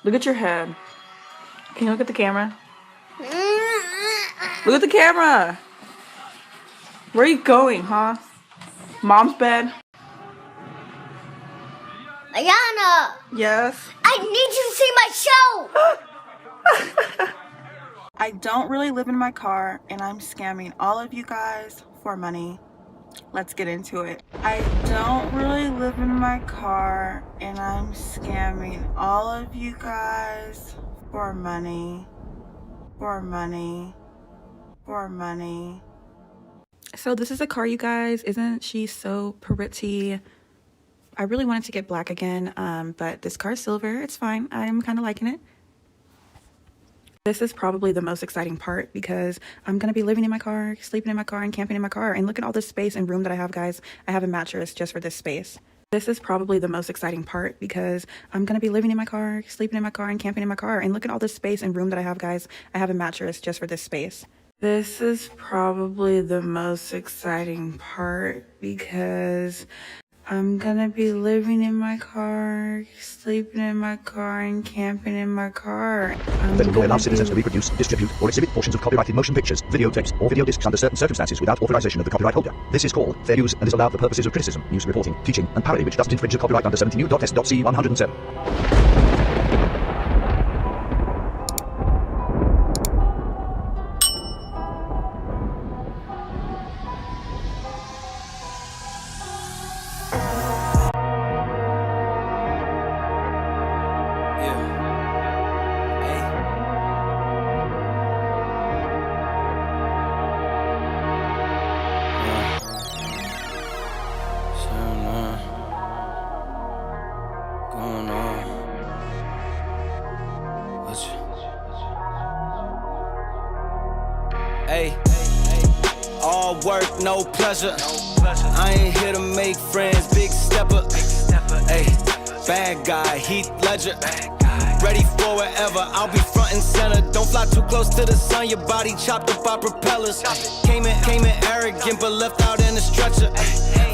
Look at your head. Can you look at the camera? Look at the camera. Where are you going, huh? Mom's bed. Ayana! Yes? I need you to see my show! I don't really live in my car, and I'm scamming all of you guys for money. Let's get into it. I don't really live in my car, and I'm scamming all of you guys for money. For money. For money. So this is a car, you guys. Isn't she so pretty? I really wanted to get black again, but this car is silver. It's fine. I'm kind of liking it. This is probably the most exciting part because I'm going to be living in my car, sleeping in my car, and camping in my car. And look at all this space and room that I have, guys. I have a mattress just for this space. This is probably the most exciting part because I'm going to be living in my car, sleeping in my car, and camping in my car. And look at all this space and room that I have, guys. I have a mattress just for this space. This is probably the most exciting part because I'm gonna be living in my car, sleeping in my car, and camping in my car. Federal law allows citizens to reproduce, distribute, or exhibit portions of copyrighted motion pictures, videotapes, or video discs under certain circumstances without authorization of the copyright holder. This is called fair use and is allowed for purposes of criticism, news reporting, teaching, and parody which doesn't infringe the copyright under 17u.s.c 107. Hey, all work, no pleasure. I ain't here to make friends, big stepper. Hey, bad guy, Heath Ledger. Ready for wherever, I'll be front and center. Don't fly too close to the sun, your body chopped up by propellers. Came in arrogant, but left out in a stretcher.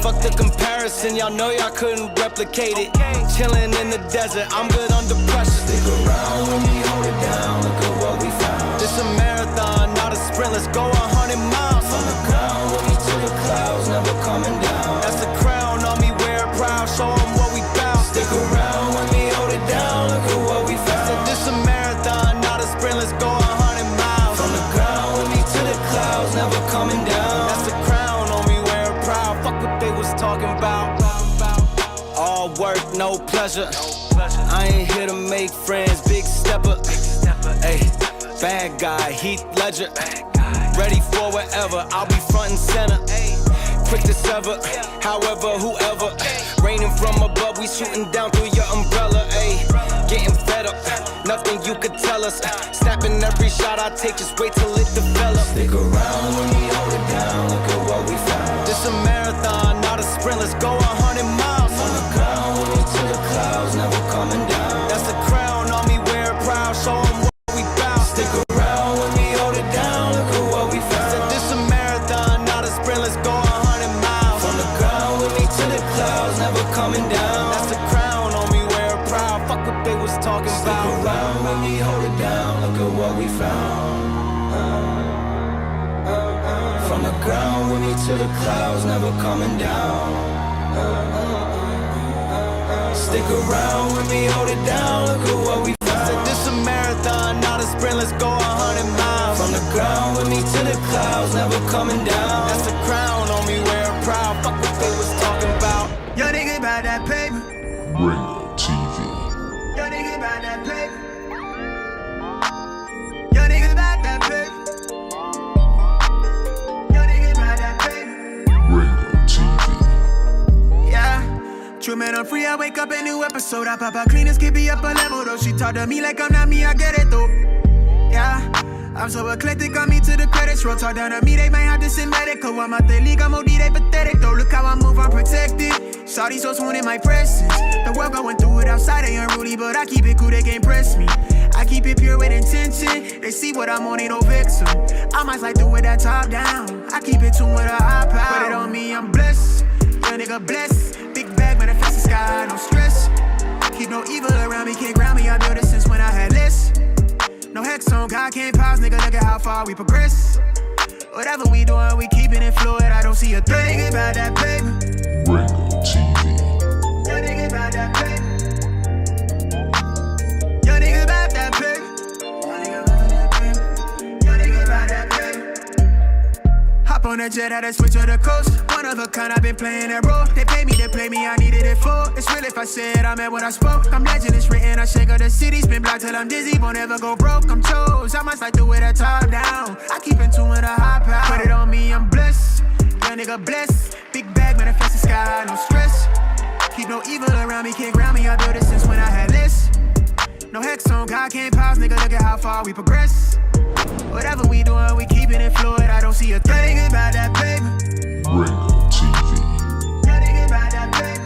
Fuck the comparison, y'all know y'all couldn't replicate it. Chilling in the desert, I'm good under pressure. Stick around when we hold it down, look at what we found. This a marathon, not a sprint, let's go 100 miles. From the ground with me to the clouds, never coming down. That's the crown on me, wear it proud, show 'em what we bout. Stick around when we hold it down, look at what we found. Said this a marathon, not a sprint, let's go 100 miles. From the ground with me to the clouds, never coming down. That's the crown on me, wear it proud, fuck what they was talking about. All work, no pleasure. I ain't here to make friends, big stepper. Hey, bad guy, Heath Ledger. Ready for wherever, I'll be front and center. Quick to sever, however, whoever. Raining from above, we shooting down through your umbrella. Ay, getting fed up, nothing you could tell us. Snapping every shot I take, just wait till it develops. Stick around when we hold it down, look at what we found. This a marathon, not a sprint, let's go 100 miles. From the ground with me to the clouds, never coming down. That's the crown on me, wear it proud, show 'em what we bout. Stick around when we hold it down, look at what we found. Said this a marathon, not a sprint, let's go 100 miles. From the ground with me to the clouds, never coming down. That's the crown on me, wear it proud, fuck what they was talking about. Stick around when we hold it down, look at what we found. From the ground with me to the clouds, never coming down. Stick around when we hold it down, look at what we found. Said this a marathon, not a sprint, let's go 100 miles. From the ground with me to the clouds, never coming down. That's the crown on me, wear it proud, fuck what they was talking about. Yo nigga about that paper. Ringo TV. Yo nigga about that paper. Yo nigga about that paper. Yo nigga about that paper. Ringo TV. Yeah. True man, I'm free, I wake up a new episode. I pop out clean, this kid be up a level though. She talk to me like I'm not me, I get it though. Yeah. I'm so eclectic, got me to the credits roll. Talk down to me, they might have to send medical. I'm out the league, I'm OD, they pathetic though. Look how I move, I'm protected. Shawty so swoon in my presence. The world going through it outside, they unruly, but I keep it cool, they can't press me. I keep it pure with intention. They see what I'm on, ain't no vixen. I might slide through with that top down. I keep it tuned with a high power. Put it on me, I'm blessed. Young nigga blessed. Big bag, manifest the sky, no stress. Keep no evil around me, can't ground me. I built it since when I hex on God, can't pause, nigga, look at how far we progress. Whatever we doing, we keeping it fluid. I don't see a thing about that paper. Ringo TV. Young nigga about that paper. Young nigga about that paper. Young nigga about that paper. Young nigga about that paper. Hop on that jet, had to switch to the coast. One of a kind, I've been playing that role. They play me, I needed it for. It's real if I said I meant what I spoke. I'm legend, it's written, I shake up the city. Spin block till I'm dizzy, won't ever go broke. I'm chose, I must like to wear that top down. I keep in tune with a high power. Put it on me, I'm blessed. Young nigga blessed. Big bag, manifest the sky, no stress. Keep no evil around me, can't ground me. I built it since when I had this. No hex on God, can't pause, nigga, look at how far we progress. Whatever we doing, we keeping it fluid. I don't see a thing about that paper. Ringo TV. Young nigga about that paper.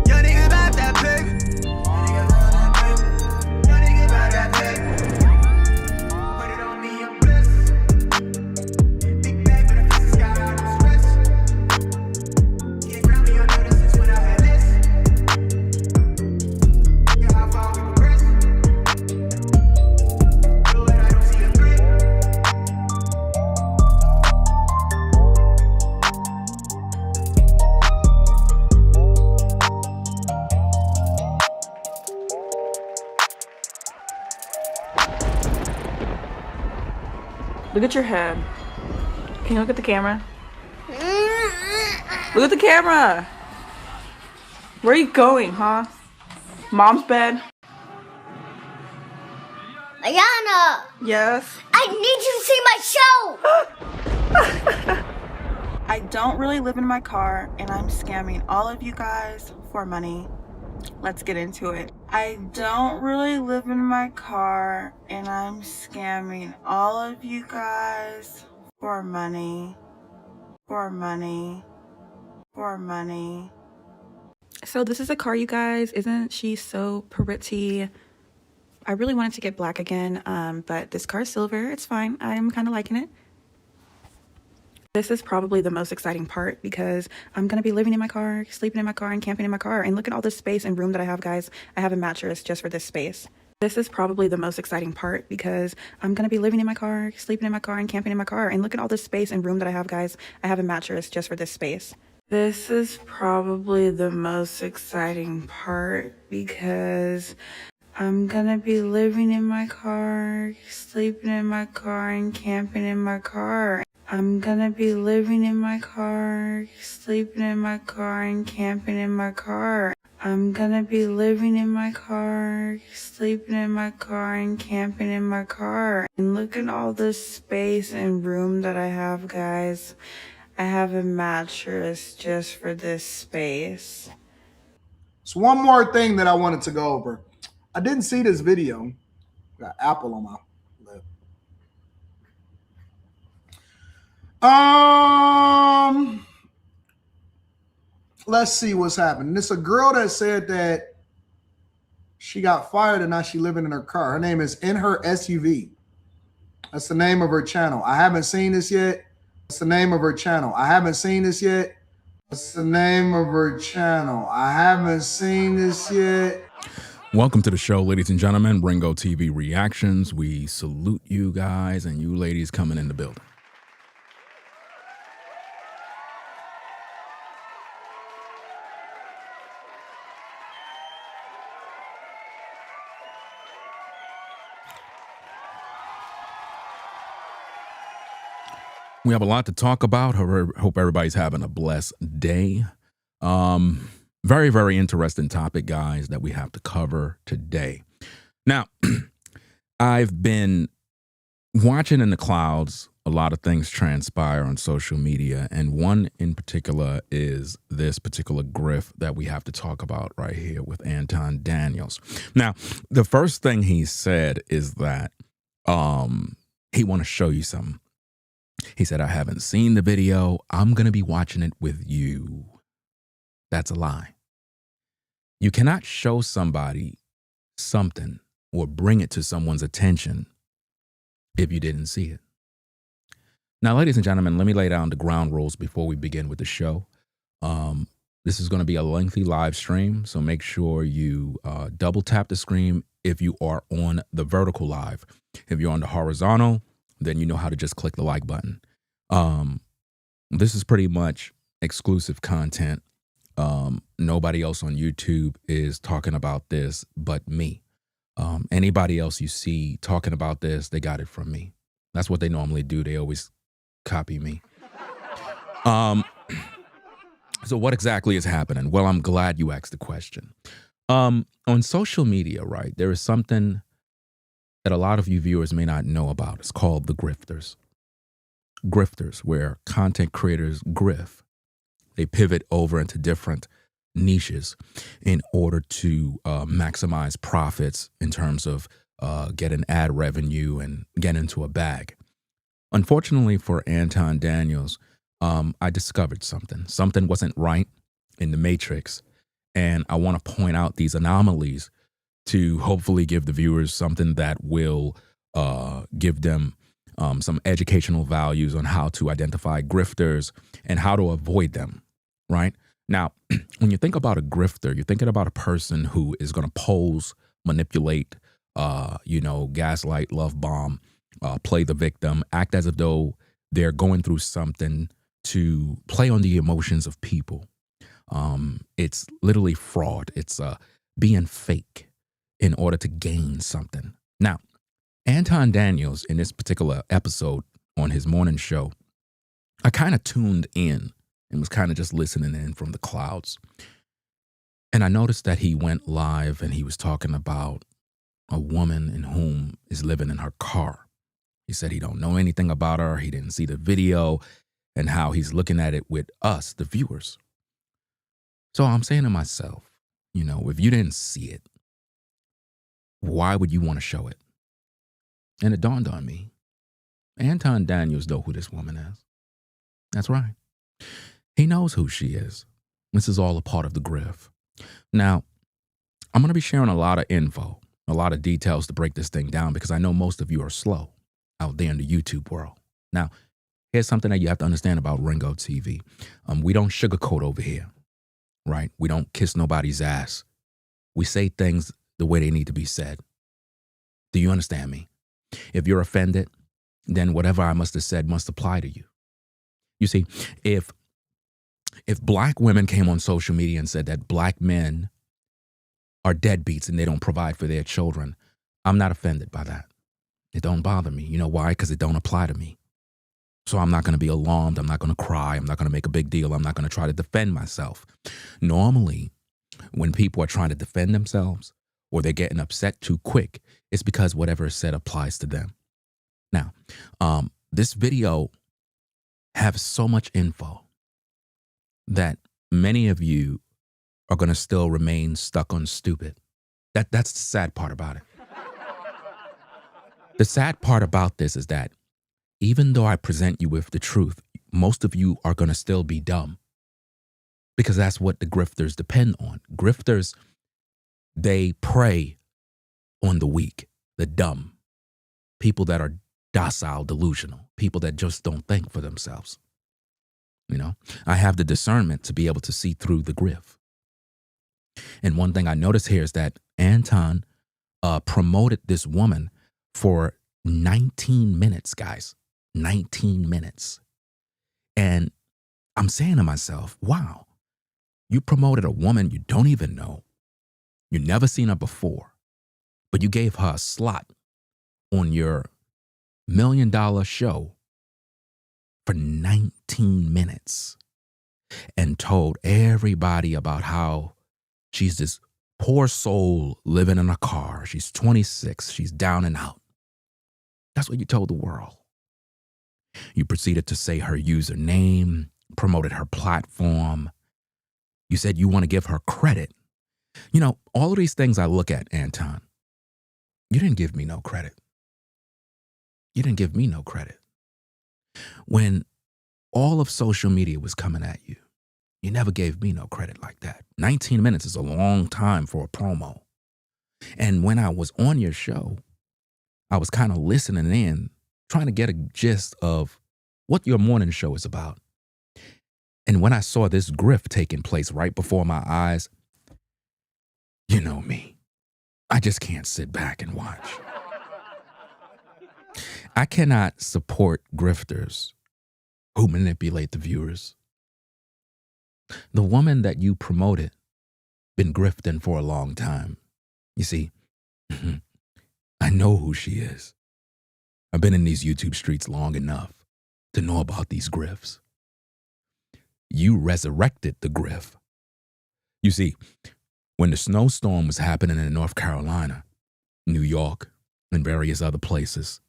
Young nigga about that paper. Young nigga about that paper. Put it on me, I'm blessed. Big bag, but I fix the sky, no stress. Can't ground me, I know this since when I had this. Look how far we progress. Lord, I don't see a threat. Look at your head. Can you look at the camera? Look at the camera. Where are you going, huh? Mom's bed? Ayana, Yes. I need you to see my show. I don't really live in my car and I'm scamming all of you guys for money. Let's get into it. I don't really live in my car and I'm scamming all of you guys for money. For money. For money. So this is a car, you guys. Isn't she so pretty? I really wanted to get black again, but this car is silver. It's fine. I'm kind of liking it. This is probably the most exciting part because I'm going to be living in my car, sleeping in my car, and camping in my car. And look at all this space and room that I have, guys. I have a mattress just for this space. This is probably the most exciting part because I'm going to be living in my car, sleeping in my car, and camping in my car. And look at all this space and room that I have, guys. I have a mattress just for this space. This is probably the most exciting part because I'm gonna be living in my car, sleeping in my car, and camping in my car. I'm gonna be living in my car, sleeping in my car, and camping in my car. I'm gonna be living in my car, sleeping in my car, and camping in my car. And look at all this space and room that I have, guys. I have a mattress just for this space. So one more thing that I wanted to go over. I didn't see this video. Got apple on my lip. Let's see what's happening. It's a girl that said that she got fired and now she's living in her car. Her name is In Her SUV. That's the name of her channel. I haven't seen this yet. That's the name of her channel. I haven't seen this yet. That's the name of her channel. I haven't seen this yet. Welcome to the show, ladies and gentlemen. Ringo TV Reactions. We salute you guys and you ladies coming in the building. We have a lot to talk about. Hope everybody's having a blessed day. Very, very interesting topic, guys, that we have to cover today. Now, I've been watching in the clouds a lot of things transpire on social media, and one in particular is this particular grift that we have to talk about right here with Anton Daniels. Now, the first thing he said is that he want to show you something. He said, I haven't seen the video. I'm going to be watching it with you. That's a lie. You cannot show somebody something or bring it to someone's attention if you didn't see it. Now, ladies and gentlemen, let me lay down the ground rules before we begin with the show. This is going to be a lengthy live stream, so make sure you double tap the screen if you are on the vertical live. If you're on the horizontal, then you know how to just click the like button. This is pretty much exclusive content. Nobody else on YouTube is talking about this but me. Anybody else you see talking about this, they got it from me. That's what they normally do. They always copy me. So what exactly is happening? Well, I'm glad you asked the question. On social media, right, there is something that a lot of you viewers may not know about. It's called the grifters. Grifters, where content creators grift. They pivot over into different niches in order to maximize profits in terms of getting ad revenue and get into a bag. Unfortunately for Anton Daniels, I discovered something. Something wasn't right in the matrix. And I want to point out these anomalies to hopefully give the viewers something that will give them some educational values on how to identify grifters and how to avoid them, right? Now, when you think about a grifter, you're thinking about a person who is going to pose, manipulate, gaslight, love bomb, play the victim, act as if though they're going through something to play on the emotions of people. It's literally fraud. It's being fake in order to gain something. Now, Anton Daniels, in this particular episode on his morning show, I kind of tuned in and was kind of just listening in from the clouds. And I noticed that he went live and he was talking about a woman in whom is living in her car. He said he don't know anything about her. He didn't see the video and how he's looking at it with us, the viewers. So I'm saying to myself, if you didn't see it, why would you want to show it? And it dawned on me, Anton Daniels knows who this woman is. That's right. He knows who she is. This is all a part of the grift. Now, I'm going to be sharing a lot of info, a lot of details to break this thing down because I know most of you are slow out there in the YouTube world. Now, here's something that you have to understand about Ringo TV. We don't sugarcoat over here, right? We don't kiss nobody's ass. We say things the way they need to be said. Do you understand me? If you're offended, then whatever I must have said must apply to you. You see, if black women came on social media and said that black men are deadbeats and they don't provide for their children, I'm not offended by that. It don't bother me. You know why? Because it don't apply to me. So I'm not going to be alarmed. I'm not going to cry. I'm not going to make a big deal. I'm not going to try to defend myself. Normally, when people are trying to defend themselves or they're getting upset too quick, it's because whatever is said applies to them. Now, this video has so much info that many of you are going to still remain stuck on stupid. That's the sad part about it. The sad part about this is that even though I present you with the truth, most of you are going to still be dumb because that's what the grifters depend on. Grifters, they prey on the weak, the dumb, people that are docile, delusional, people that just don't think for themselves. I have the discernment to be able to see through the grift. And one thing I noticed here is that Anton promoted this woman for 19 minutes, guys. 19 minutes. And I'm saying to myself, wow, you promoted a woman you don't even know. You've never seen her before, but you gave her a slot on your $1 million show for 19 minutes and told everybody about how she's this poor soul living in a car. She's 26. She's down and out. That's what you told the world. You proceeded to say her username, promoted her platform. You said you want to give her credit. All of these things I look at, Anton, you didn't give me no credit. You didn't give me no credit. When all of social media was coming at you, you never gave me no credit like that. 19 minutes is a long time for a promo. And when I was on your show, I was kind of listening in, trying to get a gist of what your morning show is about. And when I saw this grift taking place right before my eyes, you know me, I just can't sit back and watch. I cannot support grifters who manipulate the viewers. The woman that you promoted been grifting for a long time. You see, I know who she is. I've been in these YouTube streets long enough to know about these grifts. You resurrected the grift. You see, when the snowstorm was happening in North Carolina, New York, and various other places,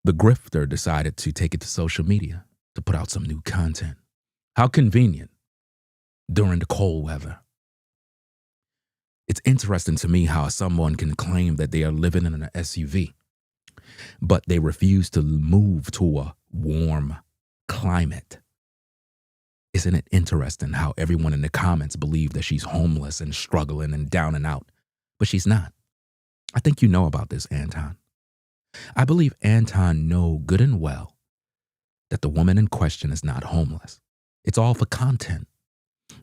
the grifter decided to take it to social media to put out some new content. How convenient during the cold weather. It's interesting to me how someone can claim that they are living in an SUV, but they refuse to move to a warm climate. Isn't it interesting how everyone in the comments believe that she's homeless and struggling and down and out, but she's not? I think you know about this, Anton. I believe Anton know good and well that the woman in question is not homeless. It's all for content.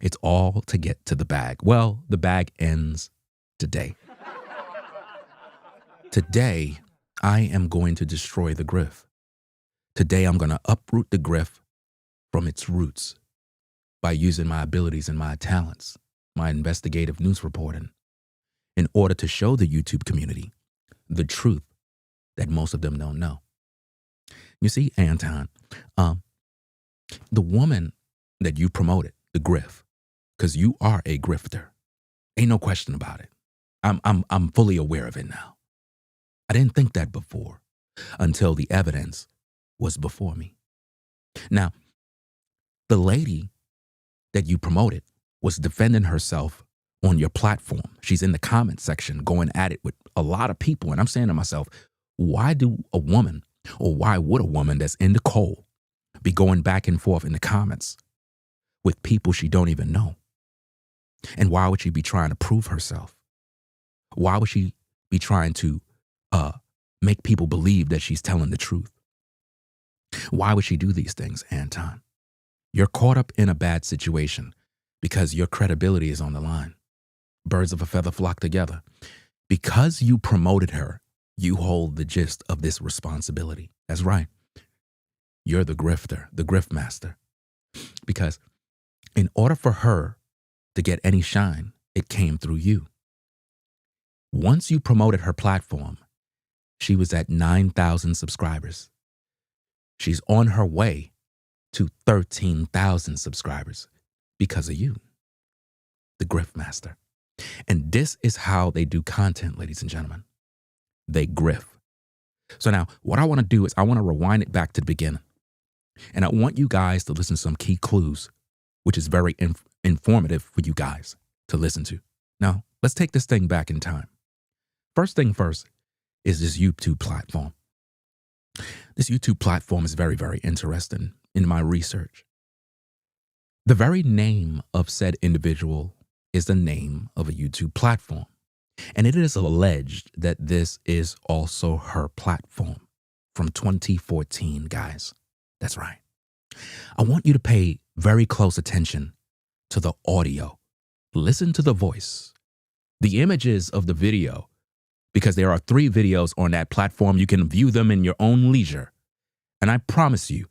It's all to get to the bag. Well, the bag ends today. Today, I am going to destroy the grift. Today, I'm going to uproot the grift from its roots by using my abilities and my talents, my investigative news reporting, in order to show the YouTube community the truth that most of them don't know. You see, Anton, the woman that you promoted, the grift, because you are a grifter, ain't no question about it. I'm fully aware of it now. I didn't think that before until the evidence was before me. Now, the lady that you promoted was defending herself on your platform. She's in the comment section going at it with a lot of people. And I'm saying to myself, why do a woman, or why would a woman that's in the cold be going back and forth in the comments with people she don't even know? And why would she be trying to prove herself? Why would she be trying to make people believe that she's telling the truth? Why would she do these things, Anton? You're caught up in a bad situation because your credibility is on the line. Birds of a feather flock together. Because you promoted her, you hold the gist of this responsibility. That's right. You're the grifter, the grift master. Because in order for her to get any shine, it came through you. Once you promoted her platform, she was at 9,000 subscribers. She's on her way to 13,000 subscribers because of you, the grift master. And this is how they do content, ladies and gentlemen. They grift. So now what I want to do is I want to rewind it back to the beginning. And I want you guys to listen to some key clues, which is very informative for you guys to listen to. Now, let's take this thing back in time. First thing first is this YouTube platform. This YouTube platform is very, very interesting in my research. The very name of said individual is the name of a YouTube platform. And it is alleged that this is also her platform from 2014, guys. That's right. I want you to pay very close attention to the audio. Listen to the voice, the images of the video, because there are 3 videos on that platform. You can view them in your own leisure. And I promise you,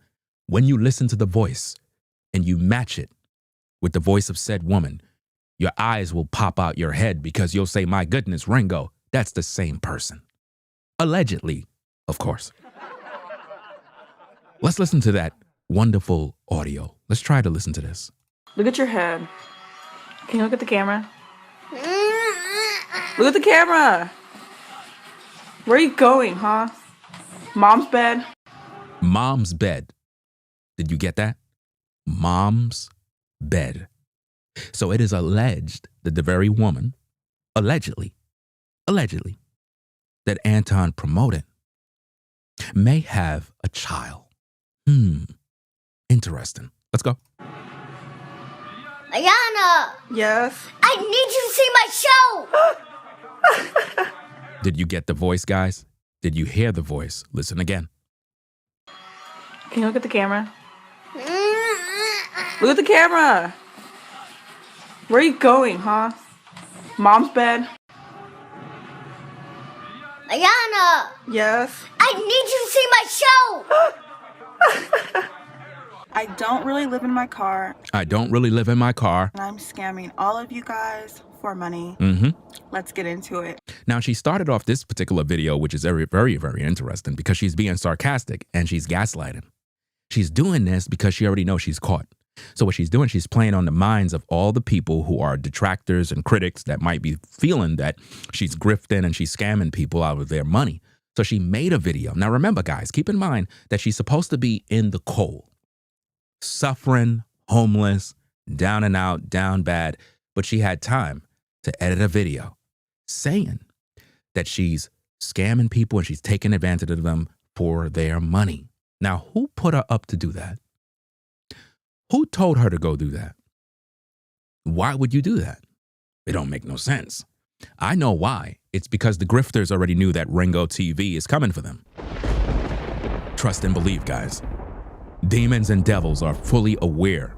when you listen to the voice and you match it with the voice of said woman, your eyes will pop out your head because you'll say, my goodness, Ringo, that's the same person. Allegedly, of course. Let's listen to that wonderful audio. Let's try to listen to this. Look at your head. Can you look at the camera? Look at the camera. Where are you going, huh? Mom's bed? Mom's bed. Did you get that? Mom's bed. So it is alleged that the very woman, allegedly, that Anton promoted may have a child. Interesting. Let's go. Ayana, Yes. I need you to see my show. Did you get the voice, guys? Did you hear the voice? Listen again. Can you look at the camera? Look at the camera. Where are you going, huh? Mom's bed. Ayana, Yes. I need you to see my show. I don't really live in my car, I don't really live in my car. and I'm scamming all of you guys for money. Mm-hmm. Let's get into it. Now, she started off this particular video, which is very, very, very interesting because she's being sarcastic and she's gaslighting. She's doing this because she already knows she's caught. So what she's doing, she's playing on the minds of all the people who are detractors and critics that might be feeling that she's grifting and she's scamming people out of their money. So she made a video. Now, remember, guys, keep in mind that she's supposed to be in the cold, suffering, homeless, down and out, down bad. But she had time to edit a video saying that she's scamming people and she's taking advantage of them for their money. Now, who put her up to do that? Who told her to go do that? Why would you do that? It don't make no sense. I know why. It's because the grifters already knew that Ringo TV is coming for them. Trust and believe, guys. Demons and devils are fully aware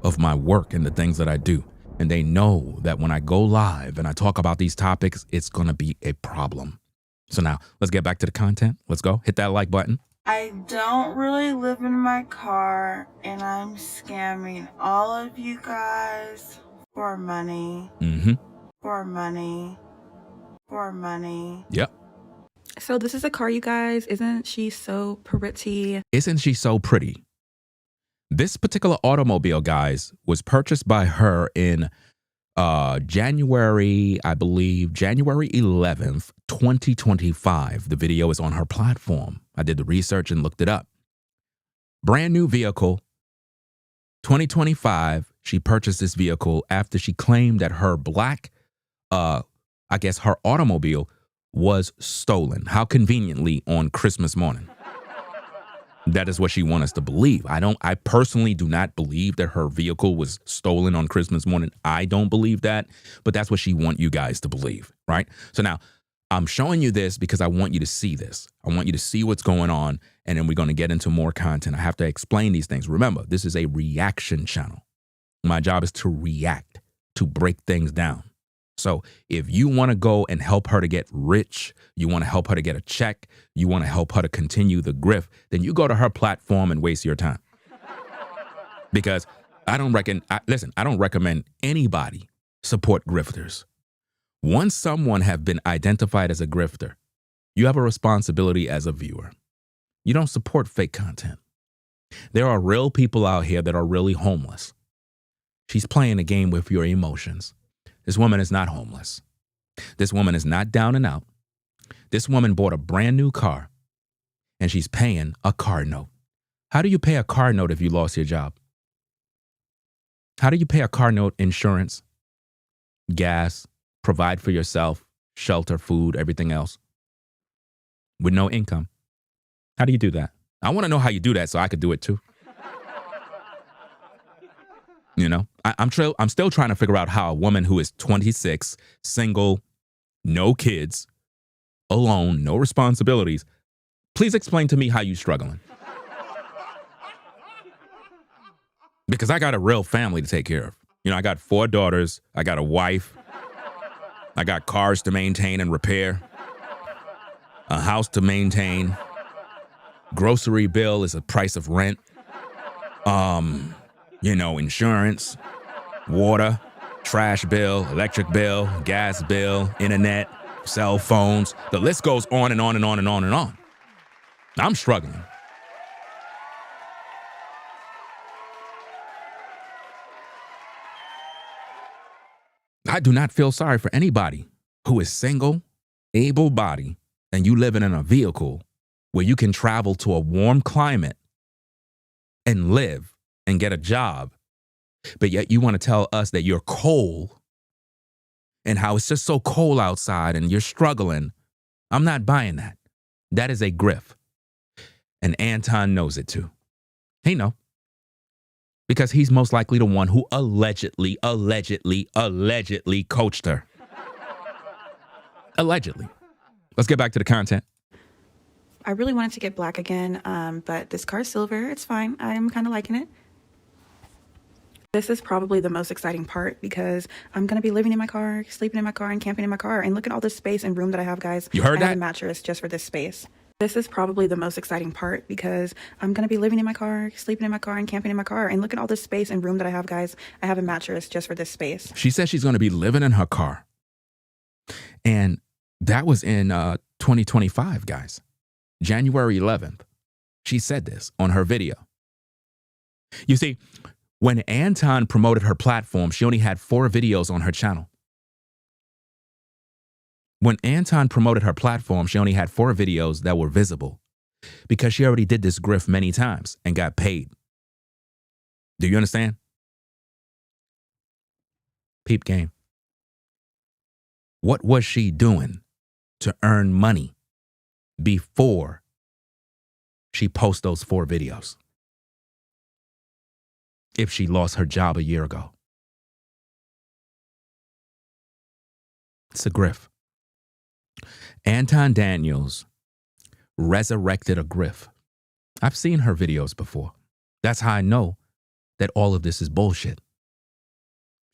of my work and the things that I do. And they know that when I go live and I talk about these topics, it's going to be a problem. So now let's get back to the content. Let's go. Hit that like button. I don't really live in my car, and I'm scamming all of you guys for money. Mm-hmm. For money. For money. Yep. So this is a car, you guys. Isn't she so pretty? Isn't she so pretty? This particular automobile, guys, was purchased by her in January 11th, 2025. The video is on her platform. I did the research and looked it up. Brand new vehicle, 2025. She purchased this vehicle after she claimed that her black, her automobile was stolen. How conveniently on Christmas morning. That is what she wants us to believe. I personally do not believe that her vehicle was stolen on Christmas morning. I don't believe that, but that's what she wants you guys to believe, right? So now I'm showing you this because I want you to see this. I want you to see what's going on, and then we're going to get into more content. I have to explain these things. Remember, this is a reaction channel. My job is to react, to break things down. So if you want to go and help her to get rich, you want to help her to get a check, you want to help her to continue the grift, then you go to her platform and waste your time. Because I don't recommend anybody support grifters. Once someone have been identified as a grifter, you have a responsibility as a viewer. You don't support fake content. There are real people out here that are really homeless. She's playing a game with your emotions. This woman is not homeless. This woman is not down and out. This woman bought a brand new car and she's paying a car note. How do you pay a car note if you lost your job? How do you pay a car note? Insurance, gas, provide for yourself, shelter, food, everything else with no income. How do you do that? I want to know how you do that so I could do it too. You know, I'm still trying to figure out how a woman who is 26, single, no kids, alone, no responsibilities. Please explain to me how you're struggling. Because I got a real family to take care of. You know, I got 4 daughters. I got a wife. I got cars to maintain and repair. A house to maintain. Grocery bill is a price of rent. Insurance, water, trash bill, electric bill, gas bill, internet, cell phones. The list goes on and on and on and on and on. I'm struggling. I do not feel sorry for anybody who is single, able-bodied, and you living in a vehicle where you can travel to a warm climate and live and get a job, but yet you want to tell us that you're cold and how it's just so cold outside and you're struggling. I'm not buying that. That is a grift. And Anton knows it too. He know. Because he's most likely the one who allegedly coached her. Allegedly. Let's get back to the content. I really wanted to get black again, but this car's silver. It's fine. I'm kind of liking it. This is probably the most exciting part because I'm going to be living in my car, sleeping in my car, and camping in my car. And look at all this space and room that I have, guys. You heard I have that? a mattress just for this space. This is probably the most exciting part because I'm going to be living in my car, sleeping in my car, and camping in my car. And look at all this space and room that I have, guys. I have a mattress just for this space. She says she's going to be living in her car. And that was in 2025, guys. January 11th. She said this on her video. You see, when Anton promoted her platform, she only had 4 videos on her channel. When Anton promoted her platform, she only had 4 videos that were visible because she already did this grift many times and got paid. Do you understand? Peep game. What was she doing to earn money before she posted those 4 videos? If she lost her job a year ago. It's a grift. Anton Daniels resurrected a grift. I've seen her videos before. That's how I know that all of this is bullshit.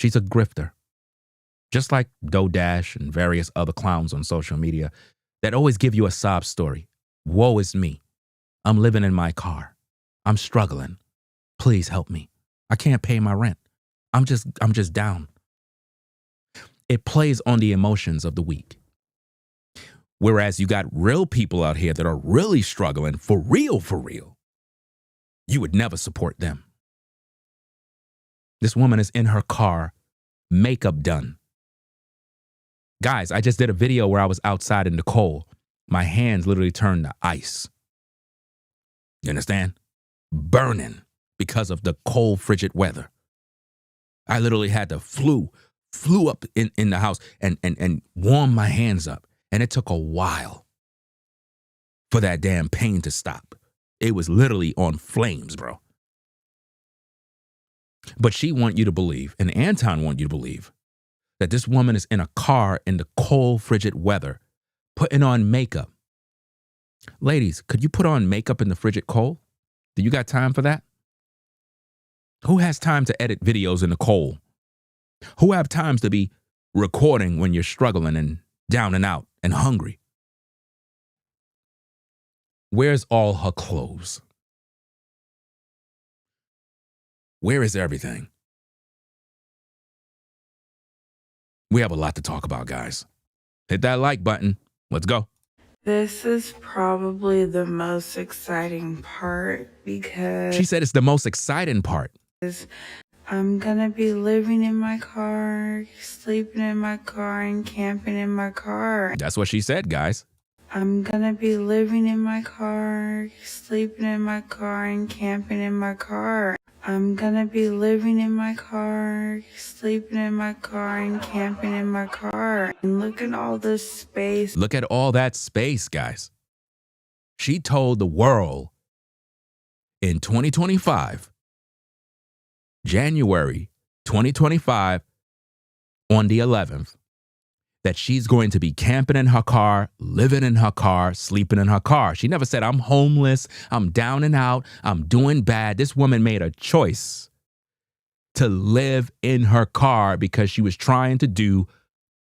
She's a grifter. Just like Dodash and various other clowns on social media that always give you a sob story. Woe is me. I'm living in my car. I'm struggling. Please help me. I can't pay my rent. I'm just down. It plays on the emotions of the weak. Whereas you got real people out here that are really struggling for real. You would never support them. This woman is in her car, makeup done. Guys, I just did a video where I was outside in the cold. My hands literally turned to ice. You understand? Burning because of the cold, frigid weather. I literally had to flew up in the house and warm my hands up. And it took a while for that damn pain to stop. It was literally on flames, bro. But she want you to believe, and Anton want you to believe, that this woman is in a car in the cold, frigid weather, putting on makeup. Ladies, could you put on makeup in the frigid cold? Do you got time for that? Who has time to edit videos in the cold? Who have times to be recording when you're struggling and down and out and hungry? Where's all her clothes? Where is everything? We have a lot to talk about, guys. Hit that like button. Let's go. This is probably the most exciting part because She said it's the most exciting part. I'm gonna be living in my car, sleeping in my car, and camping in my car. That's what she said, guys. I'm gonna be living in my car, sleeping in my car, and camping in my car. I'm gonna be living in my car, sleeping in my car, and camping in my car. And look at all this space. Look at all that space, guys. She told the world in 2025, January 2025, on the 11th, that she's going to be camping in her car, living in her car, sleeping in her car. She never said, I'm homeless, I'm down and out, I'm doing bad. This woman made a choice to live in her car because she was trying to do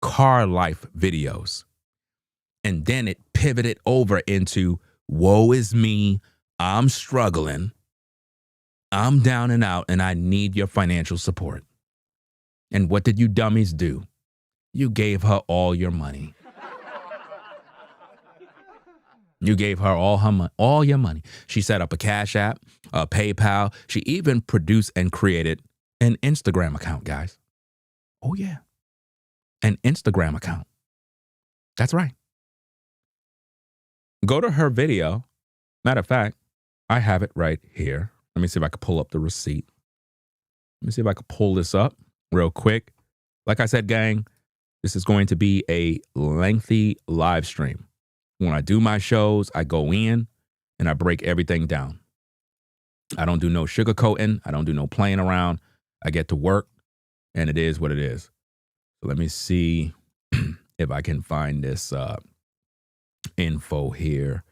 car life videos. And then it pivoted over into, woe is me, I'm struggling, I'm down and out, and I need your financial support. And what did you dummies do? You gave her all your money. You gave her all your money. She set up a Cash App, a PayPal. She even produced and created an Instagram account, guys. Oh, yeah. An Instagram account. That's right. Go to her video. Matter of fact, I have it right here. Let me see if I can pull up the receipt. Let me see if I can pull this up real quick. Like I said, gang, this is going to be a lengthy live stream. When I do my shows, I go in and I break everything down. I don't do no sugarcoating. I don't do no playing around. I get to work, and it is what it is. So let me see if I can find this info here.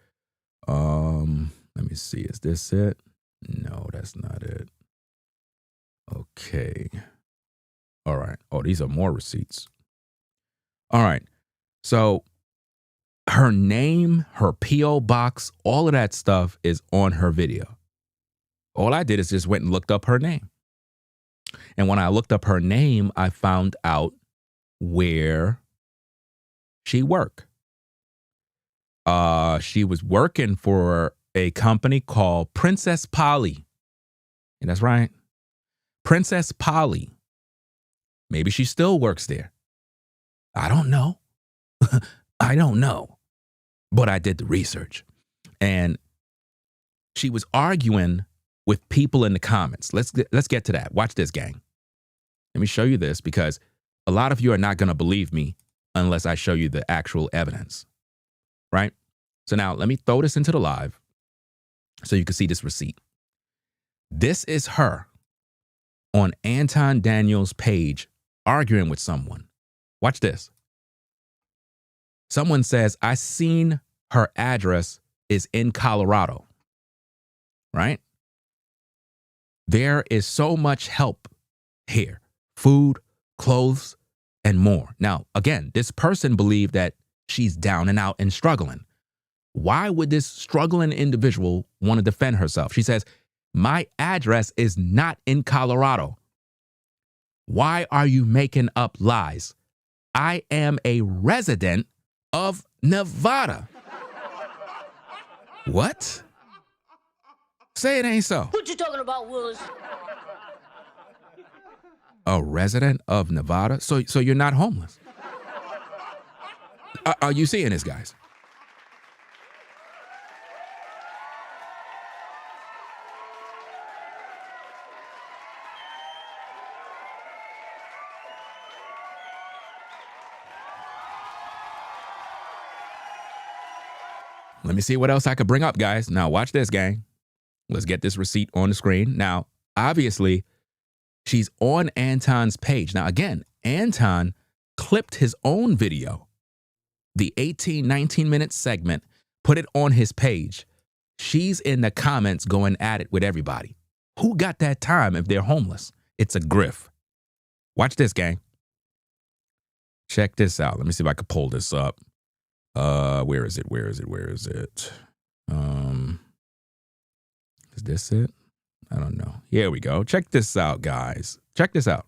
Let me see. Is this it? No, that's not it. Okay. All right. Oh, these are more receipts. All right. So her name, her P.O. box, all of that stuff is on her video. All I did is just went and looked up her name. And when I looked up her name, I found out where she worked. She was working for a company called Princess Polly. And that's right. Princess Polly. Maybe she still works there. I don't know. I don't know. But I did the research. And she was arguing with people in the comments. Let's get to that. Watch this, gang. Let me show you this because a lot of you are not going to believe me unless I show you the actual evidence. Right? So now let me throw this into the live so you can see this receipt. This is her on Anton Daniels' page arguing with someone. Watch this. Someone says, I seen her address is in Colorado. Right? There is so much help here. Food, clothes, and more. Now, again, this person believed that she's down and out and struggling. Why would this struggling individual want to defend herself? She says, my address is not in Colorado. Why are you making up lies? I am a resident of Nevada. What? Say it ain't so. What you talking about, Willis? A resident of Nevada? So you're not homeless? Are you seeing this, guys? Let me see what else I could bring up, guys. Now, watch this, gang. Let's get this receipt on the screen. Now, obviously, she's on Anton's page. Now, again, Anton clipped his own video, the 19-minute segment, put it on his page. She's in the comments going at it with everybody. Who got that time if they're homeless? It's a grift. Watch this, gang. Check this out. Let me see if I can pull this up. Where is it? Is this it? I don't know. Here we go. Check this out, guys. Check this out.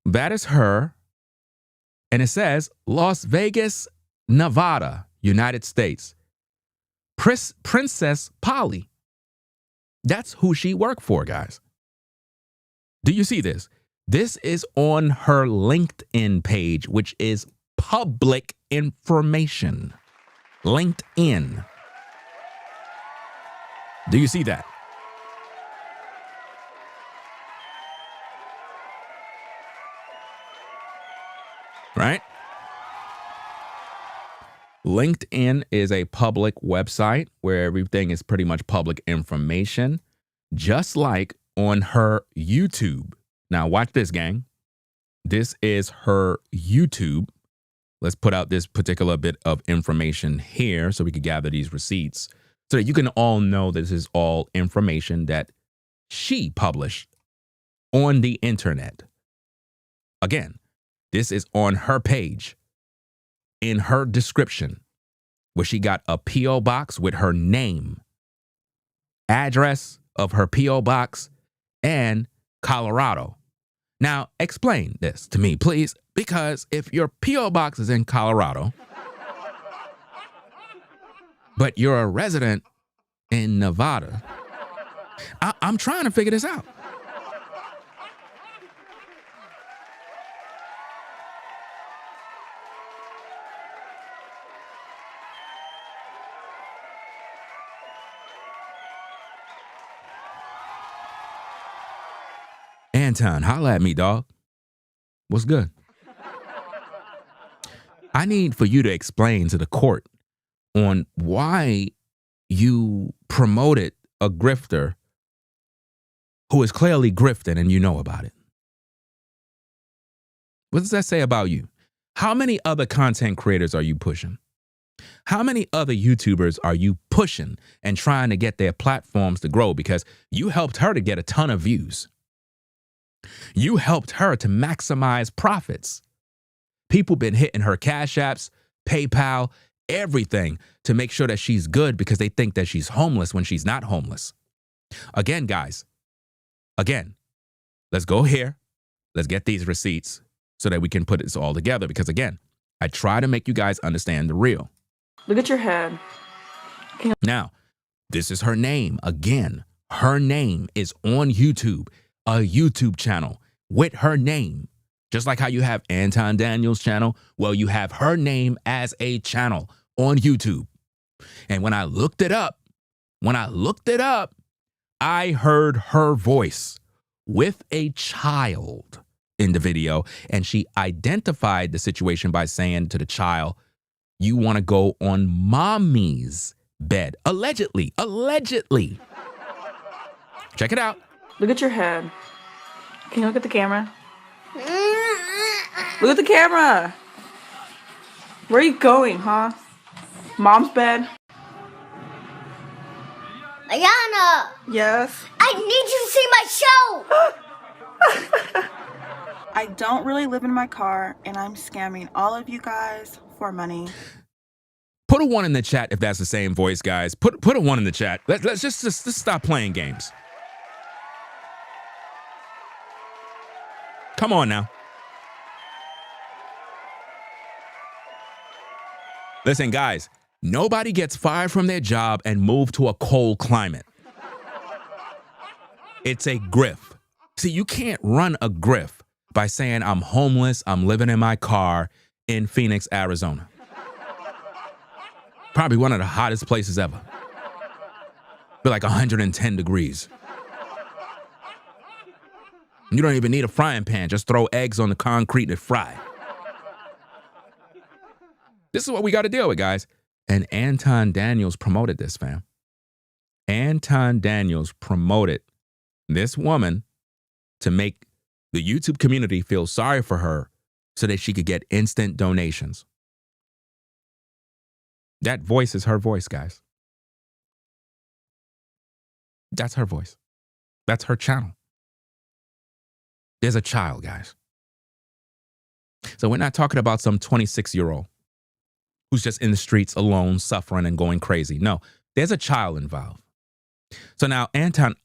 That is her. And it says Las Vegas, Nevada, United States. Princess Polly. That's who she worked for, guys. Do you see this? This is on her LinkedIn page, which is public information. LinkedIn. Do you see that? Right? LinkedIn is a public website where everything is pretty much public information, just like on her YouTube. Now, watch this, gang. This is her YouTube. Let's put out this particular bit of information here so we can gather these receipts so that you can all know this is all information that she published on the internet. Again, this is on her page in her description where she got a P.O. box with her name, address of her P.O. box, and Colorado. Now, explain this to me, please, because if your P.O. box is in Colorado, but you're a resident in Nevada, I'm trying to figure this out. Anton, holla at me, dog. What's good? I need for you to explain to the court on why you promoted a grifter who is clearly grifting and you know about it. What does that say about you? How many other content creators are you pushing? How many other YouTubers are you pushing and trying to get their platforms to grow because you helped her to get a ton of views? You helped her to maximize profits. People been hitting her Cash Apps, PayPal, everything to make sure that she's good because they think that she's homeless when she's not homeless. Again, guys, let's go here. Let's get these receipts so that we can put this all together because, again, I try to make you guys understand the real. Look at your head. Now, this is her name. Again, her name is on YouTube, a YouTube channel with her name. Just like how you have Anton Daniels' channel, well, you have her name as a channel on YouTube. And when I looked it up, I heard her voice with a child in the video, and she identified the situation by saying to the child, "You want to go on mommy's bed." Allegedly. Check it out. Look at your head. Can you look at the camera? Look at the camera. Where are you going, huh? Mom's bed? Ayana, Yes. I need you to see my show. I don't really live in my car, and I'm scamming all of you guys for money. Put a 1 in the chat if that's the same voice, guys. Put a 1 in the chat. Let's just stop playing games. Come on now. Listen, guys, nobody gets fired from their job and moved to a cold climate. It's a grift. See, you can't run a grift by saying I'm homeless, I'm living in my car in Phoenix, Arizona. Probably one of the hottest places ever. Be like 110 degrees. You don't even need a frying pan. Just throw eggs on the concrete and fry. This is what we got to deal with, guys. And Anton Daniels promoted this, fam. Anton Daniels promoted this woman to make the YouTube community feel sorry for her so that she could get instant donations. That voice is her voice, guys. That's her voice. That's her channel. There's a child, guys. So we're not talking about some 26-year-old who's just in the streets alone, suffering and going crazy. No, there's a child involved. So now, Anton,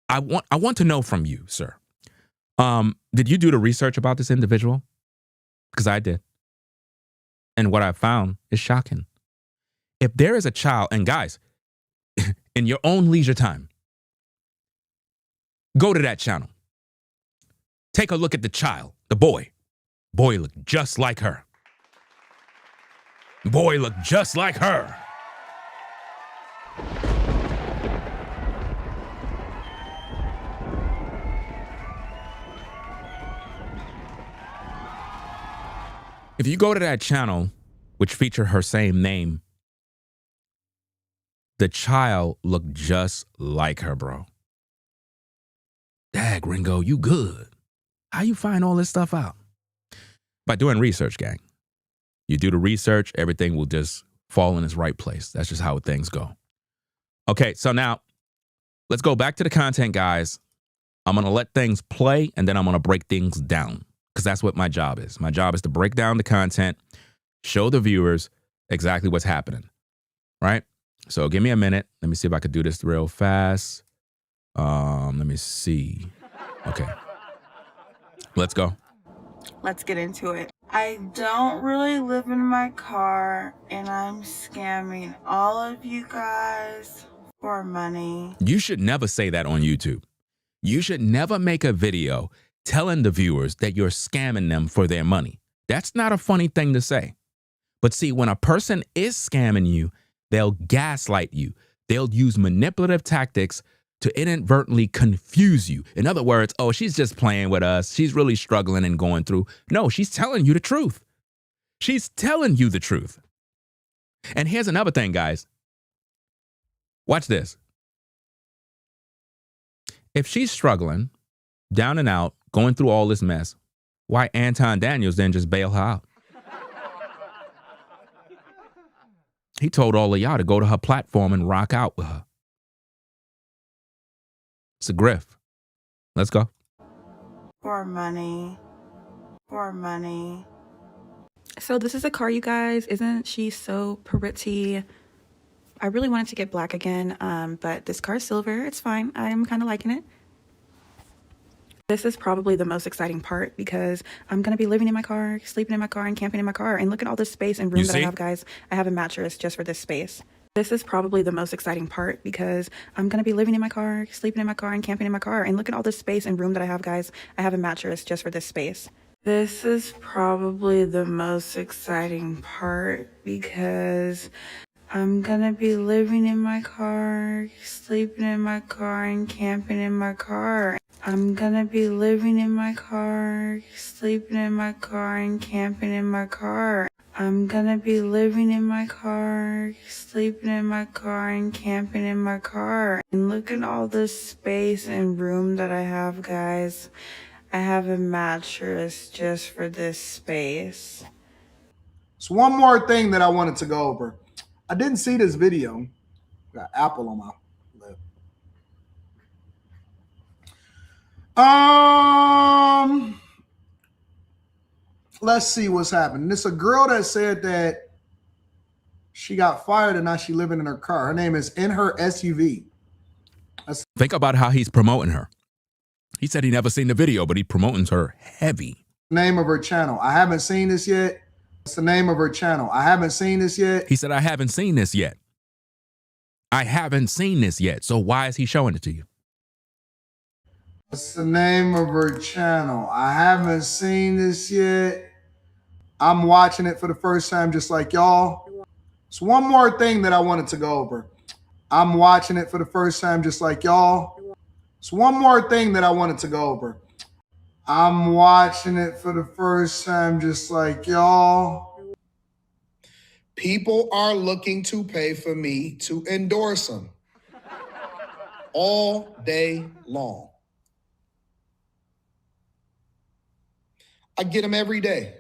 I want to know from you, sir. Did you do the research about this individual? Because I did. And what I found is shocking. If there is a child, and guys, in your own leisure time, go to that channel. Take a look at the child, the boy. Boy looked just like her. Boy looked just like her. If you go to that channel, which featured her same name, the child looked just like her, bro. Dag, Ringo, you good. How you find all this stuff out? By doing research, gang. You do the research, everything will just fall in its right place. That's just how things go. Okay, so now let's go back to the content, guys. I'm going to let things play, and then I'm going to break things down because that's what my job is. My job is to break down the content, show the viewers exactly what's happening, right? So give me a minute. Let me see if I could do this real fast. Let me see. Okay. Let's go. Let's get into it. I don't really live in my car, and I'm scamming all of you guys for money. You should never say that on YouTube. You should never make a video telling the viewers that you're scamming them for their money. That's not a funny thing to say. But see, when a person is scamming you, they'll gaslight you. They'll use manipulative tactics to inadvertently confuse you. In other words, oh, she's just playing with us. She's really struggling and going through. No, she's telling you the truth. She's telling you the truth. And here's another thing, guys. Watch this. If she's struggling, down and out, going through all this mess, why Anton Daniels didn't just bail her out? He told all of y'all to go to her platform and rock out with her. It's a grift. Let's go. for money, for money. So this is a car, you guys. Isn't she so pretty? I really wanted to get black again, but this car is silver. It's fine. I'm kind of liking it. This is probably the most exciting part because I'm going to be living in my car, sleeping in my car, and camping in my car. And look at all this space and room that I have, guys. I have a mattress just for this space. This is probably the most exciting part because I'm going to be living in my car, sleeping in my car, and camping in my car. And look at all this space and room that I have, guys. I have a mattress just for this space. This is probably the most exciting part because I'm gonna be living in my car, sleeping in my car, and camping in my car. I'm gonna be living in my car, sleeping in my car, and camping in my car. I'm gonna be living in my car, sleeping in my car, and camping in my car. And look at all the space and room that I have, guys. I have a mattress just for this space. So one more thing that I wanted to go over. I didn't see this video. Got apple on my lip. Let's see what's happening. It's a girl that said that she got fired and now she's living in her car. Her name is In Her SUV. Think about how he's promoting her. He said he never seen the video, but he promoting her heavy. Name of her channel. I haven't seen this yet. It's the name of her channel. I haven't seen this yet. He said, I haven't seen this yet. I haven't seen this yet. So why is he showing it to you? It's the name of her channel. I haven't seen this yet. I'm watching it for the first time just like y'all. So one more thing that I wanted to go over. I'm watching it for the first time just like y'all. So one more thing that I wanted to go over. I'm watching it for the first time just like y'all. People are looking to pay for me to endorse them all day long. I get them every day.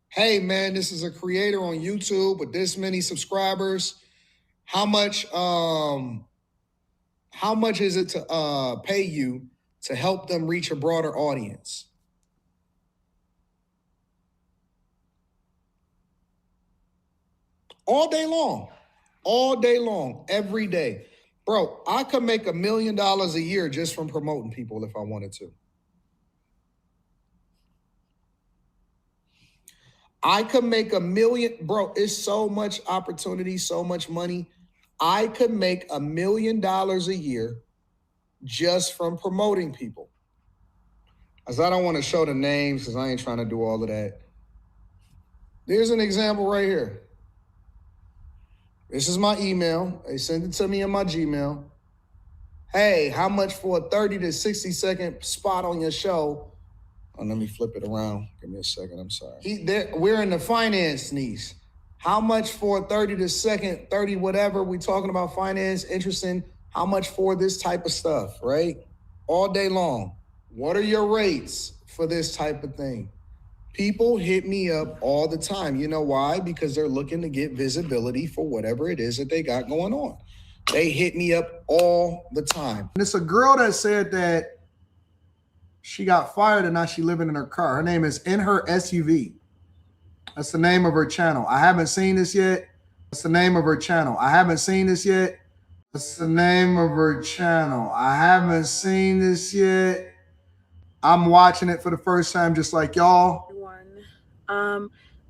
Hey man, this is a creator on YouTube with this many subscribers. How much is it to pay you to help them reach a broader audience? All day long, every day. Bro, I could make $1 million a year just from promoting people if I wanted to. I could make $1 million, bro, it's so much opportunity, so much money. I could make $1 million a year just from promoting people. As I don't want to show the names because I ain't trying to do all of that. There's an example right here. This is my email. They sent it to me in my Gmail. Hey, how much for a 30 to 60 second spot on your show? Oh, let me flip it around. Give me a second. I'm sorry. We're in the finance niche. How much for 30 to second, 30 whatever? We talking about finance, interesting. How much for this type of stuff, right? All day long. What are your rates for this type of thing? People hit me up all the time. You know why? Because they're looking to get visibility for whatever it is that they got going on. They hit me up all the time. And it's a girl that said that she got fired and now she's living in her car. Her name is In Her SUV. That's the name of her channel. I haven't seen this yet. That's the name of her channel. I haven't seen this yet. That's the name of her channel. I haven't seen this yet. I'm watching it for the first time just like y'all.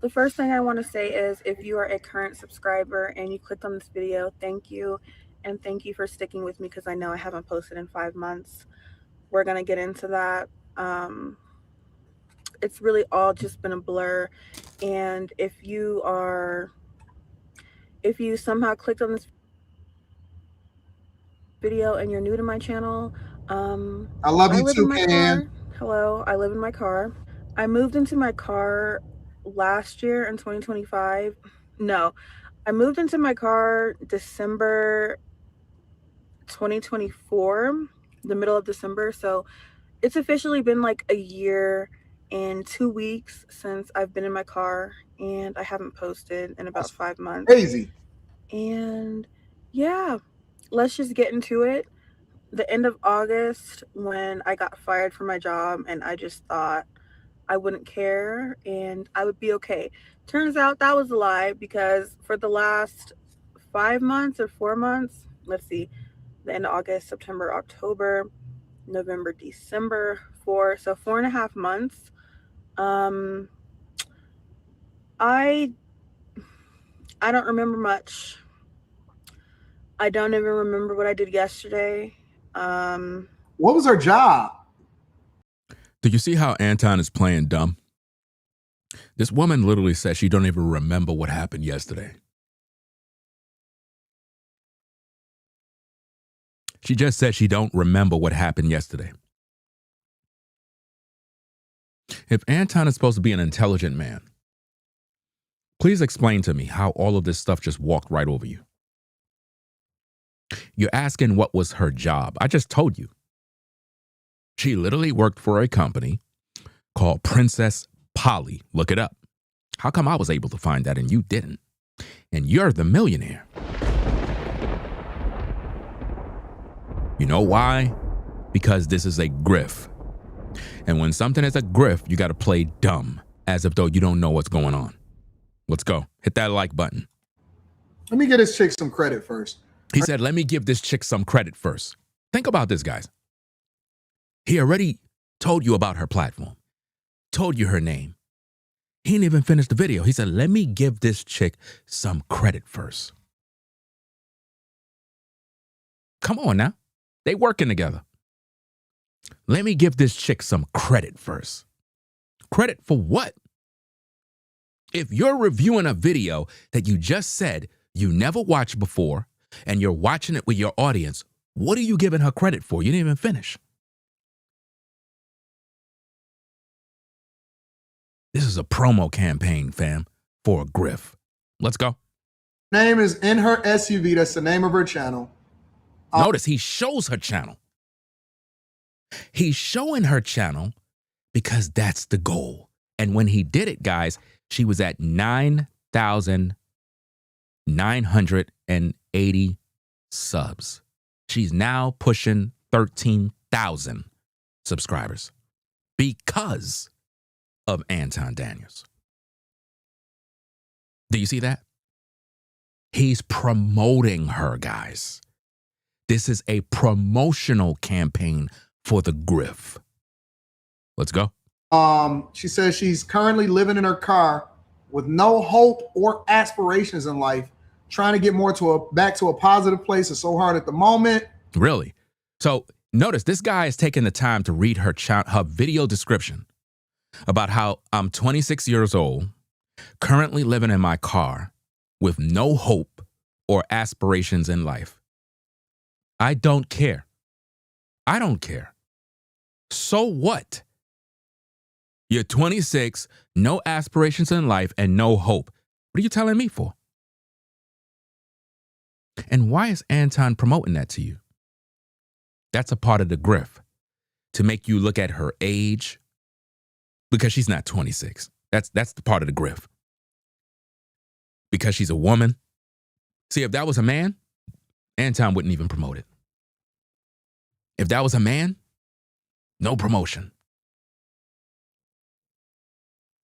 The first thing I want to say is if you are a current subscriber and you clicked on this video, thank you. And thank you for sticking with me because I know I haven't posted in 5 months. We're going to get into that. It's really all just been a blur. And if you somehow clicked on this video and you're new to my channel, I love you too, man. Hello, I live in my car. I moved into my car last year in 2025. No, I moved into my car December 2024, the middle of December. So it's officially been like a year and 2 weeks since I've been in my car, and I haven't posted in about 5 months. Crazy. And yeah, let's just get into it. the end of August when I got fired from my job, and I just thought I wouldn't care and I would be okay. Turns out that was a lie, because for the last 5 months or 4 months, let's see, the end of August, September, October, November, December, 4.5 months, I don't remember much. I don't even remember what I did yesterday. What was her job? Do you see how Anton is playing dumb? This woman literally says she don't even remember what happened yesterday. She just said she don't remember what happened yesterday. If Anton is supposed to be an intelligent man, please explain to me how all of this stuff just walked right over you. You're asking what was her job. I just told you. She literally worked for a company called Princess Polly. Look it up. How come I was able to find that and you didn't? And you're the millionaire. You know why? Because this is a grift. And when something is a grift, you got to play dumb, as if though you don't know what's going on. Let's go. Hit that like button. Let me get this chick some credit first. He said, let me give this chick some credit first. Think about this, guys. He already told you about her platform, told you her name. He didn't even finish the video. He said, let me give this chick some credit first. Come on now. They working together. Let me give this chick some credit first. Credit for what? If you're reviewing a video that you just said you never watched before and you're watching it with your audience, what are you giving her credit for? You didn't even finish. This is a promo campaign, fam, for a grift. Let's go. Name is In Her SUV. That's the name of her channel. Notice he shows her channel. He's showing her channel because that's the goal. And when he did it, guys, she was at 9,980 subs. She's now pushing 13,000 subscribers because of Anton Daniels. Do you see that? He's promoting her, guys. This is a promotional campaign for the grift. Let's go. She says she's currently living in her car with no hope or aspirations in life, trying to get back to a positive place. It's so hard at the moment. Really? So notice this guy is taking the time to read her video description about how I'm 26 years old, currently living in my car with no hope or aspirations in life. I don't care. I don't care. So what? You're 26, no aspirations in life, and no hope. What are you telling me for? And why is Anton promoting that to you? That's a part of the grift, to make you look at her age, because she's not 26. That's the part of the grift. Because she's a woman. See, if that was a man, Anton wouldn't even promote it. If that was a man, no promotion.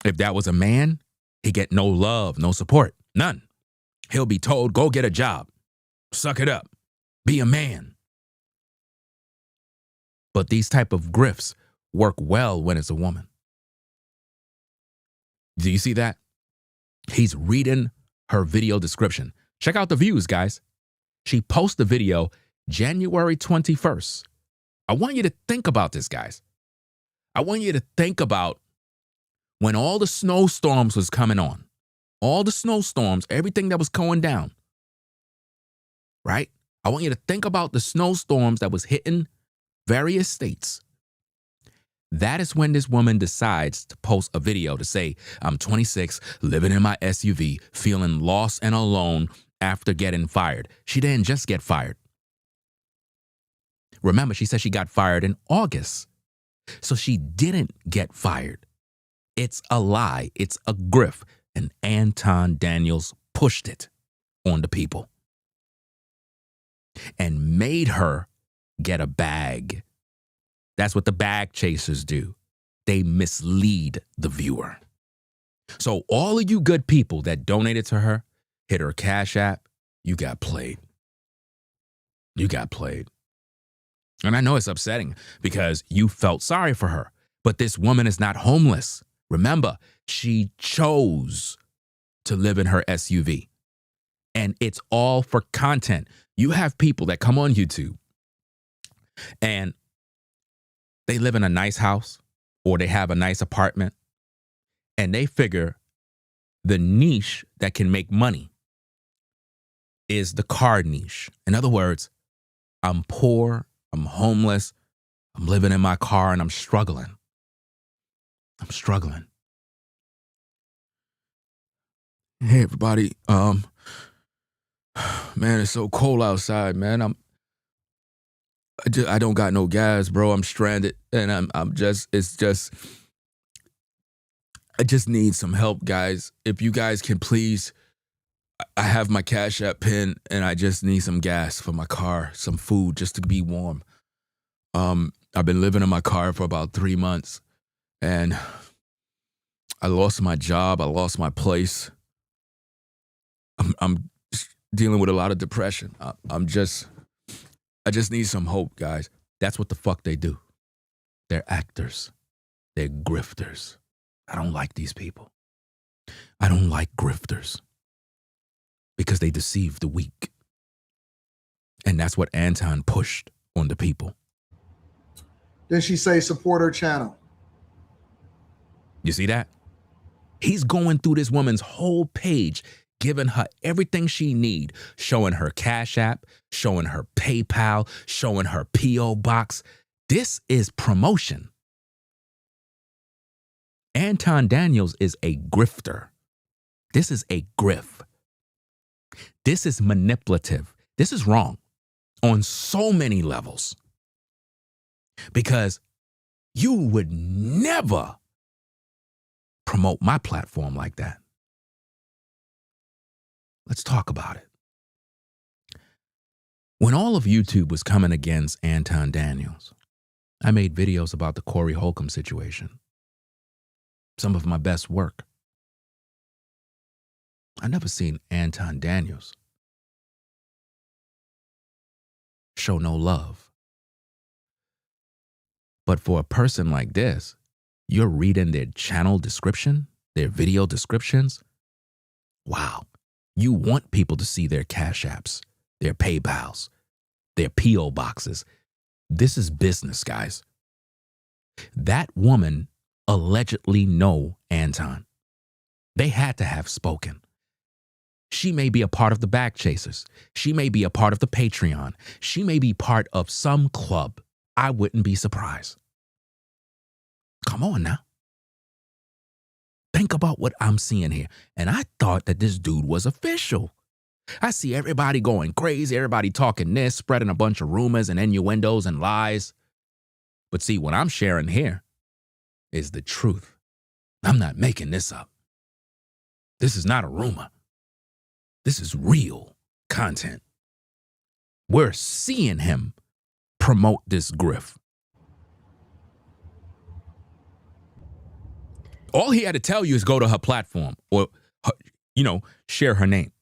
If that was a man, he'd get no love, no support, none. He'll be told, go get a job, suck it up, be a man. But these type of grifts work well when it's a woman. Do you see that? He's reading her video description. Check out the views, guys. She posted the video January 21st. I want you to think about this, guys. I want you to think about when all the snowstorms was coming on. All the snowstorms, everything that was going down. Right? I want you to think about the snowstorms that was hitting various states. That is when this woman decides to post a video to say, I'm 26, living in my SUV, feeling lost and alone after getting fired. She didn't just get fired. Remember, she said she got fired in August. So she didn't get fired. It's a lie. It's a grift. And Anton Daniels pushed it on the people and made her get a bag. That's what the bag chasers do. They mislead the viewer. So all of you good people that donated to her, hit her Cash App, you got played. You got played. And I know it's upsetting because you felt sorry for her. But this woman is not homeless. Remember, she chose to live in her SUV. And it's all for content. You have people that come on YouTube and they live in a nice house or they have a nice apartment and they figure the niche that can make money is the car niche. In other words, I'm poor, I'm homeless, I'm living in my car and I'm struggling. I'm struggling. Hey everybody, man, it's so cold outside, man. I don't got no gas, bro. I'm stranded and I just need some help, guys. If you guys can please, I have my Cash App pin and I just need some gas for my car, some food just to be warm. I've been living in my car for about 3 months and I lost my job. I lost my place. I'm dealing with a lot of depression. I just need some hope, guys. That's what the fuck they do. They're actors. They're grifters. I don't like these people. I don't like grifters because they deceive the weak. And that's what Anton pushed on the people. Then she say support her channel. You see that? He's going through this woman's whole page, giving her everything she need, showing her Cash App, showing her PayPal, showing her P.O. box. This is promotion. Anton Daniels is a grifter. This is a grift. This is manipulative. This is wrong on so many levels. Because you would never promote my platform like that. Let's talk about it. When all of YouTube was coming against Anton Daniels, I made videos about the Corey Holcomb situation. Some of my best work. I never seen Anton Daniels show no love. But for a person like this, you're reading their channel description, their video descriptions. Wow. You want people to see their Cash Apps, their PayPals, their P.O. boxes. This is business, guys. That woman allegedly know Anton. They had to have spoken. She may be a part of the Back Chasers. She may be a part of the Patreon. She may be part of some club. I wouldn't be surprised. Come on now. Think about what I'm seeing here. And I thought that this dude was official. I see everybody going crazy, everybody talking this, spreading a bunch of rumors and innuendos and lies. But see, what I'm sharing here is the truth. I'm not making this up. This is not a rumor. This is real content. We're seeing him promote this grift. All he had to tell you is go to her platform or, share her name.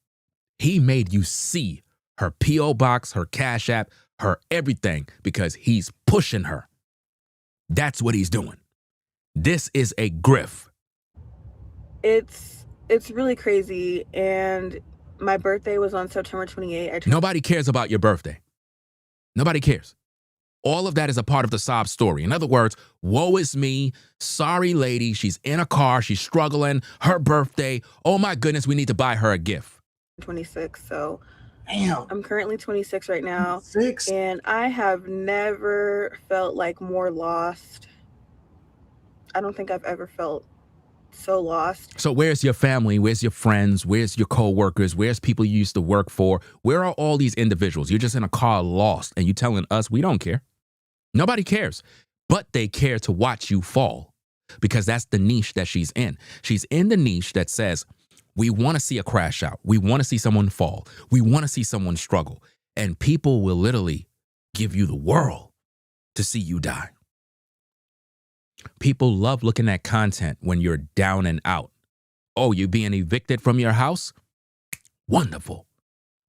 He made you see her P.O. box, her Cash App, her everything because he's pushing her. That's what he's doing. This is a grift. It's really crazy. And my birthday was on September 28th. Nobody cares about your birthday. Nobody cares. All of that is a part of the sob story. In other words, woe is me. Sorry, lady. She's in a car. She's struggling. Her birthday. Oh, my goodness. We need to buy her a gift. 26. So Damn. I'm currently 26 right now. 6. And I have never felt like more lost. I don't think I've ever felt so lost. So where's your family? Where's your friends? Where's your co-workers? Where's people you used to work for? Where are all these individuals? You're just in a car lost and you telling us we don't care. Nobody cares, but they care to watch you fall because that's the niche that she's in. She's in the niche that says, we want to see a crash out. We want to see someone fall. We want to see someone struggle. And people will literally give you the world to see you die. People love looking at content when you're down and out. Oh, you being evicted from your house? Wonderful.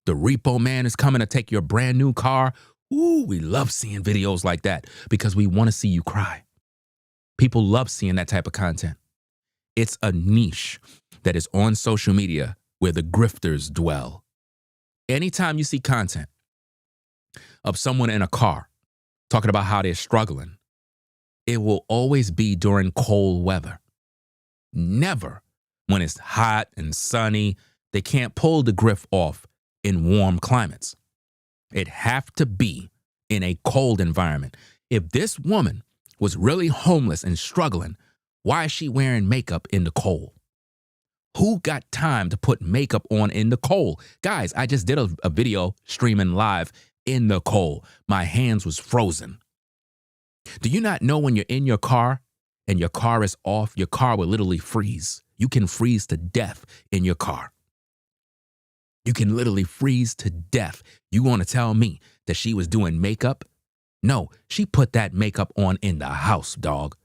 The repo man is coming to take your brand new car. Ooh, we love seeing videos like that because we want to see you cry. People love seeing that type of content. It's a niche that is on social media where the grifters dwell. Anytime you see content of someone in a car talking about how they're struggling, it will always be during cold weather. Never when it's hot and sunny. They can't pull the grift off in warm climates. It have to be in a cold environment. If this woman was really homeless and struggling, why is she wearing makeup in the cold? Who got time to put makeup on in the cold? Guys, I just did a video streaming live in the cold. My hands was frozen. Do you not know when you're in your car and your car is off, your car will literally freeze. You can freeze to death in your car. You can literally freeze to death. You want to tell me that she was doing makeup? No, she put that makeup on in the house, dog,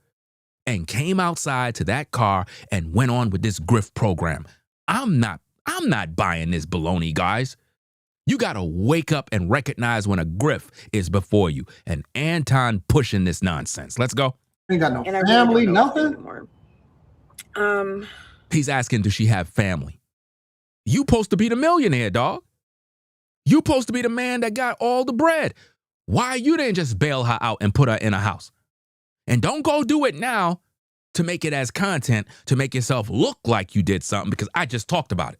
and came outside to that car and went on with this grift program. I'm not buying this baloney, guys. You got to wake up and recognize when a grift is before you. And Anton pushing this nonsense. Let's go. Ain't got no family, nothing. He's asking, does she have family? You supposed to be the millionaire, dog. You supposed to be the man that got all the bread. Why you didn't just bail her out and put her in a house? And don't go do it now to make it as content, to make yourself look like you did something, because I just talked about it.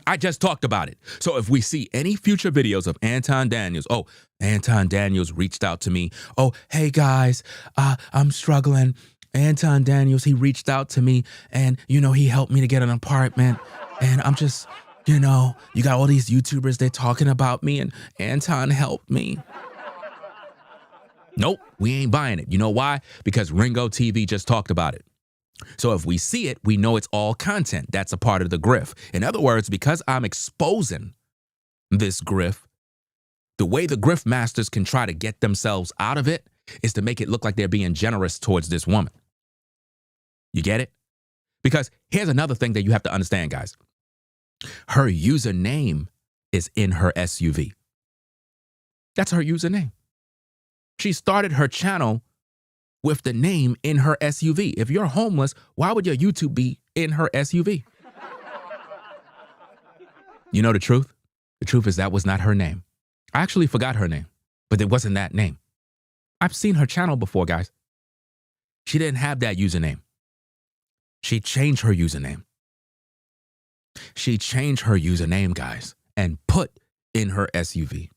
I just talked about it. So if we see any future videos of Anton Daniels, oh, Anton Daniels reached out to me. Oh, hey guys, I'm struggling. Anton Daniels, he reached out to me and, he helped me to get an apartment. And I'm just, you got all these YouTubers, they're talking about me and Anton helped me. Nope, we ain't buying it. You know why? Because Ringo TV just talked about it. So if we see it, we know it's all content. That's a part of the grift. In other words, because I'm exposing this grift, the way the grift masters can try to get themselves out of it is to make it look like they're being generous towards this woman. You get it? Because here's another thing that you have to understand, guys. Her username is in her SUV. That's her username. She started her channel with the name in her SUV. If you're homeless, why would your YouTube be in her SUV? You know the truth? The truth is that was not her name. I actually forgot her name, but it wasn't that name. I've seen her channel before, guys. She didn't have that username. She changed her username. She changed her username, guys, and put in her SUV.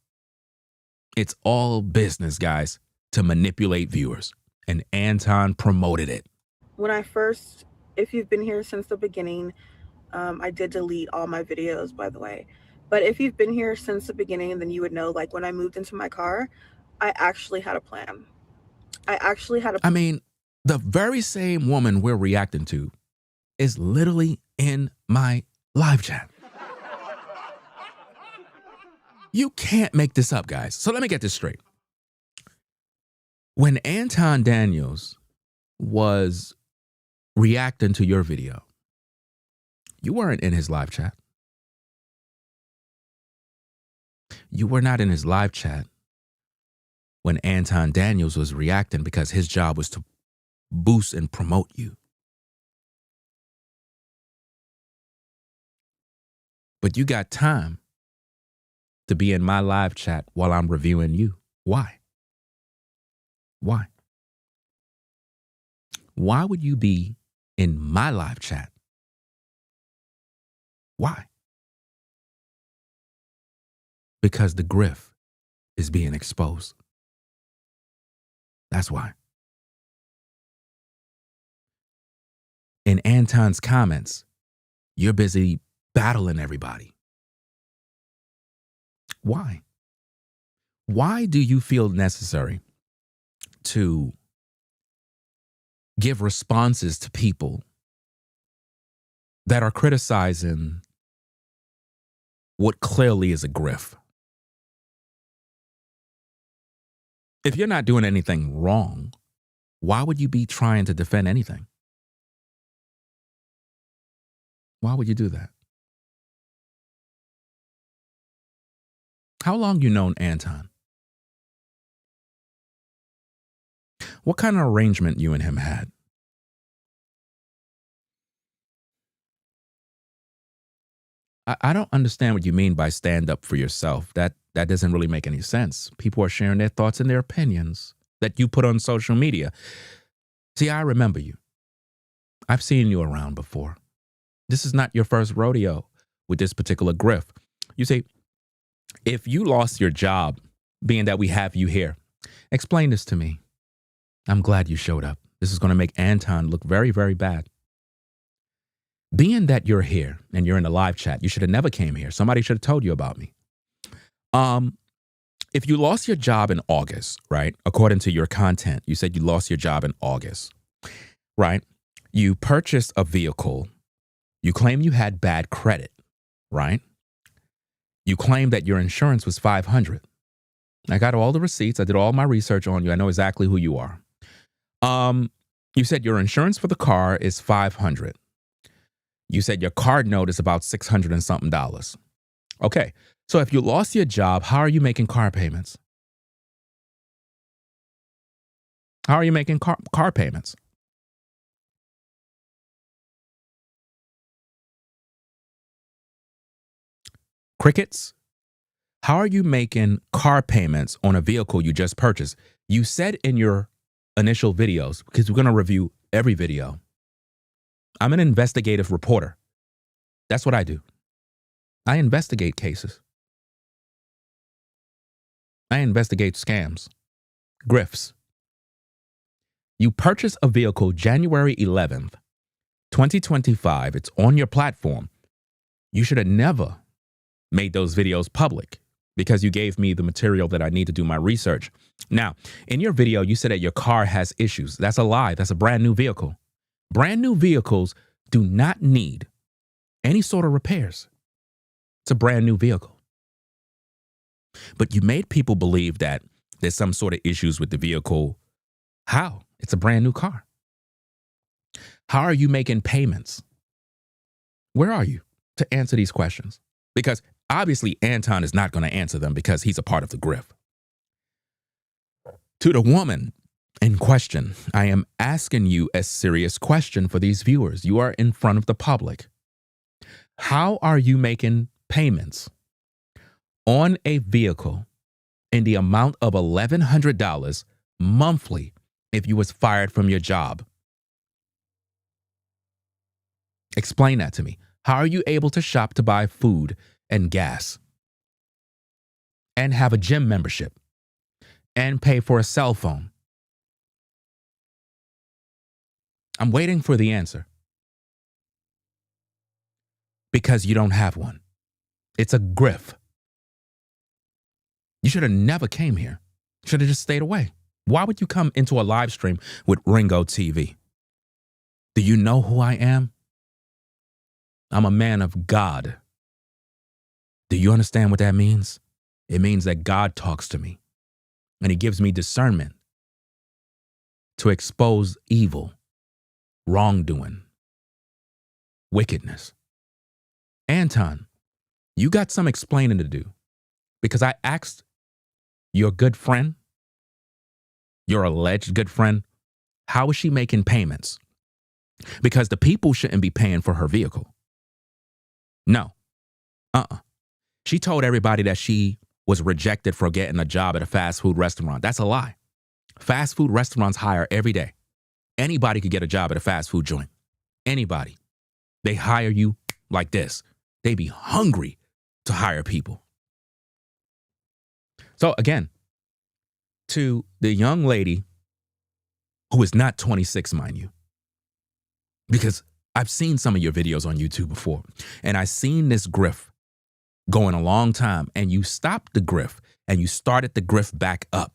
It's all business, guys, to manipulate viewers. And Anton promoted it. If you've been here since the beginning, I did delete all my videos, by the way. But if you've been here since the beginning, then you would know, like, when I moved into my car, I actually had a plan. I mean, the very same woman we're reacting to is literally in my live chat. You can't make this up, guys. So let me get this straight. When Anton Daniels was reacting to your video, you weren't in his live chat. You were not in his live chat when Anton Daniels was reacting because his job was to boost and promote you. But you got time to be in my live chat while I'm reviewing you. Why? Why? Why would you be in my live chat? Why? Because the grift is being exposed. That's why. In Anton's comments, you're busy battling everybody. Why? Why do you feel necessary to give responses to people that are criticizing what clearly is a grift? If you're not doing anything wrong, why would you be trying to defend anything? Why would you do that? How long you known Anton? What kind of arrangement you and him had? I don't understand what you mean by stand up for yourself. That doesn't really make any sense. People are sharing their thoughts and their opinions that you put on social media. See, I remember you. I've seen you around before. This is not your first rodeo with this particular Grift. You see, if you lost your job, being that we have you here, explain this to me. I'm glad you showed up. This is going to make Anton look very, very bad. Being that you're here and you're in the live chat, you should have never came here. Somebody should have told you about me. If you lost your job in August, right? According to your content, you said you lost your job in August, right? You purchased a vehicle. You claim you had bad credit, right? You claim that your insurance was $500. I got all the receipts. I did all my research on you. I know exactly who you are. You said your insurance for the car is $500. You said your card note is about $600 and something. Okay, so if you lost your job, how are you making car payments? How are you making car payments? Crickets? How are you making car payments on a vehicle you just purchased? You said in your initial videos, because we're going to review every video, I'm an investigative reporter. That's what I do. I investigate cases. I investigate scams, grifts. You purchase a vehicle January 11th, 2025. It's on your platform. You should have never made those videos public because you gave me the material that I need to do my research. Now, in your video, you said that your car has issues. That's a lie. That's a brand new vehicle. Brand new vehicles do not need any sort of repairs. It's a brand new vehicle. But you made people believe that there's some sort of issues with the vehicle. How? It's a brand new car. How are you making payments? Where are you to answer these questions? Because obviously Anton is not going to answer them because he's a part of the Grift. To the woman in question, I am asking you a serious question for these viewers. You are in front of the public. How are you making payments on a vehicle in the amount of $1,100 monthly if you was fired from your job? Explain that to me. How are you able to shop to buy food and gas and have a gym membership and pay for a cell phone? I'm waiting for the answer. Because you don't have one. It's a Grift. You should have never came here. Should have just stayed away. Why would you come into a live stream with Ringo TV? Do you know who I am? I'm a man of God. Do you understand what that means? It means that God talks to me and he gives me discernment to expose evil, wrongdoing, wickedness. Anton, you got some explaining to do because I asked your good friend, your alleged good friend, how is she making payments? Because the people shouldn't be paying for her vehicle. No. She told everybody that she was rejected for getting a job at a fast food restaurant. That's a lie. Fast food restaurants hire every day. Anybody could get a job at a fast food joint. Anybody. They hire you like this. They be hungry to hire people. So again, to the young lady who is not 26, mind you, because I've seen some of your videos on YouTube before, and I've seen this Grift going a long time, and you stopped the Grift and you started the Grift back up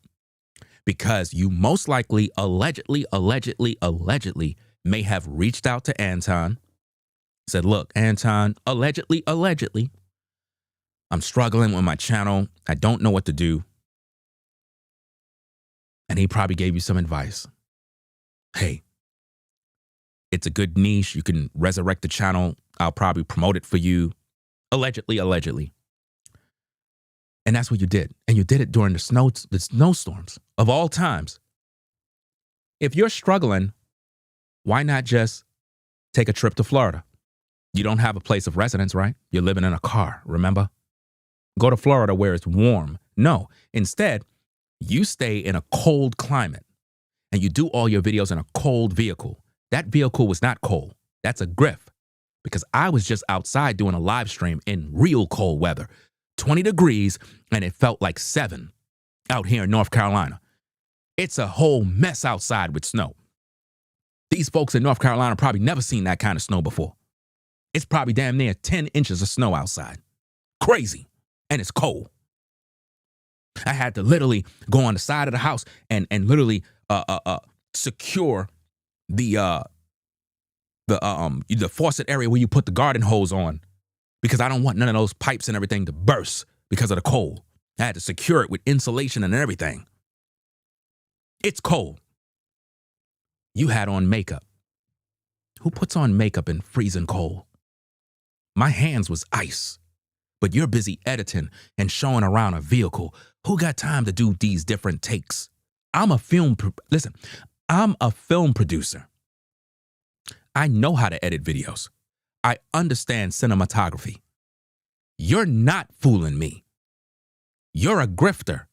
because you most likely, allegedly may have reached out to Anton, said, look, Anton, allegedly, I'm struggling with my channel. I don't know what to do. And he probably gave you some advice. Hey, it's a good niche. You can resurrect the channel. I'll probably promote it for you. Allegedly. And that's what you did. And you did it during the snowstorms of all times. If you're struggling, why not just take a trip to Florida? You don't have a place of residence, right? You're living in a car, remember? Go to Florida where it's warm. No, instead, you stay in a cold climate and you do all your videos in a cold vehicle. That vehicle was not cold. That's a Grift, because I was just outside doing a live stream in real cold weather, 20 degrees, and it felt like 7 out here in North Carolina. It's a whole mess outside with snow. These folks in North Carolina probably never seen that kind of snow before. It's probably damn near 10 inches of snow outside. Crazy. And it's cold. I had to literally go on the side of the house and literally secure the faucet area where you put the garden hose on, because I don't want none of those pipes and everything to burst because of the cold. I had to secure it with insulation and everything. It's cold. You had on makeup. Who puts on makeup in freezing cold? My hands was ice, but you're busy editing and showing around a vehicle. Who got time to do these different takes? I'm a film producer. I know how to edit videos. I understand cinematography. You're not fooling me. You're a grifter.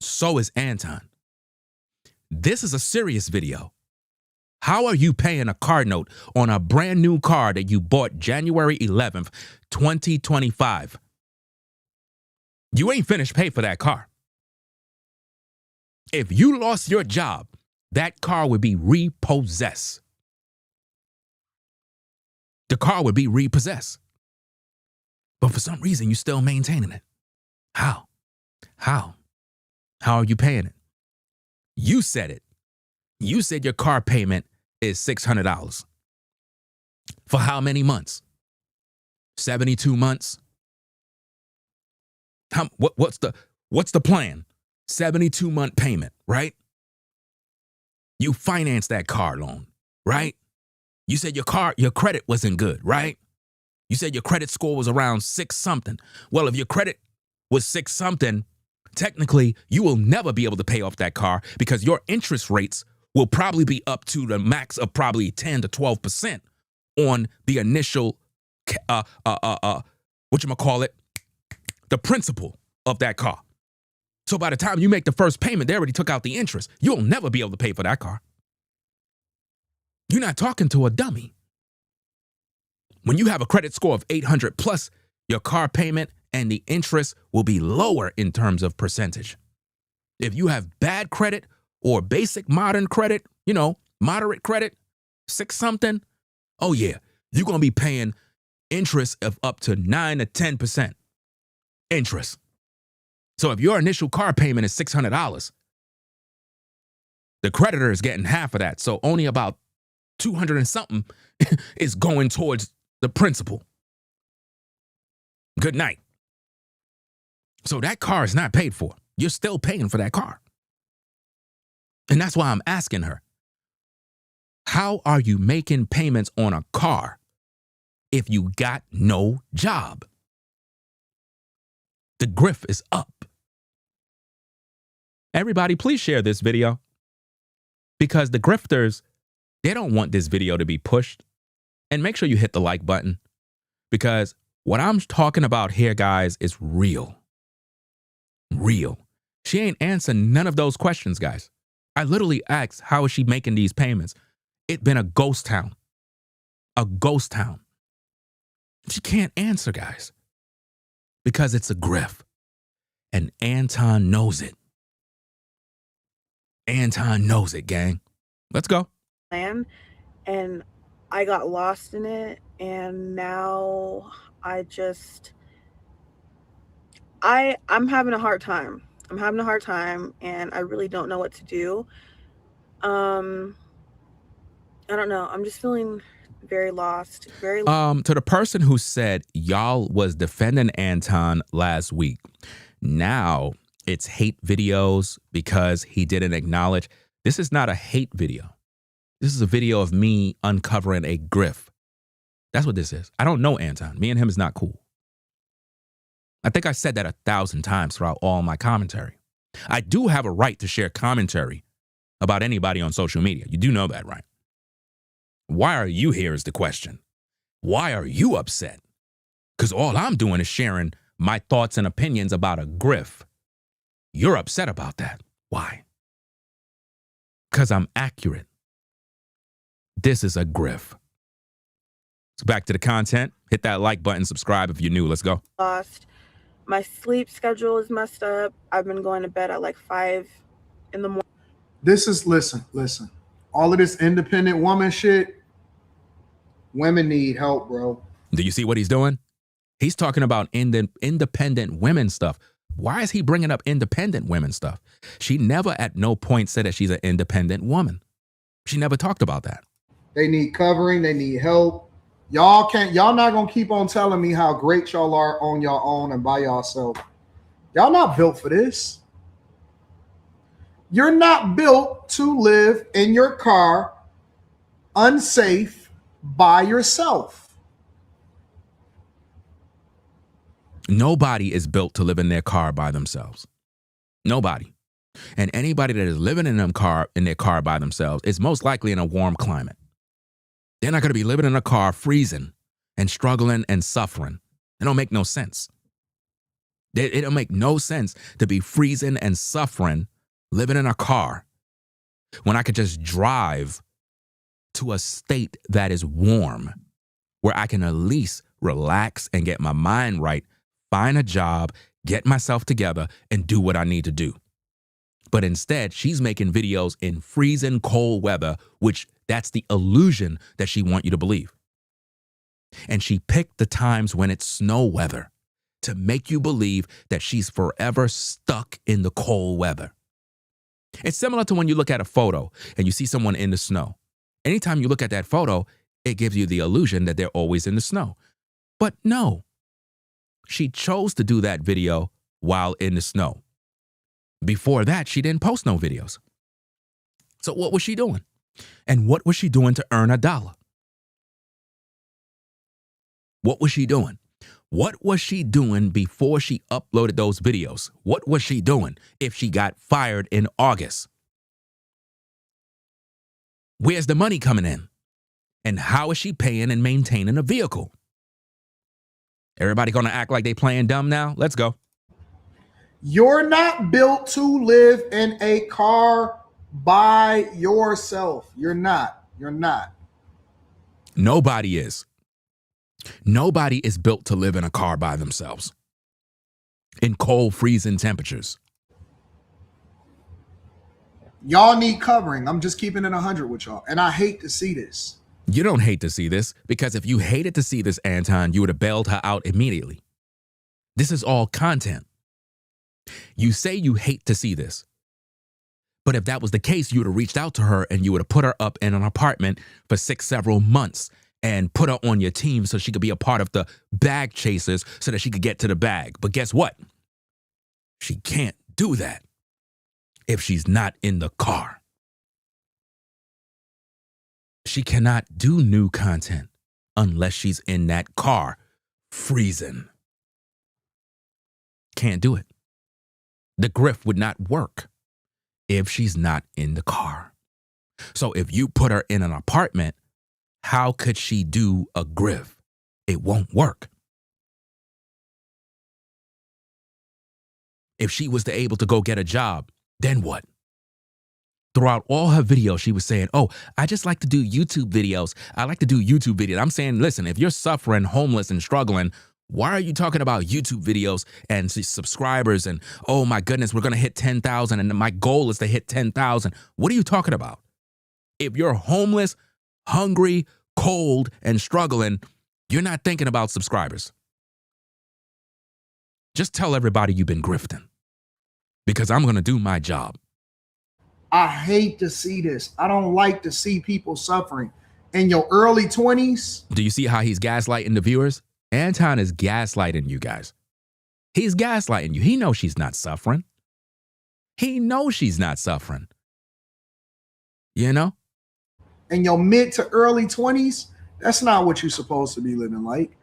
So is Anton. This is a serious video. How are you paying a car note on a brand new car that you bought January 11th, 2025? You ain't finished paying for that car. If you lost your job, that car would be repossessed. The car would be repossessed. But for some reason, you're still maintaining it. How? How are you paying it? You said it. You said your car payment is $600. For how many months? 72 months? What's the plan? 72-month payment, right? You financed that car loan, right? You said your credit wasn't good, right? You said your credit score was around 6 something. Well, if your credit was 6 something, technically you will never be able to pay off that car, because your interest rates will probably be up to the max of probably 10 to 12% on the initial, the principal of that car. So by the time you make the first payment, they already took out the interest. You'll never be able to pay for that car. You're not talking to a dummy. When you have a credit score of 800 plus, your car payment and the interest will be lower in terms of percentage. If you have bad credit or basic modern credit, moderate credit, 6 something, oh yeah, you're going to be paying interest of up to 9 to 10% interest. So if your initial car payment is $600, the creditor is getting half of that. So only about 200 and something is going towards the principal. Good night. So that car is not paid for. You're still paying for that car. And that's why I'm asking her, how are you making payments on a car if you got no job? The Grift is up. Everybody, please share this video, because the grifters, they don't want this video to be pushed. And make sure you hit the like button, because what I'm talking about here, guys, is real. Real. She ain't answering none of those questions, guys. I literally asked, how is she making these payments? It's been a ghost town. A ghost town. She can't answer, guys, because it's a Grift. And Anton knows it. Anton knows it, gang. Let's go. And I got lost in it, and now I'm having a hard time. I'm having a hard time, and I really don't know what to do. I don't know. I'm just feeling very lost. To the person who said y'all was defending Anton last week, now it's hate videos because he didn't acknowledge. This is not a hate video. This is a video of me uncovering a grift. That's what this is. I don't know Anton. Me and him is not cool. I think I said that 1,000 times throughout all my commentary. I do have a right to share commentary about anybody on social media. You do know that, right? Why are you here is the question. Why are you upset? Because all I'm doing is sharing my thoughts and opinions about a grift. You're upset about that. Why? Because I'm accurate. This is a grift. So back to the content. Hit that like button, subscribe if you're new. Let's go. Lost. My sleep schedule is messed up. I've been going to bed at like 5 in the morning. Listen. All of this independent woman shit, women need help, bro. Do you see what he's doing? He's talking about independent women stuff. Why is he bringing up independent women stuff? She never at no point said that she's an independent woman. She never talked about that. They need covering. They need help. Y'all not gonna keep on telling me how great y'all are on your own and by yourself. Y'all not built for this. You're not built to live in your car unsafe by yourself. Nobody is built to live in their car by themselves. Nobody. And anybody that is living in their car by themselves is most likely in a warm climate. They're not going to be living in a car freezing and struggling and suffering. It don't make no sense. It don't make no sense to be freezing and suffering living in a car when I could just drive to a state that is warm where I can at least relax and get my mind right, find a job, get myself together, and do what I need to do. But instead, she's making videos in freezing cold weather, which that's the illusion that she wants you to believe. And she picked the times when it's snow weather to make you believe that she's forever stuck in the cold weather. It's similar to when you look at a photo and you see someone in the snow. Anytime you look at that photo, it gives you the illusion that they're always in the snow. But no, she chose to do that video while in the snow. Before that, she didn't post no videos. So what was she doing? And what was she doing to earn $1? What was she doing? What was she doing before she uploaded those videos? What was she doing if she got fired in August? Where's the money coming in? And how is she paying and maintaining a vehicle? Everybody gonna act like they playing dumb now? Let's go. You're not built to live in a car by yourself. You're not. Nobody is. Nobody is built to live in a car by themselves in cold, freezing temperatures. Y'all need covering. I'm just keeping it 100 with y'all. And I hate to see this. You don't hate to see this because if you hated to see this, Anton, you would have bailed her out immediately. This is all content. You say you hate to see this. But if that was the case, you would have reached out to her and you would have put her up in an apartment for several months and put her on your team so she could be a part of the bag chasers so that she could get to the bag. But guess what? She can't do that if she's not in the car. She cannot do new content unless she's in that car freezing. Can't do it. The grift would not work if she's not in the car. So if you put her in an apartment, how could she do a grift? It won't work. If she was able to go get a job, then what? Throughout all her videos, she was saying, oh, I just like to do YouTube videos. I like to do YouTube videos. I'm saying, listen, if you're suffering, homeless, and struggling, why are you talking about YouTube videos and subscribers and, oh my goodness, we're going to hit 10,000 and my goal is to hit 10,000. What are you talking about? If you're homeless, hungry, cold, and struggling, you're not thinking about subscribers. Just tell everybody you've been grifting because I'm going to do my job. I hate to see this. I don't like to see people suffering. In your early 20s. Do you see how he's gaslighting the viewers? Anton is gaslighting you guys. He's gaslighting you. He knows she's not suffering. He knows she's not suffering. You know? In your mid to early 20s, that's not what you're supposed to be living like.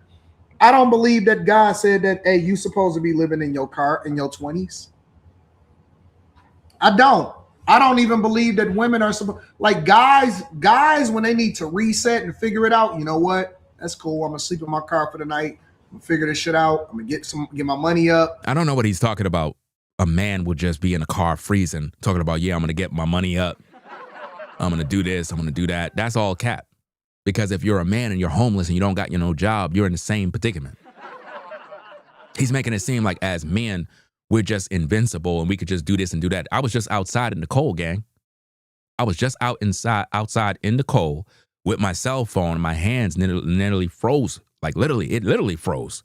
I don't believe that God said that, hey, you're supposed to be living in your car in your 20s. I don't even believe that women are supposed, like guys, when they need to reset and figure it out, you know what? That's cool. I'm gonna sleep in my car for the night. I'm gonna figure this shit out. I'm gonna get my money up. I don't know what he's talking about. A man would just be in a car freezing, talking about, yeah, I'm gonna get my money up. I'm gonna do this, I'm gonna do that. That's all cap. Because if you're a man and you're homeless and you don't got no job, you're in the same predicament. He's making it seem like as men, we're just invincible and we could just do this and do that. I was just outside in the cold, gang. I was just outside in the cold with my cell phone and my hands nearly froze. Like it literally froze.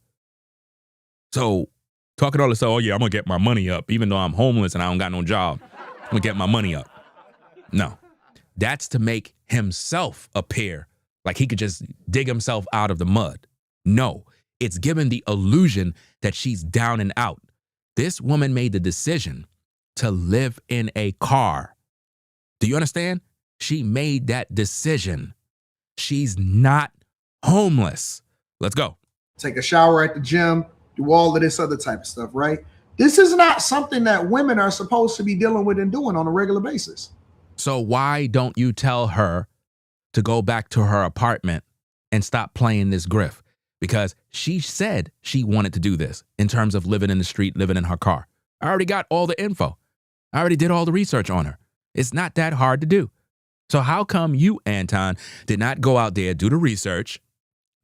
So talking all this, oh yeah, I'm gonna get my money up, even though I'm homeless and I don't got no job. I'm gonna get my money up. No, that's to make himself appear like he could just dig himself out of the mud. No, it's given the illusion that she's down and out. This woman made the decision to live in a car. Do you understand? She made that decision. She's not homeless. Let's go. Take a shower at the gym, do all of this other type of stuff, right? This is not something that women are supposed to be dealing with and doing on a regular basis. So why don't you tell her to go back to her apartment and stop playing this grift? Because she said she wanted to do this in terms of living in the street, living in her car. I already got all the info. I already did all the research on her. It's not that hard to do. So how come you, Anton, did not go out there, do the research,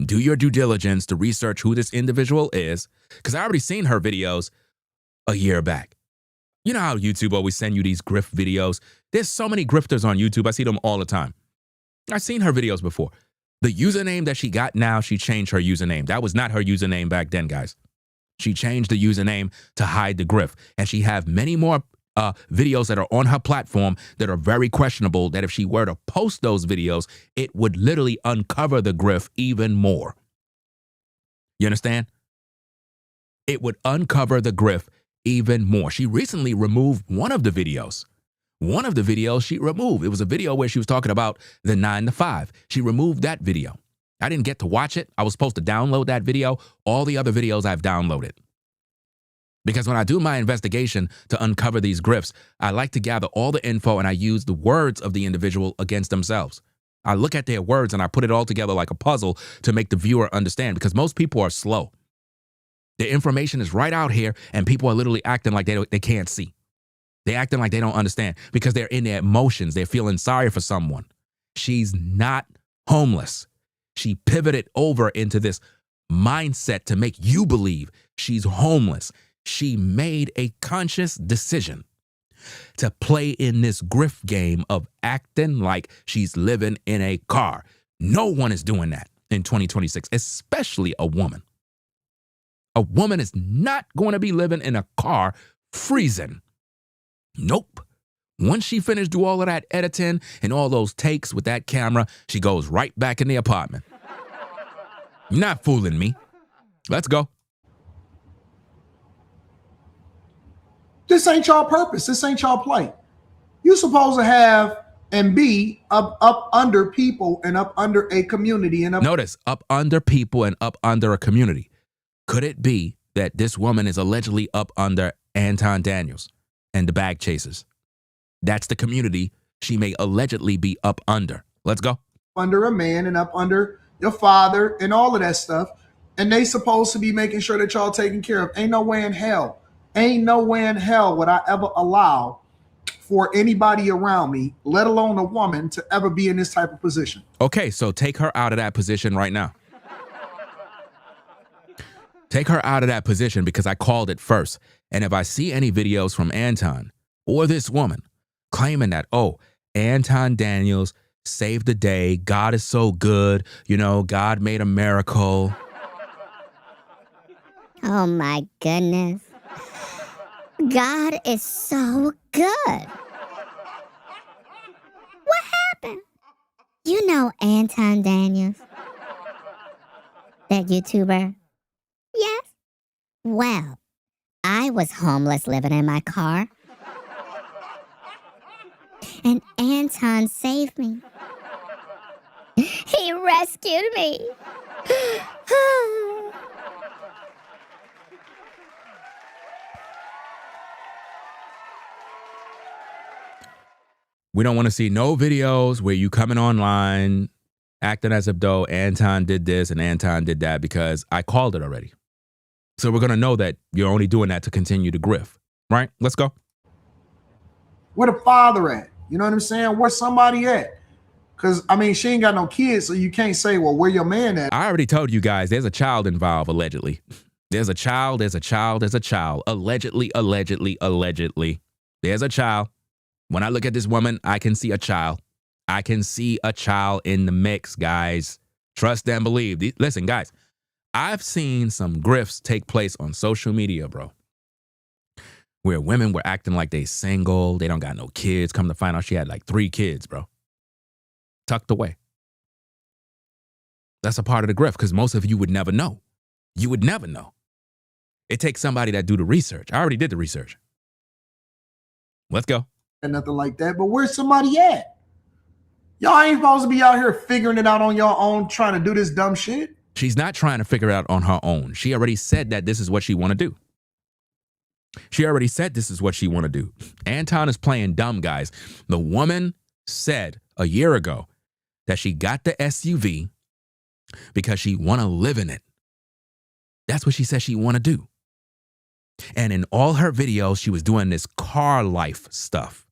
do your due diligence to research who this individual is? Because I already seen her videos a year back. You know how YouTube always send you these grift videos? There's so many grifters on YouTube. I see them all the time. I've seen her videos before. The username that she got now, she changed her username. That was not her username back then, guys. She changed the username to hide the grift. And she have many more videos that are on her platform that are very questionable, that if she were to post those videos, it would literally uncover the grift even more. You understand? It would uncover the grift even more. She recently removed one of the videos. One of the videos she removed. It was a video where she was talking about the 9 to 5. She removed that video. I didn't get to watch it. I was supposed to download that video. All the other videos I've downloaded. Because when I do my investigation to uncover these grifts, I like to gather all the info and I use the words of the individual against themselves. I look at their words and I put it all together like a puzzle to make the viewer understand, because most people are slow. The information is right out here and people are literally acting like they can't see. They're acting like they don't understand because they're in their emotions. They're feeling sorry for someone. She's not homeless. She pivoted over into this mindset to make you believe she's homeless. She made a conscious decision to play in this grift game of acting like she's living in a car. No one is doing that in 2026, especially a woman. A woman is not going to be living in a car freezing. Nope. Once she finished do all of that editing and all those takes with that camera, she goes right back in the apartment. You're not fooling me. Let's go. This ain't y'all purpose. This ain't y'all play. You're supposed to have and be up under people and up under a community and Notice, up under people and up under a community. Could it be that this woman is allegedly up under Anton Daniels and the bag chasers? That's the community she may allegedly be up under. Let's go. Under a man and up under your father and all of that stuff. And they supposed to be making sure that y'all taken care of. Ain't no way in hell would I ever allow for anybody around me, let alone a woman, to ever be in this type of position. Okay, so take her out of that position right now. Take her out of that position because I called it first. And if I see any videos from Anton or this woman claiming that, oh, Anton Daniels saved the day, God is so good, you know, God made a miracle. Oh my goodness. God is so good. What happened? You know Anton Daniels? That YouTuber? Yes? Well, I was homeless living in my car. And Anton saved me. He rescued me. We don't want to see no videos where you coming online acting as if though Anton did this and Anton did that, because I called it already. So we're going to know that you're only doing that to continue to grift, right? Let's go. Where the father at? You know what I'm saying? Where's somebody at? Because, I mean, she ain't got no kids, so you can't say, well, where your man at? I already told you guys there's a child involved, allegedly. There's a child. Allegedly. There's a child. When I look at this woman, I can see a child. I can see a child in the mix, guys. Trust and believe. Listen, guys, I've seen some grifts take place on social media, bro, where women were acting like they single. They don't got no kids. Come to find out she had like 3 kids, bro. Tucked away. That's a part of the grift, because most of you would never know. You would never know. It takes somebody that do the research. I already did the research. Let's go. And nothing like that. But where's somebody at? Y'all ain't supposed to be out here figuring it out on your own, trying to do this dumb shit. She's not trying to figure it out on her own. She already said that this is what she want to do. She already said this is what she want to do. Anton is playing dumb, guys. The woman said a year ago that she got the SUV because she want to live in it. That's what she said she want to do. And in all her videos, she was doing this car life stuff.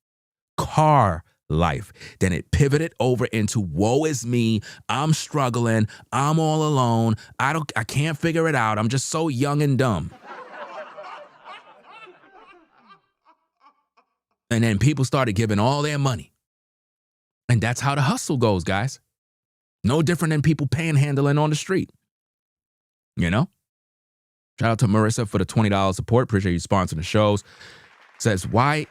Car life. Then it pivoted over into woe is me. I'm struggling. I'm all alone. I can't figure it out. I'm just so young and dumb. And then people started giving all their money. And that's how the hustle goes, guys. No different than people panhandling on the street. You know? Shout out to Marissa for the $20 support. Appreciate you sponsoring the shows. Says, why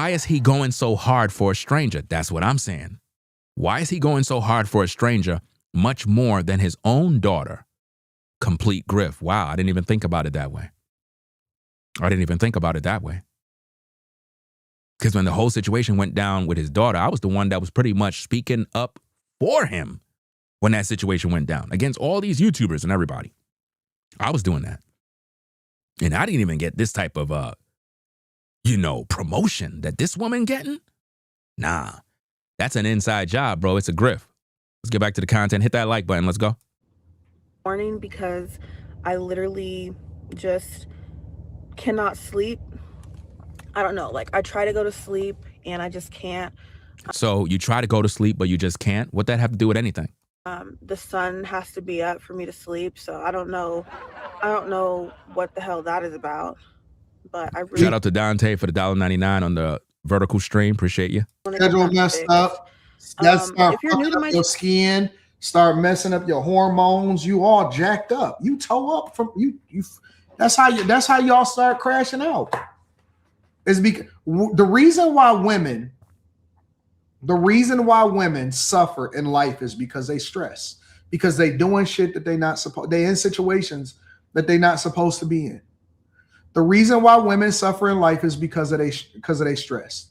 is he going so hard for a stranger? That's what I'm saying. Why is he going so hard for a stranger much more than his own daughter? Complete grift. Wow, I didn't even think about it that way. Because when the whole situation went down with his daughter, I was the one that was pretty much speaking up for him when that situation went down against all these YouTubers and everybody. I was doing that. And I didn't even get this type of, promotion that this woman getting. Nah, that's an inside job, bro. It's a grift. Let's get back to the content. Hit that like button. Let's go. Morning, because I literally just cannot sleep. I don't know. Like, I try to go to sleep and I just can't. So you try to go to sleep, but you just can't? What that have to do with anything? The sun has to be up for me to sleep, so I don't know what the hell that is about. But I really shout out to Dante for the $1.99 on the vertical stream. Appreciate you. Schedule messed up. That start fucking up your skin, start messing up your hormones. You all jacked up. You toe up from you. That's how y'all start crashing out. Is because the reason why women suffer in life is because they stress, because they doing shit that they in situations that they not supposed to be in. The reason why women suffer in life is because of they stress.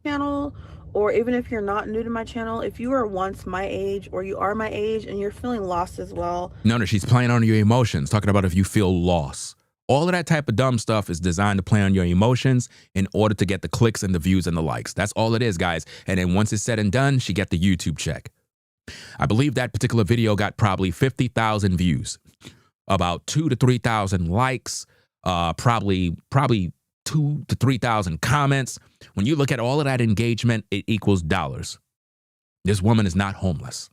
Channel, or even if you're not new to my channel, if you were once my age or you are my age and you're feeling lost as well. No, she's playing on your emotions, talking about if you feel lost. All of that type of dumb stuff is designed to play on your emotions in order to get the clicks and the views and the likes. That's all it is, guys. And then once it's said and done, she got the YouTube check. I believe that particular video got probably 50,000 views, about 2,000 to 3,000 likes, probably 2,000 to 3,000 comments. When you look at all of that engagement, it equals dollars. This woman is not homeless.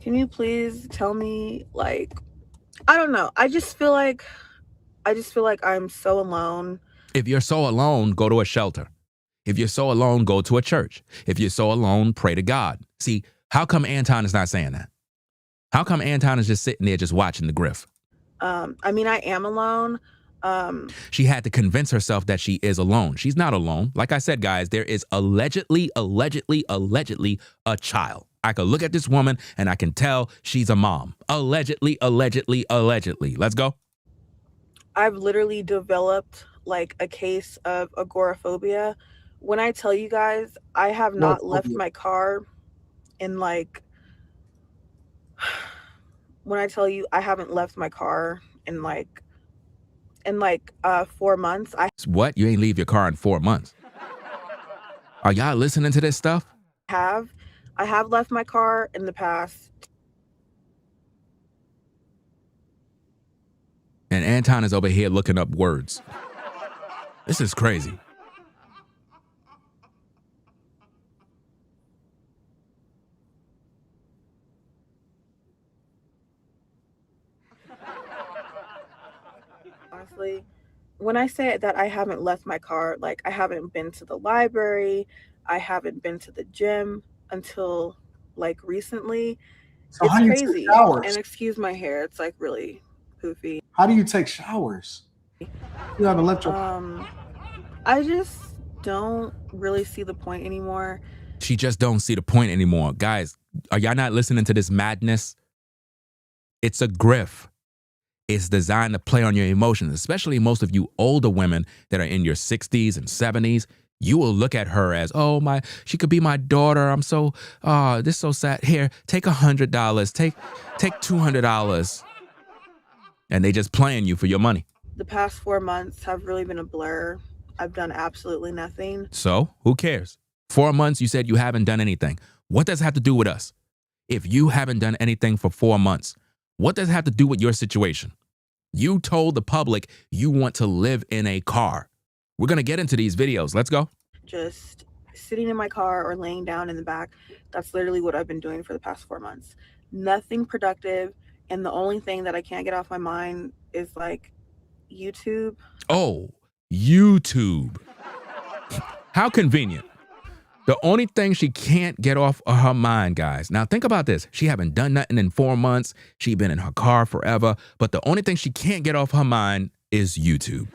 Can you please tell me, like, I don't know. I just feel like I'm so alone. If you're so alone, go to a shelter. If you're so alone, go to a church. If you're so alone, pray to God. See, how come Anton is not saying that? How come Anton is just sitting there just watching the grift? I mean, I am alone. She had to convince herself that she is alone. She's not alone. Like I said, guys, there is allegedly a child. I could look at this woman and I can tell she's a mom. Allegedly. Let's go. I've literally developed like a case of agoraphobia When I tell you guys, I have No not left phobia. my car in like, when I tell you I haven't left my car in like 4 months. What? You ain't leave your car in 4 months. Are y'all listening to this stuff? I have left my car in the past. And Anton is over here looking up words. This is crazy. Honestly, when I say that I haven't left my car, like I haven't been to the library, I haven't been to the gym until like recently. So It's how do you take crazy. showers? And excuse my hair, it's like really poofy. How do you take showers? You haven't left your I just don't really see the point anymore. She just don't see the point anymore. Guys, are y'all not listening to this madness? It's a grift. It's designed to play on your emotions, especially most of you older women that are in your 60s and 70s. You will look at her as, oh, she could be my daughter. I'm so, this is so sad. Here, take $100. Take $200. And they just playing you for your money. The past 4 months have really been a blur. I've done absolutely nothing. So who cares? 4 months, you said you haven't done anything. What does it have to do with us? If you haven't done anything for 4 months, what does it have to do with your situation? You told the public you want to live in a car. We're going to get into these videos. Let's go. Just sitting in my car or laying down in the back. That's literally what I've been doing for the past 4 months. Nothing productive. And the only thing that I can't get off my mind is like YouTube. Oh, YouTube. How convenient. The only thing she can't get off of her mind, guys. Now think about this. She haven't done nothing in 4 months. She been in her car forever. But the only thing she can't get off her mind is YouTube.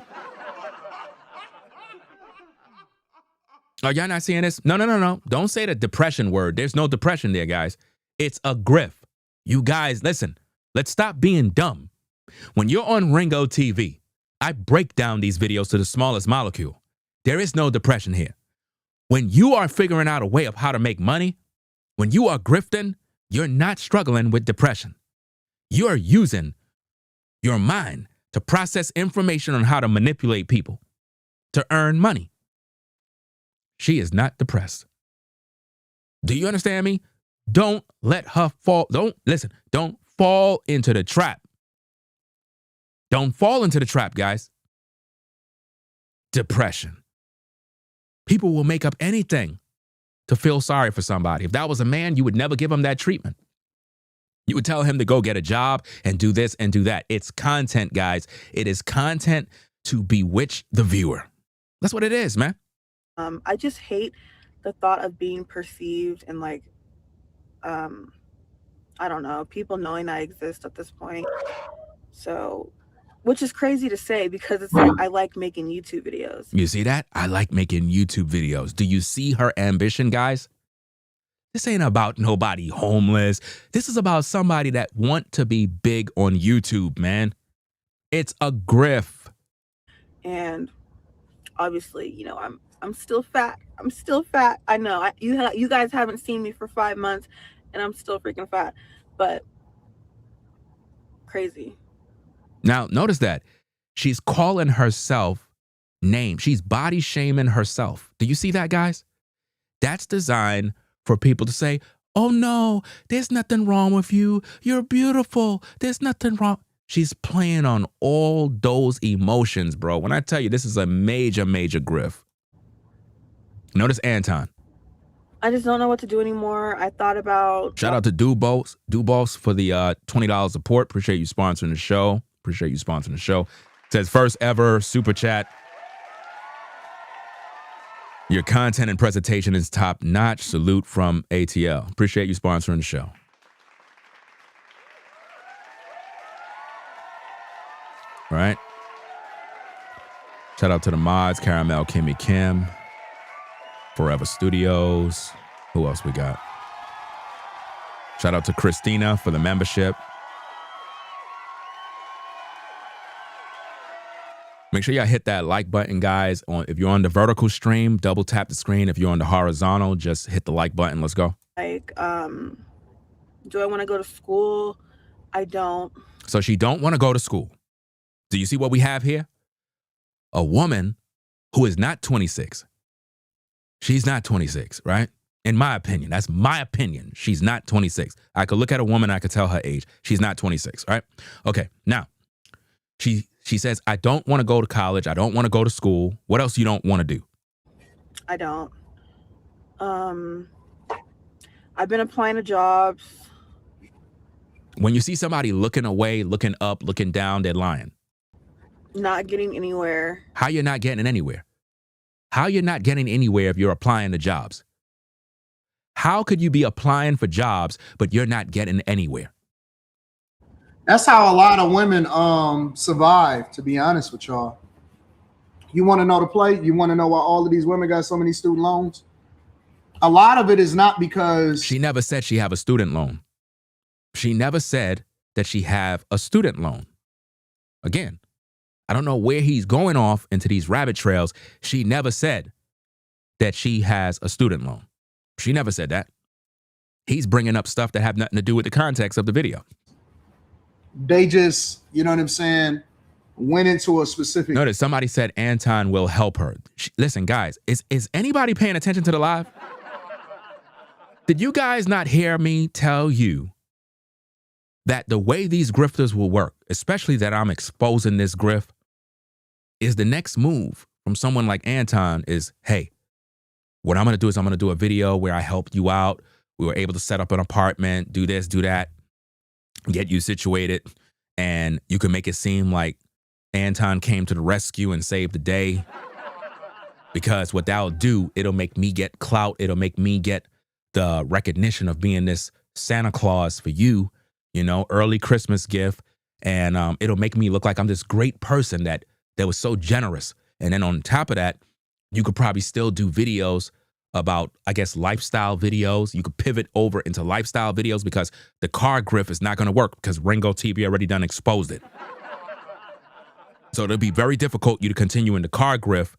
Are y'all not seeing this? No. Don't say the depression word. There's no depression there, guys. It's a grift. You guys, listen. Let's stop being dumb. When you're on Ringo TV, I break down these videos to the smallest molecule. There is no depression here. When you are figuring out a way of how to make money, when you are grifting, you're not struggling with depression. You're using your mind to process information on how to manipulate people to earn money. She is not depressed. Do you understand me? Don't let her fall. Don't fall into the trap. Don't fall into the trap, guys. Depression. People will make up anything to feel sorry for somebody. If that was a man, you would never give him that treatment. You would tell him to go get a job and do this and do that. It's content, guys. It is content to bewitch the viewer. That's what it is, man. I just hate the thought of being perceived and like, I don't know, people knowing I exist at this point. So, which is crazy to say because it's like I like making YouTube videos. You see that? I like making YouTube videos. Do you see her ambition, guys? This ain't about nobody homeless. This is about somebody that want to be big on YouTube, man. It's a grift. And obviously, you know, I'm still fat. I'm still fat. I know. You guys haven't seen me for 5 months and I'm still freaking fat. But crazy. Now, notice that she's calling herself names. She's body shaming herself. Do you see that, guys? That's designed for people to say, oh no, there's nothing wrong with you. You're beautiful. There's nothing wrong. She's playing on all those emotions, bro. When I tell you, this is a major, major grift. Notice Anton. I just don't know what to do anymore. I thought about... Shout out to Dubos for the $20 support. Appreciate you sponsoring the show. Says first ever super chat. Your content and presentation is top notch. Salute from ATL. Appreciate you sponsoring the show. All right. Shout out to the mods, Caramel, Kimmy Kim, Forever Studios. Who else we got? Shout out to Christina for the membership. Make sure y'all hit that like button, guys. If you're on the vertical stream, double tap the screen. If you're on the horizontal, just hit the like button. Let's go. Like, do I want to go to school? I don't. So she don't want to go to school. Do you see what we have here? A woman who is not 26. She's not 26, right? In my opinion, that's my opinion. She's not 26. I could look at a woman, I could tell her age. She's not 26, right? Okay, now, she says, I don't want to go to college. I don't want to go to school. What else you don't want to do? I don't. I've been applying to jobs. When you see somebody looking away, looking up, looking down, they're lying. Not getting anywhere. How you're not getting anywhere? How you're not getting anywhere if you're applying to jobs? How could you be applying for jobs, but you're not getting anywhere? That's how a lot of women survive, to be honest with y'all. You want to know the play? You want to know why all of these women got so many student loans? A lot of it is not because... She never said she have a student loan. She never said that she have a student loan. Again, I don't know where he's going off into these rabbit trails. She never said that she has a student loan. She never said that. He's bringing up stuff that have nothing to do with the context of the video. They just, you know what I'm saying, went into a specific... Notice somebody said Anton will help her. Listen, guys, is anybody paying attention to the live? Did you guys not hear me tell you that the way these grifters will work, especially that I'm exposing this grift, is the next move from someone like Anton is, hey, what I'm going to do is I'm going to do a video where I helped you out. We were able to set up an apartment, do this, do that, get you situated, and you can make it seem like Anton came to the rescue and saved the day. Because what that'll do, it'll make me get clout. It'll make me get the recognition of being this Santa Claus for you, you know, early Christmas gift. And it'll make me look like I'm this great person that was so generous. And then on top of that, you could probably still do videos about, I guess, lifestyle videos. You could pivot over into lifestyle videos because the car grift is not going to work because Ringo TV already done exposed it. So it'll be very difficult you to continue in the car grift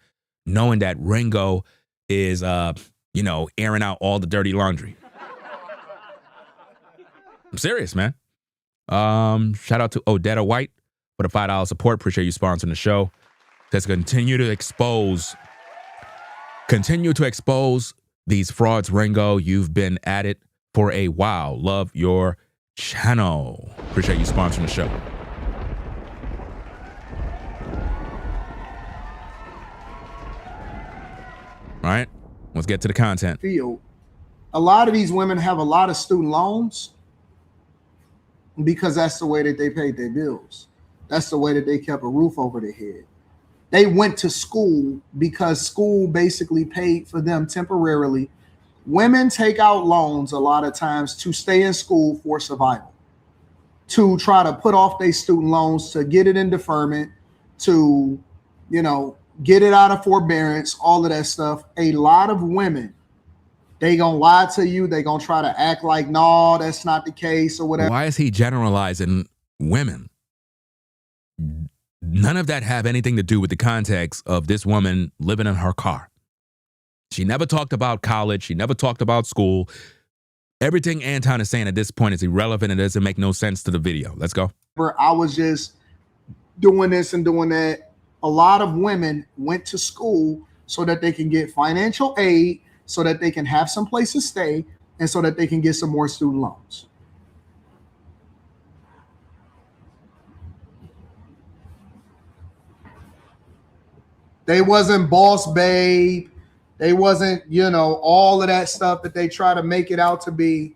knowing that Ringo is, you know, airing out all the dirty laundry. I'm serious, man. Shout out to Odetta White for the $5 support. Appreciate you sponsoring the show. Let's continue to expose these frauds, Ringo. You've been at it for a while. Love your channel. Appreciate you sponsoring the show. All right, let's get to the content. A lot of these women have a lot of student loans because that's the way that they paid their bills. That's the way that they kept a roof over their head. They went to school because school basically paid for them temporarily. Women take out loans a lot of times to stay in school for survival, to try to put off their student loans, to get it in deferment, to, you know, get it out of forbearance, all of that stuff. A lot of women, they gonna lie to you. They gonna try to act like, no, that's not the case or whatever. Why is he generalizing women? None of that have anything to do with the context of this woman living in her car. She never talked about college. She never talked about school. Everything Anton is saying at this point is irrelevant and doesn't make no sense to the video. Let's go. I was just doing this and doing that. A lot of women went to school so that they can get financial aid, so that they can have some place to stay, and so that they can get some more student loans. They wasn't boss babe. They wasn't, you know, all of that stuff that they try to make it out to be.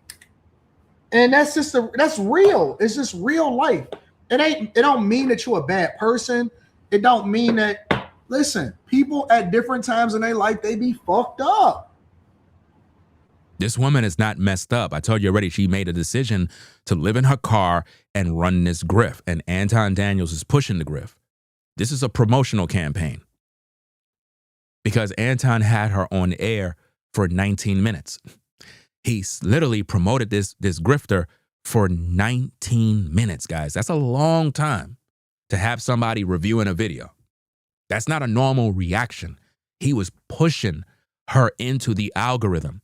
And that's just that's real. It's just real life. It don't mean that you're a bad person. It don't mean that, listen, people at different times in their life, they be fucked up. This woman is not messed up. I told you already, she made a decision to live in her car and run this grift. And Anton Daniels is pushing the grift. This is a promotional campaign. Because Anton had her on air for 19 minutes. He's literally promoted this grifter for 19 minutes, guys. That's a long time to have somebody reviewing a video. That's not a normal reaction. He was pushing her into the algorithm.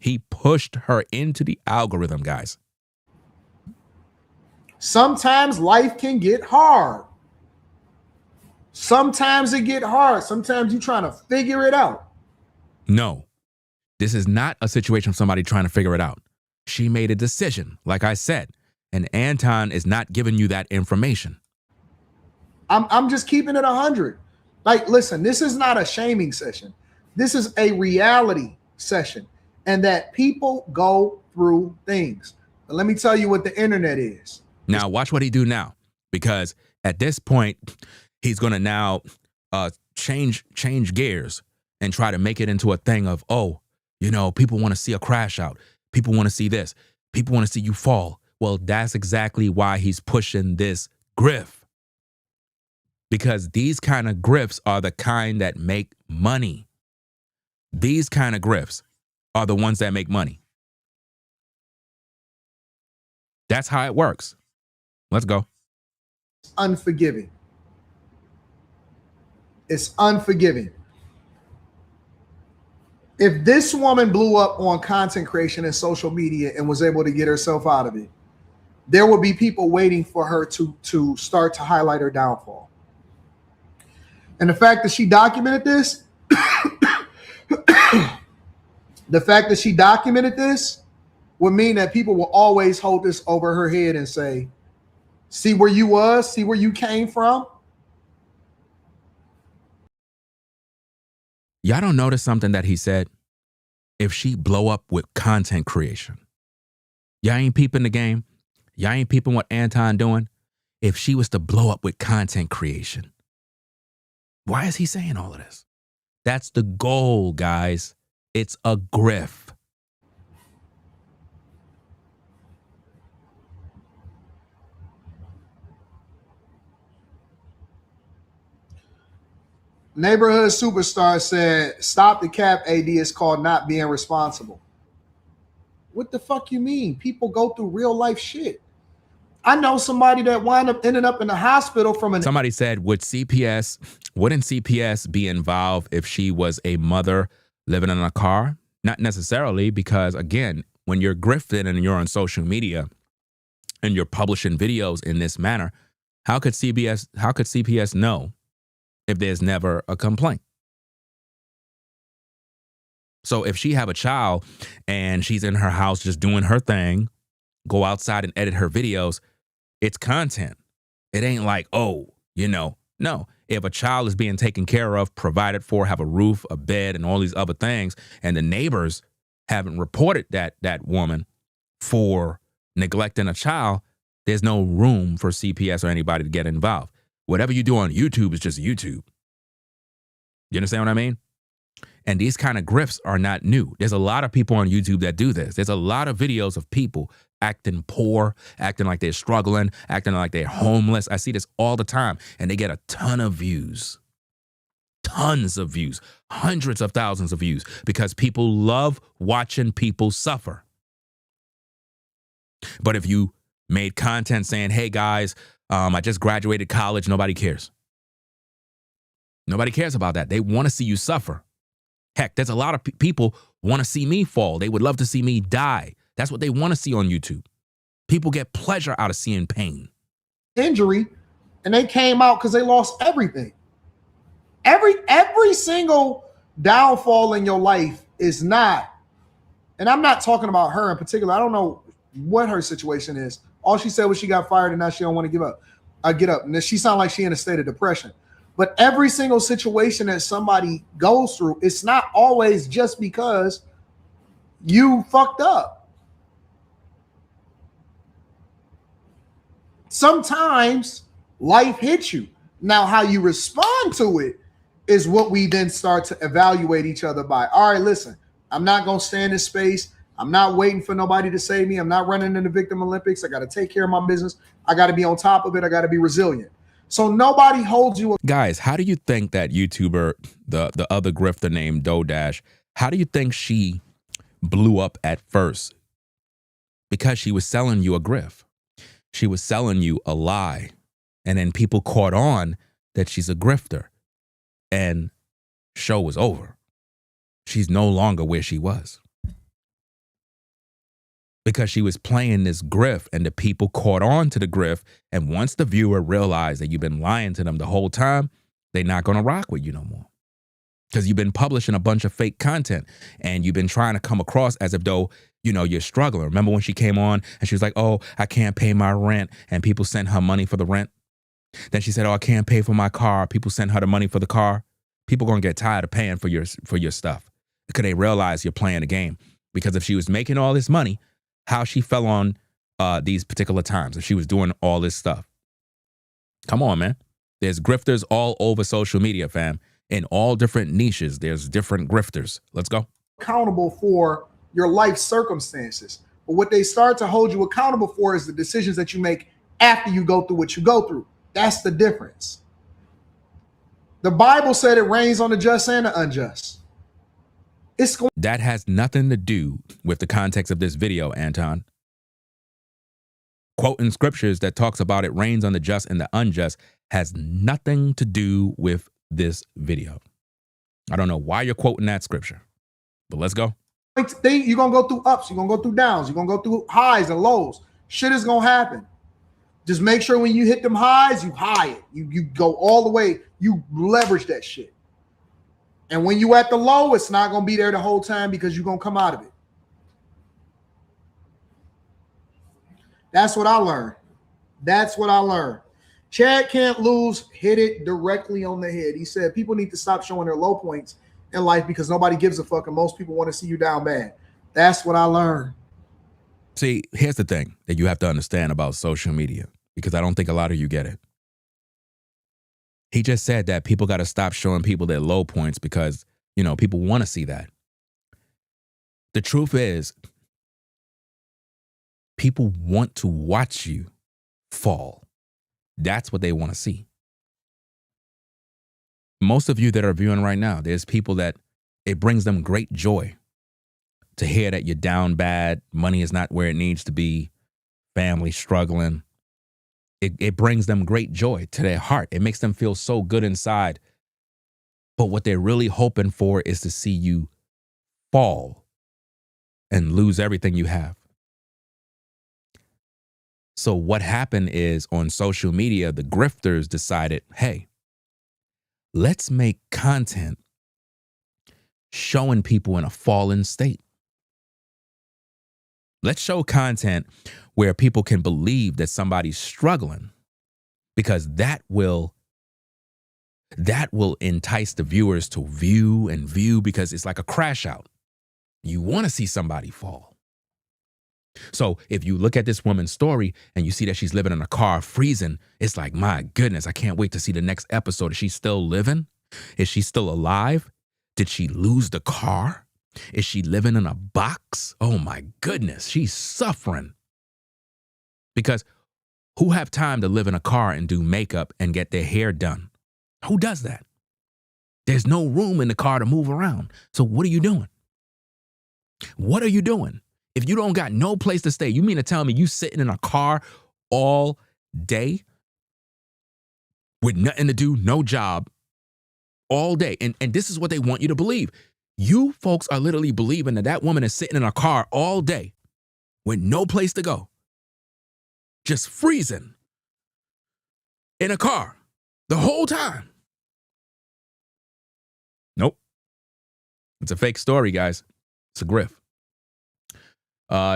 He pushed her into the algorithm, guys. Sometimes life can get hard. Sometimes it get hard. Sometimes you're trying to figure it out. No, this is not a situation of somebody trying to figure it out. She made a decision, like I said, and Anton is not giving you that information. I'm just keeping it 100. Like, listen, this is not a shaming session. This is a reality session, and that people go through things. But let me tell you what the internet is. Now, watch what he do now, because at this point, he's going to now change gears and try to make it into a thing of, oh, you know, people want to see a crash out. People want to see this. People want to see you fall. Well, that's exactly why he's pushing this grift. Because these kind of grifts are the kind that make money. These kind of grifts are the ones that make money. That's how it works. Let's go. Unforgiving. It's unforgiving. If this woman blew up on content creation and social media and was able to get herself out of it, there will be people waiting for her to start to highlight her downfall. And the fact that she documented this, would mean that people will always hold this over her head and say, see where you was, see where you came from. Y'all don't notice something that he said? If she blow up with content creation, y'all ain't peeping the game. Y'all ain't peeping what Anton doing. If she was to blow up with content creation, why is he saying all of this? That's the goal, guys. It's a grift. Neighborhood Superstar said, stop the cap, AD. Is called not being responsible. What the fuck you mean? People go through real life shit. I know somebody that ended up in the hospital from an... Somebody said, wouldn't CPS be involved if she was a mother living in a car? Not necessarily, because again, when you're grifting and you're on social media and you're publishing videos in this manner, how could CPS know if there's never a complaint? So if she have a child and she's in her house just doing her thing, go outside and edit her videos, it's content. It ain't like, oh, you know, no. If a child is being taken care of, provided for, have a roof, a bed, and all these other things, and the neighbors haven't reported that woman for neglecting a child, there's no room for CPS or anybody to get involved. Whatever you do on YouTube is just YouTube. You understand what I mean? And these kind of grifts are not new. There's a lot of people on YouTube that do this. There's a lot of videos of people acting poor, acting like they're struggling, acting like they're homeless. I see this all the time, and they get a ton of views. Tons of views, hundreds of thousands of views, because people love watching people suffer. But if you made content saying, hey guys, I just graduated college, nobody cares. Nobody cares about that. They want to see you suffer. Heck, there's a lot of people want to see me fall. They would love to see me die. That's what they want to see on YouTube. People get pleasure out of seeing pain. Injury, and they came out because they lost everything. Every single downfall in your life is not, and I'm not talking about her in particular. I don't know what her situation is. All she said was she got fired and now she don't want to get up. And she sounds like she in a state of depression. But every single situation that somebody goes through, it's not always just because you fucked up. Sometimes life hits you. Now, how you respond to it is what we then start to evaluate each other by. All right, listen, I'm not going to stay in this space. I'm not waiting for nobody to save me. I'm not running in the Victim Olympics. I got to take care of my business. I got to be on top of it. I got to be resilient. So nobody holds you. Guys, how do you think that YouTuber, the other grifter named Dodash, how do you think she blew up at first? Because she was selling you a grift. She was selling you a lie. And then people caught on that she's a grifter. and show was over. She's no longer where she was. Because she was playing this grift and the people caught on to the grift. And once the viewer realized that you've been lying to them the whole time, they're not going to rock with you no more. Because you've been publishing a bunch of fake content and you've been trying to come across as if though, you know, you're struggling. Remember when she came on and she was like, oh, I can't pay my rent, and people sent her money for the rent? Then she said, oh, I can't pay for my car. People sent her the money for the car. People going to get tired of paying for your stuff because they realize you're playing the game. Because if she was making all this money, how she fell on these particular times, if she was doing all this stuff. Come on, man. There's grifters all over social media, fam. In all different niches, there's different grifters. Let's go. Accountable for your life circumstances. But what they start to hold you accountable for is the decisions that you make after you go through what you go through. That's the difference. The Bible said it rains on the just and the unjust. That has nothing to do with the context of this video, Anton. Quoting scriptures that talks about it rains on the just and the unjust has nothing to do with this video. I don't know why you're quoting that scripture, but let's go. You're going to go through ups. You're going to go through downs. You're going to go through highs and lows. Shit is going to happen. Just make sure when you hit them highs, you high it. You go all the way. You leverage that shit. And when you at the low, it's not going to be there the whole time because you're going to come out of it. That's what I learned. That's what I learned. Chad Can't Lose hit it directly on the head. He said people need to stop showing their low points in life because nobody gives a fuck and most people want to see you down bad. That's what I learned. See, here's the thing that you have to understand about social media, because I don't think a lot of you get it. He just said that people got to stop showing people their low points because, you know, people want to see that. The truth is, people want to watch you fall. That's what they want to see. Most of you that are viewing right now, there's people that it brings them great joy to hear that you're down bad, money is not where it needs to be, family struggling. It brings them great joy to their heart. It makes them feel so good inside. But what they're really hoping for is to see you fall and lose everything you have. So what happened is on social media, the grifters decided, hey, let's make content showing people in a fallen state. Let's show content where people can believe that somebody's struggling, because that will entice the viewers to view and view, because it's like a crash out. You want to see somebody fall. So if you look at this woman's story and you see that she's living in a car freezing, it's like, my goodness, I can't wait to see the next episode. Is she still living? Is she still alive? Did she lose the car? Is she living in a box? Oh my goodness, she's suffering. Because who have time to live in a car and do makeup and get their hair done? Who does that? There's no room in the car to move around. So what are you doing? What are you doing? If you don't got no place to stay, you mean to tell me you sitting in a car all day with nothing to do, no job, all day? And this is what they want you to believe. You folks are literally believing that that woman is sitting in a car all day with no place to go, just freezing in a car the whole time. Nope. It's a fake story, guys. It's a grift.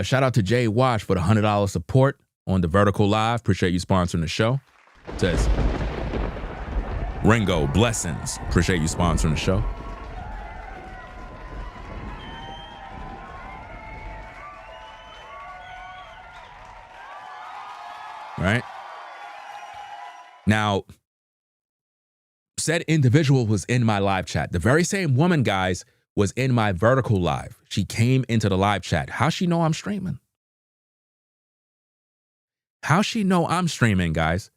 Shout out to Jay Wash for the $100 support on the Vertical Live. Appreciate you sponsoring the show. Says Ringo, blessings. Appreciate you sponsoring the show. Right? Now, said individual was in my live chat. The very same woman, guys, was in my Vertical Live. She came into the live chat. How she know I'm streaming? How she know I'm streaming, guys?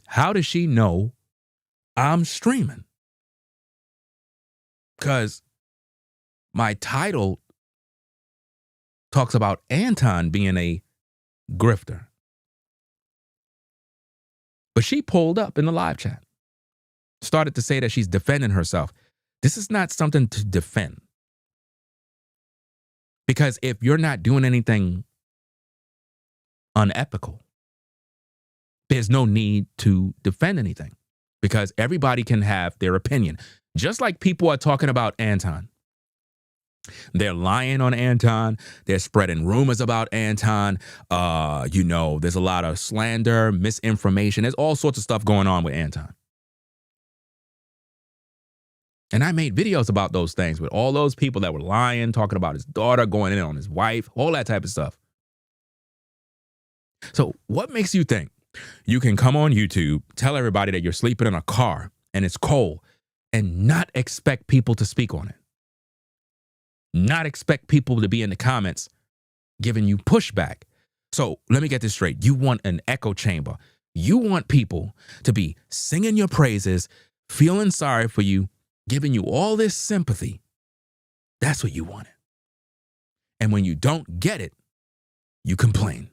How does she know I'm streaming? Because my title talks about Anton being a grifter. But she pulled up in the live chat, started to say that she's defending herself. This is not something to defend. Because if you're not doing anything unethical, there's no need to defend anything, because everybody can have their opinion. Just like people are talking about Anton. They're lying on Anton. They're spreading rumors about Anton. There's a lot of slander, misinformation. There's all sorts of stuff going on with Anton. And I made videos about those things with all those people that were lying, talking about his daughter, going in on his wife, all that type of stuff. So what makes you think you can come on YouTube, tell everybody that you're sleeping in a car and it's cold, and not expect people to speak on it? Not expect people to be in the comments giving you pushback. So let me get this straight. You want an echo chamber. You want people to be singing your praises, feeling sorry for you, giving you all this sympathy. That's what you wanted. And when you don't get it, you complain.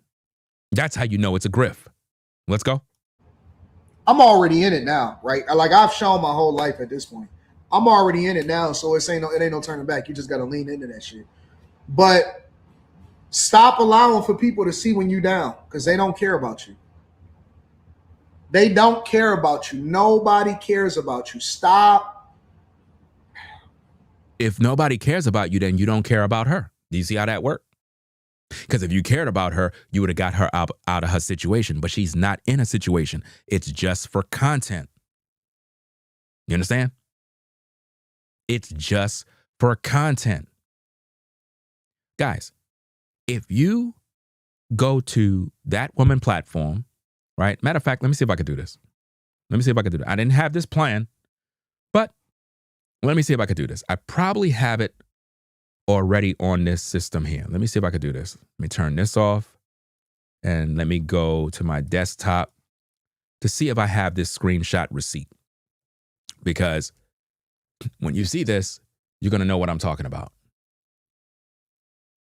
That's how you know it's a grift. Let's go. I'm already in it now, right? Like, I've shown my whole life at this point. I'm already in it now, so it ain't no turning back. You just got to lean into that shit. But stop allowing for people to see when you down, because they don't care about you. They don't care about you. Nobody cares about you. Stop. If nobody cares about you, then you don't care about her. Do you see how that works? Because if you cared about her, you would have got her out of her situation. But she's not in a situation. It's just for content. You understand? It's just for content. Guys, if you go to that woman platform, right? Matter of fact, let me see if I could do this. I didn't have this plan, but let me see if I could do this. I probably have it already on this system here. Let me see if I could do this. Let me turn this off and let me go to my desktop to see if I have this screenshot receipt. Because when you see this, you're going to know what I'm talking about.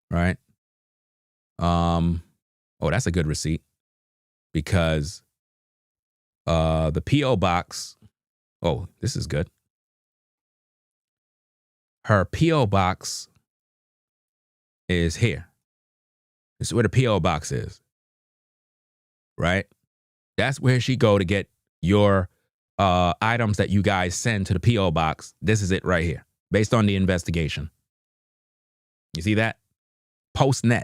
Right? Oh, that's a good receipt, because the P.O. box, oh, this is good. Her P.O. box is here. This is where the P.O. box is. Right? That's where she go to get your items that you guys send to the P.O. box. This is it right here, based on the investigation. You see that? Postnet.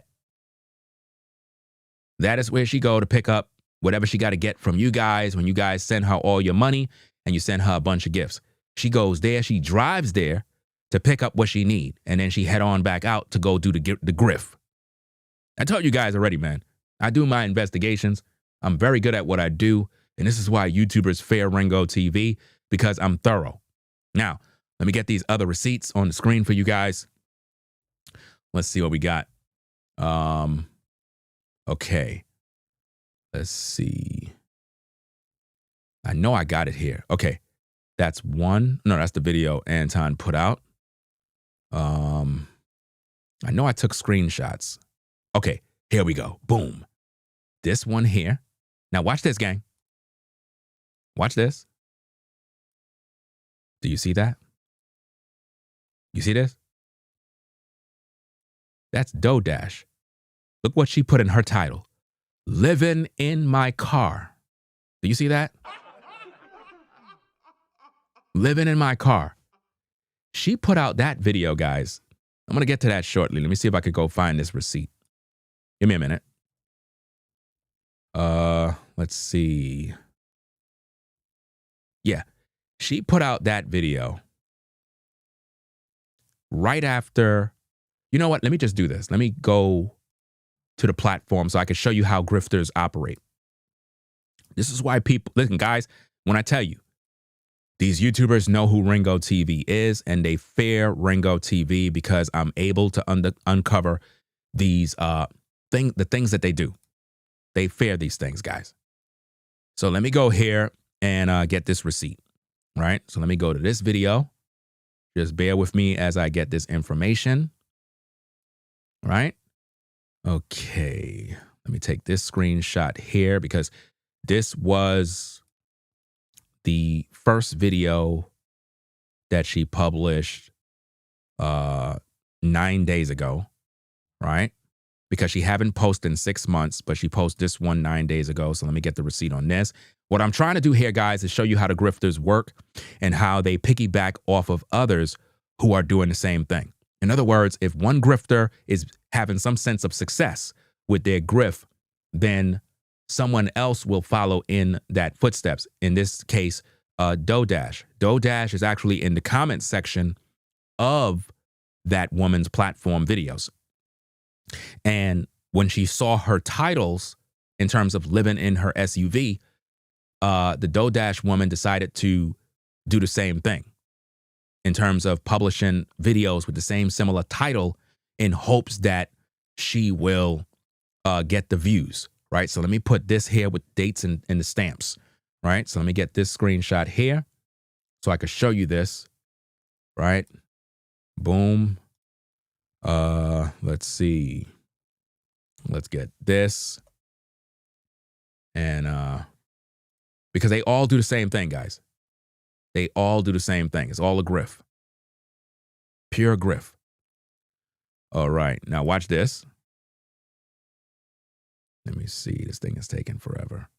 That is where she go to pick up whatever she got to get from you guys when you guys send her all your money and you send her a bunch of gifts. She goes there. She drives there to pick up what she need, and then she head on back out to go do the grift. I told you guys already, man. I do my investigations. I'm very good at what I do, and this is why YouTubers fear Ringo TV, because I'm thorough. Now, let me get these other receipts on the screen for you guys. Let's see what we got. Okay. Let's see. I know I got it here. Okay. That's one. No, that's the video Anton put out. I know I took screenshots. Okay, here we go. Boom. This one here. Now watch this, gang. Watch this. Do you see that? You see this? That's DoDash. Look what she put in her title. Living in my car. Do you see that? Living in my car. She put out that video, guys. I'm going to get to that shortly. Let me see if I could go find this receipt. Give me a minute. Let's see. Yeah. She put out that video right after. You know what? Let me just do this. Let me go to the platform so I can show you how grifters operate. This is why people, listen, guys, when I tell you, these YouTubers know who Ringo TV is, and they fear Ringo TV because I'm able to uncover these the things that they do. They fear these things, guys. So let me go here and get this receipt, right? So let me go to this video. Just bear with me as I get this information, right? Okay, let me take this screenshot here because this was the first video that she published 9 days ago, right? Because she haven't posted in 6 months, but she posted this one 9 days ago. So let me get the receipt on this. What I'm trying to do here, guys, is show you how the grifters work and how they piggyback off of others who are doing the same thing. In other words, if one grifter is having some sense of success with their grift, then someone else will follow in that footsteps. In this case, Dodash. Dodash is actually in the comment section of that woman's platform videos. And when she saw her titles in terms of living in her SUV, the Dodash woman decided to do the same thing in terms of publishing videos with the same similar title in hopes that she will get the views, right? So let me put this here with dates and the stamps, right? So let me get this screenshot here so I can show you this, right? Boom. Let's see. Let's get this. And because they all do the same thing, guys. They all do the same thing. It's all a grift. Pure grift. All right. Now watch this. Let me see. This thing is taking forever.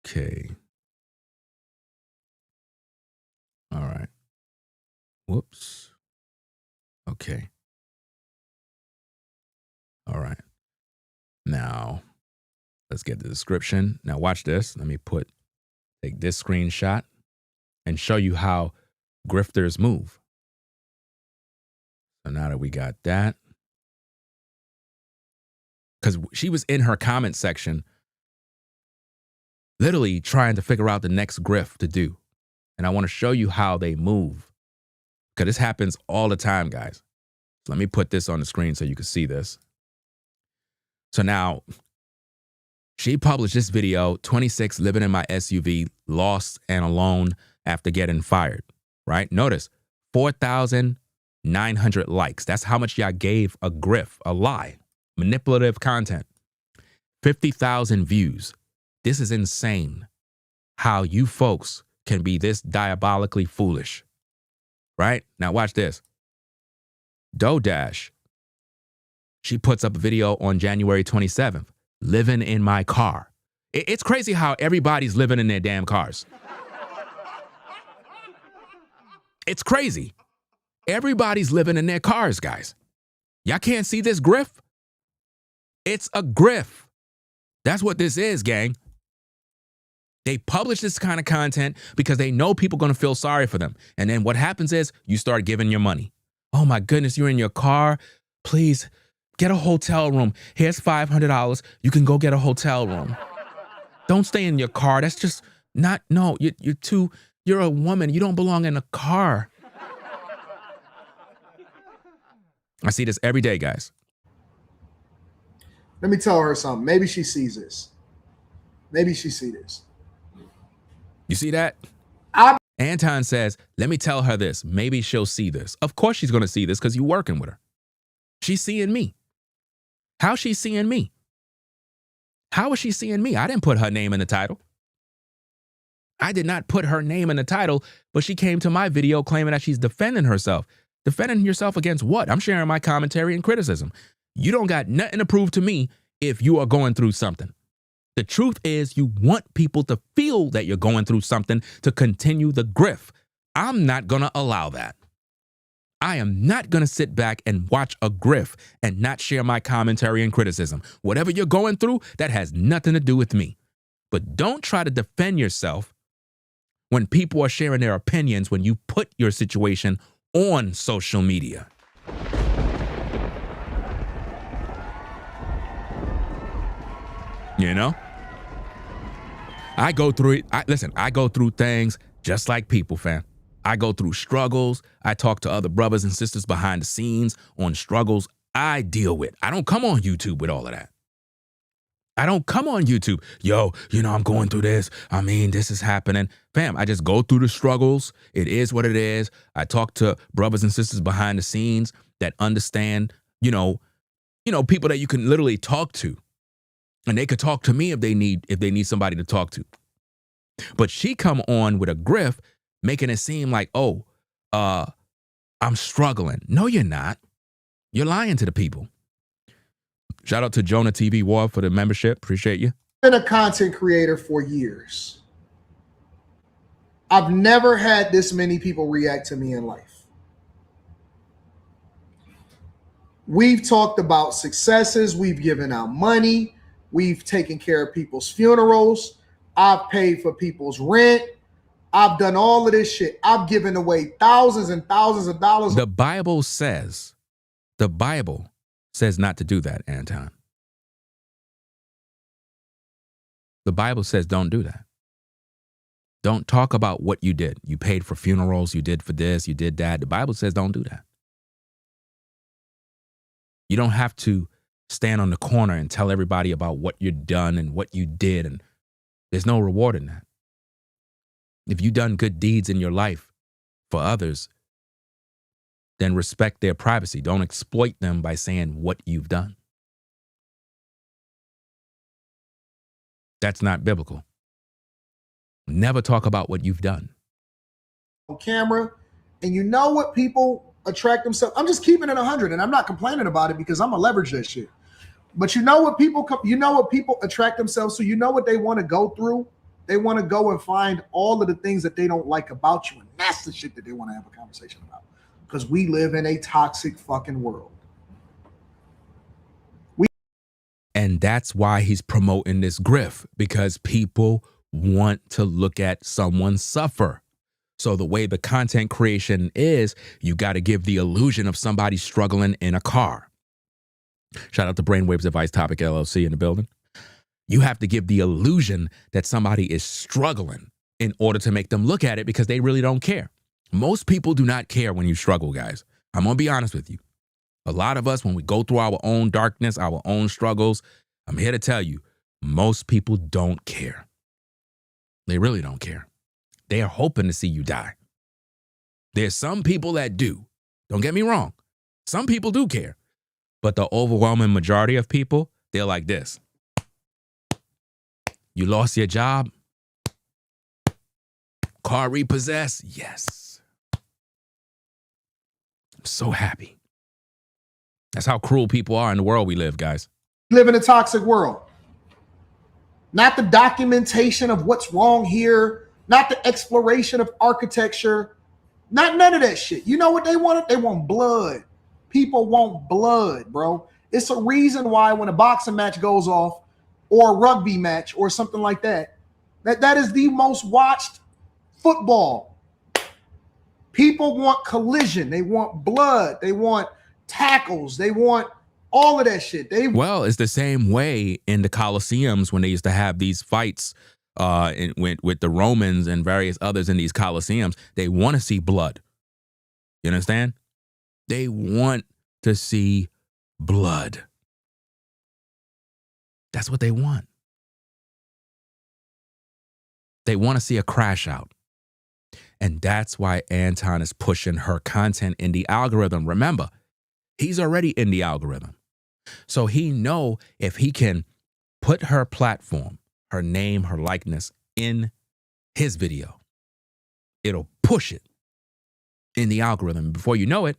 Okay. All right. Whoops. Okay. All right. Now, let's get the description. Now watch this. Let me take this screenshot and show you how grifters move. So now that we got that, because she was in her comment section literally trying to figure out the next grift to do. And I want to show you how they move, because this happens all the time, guys. So let me put this on the screen so you can see this. So now, she published this video, 26 living in my SUV, lost and alone after getting fired, right? Notice, 4,900 likes. That's how much y'all gave a grift, a lie, manipulative content. 50,000 views. This is insane how you folks can be this diabolically foolish, right? Now watch this. Dodash, she puts up a video on January 27th. Living in my car. It's crazy how everybody's living in their damn cars. It's crazy. Everybody's living in their cars, guys. Y'all can't see this grift? It's a grift. That's what this is, gang. They publish this kind of content because they know people are going to feel sorry for them. And then what happens is you start giving your money. Oh my goodness, you're in your car. Please get a hotel room. Here's $500. You can go get a hotel room. Don't stay in your car. That's just not, no, you're a woman. You don't belong in a car. I see this every day, guys. Let me tell her something. Maybe she sees this. Maybe she sees this. You see that? Anton says, let me tell her this. Maybe she'll see this. Of course she's going to see this because you're working with her. She's seeing me. How's she seeing me? How is she seeing me? I didn't put her name in the title. I did not put her name in the title, but she came to my video claiming that she's defending herself. Defending yourself against what? I'm sharing my commentary and criticism. You don't got nothing to prove to me if you are going through something. The truth is you want people to feel that you're going through something to continue the grift. I'm not going to allow that. I am not going to sit back and watch a grift and not share my commentary and criticism. Whatever you're going through, that has nothing to do with me. But don't try to defend yourself when people are sharing their opinions when you put your situation on social media. You know? I go through it. I go through things just like people, fam. I go through struggles. I talk to other brothers and sisters behind the scenes on struggles I deal with. I don't come on YouTube with all of that. I don't come on YouTube. Yo, I'm going through this. I mean, this is happening. Fam, I just go through the struggles. It is what it is. I talk to brothers and sisters behind the scenes that understand, people that you can literally talk to. And they could talk to me if they need somebody to talk to. But she come on with a grift, making it seem like, oh, I'm struggling. No, you're not. You're lying to the people. Shout out to Jonah TV War for the membership. Appreciate you. I've been a content creator for years. I've never had this many people react to me in life. We've talked about successes. We've given out money. We've taken care of people's funerals. I've paid for people's rent. I've done all of this shit. I've given away thousands and thousands of dollars. The Bible says not to do that, Anton. The Bible says don't do that. Don't talk about what you did. You paid for funerals, you did for this, you did that. The Bible says don't do that. You don't have to stand on the corner and tell everybody about what you've done and what you did, and there's no reward in that. If you've done good deeds in your life for others, then respect their privacy. Don't exploit them by saying what you've done. That's not biblical. Never talk about what you've done. On camera, and you know what people attract themselves. I'm just keeping it 100, and I'm not complaining about it because I'm gonna leverage that shit. But you know what people attract themselves to. You know what they want to go through. They want to go and find all of the things that they don't like about you, and that's the shit that they want to have a conversation about. Because we live in a toxic fucking world. And that's why he's promoting this grift, because people want to look at someone suffer. So the way the content creation is, you got to give the illusion of somebody struggling in a car. Shout out to Brainwaves Advice Topic LLC in the building. You have to give the illusion that somebody is struggling in order to make them look at it, because they really don't care. Most people do not care when you struggle, guys. I'm going to be honest with you. A lot of us, when we go through our own darkness, our own struggles, I'm here to tell you, most people don't care. They really don't care. They are hoping to see you die. There's some people that do. Don't get me wrong. Some people do care. But the overwhelming majority of people, they're like this. You lost your job? Car repossessed? Yes. I'm so happy. That's how cruel people are in the world we live, guys. We live in a toxic world. Not the documentation of what's wrong here, not the exploration of architecture, not none of that shit. You know what they want? They want blood. People want blood, bro. It's a reason why when a boxing match goes off or a rugby match or something like that, that is the most watched football. People want collision. They want blood. They want tackles. They want all of that shit. Well, it's the same way in the Colosseums when they used to have these fights with the Romans and various others in these Colosseums. They want to see blood. You understand? They want to see blood. That's what they want. They want to see a crash out. And that's why Anton is pushing her content in the algorithm. Remember, he's already in the algorithm. So he know if he can put her platform, her name, her likeness in his video, it'll push it in the algorithm. Before you know it,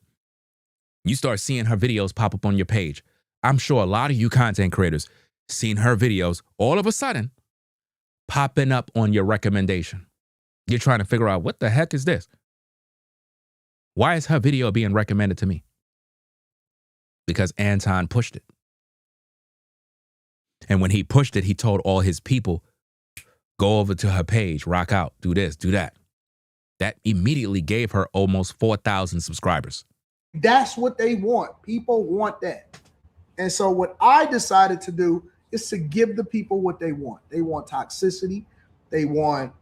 you start seeing her videos pop up on your page. I'm sure a lot of you content creators seen her videos all of a sudden popping up on your recommendation. You're trying to figure out, what the heck is this? Why is her video being recommended to me? Because Anton pushed it. And when he pushed it, he told all his people, go over to her page, rock out, do this, do that. That immediately gave her almost 4,000 subscribers. That's what they want. People want that. And so what I decided to do is to give the people what they want. They want toxicity. They want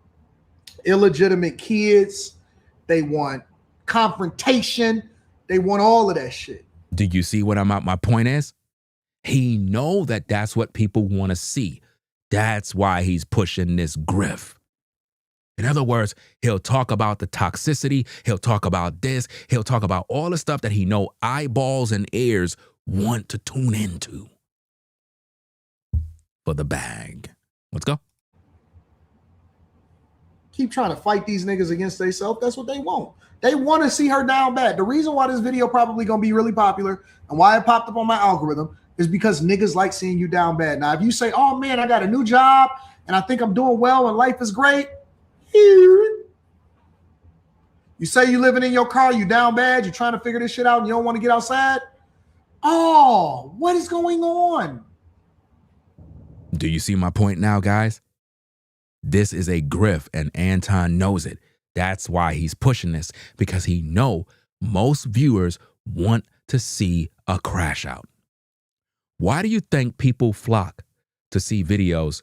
illegitimate kids. They want confrontation. They want all of that shit. Do you see what my point is? He know that that's what people want to see. That's why he's pushing this grift. In other words, he'll talk about the toxicity. He'll talk about this. He'll talk about all the stuff that he know eyeballs and ears want to tune into for the bag. Let's go. Keep trying to fight these niggas against themselves. That's what they want. They want to see her down bad. The reason why this video probably going to be really popular and why it popped up on my algorithm is because niggas like seeing you down bad. Now, if you say, oh man, I got a new job and I think I'm doing well and life is great. You say you living in your car, you down bad, you're trying to figure this shit out and you don't want to get outside. Oh, what is going on? Do you see my point now, guys? This is a grift and Anton knows it. That's why he's pushing this, because he know most viewers want to see a crash out. Why do you think people flock to see videos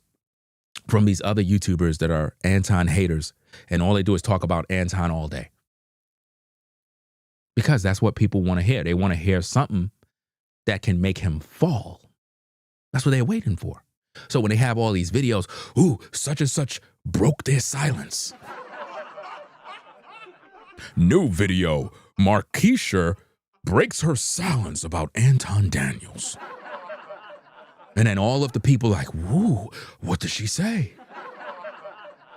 from these other YouTubers that are Anton haters and all they do is talk about Anton all day? Because that's what people want to hear. They want to hear something that can make him fall. That's what they're waiting for. So when they have all these videos, ooh, such and such broke their silence. New video, Markeisha breaks her silence about Anton Daniels. And then all of the people like, woo, what did she say?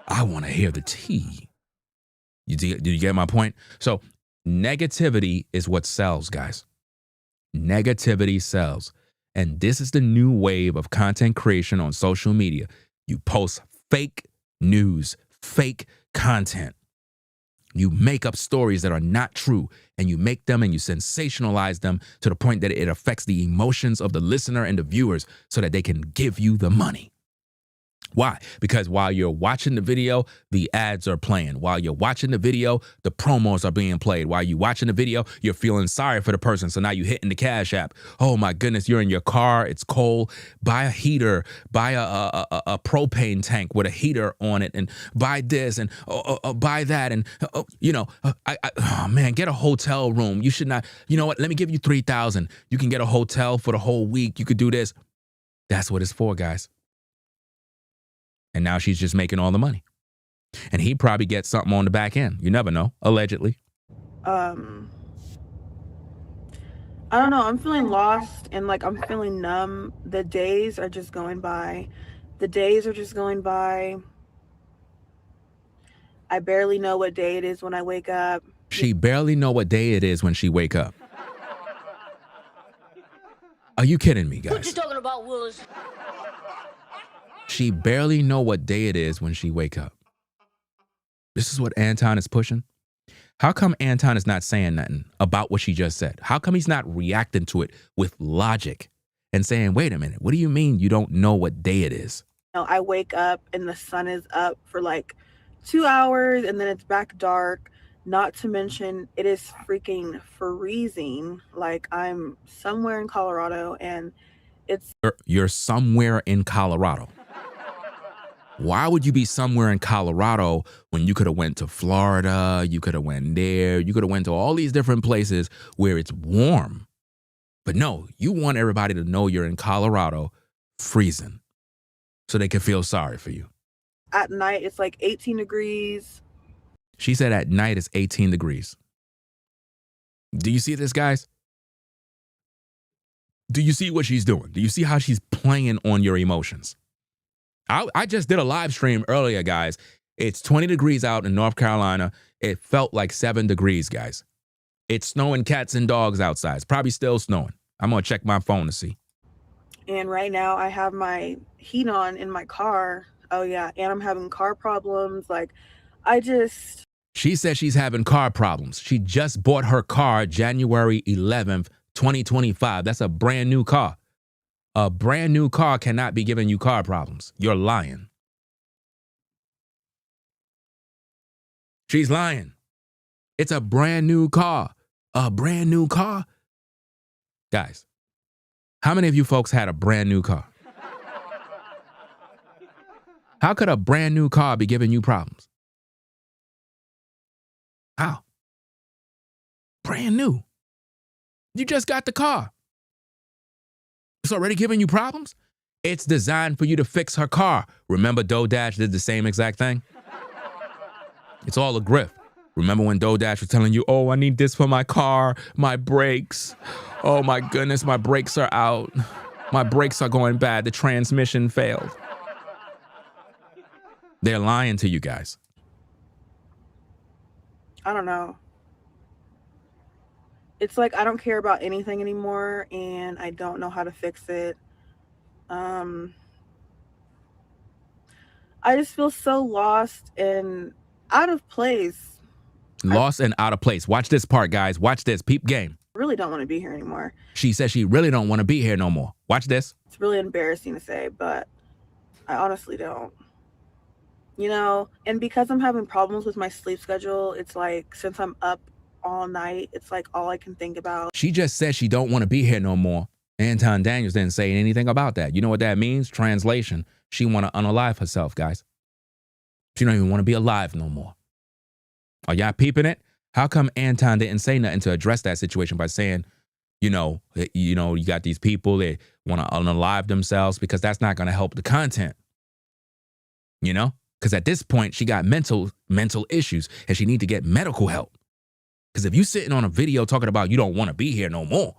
I want to hear the tea. Do you get my point? So negativity is what sells, guys. Negativity sells. And this is the new wave of content creation on social media. You post fake news, fake content. You make up stories that are not true, and you make them and you sensationalize them to the point that it affects the emotions of the listener and the viewers so that they can give you the money. Why? Because while you're watching the video, the ads are playing. While you're watching the video, the promos are being played. While you're watching the video, you're feeling sorry for the person. So now you're hitting the Cash App. Oh my goodness, you're in your car. It's cold. Buy a heater. Buy a propane tank with a heater on it, and buy this and buy that. And, oh man, get a hotel room. You should not, you know what? Let me give you $3,000. You can get a hotel for the whole week. You could do this. That's what it's for, guys. And now she's just making all the money. And he probably gets something on the back end. You never know, allegedly. I don't know. I'm feeling lost and like I'm feeling numb. The days are just going by. I barely know what day it is when I wake up. She barely know what day it is when she wake up. Are you kidding me, guys? What you talking about, Willis? She barely know what day it is when she wake up. This is what Anton is pushing. How come Anton is not saying nothing about what she just said? How come he's not reacting to it with logic and saying, wait a minute, what do you mean you don't know what day it is? I wake up and the sun is up for like 2 hours and then it's back dark. Not to mention it is freaking freezing. Like I'm somewhere in Colorado and You're somewhere in Colorado. Why would you be somewhere in Colorado when you could have went to Florida, you could have went there, you could have went to all these different places where it's warm? But no, you want everybody to know you're in Colorado freezing so they can feel sorry for you. At night, it's like 18 degrees. She said at night it's 18 degrees. Do you see this, guys? Do you see what she's doing? Do you see how she's playing on your emotions? I just did a live stream earlier, guys. It's 20 degrees out in North Carolina. It felt like 7 degrees, guys. It's snowing cats and dogs outside. It's probably still snowing. I'm going to check my phone to see. And right now I have my heat on in my car. Oh yeah, and I'm having car problems. She said she's having car problems. She just bought her car January 11th, 2025. That's a brand new car. A brand new car cannot be giving you car problems. You're lying. She's lying. It's a brand new car. A brand new car. Guys, how many of you folks had a brand new car? How could a brand new car be giving you problems? How? Brand new. You just got the car. It's already giving you problems? It's designed for you to fix her car. Remember DoorDash did the same exact thing? It's all a grift. Remember when DoorDash was telling you, oh, I need this for my car, my brakes. Oh my goodness, my brakes are out. My brakes are going bad. The transmission failed. They're lying to you guys. I don't know. It's like I don't care about anything anymore, and I don't know how to fix it. I just feel so lost and out of place. Lost and out of place. Watch this part, guys. Watch this. Peep game. I really don't want to be here anymore. She says she really don't want to be here no more. Watch this. It's really embarrassing to say, but I honestly don't. You know, and because I'm having problems with my sleep schedule, it's like since I'm up all night, it's like all I can think about. She just said she don't want to be here no more. Anton Daniels didn't say anything about that. You know what that means? Translation. She want to unalive herself, guys. She don't even want to be alive no more. Are y'all peeping it? How come Anton didn't say nothing to address that situation by saying, you got these people that want to unalive themselves, because that's not going to help the content. You know? Because at this point, she got mental issues and she need to get medical help. Because if you sitting on a video talking about you don't want to be here no more,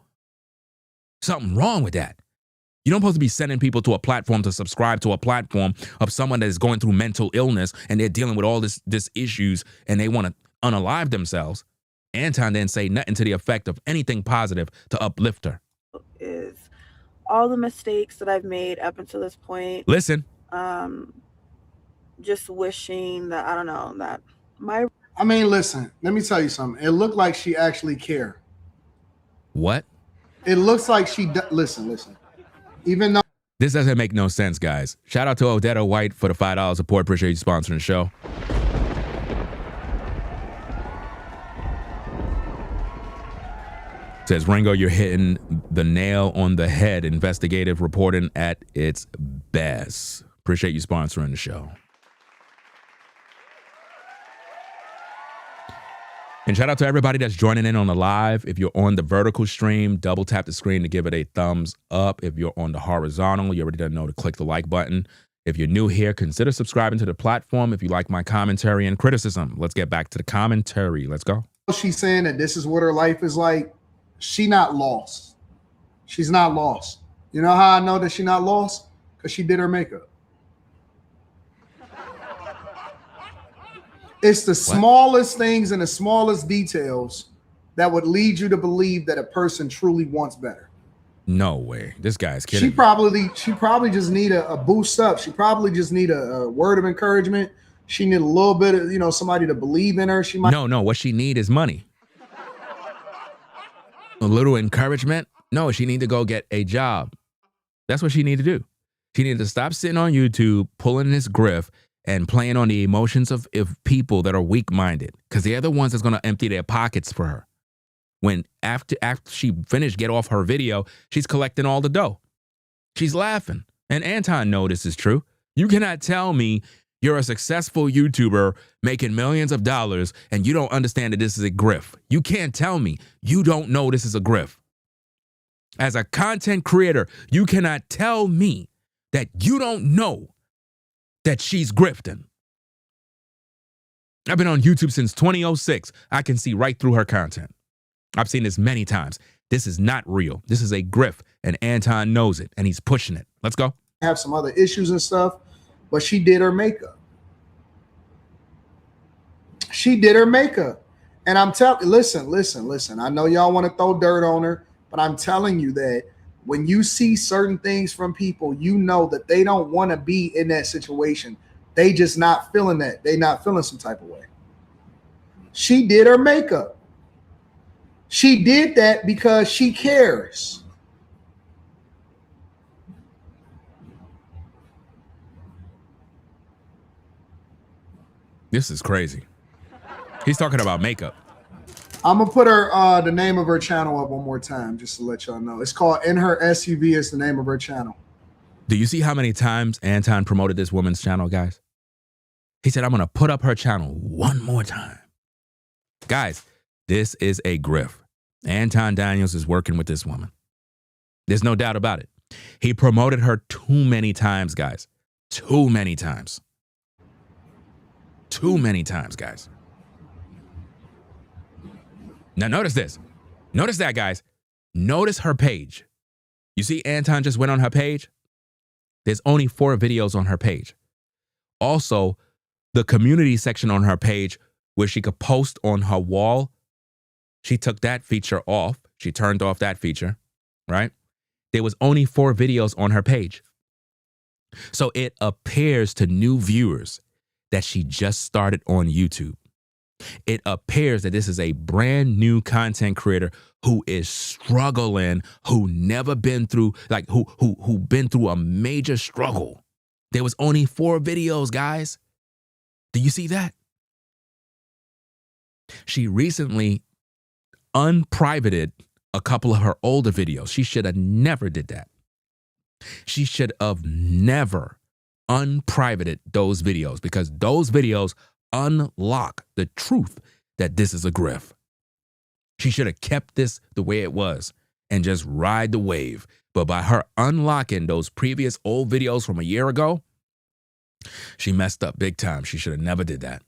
something wrong with that. You don't supposed to be sending people to a platform to subscribe to a platform of someone that is going through mental illness and they're dealing with all this issues and they want to unalive themselves. Anton didn't say nothing to the effect of anything positive to uplift her. Is all the mistakes that I've made up until this point. Listen. Just wishing that, I don't know, that listen, let me tell you something. It looked like she actually cared. What? It looks like she, listen. Even though this doesn't make no sense, guys. Shout out to Odetta White for the $5 support. Appreciate you sponsoring the show. Says, Ringo, you're hitting the nail on the head. Investigative reporting at its best. Appreciate you sponsoring the show. And shout out to everybody that's joining in on the live. If you're on the vertical stream, double tap the screen to give it a thumbs up. If you're on the horizontal, you already know to click the like button. If you're new here, consider subscribing to the platform if you like my commentary and criticism. Let's get back to the commentary. Let's go. She's saying that this is what her life is like. She not lost. She's not lost. You know how I know that she's not lost? Because she did her makeup. It's the smallest things and the smallest details that would lead you to believe that a person truly wants better. No way. This guy's kidding. She probably just need a boost up. She probably just need a word of encouragement. She need a little bit of, somebody to believe in her. She might. No. What she need is money. A little encouragement. No, she need to go get a job. That's what she need to do. She need to stop sitting on YouTube, pulling this grift, and playing on the emotions of people that are weak-minded, because they're the ones that's going to empty their pockets for her. When after she finished, get off her video, she's collecting all the dough. She's laughing. And Anton knows this is true. You cannot tell me you're a successful YouTuber making millions of dollars and you don't understand that this is a grift. You can't tell me you don't know this is a grift. As a content creator, you cannot tell me that you don't know that she's grifting. I've been on YouTube since 2006. I can see right through her content. I've seen this many times. This is not real. This is a grift, and Anton knows it, and he's pushing it. Let's go. Have some other issues and stuff, but she did her makeup. She did her makeup. And I'm telling, listen. I know y'all want to throw dirt on her, but I'm telling you that when you see certain things from people, you know that they don't want to be in that situation. They just not feeling that. They not feeling some type of way. She did her makeup. She did that because she cares. This is crazy. He's talking about makeup. I'm gonna put her the name of her channel up one more time just to let y'all know. It's called In Her SUV is the name of her channel. Do you see how many times Anton promoted this woman's channel, guys? He said, I'm gonna put up her channel one more time. Guys, this is a grift. Anton Daniels is working with this woman. There's no doubt about it. He promoted her too many times, guys. Too many times. Too many times, guys. Now notice this. Notice that, guys. Notice her page. You see Anton just went on her page? There's only 4 videos on her page. Also, the community section on her page where she could post on her wall. She took that feature off. She turned off that feature, right? There was only 4 videos on her page. So it appears to new viewers that she just started on YouTube. It appears that this is a brand new content creator who is struggling, who never been through, like who been through a major struggle. There was only 4 videos, guys. Do you see that? She recently unprivated a couple of her older videos. She should have never did that. She should have never unprivated those videos, because those videos unlock the truth that this is a grift. She should have kept this the way it was and just ride the wave. But by her unlocking those previous old videos from a year ago, she messed up big time. She should have never did that.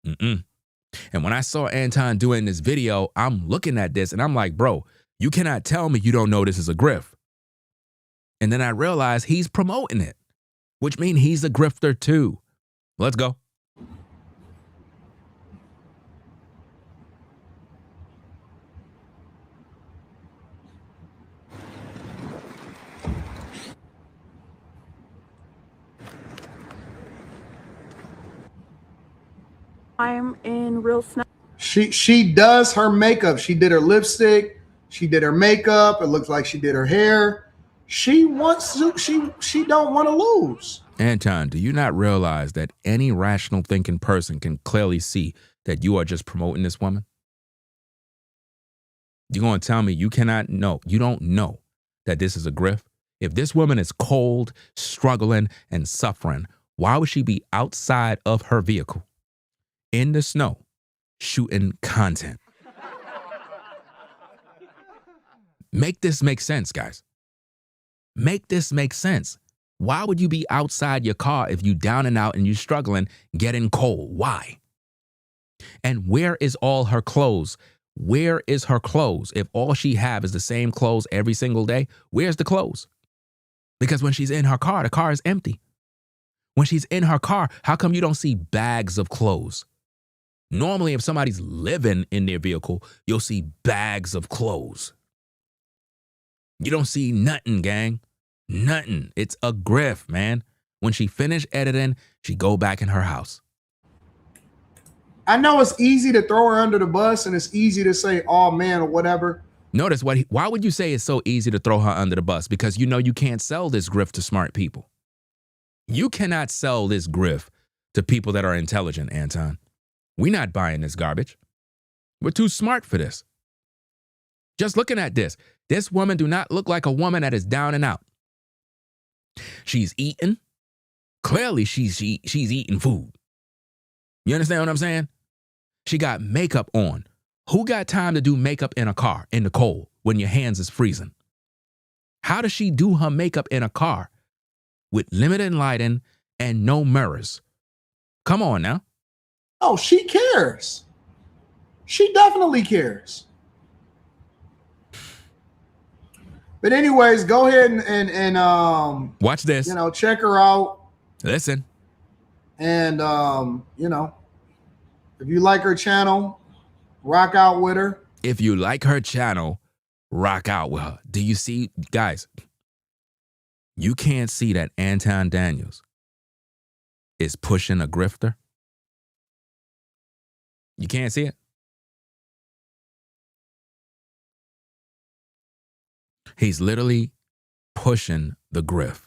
And when I saw Anton doing this video, I'm looking at this and I'm like, bro, you cannot tell me you don't know this is a grift. And then I realized he's promoting it, which means he's a grifter too. Let's go. I'm in real snow. She does her makeup. She did her lipstick. She did her makeup. It looks like she did her hair. She wants to. She don't want to lose. Anton, do you not realize that any rational thinking person can clearly see that you are just promoting this woman? You're going to tell me you cannot know, you don't know that this is a grift? If this woman is cold, struggling, and suffering, why would she be outside of her vehicle in the snow shooting content? Make this make sense, guys. Make this make sense. Why would you be outside your car if you down and out and you struggling, getting cold? Why? And where is all her clothes? Where is her clothes? If all she have is the same clothes every single day, where's the clothes? Because when she's in her car, the car is empty. When she's in her car, how come you don't see bags of clothes? Normally, if somebody's living in their vehicle, you'll see bags of clothes. You don't see nothing, gang. Nothing. It's a grift, man. When she finished editing, she go back in her house. I know it's easy to throw her under the bus and it's easy to say, oh man, or whatever. Notice why would you say it's so easy to throw her under the bus? Because you know you can't sell this grift to smart people. You cannot sell this grift to people that are intelligent, Anton. We're not buying this garbage. We're too smart for this. Just looking at this woman do not look like a woman that is down and out. She's eating. Clearly, she's eating food. You understand what I'm saying? She got makeup on. Who got time to do makeup in a car in the cold when your hands is freezing? How does she do her makeup in a car with limited lighting and no mirrors? Come on now. Oh, she cares. She definitely cares. But anyways, go ahead and watch this. You know, check her out. Listen. And you know, if you like her channel, rock out with her. If you like her channel, rock out with her. Do you see, guys? You can't see that Anton Daniels is pushing a grifter. You can't see it. He's literally pushing the grift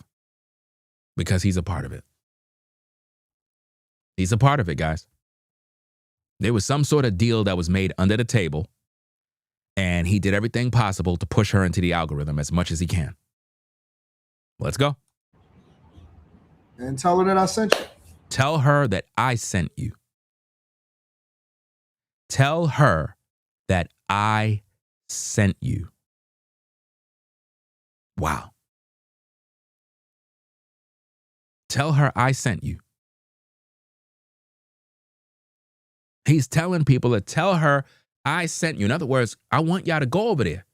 because he's a part of it. He's a part of it, guys. There was some sort of deal that was made under the table, and he did everything possible to push her into the algorithm as much as he can. Let's go. And tell her that I sent you. Tell her that I sent you. Tell her that I sent you. Wow. Tell her I sent you. He's telling people to tell her I sent you. In other words, I want y'all to go over there.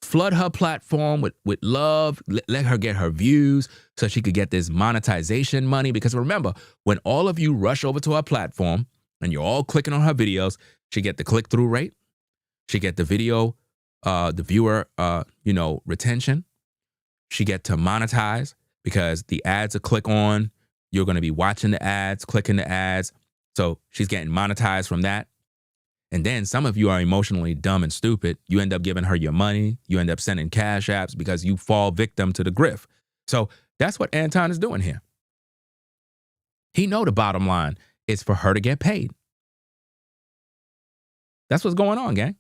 Flood her platform with love. Let her get her views so she could get this monetization money. Because remember, when all of you rush over to her platform and you're all clicking on her videos, she get the click-through rate. She get the video, the viewer, retention. She get to monetize because the ads are click on. You're going to be watching the ads, clicking the ads. So she's getting monetized from that. And then some of you are emotionally dumb and stupid. You end up giving her your money. You end up sending cash apps because you fall victim to the grift. So that's what Anton is doing here. He know the bottom line is for her to get paid. That's what's going on, gang.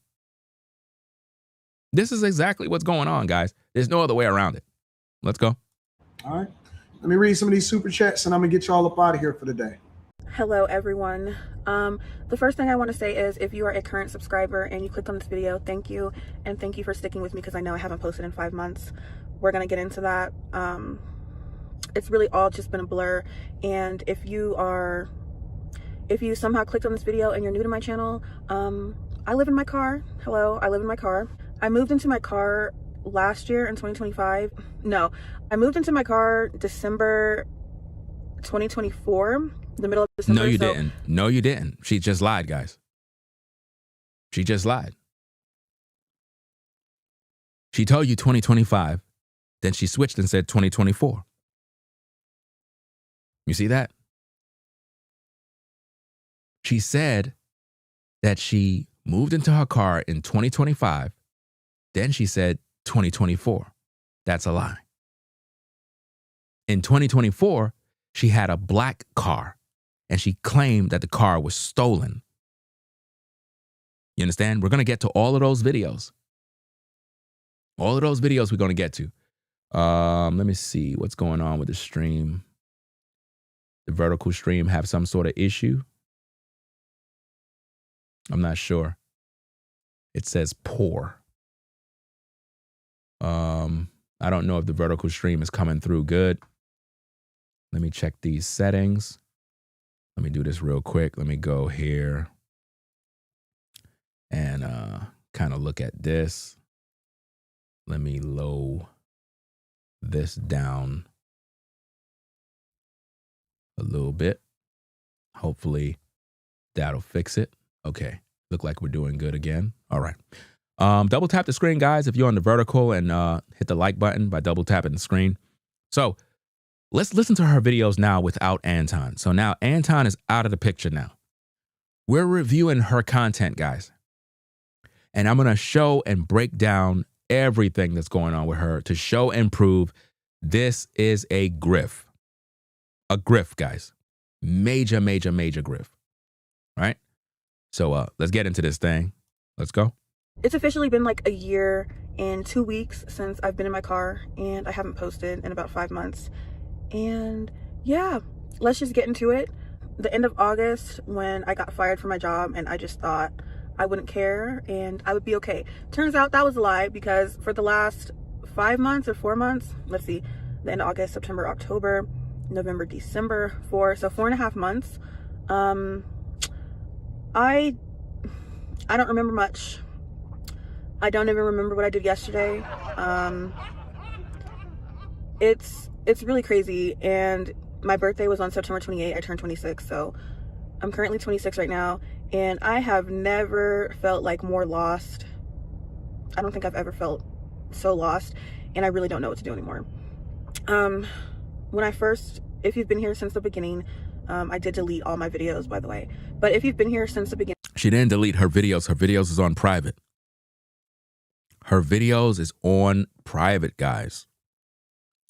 This is exactly what's going on, guys. There's no other way around it. Let's go. All right. Let me read some of these super chats and I'm going to get you all up out of here for the day. Hello, everyone. The first thing I want to say is if you are a current subscriber and you clicked on this video, thank you. And thank you for sticking with me because I know I haven't posted in 5 months. We're going to get into that. It's really all just been a blur. And if you somehow clicked on this video and you're new to my channel, I live in my car. Hello, I live in my car. I moved into my car last year in 2025. No, I moved into my car December 2024, the middle of December. No, you didn't. No, you didn't. She just lied, guys. She just lied. She told you 2025, then she switched and said 2024. You see that? She said that she moved into her car in 2025, then she said 2024. That's a lie. In 2024, she had a black car and she claimed that the car was stolen. You understand? We're going to get to all of those videos. All of those videos we're going to get to. Let me see what's going on with the stream. The vertical stream have some sort of issue. I'm not sure. It says poor. I don't know if the vertical stream is coming through good. Let me check these settings. Let me do this real quick. Let me go here and kind of look at this. Let me low this down a little bit. Hopefully that'll fix it. Okay. Look like we're doing good again. All right. Double tap the screen, guys, if you're on the vertical, and hit the like button by double tapping the screen. So let's listen to her videos now without Anton. So now Anton is out of the picture now. We're reviewing her content, guys. And I'm going to show and break down everything that's going on with her to show and prove this is a grift. A grift, guys. Major, major, major grift. All right? So let's get into this thing. Let's go. It's officially been like a year and 2 weeks since I've been in my car, and I haven't posted in about 5 months. And yeah, let's just get into it. The end of August, when I got fired from my job, and I just thought I wouldn't care and I would be okay. Turns out that was a lie, because for the last 5 months or 4 months, let's see, the end of August, September, October, November, December, so 4.5 months, I don't remember much. I don't even remember what I did yesterday. It's really crazy. And my birthday was on September 28th. I turned 26. So I'm currently 26 right now. And I have never felt like more lost. I don't think I've ever felt so lost. And I really don't know what to do anymore. If you've been here since the beginning, I did delete all my videos, by the way. But if you've been here since the beginning. She didn't delete her videos. Her videos is on private. Her videos is on private, guys.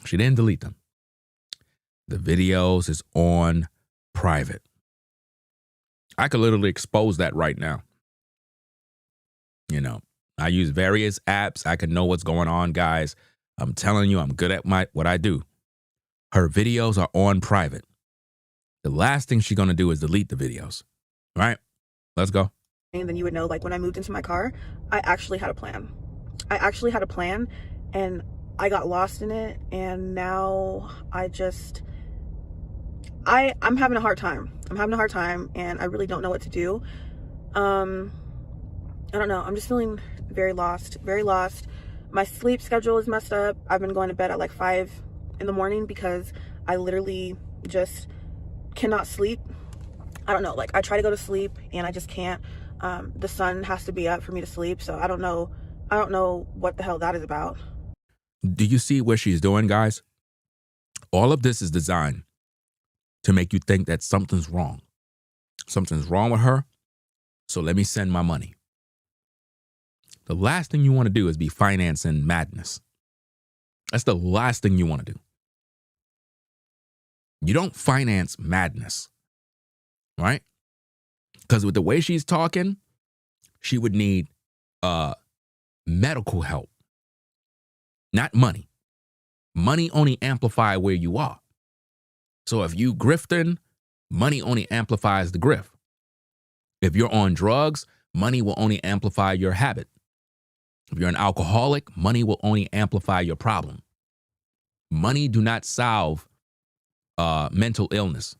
She didn't delete them. The videos is on private. I could literally expose that right now. You know, I use various apps. I can know what's going on, guys. I'm telling you, I'm good at what I do. Her videos are on private. The last thing she's going to do is delete the videos. All right, let's go. And then you would know, like, when I moved into my car, I actually had a plan. And I got lost in it, and now I'm having a hard time. And I really don't know what to do. I don't know. I'm just feeling very lost. My sleep schedule is messed up. I've been going to bed at like 5 in the morning because I literally just cannot sleep. I don't know, like I try to go to sleep and I just can't. The sun has to be up for me to sleep, so I don't know what the hell that is about. Do you see what she's doing, guys? All of this is designed to make you think that something's wrong. Something's wrong with her, so let me send my money. The last thing you want to do is be financing madness. That's the last thing you want to do. You don't finance madness, right? Because with the way she's talking, she would need medical help, not money. Money only amplify where you are. So if you grifting, money only amplifies the grift. If you're on drugs, money will only amplify your habit. If you're an alcoholic, money will only amplify your problem. Money do not solve mental illness.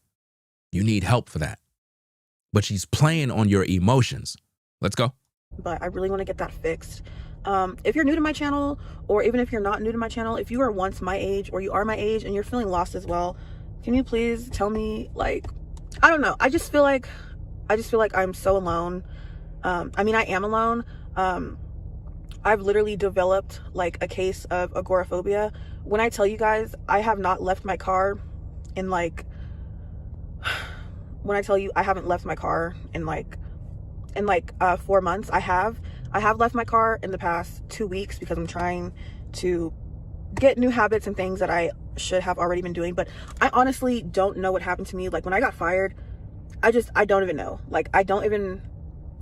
You need help for that. But she's playing on your emotions. Let's go. But I really want to get that fixed. If you're new to my channel, or even if you're not new to my channel, if you were once my age or you are my age and you're feeling lost as well, can you please tell me, like, I don't know. I just feel like I'm so alone. I mean, I am alone. I've literally developed like a case of agoraphobia. When I tell you guys, I have not left my car in like, when I tell you I haven't left my car in 4 months, I have left my car in the past 2 weeks because I'm trying to get new habits and things that I should have already been doing. But I honestly don't know what happened to me. Like when I got fired, I don't even know. Like I don't even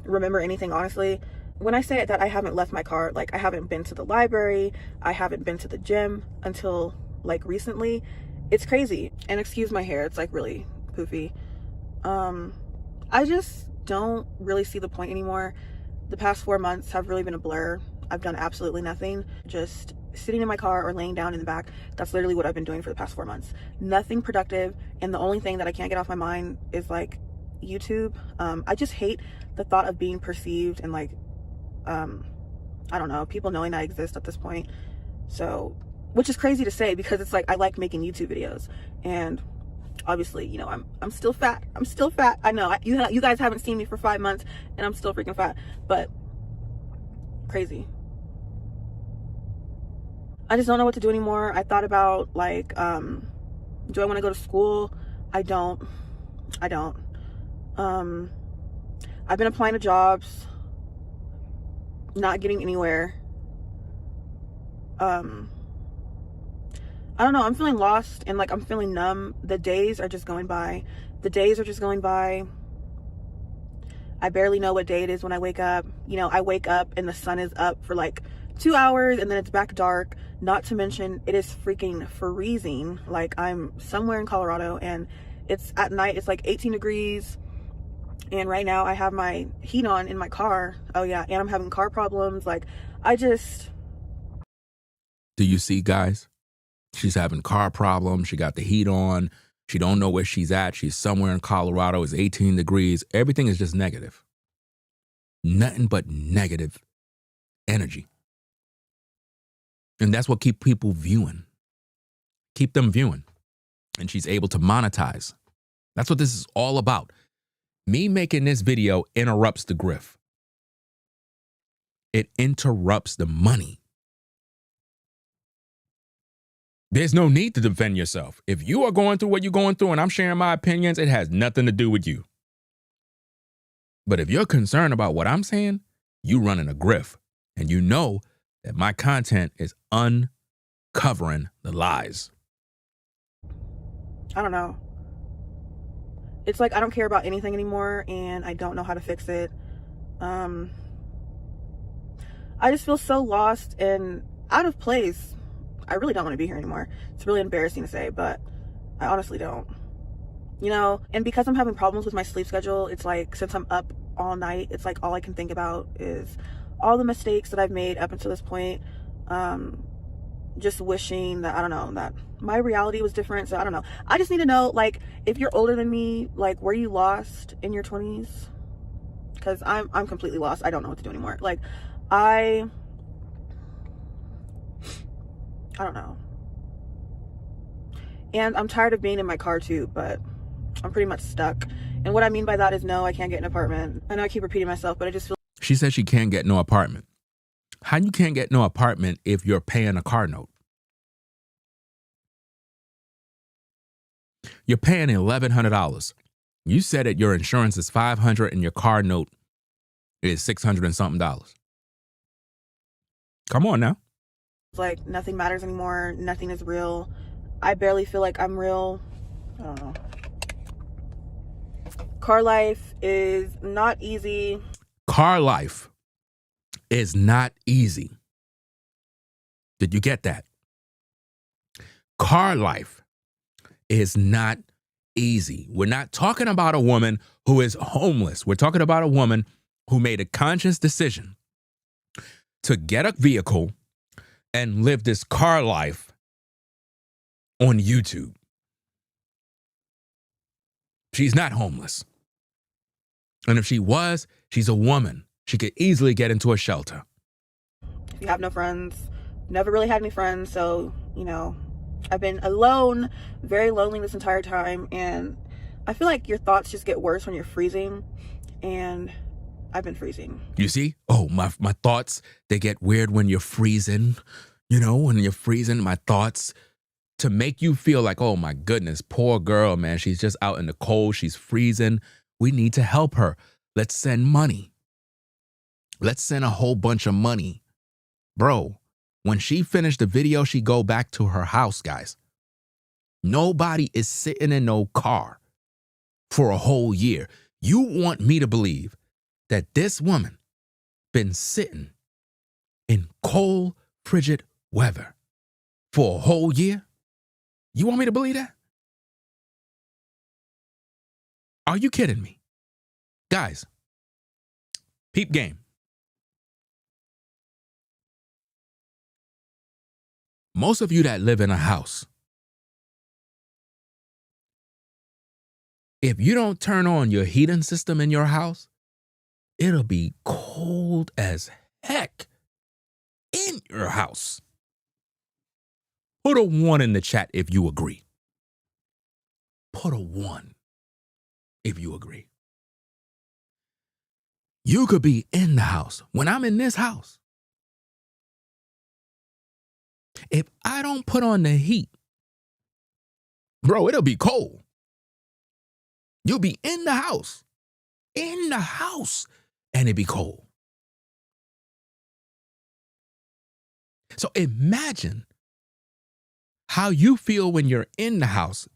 remember anything, honestly. When I say that I haven't left my car, like I haven't been to the library, I haven't been to the gym until like recently. It's crazy. And excuse my hair, it's like really poofy. I just don't really see the point anymore. The past 4 months have really been a blur. I've done absolutely nothing. Just sitting in my car or laying down in the back. That's literally what I've been doing for the past 4 months. Nothing productive. And the only thing that I can't get off my mind is like YouTube. I just hate the thought of being perceived and like, I don't know, people knowing I exist at this point. So, which is crazy to say because it's like I like making YouTube videos, and obviously, you know, I'm still fat. I'm still fat. I know you guys haven't seen me for 5 months, and I'm still freaking fat. But crazy. I just don't know what to do anymore. I thought about like, do I want to go to school? I don't. I've been applying to jobs, not getting anywhere. I don't know, I'm feeling lost and like I'm feeling numb. The days are just going by. I barely know what day it is when I wake up. You know, I wake up and the sun is up for like 2 hours and then it's back dark. Not to mention it is freaking freezing. Like I'm somewhere in Colorado and it's at night, it's like 18 degrees. And right now I have my heat on in my car. Oh yeah, and I'm having car problems. Like Do you see, guys? She's having car problems. She got the heat on. She don't know where she's at. She's somewhere in Colorado. It's 18 degrees. Everything is just negative. Nothing but negative energy. And that's what keep people viewing. Keep them viewing. And she's able to monetize. That's what this is all about. Me making this video interrupts the grift. It interrupts the money. There's no need to defend yourself. If you are going through what you're going through and I'm sharing my opinions, it has nothing to do with you. But if you're concerned about what I'm saying, you running a grift. And you know that my content is uncovering the lies. I don't know. It's like I don't care about anything anymore and I don't know how to fix it. I just feel so lost and out of place. I really don't want to be here anymore. It's really embarrassing to say, but I honestly don't. You know, and because I'm having problems with my sleep schedule, it's like since I'm up all night, it's like all I can think about is all the mistakes that I've made up until this point. Just wishing that, I don't know, that my reality was different. So I don't know. I just need to know, like, if you're older than me, like, were you lost in your 20s? Because I'm completely lost. I don't know what to do anymore. Like, I don't know. And I'm tired of being in my car too, but I'm pretty much stuck. And what I mean by that is no, I can't get an apartment. I know I keep repeating myself, but I just feel She says she can't get no apartment. How you can't get no apartment if you're paying a car note? You're paying $1,100. You said that your insurance is $500 and your car note is $600 and something dollars. Come on now. like nothing matters anymore. Nothing is real. I barely feel like I'm real. I don't know. Car life is not easy. Car life is not easy. Did you get that? Car life is not easy. We're not talking about a woman who is homeless. We're talking about a woman who made a conscious decision to get a vehicle and live this car life on YouTube. She's not homeless. And if she was, she's a woman. She could easily get into a shelter. If you have no friends, never really had any friends, so, you know, I've been alone, very lonely this entire time, and I feel like your thoughts just get worse when you're freezing, and I've been freezing. You see? Oh, my thoughts, they get weird when you're freezing. You know, when you're freezing, my thoughts, to make you feel like, oh my goodness, poor girl, man. She's just out in the cold. She's freezing. We need to help her. Let's send money. Let's send a whole bunch of money. Bro, when she finished the video, she go back to her house, guys. Nobody is sitting in no car for a whole year. You want me to believe that this woman been sitting in cold, frigid weather for a whole year? You want me to believe that? Are you kidding me? Guys, peep game. Most of you that live in a house, if you don't turn on your heating system in your house, it'll be cold as heck in your house. Put a 1 in the chat if you agree. Put a 1 if you agree. You could be in the house. When I'm in this house, if I don't put on the heat, bro, it'll be cold. You'll be in the house, and it'll be cold. So imagine how you feel when you're in the house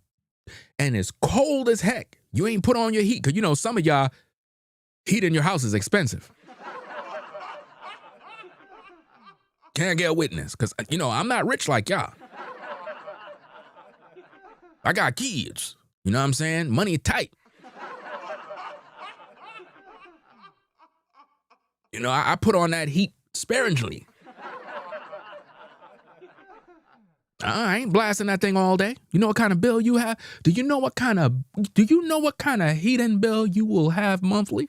and it's cold as heck. You ain't put on your heat, because you know some of y'all, heat in your house is expensive. Can't get a witness, because, you know, I'm not rich like y'all. I got kids. You know what I'm saying? Money tight. You know, I put on that heat sparingly. I ain't blasting that thing all day. You know what kind of bill you have? Do you know what kind of heating bill you will have monthly?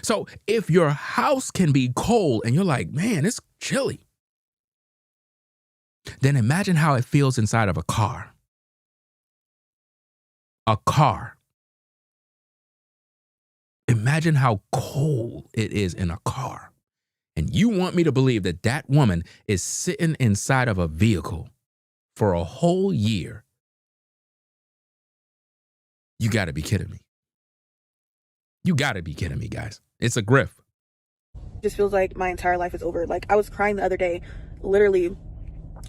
So if your house can be cold and you're like, man, it's chilly, then imagine how it feels inside of a car. A car. Imagine how cold it is in a car. And you want me to believe that that woman is sitting inside of a vehicle for a whole year? You got to be kidding me. You got to be kidding me, guys. It's a grift. It just feels like my entire life is over. Like, I was crying the other day, literally,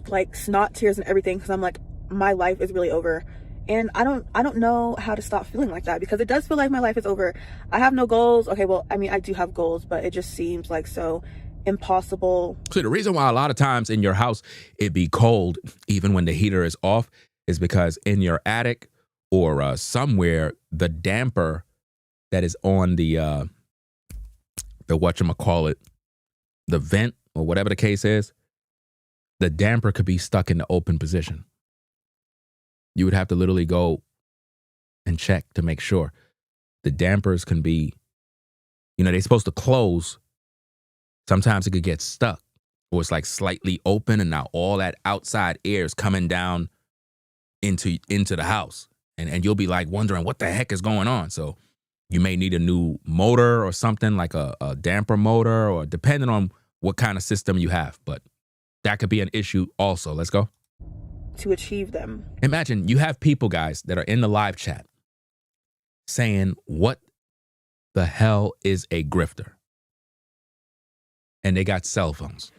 like snot tears and everything, because I'm like, my life is really over. And I don't know how to stop feeling like that, because it does feel like my life is over. I have no goals. Okay, well, I mean, I do have goals, but it just seems like so impossible. So the reason why a lot of times in your house it be cold, even when the heater is off, is because in your attic or somewhere, the damper that is on the whatchamacallit, the vent or whatever the case is, the damper could be stuck in the open position. You would have to literally go and check to make sure. The dampers can be, you know, they're supposed to close. Sometimes it could get stuck, or it's like slightly open, and now all that outside air is coming down into the house. And you'll be like wondering what the heck is going on. So you may need a new motor or something like a damper motor, or depending on what kind of system you have. But that could be an issue also. Let's go. To achieve them. Imagine you have people, guys, that are in the live chat saying, what the hell is a grifter? And they got cell phones.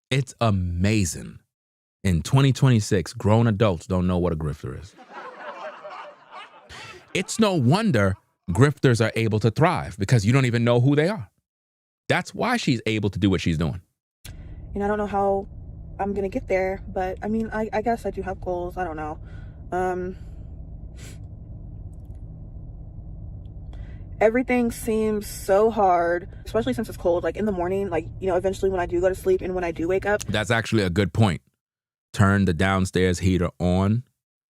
It's amazing. In 2026, grown adults don't know what a grifter is. It's no wonder grifters are able to thrive, because you don't even know who they are. That's why she's able to do what she's doing. And I don't know how I'm going to get there, but I mean, I guess I do have goals. I don't know. Everything seems so hard, especially since it's cold, like in the morning, like, you know, eventually when I do go to sleep and when I do wake up. That's actually a good point. Turn the downstairs heater on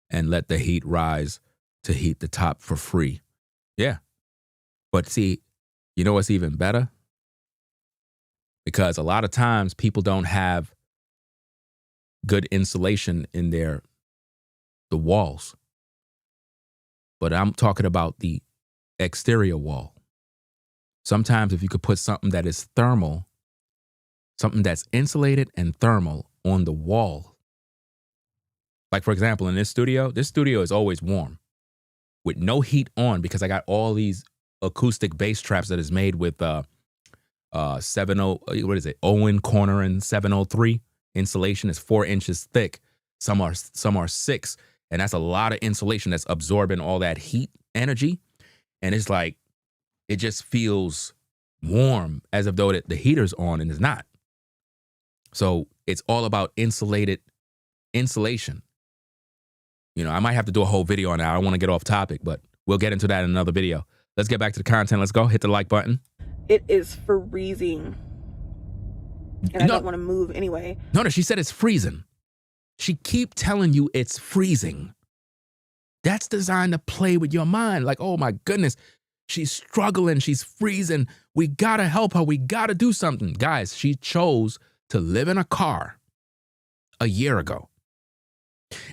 and let the heat rise to heat the top for free. Yeah. But see, you know what's even better? Because a lot of times people don't have good insulation in the walls. But I'm talking about the exterior wall. Sometimes if you could put something that is thermal, something that's insulated and thermal on the wall. Like, for example, in this studio is always warm with no heat on, because I got all these acoustic bass traps that is made with Owen Corner and 703 insulation. Is 4 inches thick. Some are 6, and that's a lot of insulation that's absorbing all that heat energy. And it's like, it just feels warm as if though the heater's on, and it's not. So it's all about insulation. You know, I might have to do a whole video on that. I don't want to get off topic, but we'll get into that in another video. Let's get back to the content. Let's go. Hit the like button. It is freezing. And I don't want to move anyway. No, she said it's freezing. She keep telling you it's freezing. That's designed to play with your mind. Like, oh my goodness, she's struggling. She's freezing. We got to help her. We got to do something. Guys, she chose to live in a car a year ago.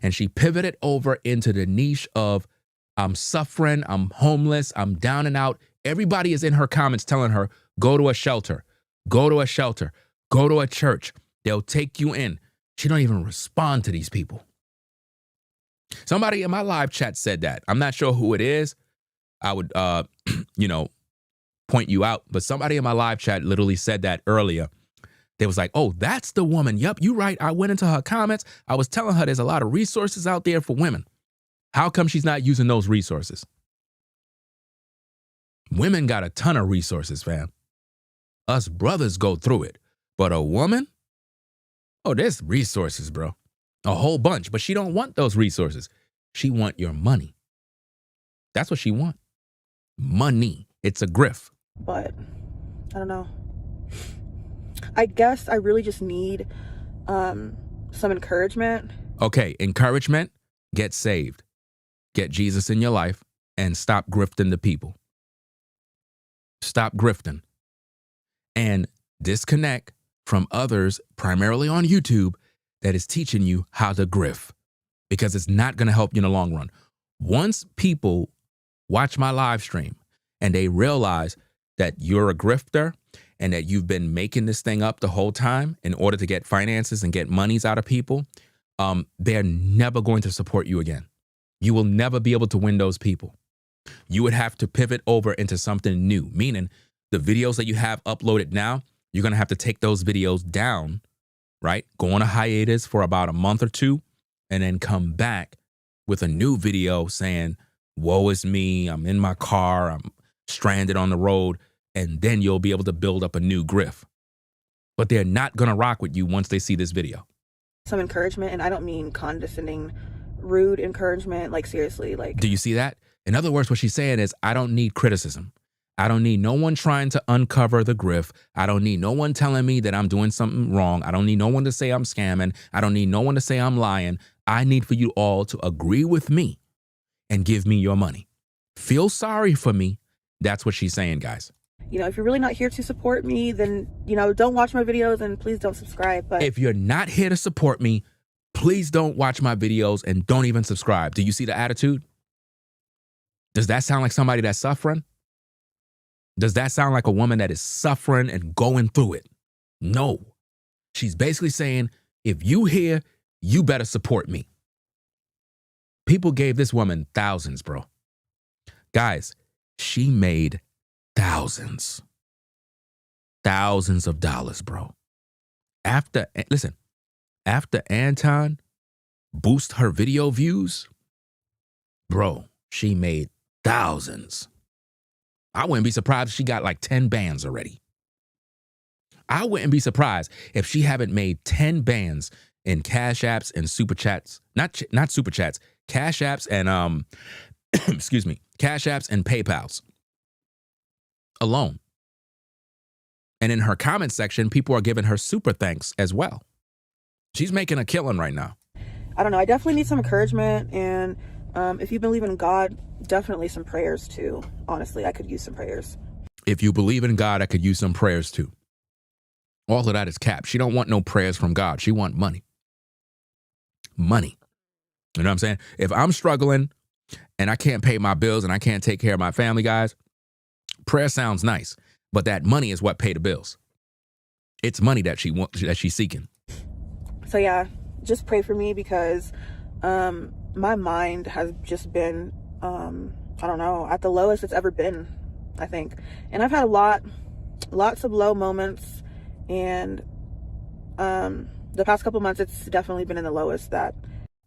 And she pivoted over into the niche of, I'm suffering, I'm homeless, I'm down and out. Everybody is in her comments telling her, go to a shelter, go to a shelter, go to a church. They'll take you in. She don't even respond to these people. Somebody in my live chat said that. I'm not sure who it is. I would, point you out. But somebody in my live chat literally said that earlier. They was like, oh, that's the woman. Yep, you're right. I went into her comments. I was telling her there's a lot of resources out there for women. How come she's not using those resources? Women got a ton of resources, fam. Us brothers go through it. But a woman? Oh, there's resources, bro. A whole bunch. But she don't want those resources. She want your money. That's what she want. Money. It's a grift. But I don't know. I guess I really just need some encouragement. Okay, encouragement. Get saved. Get Jesus in your life and stop grifting the people. Stop grifting. And disconnect from others, primarily on YouTube, that is teaching you how to grift, because it's not going to help you in the long run. Once people watch my live stream and they realize that you're a grifter and that you've been making this thing up the whole time in order to get finances and get monies out of people, they're never going to support you again. You will never be able to win those people. You would have to pivot over into something new, meaning the videos that you have uploaded now, you're going to have to take those videos down, right? Go on a hiatus for about a month or two, and then come back with a new video saying, woe is me, I'm in my car, I'm stranded on the road, and then you'll be able to build up a new grift. But they're not going to rock with you once they see this video. Some encouragement, and I don't mean condescending, rude encouragement, like seriously. Like, do you see that? In other words, what she's saying is, I don't need criticism. I don't need no one trying to uncover the grift. I don't need no one telling me that I'm doing something wrong. I don't need no one to say I'm scamming. I don't need no one to say I'm lying. I need for you all to agree with me and give me your money. Feel sorry for me. That's what she's saying, guys. you know, if you're really not here to support me, then, you know, don't watch my videos and please don't subscribe. But if you're not here to support me, please don't watch my videos and don't even subscribe. Do you see the attitude? Does that sound like somebody that's suffering? Does that sound like a woman that is suffering and going through it? No. She's basically saying, if you here, you better support me. People gave this woman thousands, bro. Guys, she made thousands. Thousands of dollars, bro. After Anton boosted her video views, bro, she made thousands. I wouldn't be surprised if she got like 10 bands already. I wouldn't be surprised if she haven't made 10 bands in Cash Apps and Super Chats. Not Super Chats, Cash Apps and excuse me, Cash Apps and PayPals alone. And in her comment section, people are giving her super thanks as well. She's making a killing right now. I don't know. I definitely need some encouragement. And if you believe in God, definitely some prayers too. Honestly, I could use some prayers. If you believe in God, I could use some prayers too. All of that is cap. She don't want no prayers from God. She want money. Money. You know what I'm saying? If I'm struggling and I can't pay my bills and I can't take care of my family, guys, prayer sounds nice, but that money is what pay the bills. It's money that she's seeking. So yeah, just pray for me because my mind has just been, I don't know, at the lowest it's ever been, I think. And I've had lots of low moments, and the past couple months, it's definitely been in the lowest that.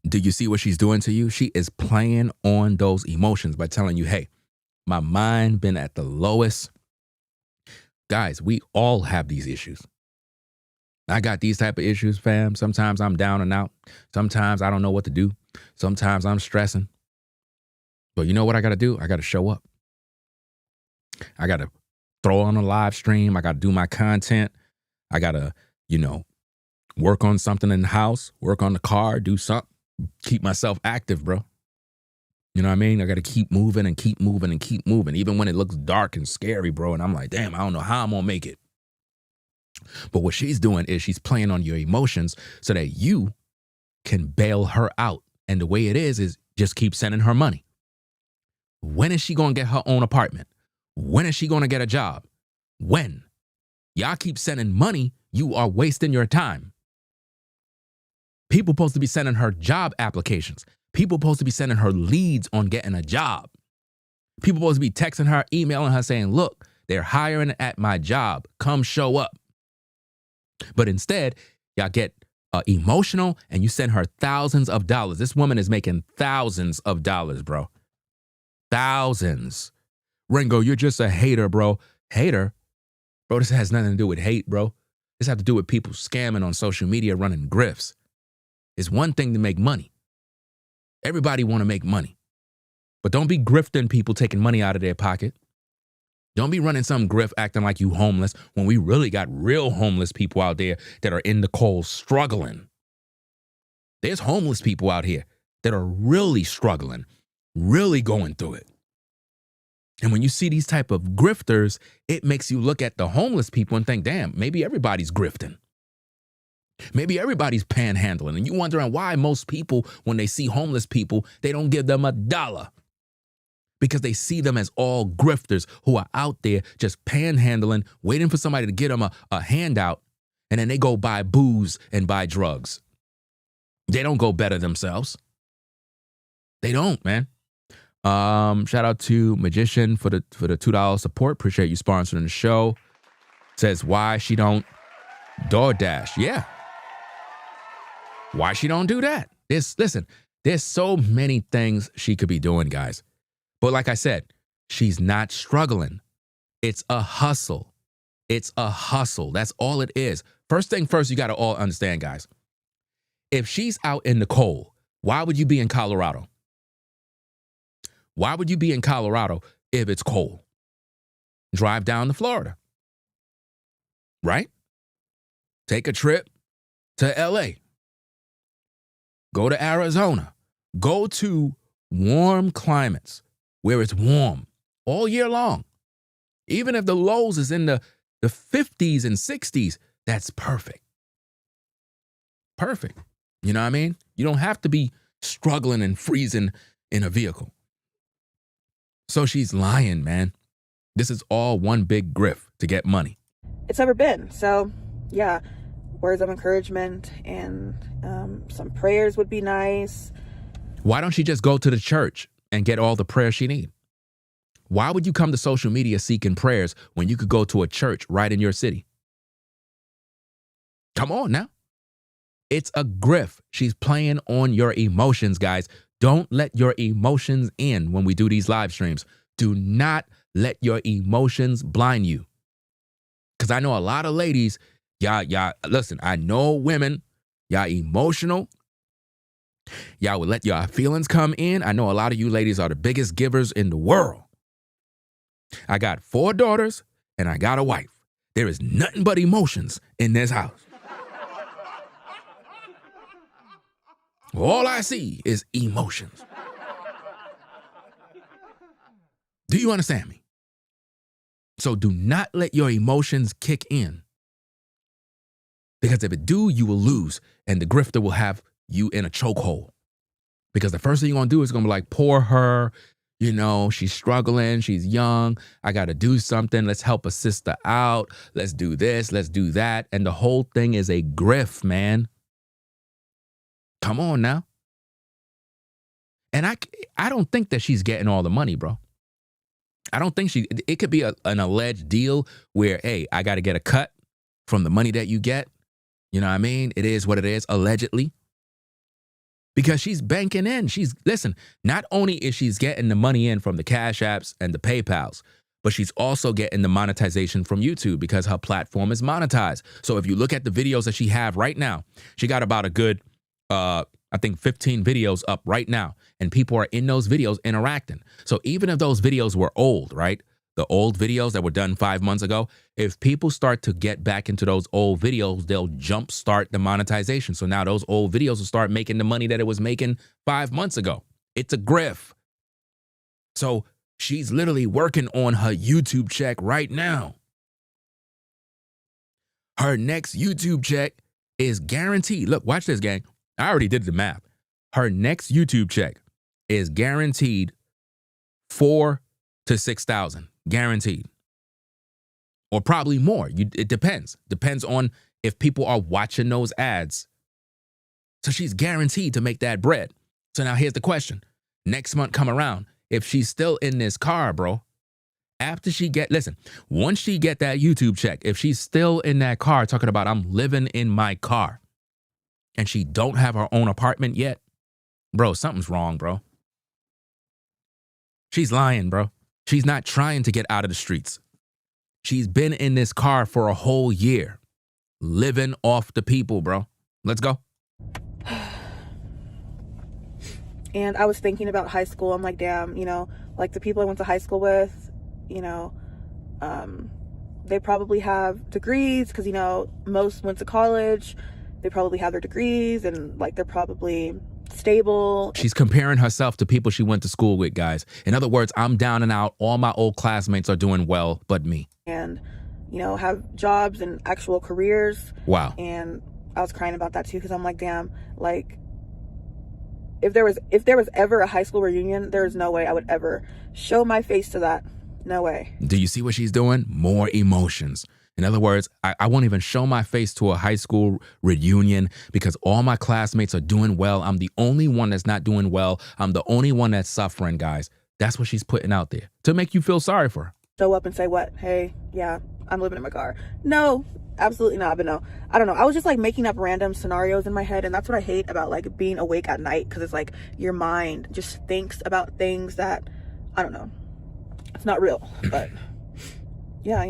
Do you see what she's doing to you? She is playing on those emotions by telling you, hey, my mind been at the lowest. Guys, we all have these issues. I got these type of issues, fam. Sometimes I'm down and out. Sometimes I don't know what to do. Sometimes I'm stressing. But you know what I got to do? I got to show up. I got to throw on a live stream. I got to do my content. I got to, work on something in the house, work on the car, do something, keep myself active, bro. You know what I mean? I got to keep moving and keep moving and keep moving, even when it looks dark and scary, bro. And I'm like, damn, I don't know how I'm going to make it. But what she's doing is she's playing on your emotions so that you can bail her out. And the way it is just keep sending her money. When is she going to get her own apartment? When is she going to get a job? When? Y'all keep sending money, you are wasting your time. People supposed to be sending her job applications. People supposed to be sending her leads on getting a job. People supposed to be texting her, emailing her saying, look, they're hiring at my job. Come show up. But instead, y'all get emotional and you send her thousands of dollars. This woman is making thousands of dollars, bro. Thousands. Ringo, you're just a hater, bro. Hater? Bro, this has nothing to do with hate, bro. This has to do with people scamming on social media, running grifts. It's one thing to make money. Everybody want to make money. But don't be grifting people taking money out of their pocket. Don't be running some grift acting like you homeless when we really got real homeless people out there that are in the cold struggling. There's homeless people out here that are really struggling, really going through it. And when you see these type of grifters, it makes you look at the homeless people and think, damn, maybe everybody's grifting. Maybe everybody's panhandling. And you're wondering why most people, when they see homeless people, they don't give them $1. Because they see them as all grifters who are out there just panhandling, waiting for somebody to get them a handout, and then they go buy booze and buy drugs. They don't go better themselves. They don't, man. Shout out to Magician for the $2 support. Appreciate you sponsoring the show. Says why she don't DoorDash. Yeah. Why she don't do that? Listen, there's so many things she could be doing, guys. But like I said, she's not struggling. It's a hustle. It's a hustle. That's all it is. First thing first, you got to all understand, guys. If she's out in the cold, why would you be in Colorado? Why would you be in Colorado if it's cold? Drive down to Florida, right? Take a trip to LA. Go to Arizona. Go to warm climates where it's warm all year long. Even if the lows is in the 50s and 60s, that's perfect. Perfect. You know what I mean? You don't have to be struggling and freezing in a vehicle. So she's lying, man. This is all one big grift to get money. It's ever been. So, yeah, words of encouragement and some prayers would be nice. Why don't she just go to the church and get all the prayer she needs? Why would you come to social media seeking prayers when you could go to a church right in your city? Come on now. It's a grift. She's playing on your emotions, guys. Don't let your emotions in when we do these live streams. Do not let your emotions blind you. Because I know a lot of ladies, y'all, listen, I know women, y'all emotional. Y'all would let your feelings come in. I know a lot of you ladies are the biggest givers in the world. I got 4 daughters and I got a wife. There is nothing but emotions in this house. All I see is emotions. Do you understand me? So do not let your emotions kick in. Because if it do, you will lose. And the grifter will have you in a chokehold. Because the first thing you're going to do is going to be like, poor her. You know, she's struggling. She's young. I got to do something. Let's help a sister out. Let's do this. Let's do that. And the whole thing is a grift, man. Come on now. And I don't think that she's getting all the money, bro. I don't think it could be an alleged deal where, hey, I got to get a cut from the money that you get. You know what I mean? It is what it is, allegedly. Because she's banking in. Listen, not only is she's getting the money in from the Cash Apps and the PayPals, but she's also getting the monetization from YouTube because her platform is monetized. So if you look at the videos that she have right now, she got about a good, I think 15 videos up right now. And people are in those videos interacting. So even if those videos were old, right? The old videos that were done 5 months ago, if people start to get back into those old videos, they'll jumpstart the monetization. So now those old videos will start making the money that it was making 5 months ago. It's a grift. So she's literally working on her YouTube check right now. Her next YouTube check is guaranteed. Look, watch this, gang. I already did the math. Her next YouTube check is guaranteed $4,000 to $6,000. Guaranteed. Or probably more. It depends. Depends on if people are watching those ads. So she's guaranteed to make that bread. So now here's the question. Next month come around. If she's still in this car, bro, after once she get that YouTube check, if she's still in that car talking about I'm living in my car and she don't have her own apartment yet, bro, something's wrong, bro. She's lying, bro. She's not trying to get out of the streets. She's been in this car for a whole year, living off the people, bro. Let's go. And I was thinking about high school. I'm like, damn, like the people I went to high school with, they probably have degrees because, most went to college. They probably have their degrees and like they're probably stable. She's comparing herself to people she went to school with, guys. In other words, I'm down and out. All my old classmates are doing well, but me. And, have jobs and actual careers. Wow. And I was crying about that too because I'm like, damn, like if there was ever a high school reunion, there is no way I would ever show my face to that. No way. Do you see what she's doing? More emotions. In other words, I won't even show my face to a high school reunion because all my classmates are doing well. I'm the only one that's not doing well. I'm the only one that's suffering, guys. That's what she's putting out there to make you feel sorry for her. Show up and say what? Hey, yeah, I'm living in my car. No, absolutely not. But no, I don't know. I was just like making up random scenarios in my head. And that's what I hate about like being awake at night. Because it's like your mind just thinks about things that, I don't know. It's not real. But yeah,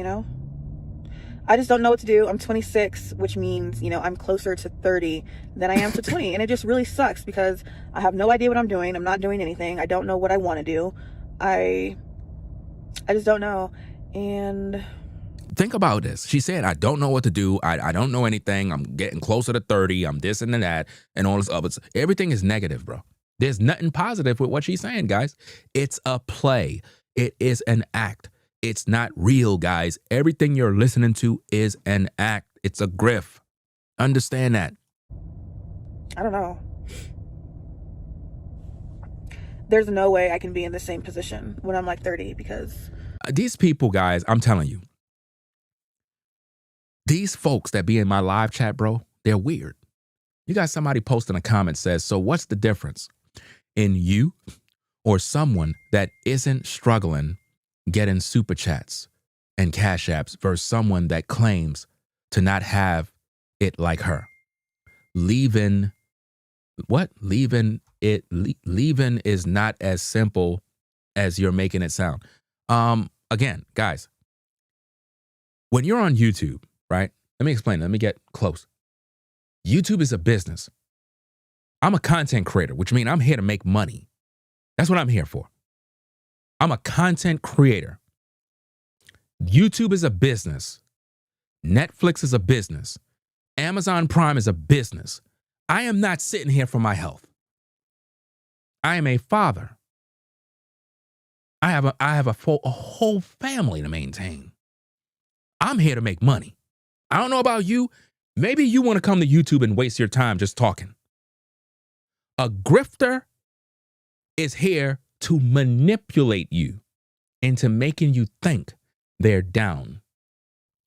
I just don't know what to do. I'm 26, which means, I'm closer to 30 than I am to 20. And it just really sucks because I have no idea what I'm doing. I'm not doing anything. I don't know what I want to do. I just don't know. And think about this. She said, I don't know what to do. I don't know anything. I'm getting closer to 30. I'm this and that and all this other. Everything is negative, bro. There's nothing positive with what she's saying, guys. It's a play. It is an act. It's not real, guys. Everything you're listening to is an act. It's a grift. Understand that. I don't know. There's no way I can be in the same position when I'm like 30 because These people, guys, I'm telling you, these folks that be in my live chat, bro, they're weird. You got somebody posting a comment says, so what's the difference in you or someone that isn't struggling getting super chats and cash apps versus someone that claims to not have it like her? Leaving is not as simple as you're making it sound. Again, guys, when you're on YouTube, right? Let me explain. Let me get close. YouTube is a business. I'm a content creator, which means I'm here to make money. That's what I'm here for. I'm a content creator. YouTube is a business. Netflix is a business. Amazon Prime is a business. I am not sitting here for my health. I am a father. I have a whole family to maintain. I'm here to make money. I don't know about you. Maybe you want to come to YouTube and waste your time just talking. A grifter is here to manipulate you into making you think they're down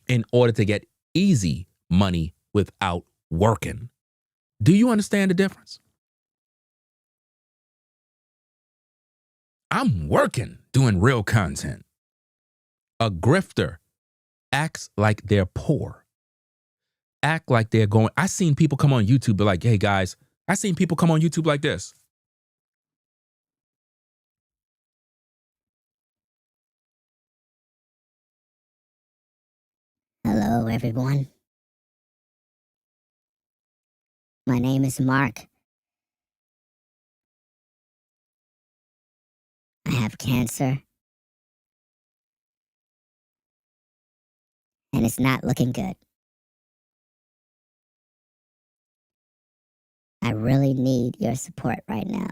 in order to get easy money without working. Do you understand the difference? I'm working doing real content. A grifter acts like they're poor. Act like they're going. I seen people come on YouTube be like, hey guys, I seen people come on YouTube like this. Hello, everyone. My name is Mark. I have cancer. And it's not looking good. I really need your support right now.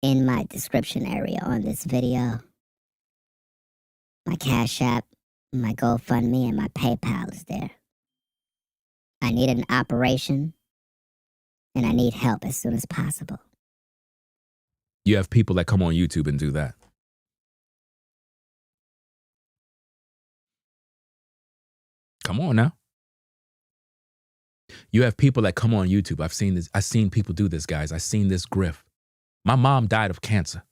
In my description area on this video, my Cash App, my GoFundMe, and my PayPal is there. I need an operation, and I need help as soon as possible. You have people that come on YouTube and do that. Come on now. You have people that come on YouTube. I've seen this. I've seen people do this, guys. I've seen this grift. My mom died of cancer.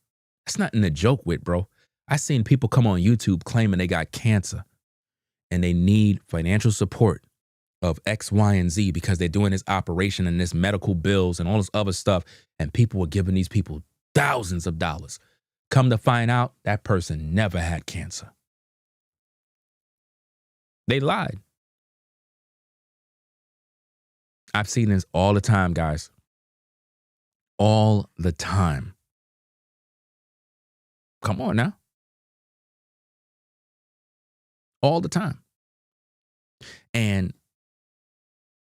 That's nothing to joke with, bro. I've seen people come on YouTube claiming they got cancer and they need financial support of X, Y, and Z because they're doing this operation and this medical bills and all this other stuff. And people were giving these people thousands of dollars. Come to find out, that person never had cancer. They lied. I've seen this all the time, guys. All the time. Come on now. All the time. And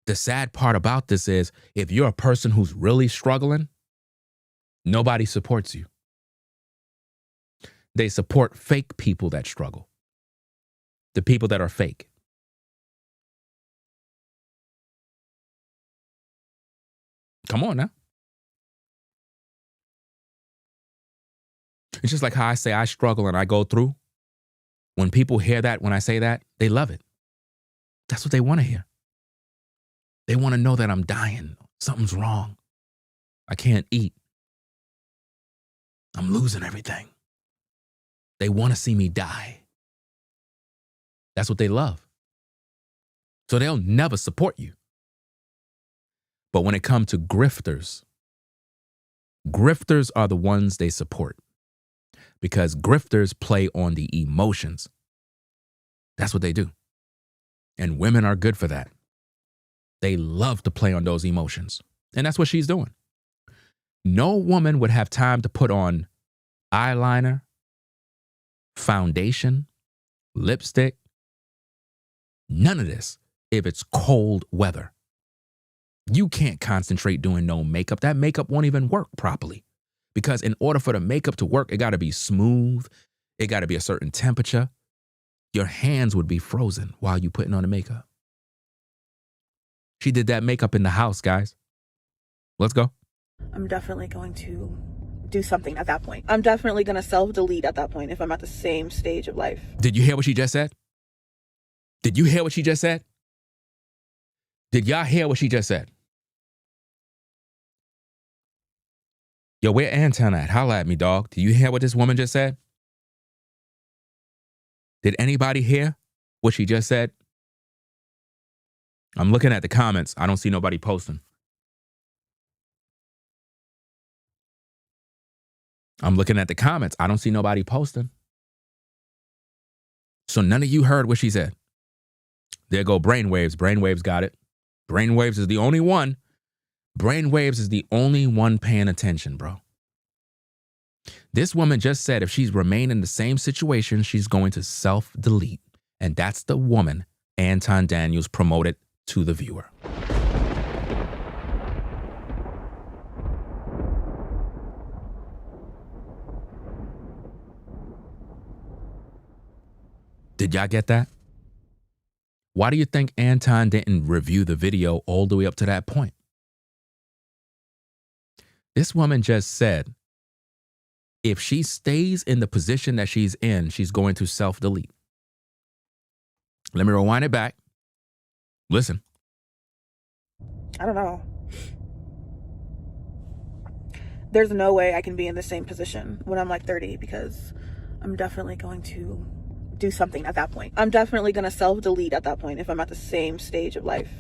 the sad part about this is if you're a person who's really struggling, nobody supports you. They support fake people that struggle. The people that are fake. Come on now. It's just like how I say I struggle and I go through. When people hear that, when I say that, they love it. That's what they want to hear. They want to know that I'm dying. Something's wrong. I can't eat. I'm losing everything. They want to see me die. That's what they love. So they'll never support you. But when it comes to grifters, grifters are the ones they support because grifters play on the emotions. That's what they do. And women are good for that. They love to play on those emotions. And that's what she's doing. No woman would have time to put on eyeliner, foundation, lipstick, none of this if it's cold weather. You can't concentrate doing no makeup. That makeup won't even work properly Because in order for the makeup to work, it got to be smooth. It got to be a certain temperature. Your hands would be frozen while you putting on the makeup. She did that makeup in the house, guys. Let's go. I'm definitely going to do something at that point. I'm definitely going to self-delete at that point if I'm at the same stage of life. Did you hear what she just said? Did you hear what she just said? Did y'all hear what she just said? Yo, where Anton at? Holla at me, dog. Do you hear what this woman just said? Did anybody hear what she just said? I'm looking at the comments. I don't see nobody posting. I'm looking at the comments. I don't see nobody posting. So none of you heard what she said. There go Brainwaves. Brainwaves got it. Brainwaves is the only one. Brainwaves is the only one paying attention, bro. This woman just said if she's remained in the same situation, she's going to self-delete. And that's the woman Anton Daniels promoted to the viewer. Did y'all get that? Why do you think Anton didn't review the video all the way up to that point? This woman just said if she stays in the position that she's in, she's going to self-delete. Let me rewind it back. Listen. I don't know. There's no way I can be in the same position when I'm like 30 because I'm definitely going to do something at that point. I'm definitely going to self-delete at that point if I'm at the same stage of life.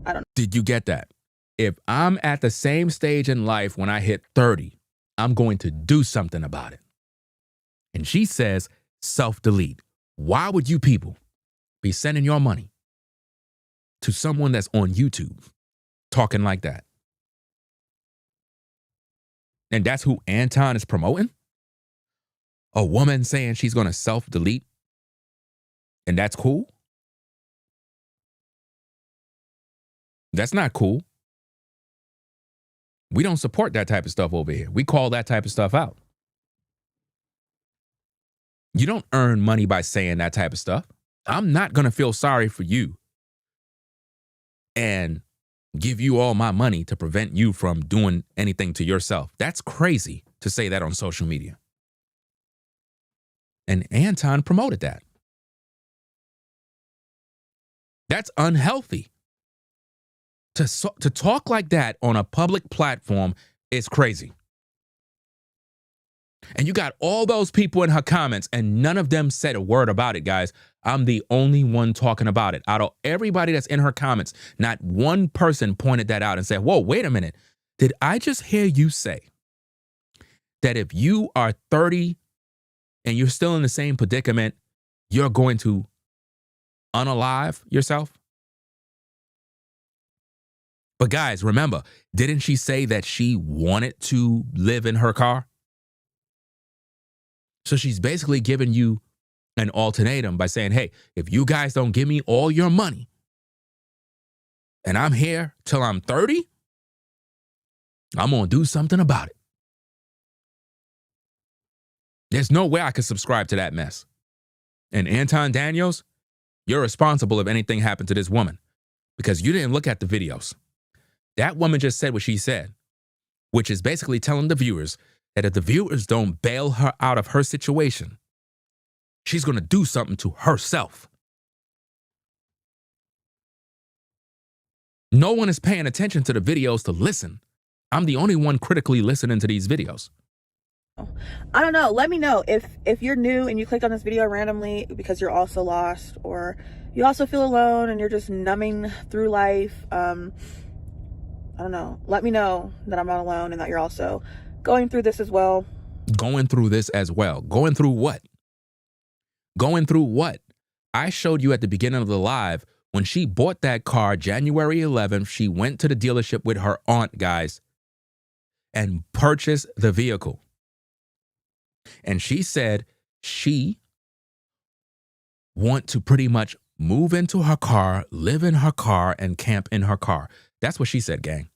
I don't know. Did you get that? If I'm at the same stage in life when I hit 30, I'm going to do something about it. And she says self-delete. Why would you people be sending your money to someone that's on YouTube talking like that? And that's who Anton is promoting? A woman saying she's going to self-delete? And that's cool? That's not cool. We don't support that type of stuff over here. We call that type of stuff out. You don't earn money by saying that type of stuff. I'm not going to feel sorry for you and give you all my money to prevent you from doing anything to yourself. That's crazy to say that on social media. And Anton promoted that. That's unhealthy. To talk like that on a public platform is crazy. And you got all those people in her comments and none of them said a word about it, guys. I'm the only one talking about it. Out of everybody that's in her comments, not one person pointed that out and said, whoa, wait a minute. Did I just hear you say that if you are 30 and you're still in the same predicament, you're going to unalive yourself? But guys, remember, didn't she say that she wanted to live in her car? So she's basically giving you an ultimatum by saying, hey, if you guys don't give me all your money and I'm here till I'm 30, I'm going to do something about it. There's no way I could subscribe to that mess. And Anton Daniels, you're responsible if anything happened to this woman because you didn't look at the videos. That woman just said what she said, which is basically telling the viewers that if the viewers don't bail her out of her situation, she's going to do something to herself. No one is paying attention to the videos to listen. I'm the only one critically listening to these videos. I don't know. Let me know if you're new and you clicked on this video randomly because you're also lost or you also feel alone and you're just numbing through life. I don't know. Let me know that I'm not alone and that you're also going through this as well. Going through this as well. Going through what? Going through what? I showed you at the beginning of the live when she bought that car January 11th, she went to the dealership with her aunt, guys, and purchased the vehicle. And she said she want to pretty much move into her car, live in her car, and camp in her car. That's what she said, gang.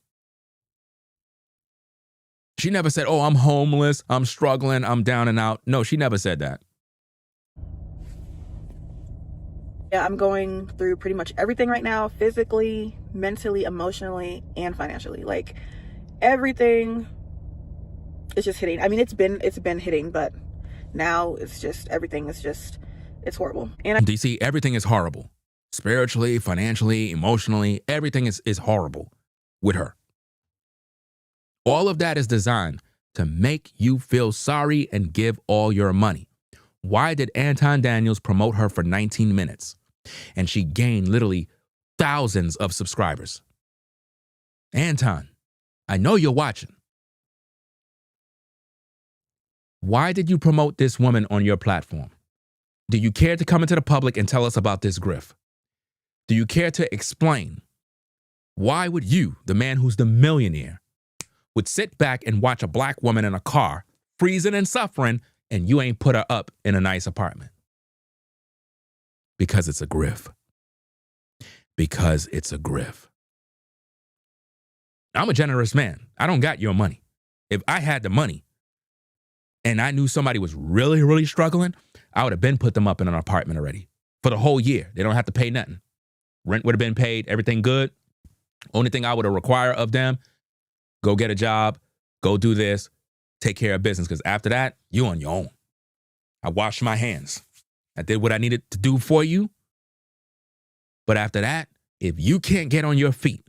She never said, oh, I'm homeless, I'm struggling, I'm down and out. No, she never said that. Yeah, I'm going through pretty much everything right now, physically, mentally, emotionally, and financially. Like, everything is just hitting. I mean, it's been hitting, but now it's just, everything is just, it's horrible. And Do you see? Everything is horrible. Spiritually, financially, emotionally, everything is horrible with her. All of that is designed to make you feel sorry and give all your money. Why did Anton Daniels promote her for 19 minutes? And she gained literally thousands of subscribers. Anton, I know you're watching. Why did you promote this woman on your platform? Do you care to come into the public and tell us about this grift? Do you care to explain why would you, the man who's the millionaire, would sit back and watch a black woman in a car, freezing and suffering, and you ain't put her up in a nice apartment? Because it's a grift. Because it's a grift. I'm a generous man. I don't got your money. If I had the money and I knew somebody was really, really struggling, I would have been put them up in an apartment already for the whole year. They don't have to pay nothing. Rent would have been paid, everything good. Only thing I would have required of them, go get a job, go do this, take care of business, because after that, you on your own. I washed my hands. I did what I needed to do for you. But after that, if you can't get on your feet,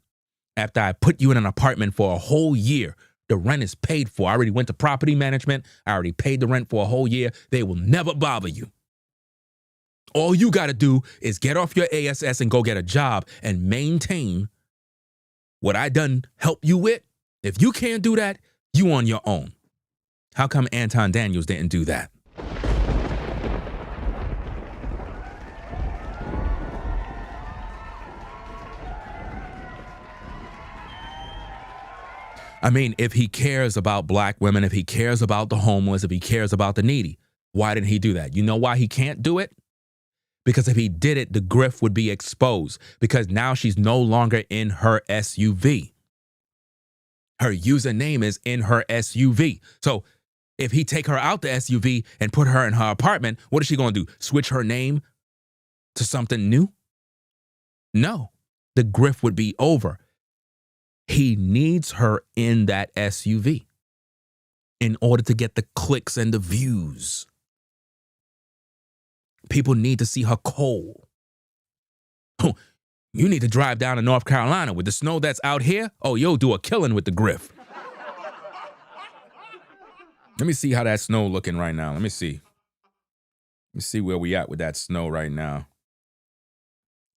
after I put you in an apartment for a whole year, the rent is paid for. I already went to property management. I already paid the rent for a whole year. They will never bother you. All you got to do is get off your ASS and go get a job and maintain what I done help you with. If you can't do that, you on your own. How come Anton Daniels didn't do that? I mean, if he cares about black women, if he cares about the homeless, if he cares about the needy, why didn't he do that? You know why he can't do it? Because if he did it, the grift would be exposed, because now she's no longer in her SUV. Her username is in her SUV. So if he take her out the SUV and put her in her apartment, what is she going to do? Switch her name to something new? No, the grift would be over. He needs her in that SUV in order to get the clicks and the views. People need to see her cold. You need to drive down to North Carolina with the snow that's out here. Oh, you'll do a killing with the grift. Let me see how that snow looking right now. Let me see. Let me see where we at with that snow right now.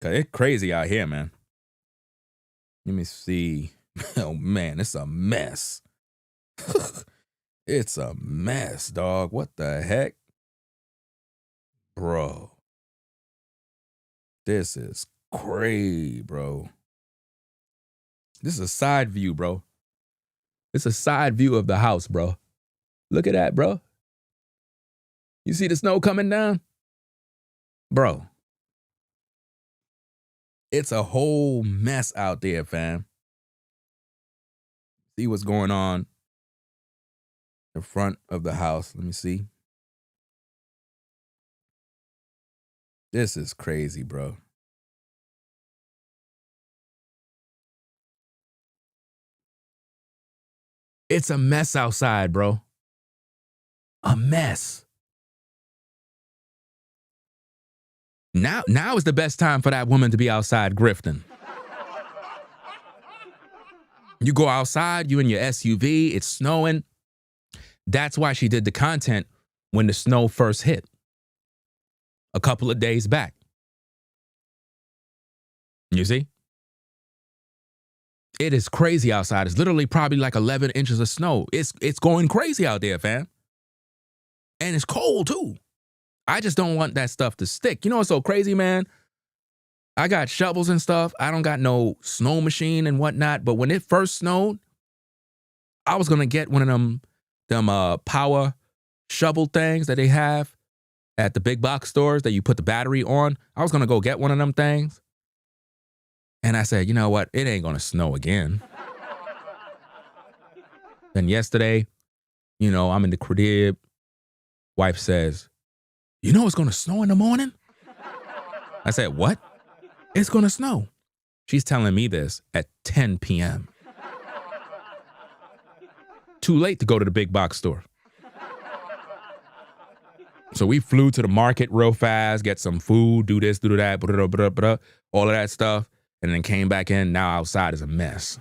Cause it's crazy out here, man. Let me see. Oh man, it's a mess. It's a mess, dog. What the heck? Bro. This is crazy, bro. This is a side view, bro. It's a side view of the house, bro. Look at that, bro. You see the snow coming down? Bro. It's a whole mess out there, fam. See what's going on in front of the house. Let me see. This is crazy, bro. It's a mess outside, bro. A mess. Now is the best time for that woman to be outside grifting. You go outside, you in your SUV, it's snowing. That's why she did the content when the snow first hit. A couple of days back. You see? It is crazy outside. It's literally probably like 11 inches of snow. It's going crazy out there, fam. And it's cold too. I just don't want that stuff to stick. You know what's so crazy, man? I got shovels and stuff. I don't got no snow machine and whatnot. But when it first snowed, I was gonna get one of them power shovel things that they have at the big box stores that you put the battery on. I was gonna go get one of them things. And I said, you know what? It ain't gonna snow again. Then yesterday, you know, I'm in the crib. Wife says, you know it's going to snow in the morning? I said, what? It's going to snow. She's telling me this at 10 p.m. Too late to go to the big box store. So we flew to the market real fast, get some food, do this, do that, all of that stuff, and then came back in. Now outside is a mess.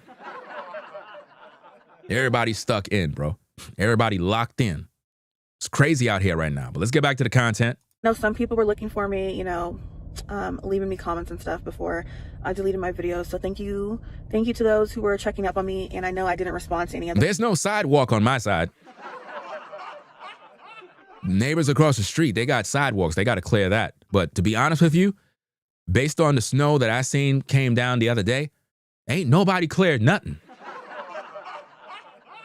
Everybody's stuck in, bro. Everybody locked in. It's crazy out here right now, but let's get back to the content. I know some people were looking for me, you know, leaving me comments and stuff before I deleted my videos. So thank you to those who were checking up on me. And I know I didn't respond to any of them. There's no sidewalk on my side. Neighbors across the street, they got sidewalks. They got to clear that. But to be honest with you, based on the snow that I seen came down the other day, ain't nobody cleared nothing.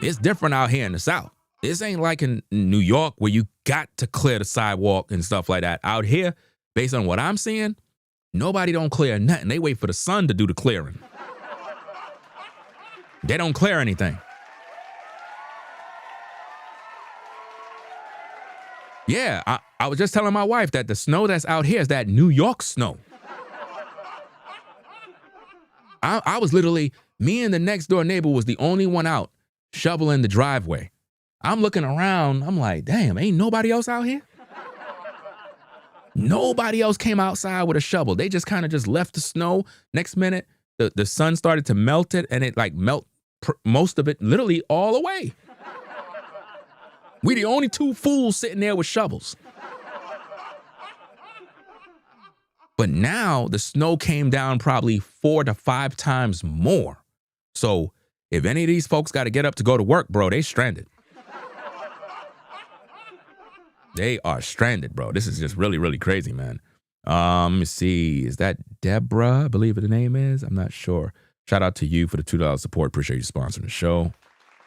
It's different out here in the South. This ain't like in New York where you got to clear the sidewalk and stuff like that. Out here, based on what I'm seeing, nobody don't clear nothing. They wait for the sun to do the clearing. They don't clear anything. Yeah, I was just telling my wife that the snow that's out here is that New York snow. I was literally, me and the next door neighbor was the only one out shoveling the driveway. I'm looking around, I'm like, damn, ain't nobody else out here? Nobody else came outside with a shovel. They just kind of just left the snow. Next minute, the sun started to melt it, and it like melt most of it literally all away. We the only two fools sitting there with shovels. But now the snow came down probably 4 to 5 times more. So if any of these folks got to get up to go to work, bro, they stranded. They are stranded, bro. This is just really, really crazy, man. Let me see. Is that Deborah? I believe the name is. I'm not sure. Shout out to you for the $2 support. Appreciate you sponsoring the show.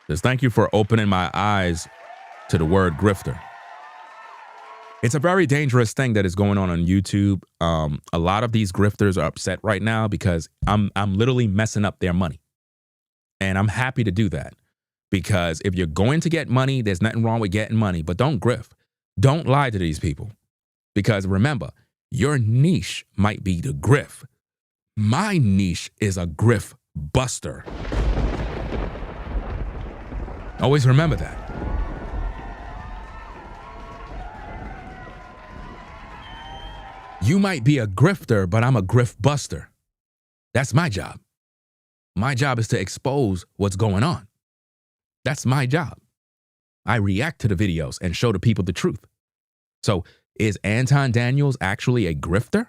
Just thank you for opening my eyes to the word grifter. It's a very dangerous thing that is going on YouTube. A lot of these grifters are upset right now because I'm literally messing up their money. And I'm happy to do that because if you're going to get money, there's nothing wrong with getting money, but don't grift. Don't lie to these people because remember, your niche might be the grift. My niche is a grift buster. Always remember that. You might be a grifter, but I'm a grift buster. That's my job. My job is to expose what's going on. That's my job. I react to the videos and show the people the truth. So is Anton Daniels actually a grifter?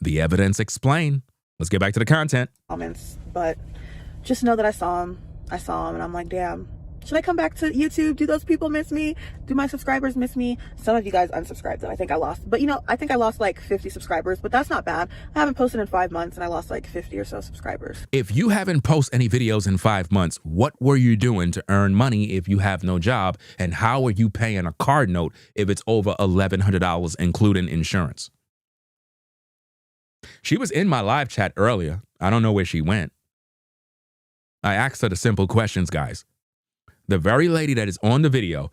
The evidence explain. Let's get back to the content. Comments, but just know that I saw him and I'm like, damn, should I come back to YouTube? Do those people miss me? Do my subscribers miss me? Some of you guys unsubscribed though. I think I lost, but you know, I think I lost like 50 subscribers, but that's not bad. I haven't posted in 5 months and I lost like 50 or so subscribers. If you haven't posted any videos in 5 months, what were you doing to earn money if you have no job? And how are you paying a card note if it's over $1,100, including insurance? She was in my live chat earlier. I don't know where she went. I asked her the simple questions, guys. The very lady that is on the video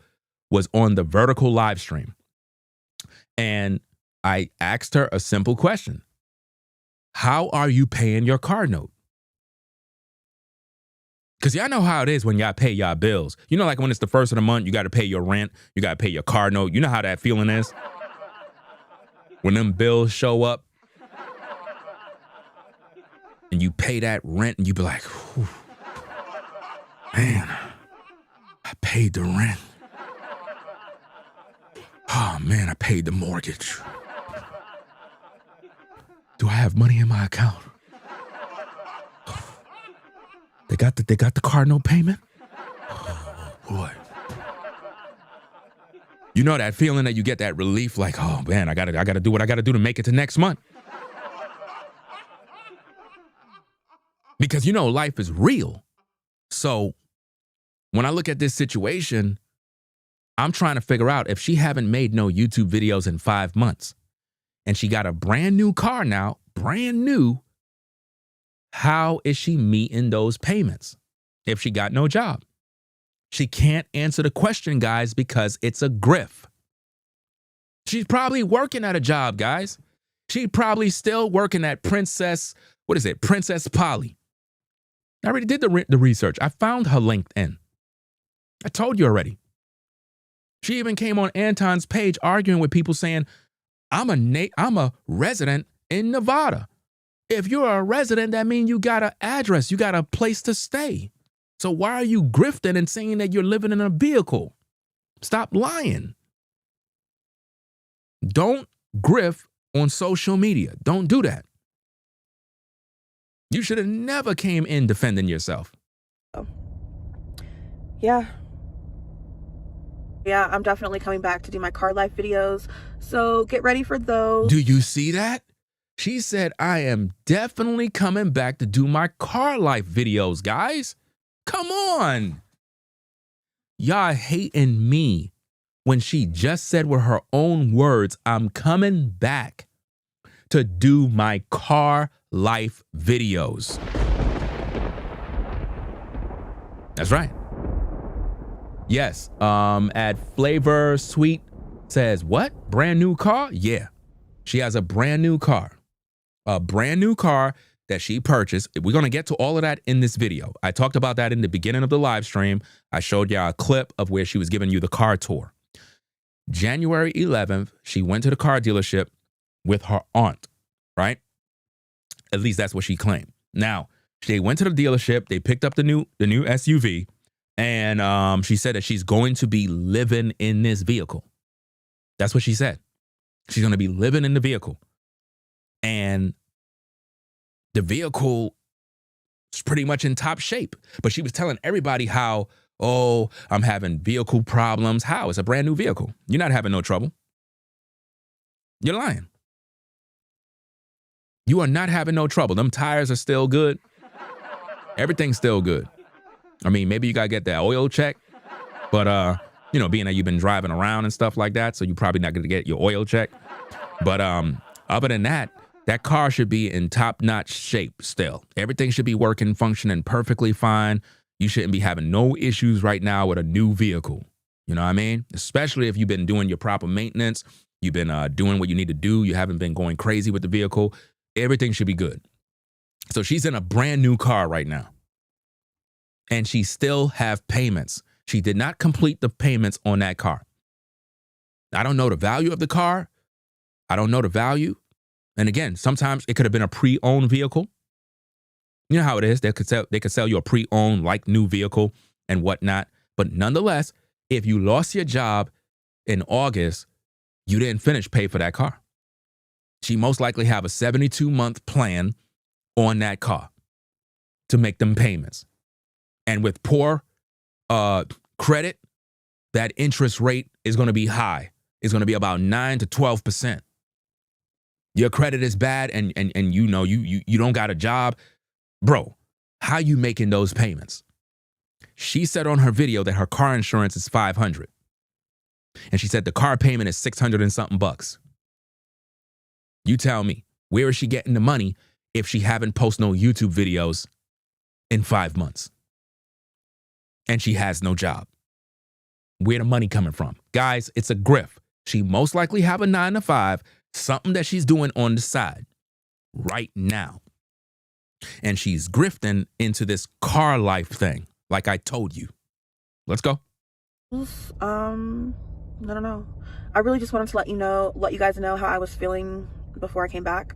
was on the vertical live stream. And I asked her a simple question. How are you paying your car note? Because y'all know how it is when y'all pay y'all bills. You know, like when it's the first of the month, you got to pay your rent. You got to pay your car note. You know how that feeling is? When them bills show up and you pay that rent and you be like, man, I paid the rent. Oh man, I paid the mortgage. Do I have money in my account? They got the car note payment? Oh boy. You know that feeling that you get that relief like, oh man, I gotta do what I gotta do to make it to next month. Because you know life is real. So when I look at this situation, I'm trying to figure out if she haven't made no YouTube videos in 5 months and she got a brand new car now, brand new, how is she meeting those payments if she got no job? She can't answer the question, guys, because it's a grift. She's probably working at a job, guys. She's probably still working at Princess Polly. I already did the research. I found her LinkedIn. I told you already. She even came on Anton's page arguing with people saying, I'm a resident in Nevada. If you're a resident, that means you got an address. You got a place to stay. So why are you grifting and saying that you're living in a vehicle? Stop lying. Don't grift on social media. Don't do that. You should have never came in defending yourself. Yeah, I'm definitely coming back to do my car life videos. So get ready for those. Do you see that? She said, I am definitely coming back to do my car life videos, guys. Come on. Y'all hating me when she just said with her own words, I'm coming back to do my car life videos. That's right. Yes. At Flavor Sweet says, what? Brand new car? Yeah. She has a brand new car. A brand new car that she purchased. We're going to get to all of that in this video. I talked about that in the beginning of the live stream. I showed y'all a clip of where she was giving you the car tour. January 11th, she went to the car dealership with her aunt, right? At least that's what she claimed. Now, they went to the dealership. They picked up the new SUV. And she said that she's going to be living in this vehicle. That's what she said. She's going to be living in the vehicle. And the vehicle is pretty much in top shape. But she was telling everybody how, oh, I'm having vehicle problems. How? It's a brand new vehicle. You're not having no trouble. You're lying. You are not having no trouble. Them tires are still good. Everything's still good. I mean, maybe you got to get that oil check. But, being that you've been driving around and stuff like that, so you're probably not going to get your oil check. But other than that, that car should be in top-notch shape still. Everything should be working, functioning perfectly fine. You shouldn't be having no issues right now with a new vehicle. You know what I mean? Especially if you've been doing your proper maintenance. You've been doing what you need to do. You haven't been going crazy with the vehicle. Everything should be good. So she's in a brand new car right now. And she still have payments. She did not complete the payments on that car. I don't know the value of the car. I don't know the value. And again, sometimes it could have been a pre-owned vehicle. You know how it is. They could sell you a pre-owned, like new vehicle and whatnot. But nonetheless, if you lost your job in August, you didn't finish pay for that car. She most likely have a 72-month plan on that car to make them payments. And with poor credit, that interest rate is going to be high. It's going to be about 9 to 12%. Your credit is bad and you don't got a job. Bro, how you making those payments? She said on her video that her car insurance is $500. And she said the car payment is $600 and something bucks. You tell me, where is she getting the money if she haven't posted no YouTube videos in 5 months? And she has no job. Where the money coming from? Guys, it's a grift. She most likely have a 9-to-5, something that she's doing on the side right now. And she's grifting into this car life thing, like I told you. Let's go. I don't know. I really just wanted to let you guys know how I was feeling before I came back.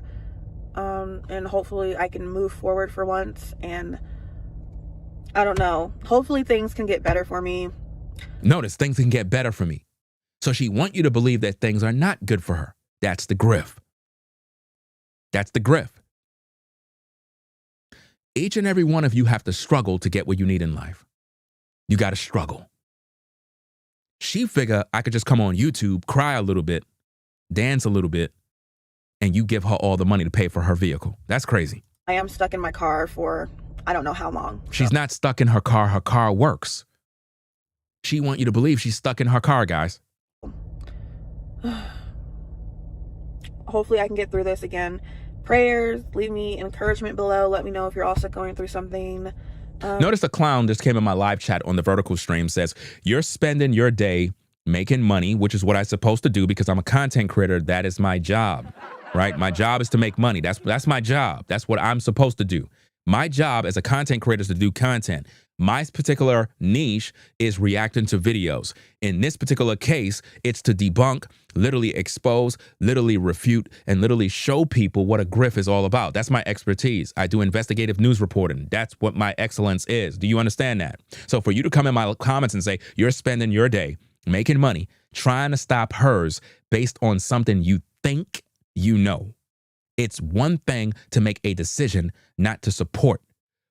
And hopefully I can move forward for once. And I don't know. Hopefully things can get better for me. Notice things can get better for me. So she wants you to believe that things are not good for her. That's the grift. That's the grift. Each and every one of you have to struggle to get what you need in life. You got to struggle. She figure I could just come on YouTube, cry a little bit, dance a little bit, and you give her all the money to pay for her vehicle. That's crazy. I am stuck in my car for I don't know how long. She's not stuck in her car. Her car works. She wants you to believe she's stuck in her car, guys. Hopefully I can get through this again. Prayers, leave me encouragement below. Let me know if you're also going through something Notice a clown just came in my live chat on the vertical stream, says, you're spending your day making money, which is what I'm supposed to do because I'm a content creator. That is my job, right? My job is to make money. That's my job. That's what I'm supposed to do. My job as a content creator is to do content. My particular niche is reacting to videos. In this particular case, it's to debunk, literally expose, literally refute, and literally show people what a grift is all about. That's my expertise. I do investigative news reporting. That's what my excellence is. Do you understand that? So for you to come in my comments and say, you're spending your day making money, trying to stop hers based on something you think you know. It's one thing to make a decision not to support,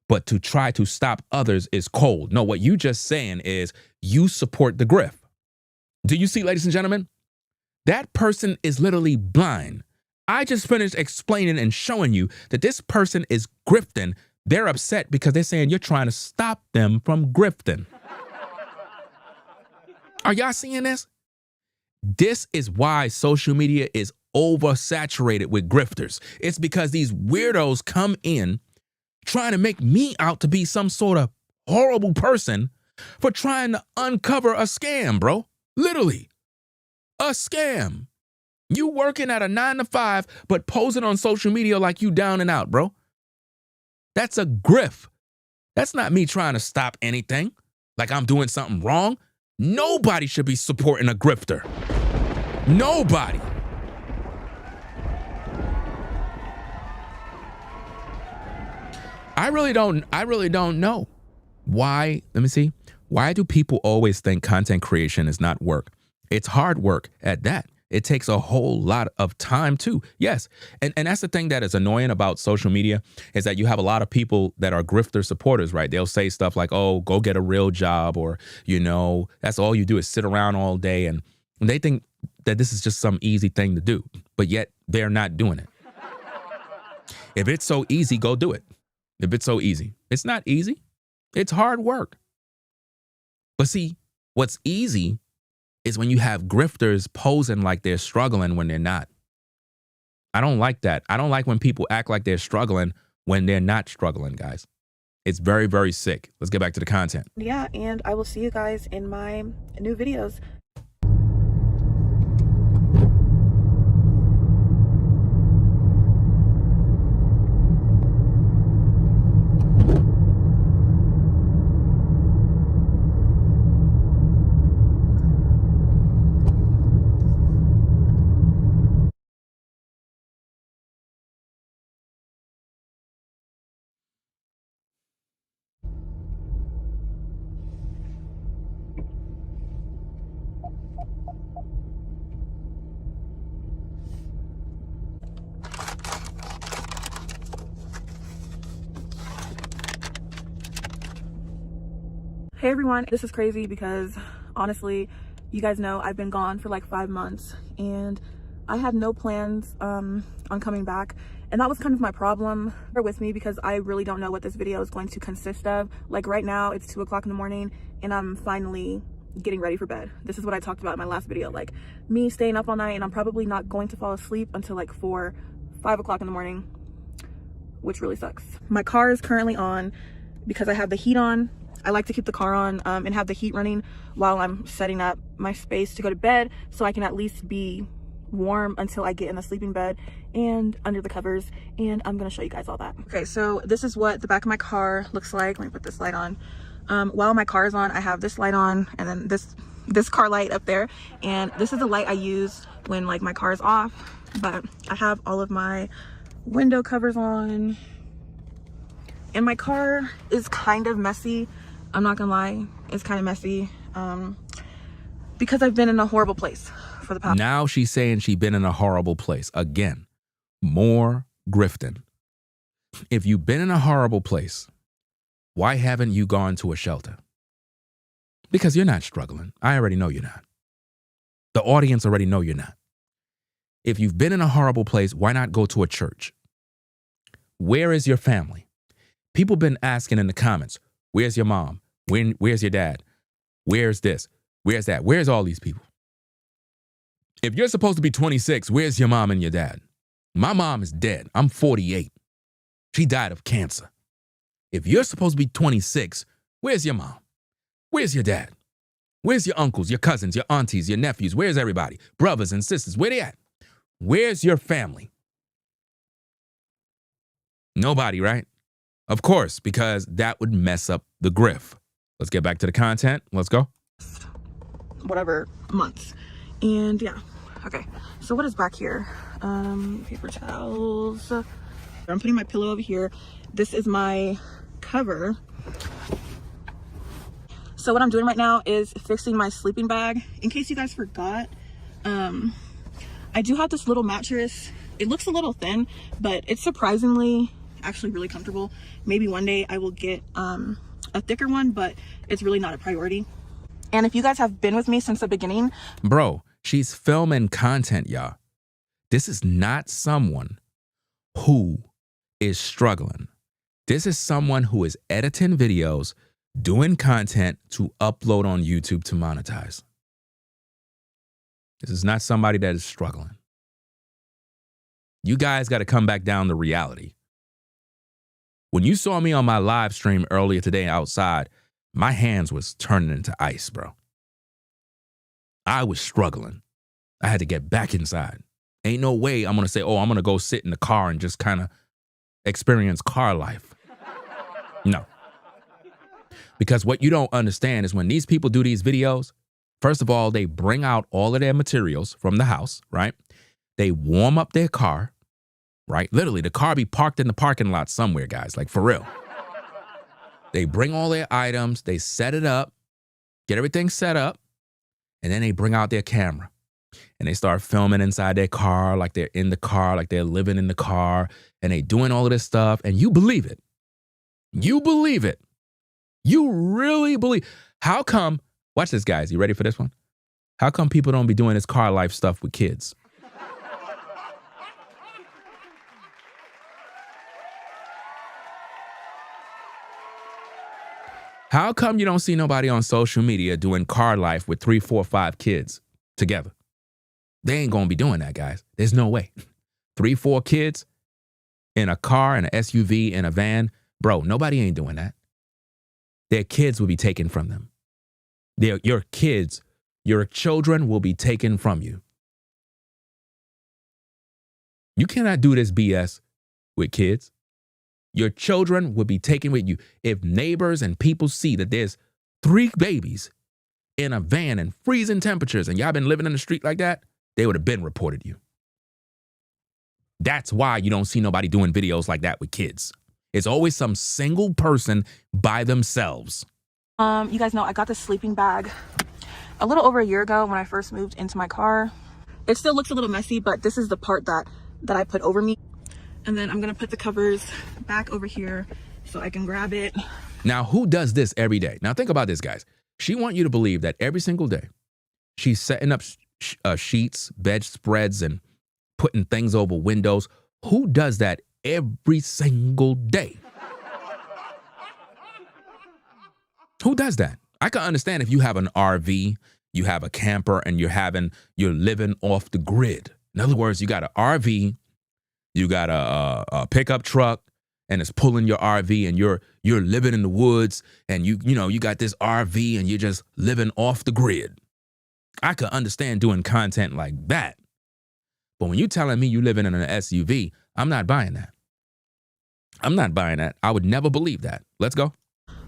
but to try to stop others is cold. No, what you just saying is you support the grift. Do you see, ladies and gentlemen? That person is literally blind. I just finished explaining and showing you that this person is grifting. They're upset because they're saying you're trying to stop them from grifting. Are y'all seeing this? This is why social media is oversaturated with grifters. It's because these weirdos come in trying to make me out to be some sort of horrible person for trying to uncover a scam, bro. Literally, a scam. You working at a 9-to-5, but posing on social media like you down and out, bro. That's a grift. That's not me trying to stop anything, like I'm doing something wrong. Nobody should be supporting a grifter. Nobody. I really don't know why. Let me see. Why do people always think content creation is not work? It's hard work at that. It takes a whole lot of time too. Yes. And that's the thing that is annoying about social media is that you have a lot of people that are grifter supporters, right? They'll say stuff like, oh, go get a real job, or, that's all you do is sit around all day. And they think that this is just some easy thing to do, but yet they're not doing it. If it's so easy, go do it. If it's so easy, it's not easy. It's hard work. But see, what's easy is when you have grifters posing like they're struggling when they're not. I don't like that. I don't like when people act like they're struggling when they're not struggling, guys. It's very, very sick. Let's get back to the content. Yeah, and I will see you guys in my new videos. Hey everyone, this is crazy because honestly, you guys know I've been gone for like 5 months and I had no plans on coming back, and that was kind of my problem. Bear with me because I really don't know what this video is going to consist of. Like right now it's 2 o'clock in the morning and I'm finally getting ready for bed. This is what I talked about in my last video, like me staying up all night, and I'm probably not going to fall asleep until like 4, 5 o'clock in the morning, which really sucks. My car is currently on because I have the heat on. I like to keep the car on and have the heat running while I'm setting up my space to go to bed, so I can at least be warm until I get in the sleeping bed and under the covers, and I'm gonna show you guys all that. Okay, so this is what the back of my car looks like. Let me put this light on. While my car is on, I have this light on, and then this car light up there, and this is the light I use when like my car is off. But I have all of my window covers on, and my car is kind of messy. I'm not gonna lie, it's kind of messy because I've been in a horrible place for the past. Now she's saying she's been in a horrible place. Again, more grifting. If you've been in a horrible place, why haven't you gone to a shelter? Because you're not struggling. I already know you're not. The audience already know you're not. If you've been in a horrible place, why not go to a church? Where is your family? People been asking in the comments, where's your mom? Where's your dad? Where's this? Where's that? Where's all these people? If you're supposed to be 26, where's your mom and your dad? My mom is dead. I'm 48. She died of cancer. If you're supposed to be 26, where's your mom? Where's your dad? Where's your uncles, your cousins, your aunties, your nephews? Where's everybody? Brothers and sisters, where they at? Where's your family? Nobody, right? Of course, because that would mess up the grift. Let's get back to the content. Let's go. Whatever months. And yeah, okay. So what is back here? Paper towels. I'm putting my pillow over here. This is my cover. So what I'm doing right now is fixing my sleeping bag. In case you guys forgot, I do have this little mattress. It looks a little thin, but it's surprisingly actually really comfortable. Maybe one day I will get a thicker one, but it's really not a priority. And if you guys have been with me since the beginning, bro, she's filming content, y'all. This is not someone who is struggling. This is someone who is editing videos, doing content to upload on YouTube to monetize. This is not somebody that is struggling. You guys got to come back down to reality. When you saw me on my live stream earlier today outside, my hands was turning into ice, bro. I was struggling. I had to get back inside. Ain't no way I'm going to say, oh, I'm going to go sit in the car and just kind of experience car life. No. Because what you don't understand is when these people do these videos, first of all, they bring out all of their materials from the house, right? They warm up their car, right? Literally, the car be parked in the parking lot somewhere, guys, like for real. They bring all their items, they set it up, get everything set up, and then they bring out their camera. And they start filming inside their car, like they're in the car, like they're living in the car, and they doing all of this stuff, and you believe it. You believe it. You really believe. How come, watch this, guys, you ready for this one? How come people don't be doing this car life stuff with kids? How come you don't see nobody on social media doing car life with 3, 4, 5 kids together? They ain't gonna be doing that, guys. There's no way. 3, 4 kids in a car, in an SUV, in a van. Bro, nobody ain't doing that. Their kids will be taken from them. Your kids, your children will be taken from you. You cannot do this BS with kids. Your children will be taken with you. If neighbors and people see that there's 3 babies in a van in freezing temperatures and y'all been living in the street like that, they would have been reported you. That's why you don't see nobody doing videos like that with kids. It's always some single person by themselves. you guys know I got this sleeping bag a little over a year ago when I first moved into my car. It still looks a little messy, but this is the part that I put over me. And then I'm gonna put the covers back over here so I can grab it. Now, who does this every day? Now, think about this, guys. She wants you to believe that every single day she's setting up sheets, bed spreads, and putting things over windows. Who does that every single day? Who does that? I can understand if you have an RV, you have a camper, and you're living off the grid. In other words, you got an RV, you got a pickup truck, and it's pulling your RV, and you're living in the woods, and you got this RV, and you're just living off the grid. I could understand doing content like that. But when you're telling me you living in an SUV, I'm not buying that. I'm not buying that. I would never believe that. Let's go.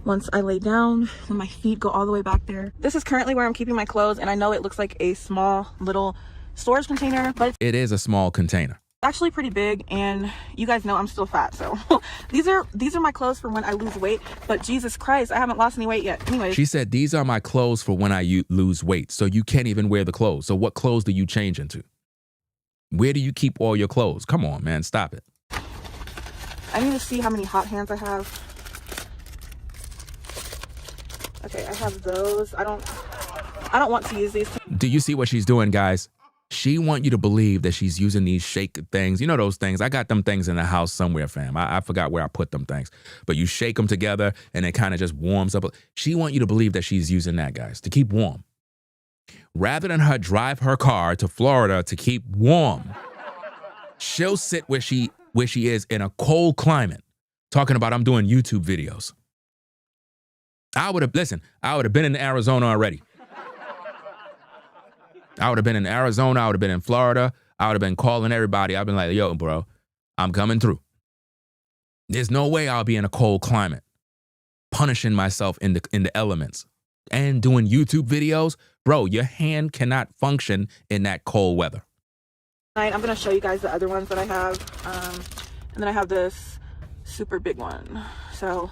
Once I lay down and my feet go all the way back there. This is currently where I'm keeping my clothes, and I know it looks like a small little storage container, but it is a small container. Actually pretty big, and you guys know I'm still fat, so these are my clothes for when I lose weight. But Jesus Christ, I haven't lost any weight yet. Anyway, she said these are my clothes for when I lose weight. So you can't even wear the clothes. So what clothes do you change into? Where do you keep all your clothes? Come on, man, stop it. I need to see how many hot hands I have. Okay, I have those. I don't want to use these. Do you see what she's doing, guys? She want you to believe that she's using these shake things. You know those things? I got them things in the house somewhere, fam. I forgot where I put them things. But you shake them together and it kind of just warms up. She want you to believe that she's using that, guys, to keep warm. Rather than her drive her car to Florida to keep warm, she'll sit where she is in a cold climate talking about I'm doing YouTube videos. I would have been in Arizona already. I would have been in Arizona. I would have been in Florida. I would have been calling everybody. I've been like, yo, bro, I'm coming through. There's no way I'll be in a cold climate, punishing myself in the elements and doing YouTube videos. Bro, your hand cannot function in that cold weather. I'm going to show you guys the other ones that I have. And then I have this super big one. So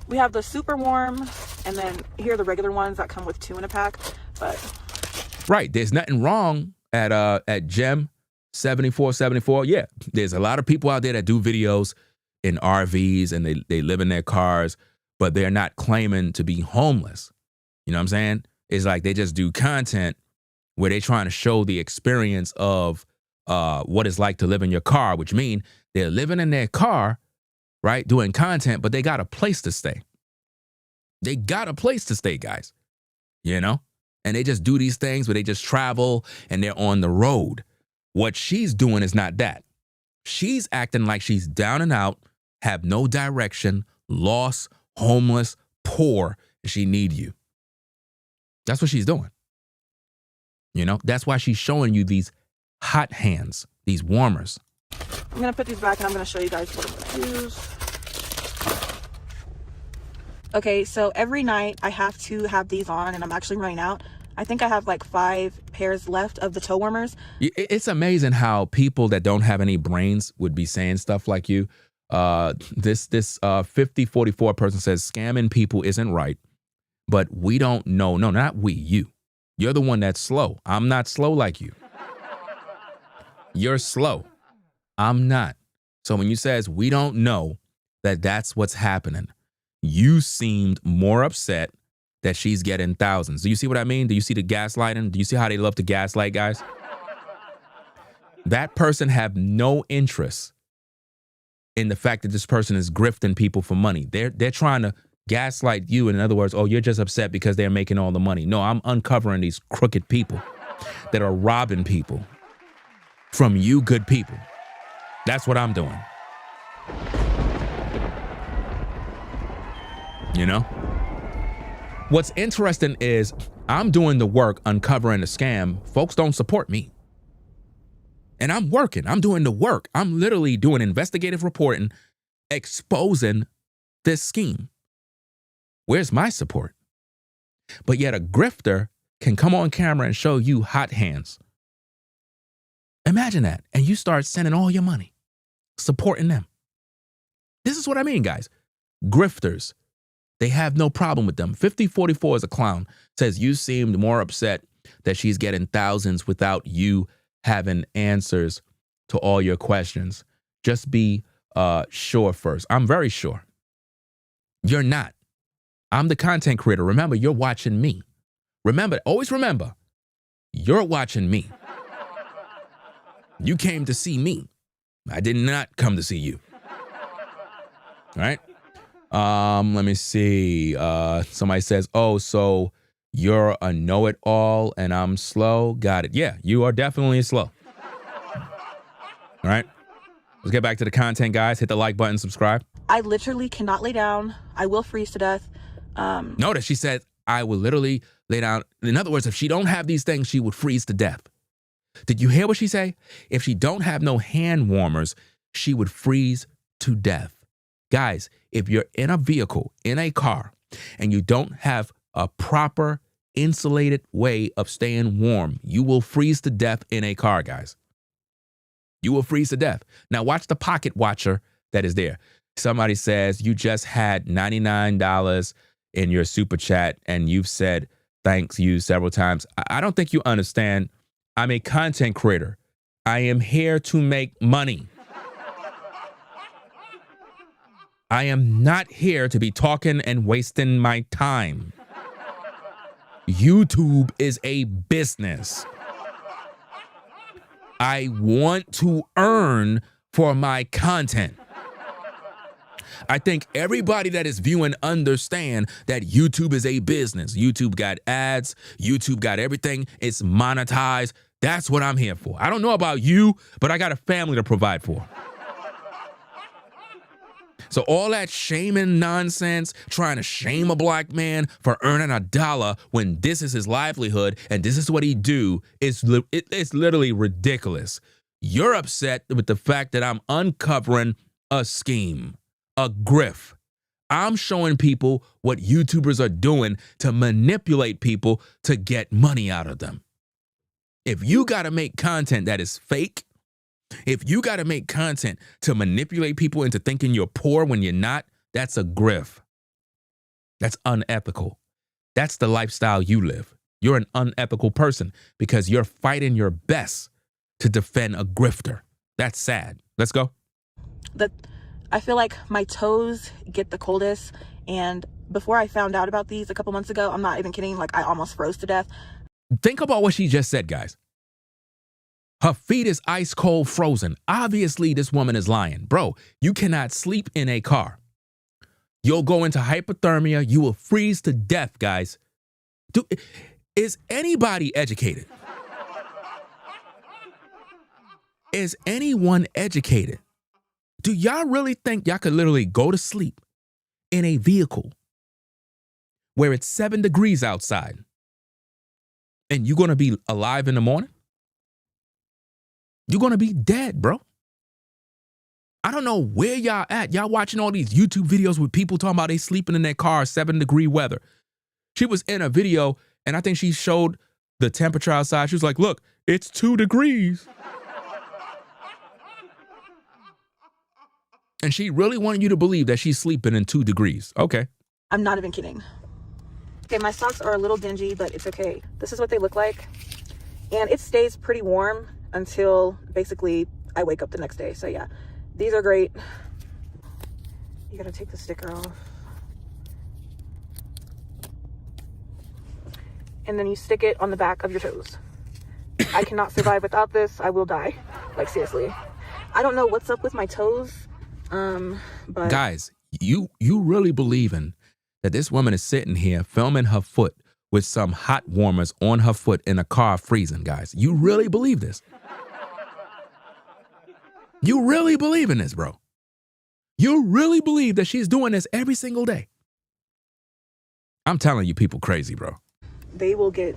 we have the super warm, and then here are the regular ones that come with 2 in a pack. But right, there's nothing wrong at Gem 7474. Yeah, there's a lot of people out there that do videos in RVs and they live in their cars, but they're not claiming to be homeless. You know what I'm saying? It's like they just do content where they're trying to show the experience of what it's like to live in your car, which means they're living in their car, right, doing content, but they got a place to stay. They got a place to stay, guys, you know? And they just do these things where they just travel and they're on the road. What she's doing is not that. She's acting like she's down and out, have no direction, lost, homeless, poor, and she need you. That's what she's doing. You know, that's why she's showing you these hot hands, these warmers. I'm going to put these back and I'm going to show you guys what I'm going to use. Okay, so every night I have to have these on, and I'm actually running out. I think I have like 5 pairs left of the toe warmers. It's amazing how people that don't have any brains would be saying stuff like you. This 5044 person says scamming people isn't right, but we don't know. No, not we, you. You're the one that's slow. I'm not slow like you. You're slow. I'm not. So when you says we don't know that that's what's happening, you seemed more upset that she's getting thousands. Do you see what I mean? Do you see the gaslighting? Do you see how they love to gaslight, guys? That person have no interest in the fact that this person is grifting people for money. They're trying to gaslight you. In other words, oh, you're just upset because they're making all the money. No, I'm uncovering these crooked people that are robbing people from you good people. That's what I'm doing. You know? What's interesting is I'm doing the work uncovering the scam. Folks don't support me. And I'm working. I'm doing the work. I'm literally doing investigative reporting, exposing this scheme. Where's my support? But yet a grifter can come on camera and show you hot hands. Imagine that. And you start sending all your money, supporting them. This is what I mean, guys. Grifters. They have no problem with them. 5044 is a clown. Says you seemed more upset that she's getting thousands without you having answers to all your questions. Just be sure first. I'm very sure. You're not. I'm the content creator. Remember, you're watching me. Remember, always remember, you're watching me. You came to see me. I did not come to see you. All right? Let me see. Somebody says, oh, so you're a know-it-all and I'm slow. Got it. Yeah, you are definitely slow. All right. Let's get back to the content, guys. Hit the like button, subscribe. I literally cannot lay down. I will freeze to death. Notice she said, I will literally lay down. In other words, if she don't have these things, she would freeze to death. Did you hear what she say? If she don't have no hand warmers, she would freeze to death. Guys, if you're in a vehicle, in a car, and you don't have a proper insulated way of staying warm, you will freeze to death in a car, guys. You will freeze to death. Now watch the pocket watcher that is there. Somebody says you just had $99 in your super chat and you've said thanks you several times. I don't think you understand. I'm a content creator. I am here to make money. I am not here to be talking and wasting my time. YouTube is a business. I want to earn for my content. I think everybody that is viewing understand that YouTube is a business. YouTube got ads. YouTube got everything. It's monetized. That's what I'm here for. I don't know about you, but I got a family to provide for. So all that shaming nonsense, trying to shame a black man for earning $1 when this is his livelihood and this is what he do, it's literally ridiculous. You're upset with the fact that I'm uncovering a scheme, a grift. I'm showing people what YouTubers are doing to manipulate people to get money out of them. If you got to make content that is fake, if you got to make content to manipulate people into thinking you're poor when you're not, that's a grift. That's unethical. That's the lifestyle you live. You're an unethical person because you're fighting your best to defend a grifter. That's sad. Let's go. I feel like my toes get the coldest, and before I found out about these a couple months ago, I'm not even kidding, like I almost froze to death. Think about what she just said, guys. Her feet is ice cold frozen. Obviously, this woman is lying. Bro, you cannot sleep in a car. You'll go into hypothermia. You will freeze to death, guys. Is anybody educated? Is anyone educated? Do y'all really think y'all could literally go to sleep in a vehicle where it's 7 degrees outside and you're going to be alive in the morning? You're going to be dead, bro. I don't know where y'all at. Y'all watching all these YouTube videos with people talking about they sleeping in their car, 7-degree weather. She was in a video, and I think she showed the temperature outside. She was like, look, it's 2 degrees. And she really wanted you to believe that she's sleeping in 2 degrees. Okay. I'm not even kidding. Okay, my socks are a little dingy, but it's okay. This is what they look like. And it stays pretty warm until basically I wake up the next day. So yeah, these are great. You gotta take the sticker off. And then you stick it on the back of your toes. I cannot survive without this. I will die. Like seriously. I don't know what's up with my toes. But guys, you really believing that this woman is sitting here filming her foot with some hot warmers on her foot in a car freezing, guys? You really believe this? You really believe in this, bro? You really believe that she's doing this every single day? I'm telling you, people crazy, bro. they will get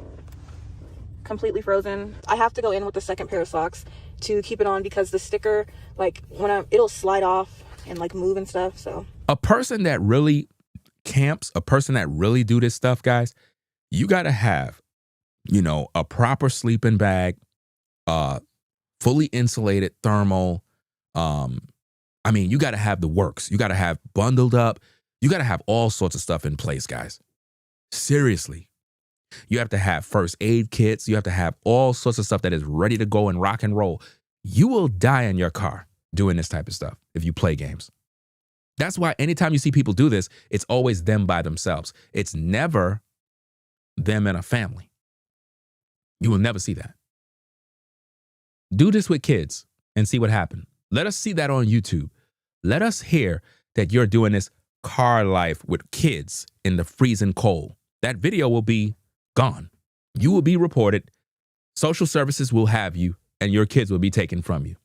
completely frozen. I have to go in with the second pair of socks to keep it on because the sticker, like it'll slide off and like move and stuff. So a person that really camps, a person that really do this stuff, guys, you got to have, a proper sleeping bag, fully insulated thermal. You got to have the works. You got to have bundled up. You got to have all sorts of stuff in place, guys. Seriously. You have to have first aid kits. You have to have all sorts of stuff that is ready to go and rock and roll. You will die in your car doing this type of stuff if you play games. That's why anytime you see people do this, it's always them by themselves. It's never them and a family. You will never see that. Do this with kids and see what happens. Let us see that on YouTube. Let us hear that you're doing this car life with kids in the freezing cold. That video will be gone. You will be reported. Social services will have you, and your kids will be taken from you.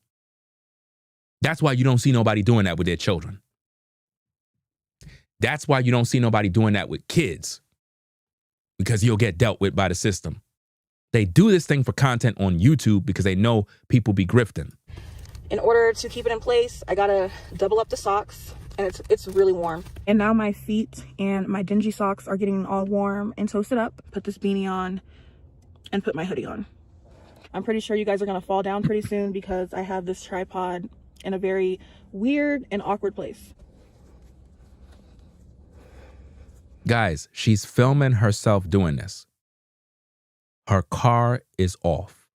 That's why you don't see nobody doing that with their children. That's why you don't see nobody doing that with kids, because you'll get dealt with by the system. They do this thing for content on YouTube because they know people be grifting. in order to keep it in place, I gotta double up the socks, and it's really warm. And now my feet and my dingy socks are getting all warm and toasted up. Put this beanie on and put my hoodie on. I'm pretty sure you guys are gonna fall down pretty soon because I have this tripod in a very weird and awkward place. Guys, she's filming herself doing this. Her car is off.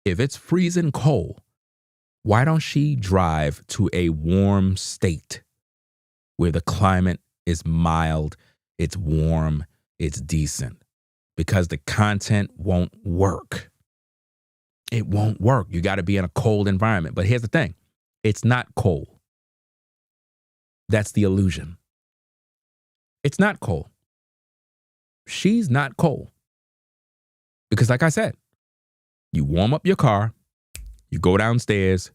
If it's freezing cold, why don't she drive to a warm state where the climate is mild, it's warm, it's decent? Because the content won't work. It won't work. You got to be in a cold environment. But here's the thing. It's not cold. That's the illusion. It's not cold. She's not cold. Because like I said, you warm up your car, you go downstairs,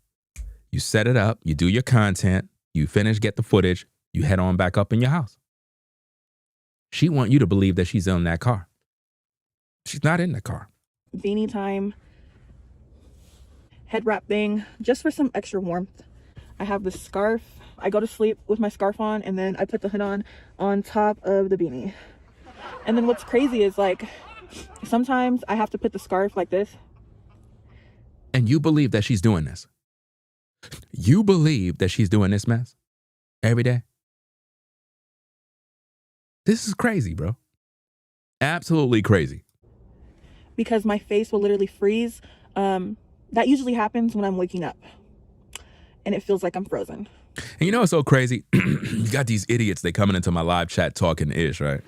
you set it up, you do your content, You finish, get the footage, you head on back up in your house. She want you to believe that she's in that car. She's not in the car. Beanie time, head wrap thing, just for some extra warmth. I have the scarf. I go to sleep with my scarf on, and then I put the hood on top of the beanie. And then what's crazy is, like, sometimes I have to put the scarf like this. And you believe that she's doing this. You believe that she's doing this mess every day. This is crazy, bro. Absolutely crazy. Because my face will literally freeze. That usually happens when I'm waking up. And it feels like I'm frozen. And you know what's so crazy? You got these idiots, they coming into my live chat talking ish, right?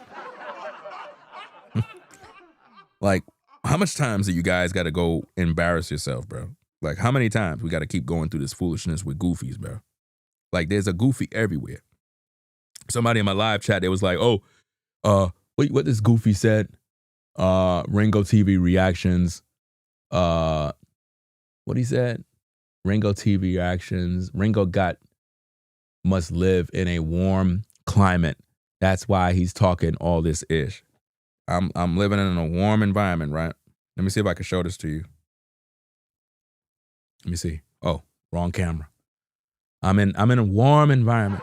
Like, how much times do you guys got to go embarrass yourself, bro? Like, how many times we got to keep going through this foolishness with goofies, bro? Like, there's a goofy everywhere. Somebody in my live chat, they was like, oh, what this goofy said? Ringo TV reactions. What he said? Ringo TV reactions. Ringo must live in a warm climate. That's why he's talking all this ish. I'm living in a warm environment, right? Let me see if I can show this to you. Let me see. Oh, wrong camera. I'm in a warm environment.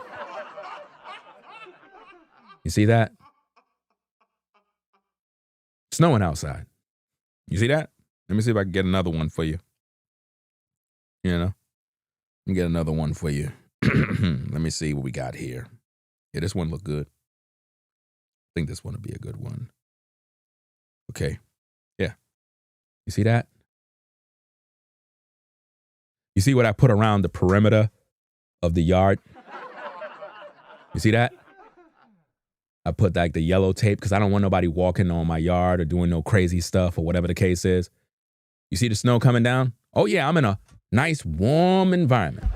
You see that? Snowing outside. You see that? Let me see if I can get another one for you. You know? Let me get another one for you. Let me see what we got here. Yeah, this one look good. I think this one would be a good one. Okay. Yeah. You see that? You see what I put around the perimeter of the yard? You see that? I put like the yellow tape because I don't want nobody walking on my yard or doing no crazy stuff or whatever the case is. You see the snow coming down? Oh yeah, I'm in a nice warm environment.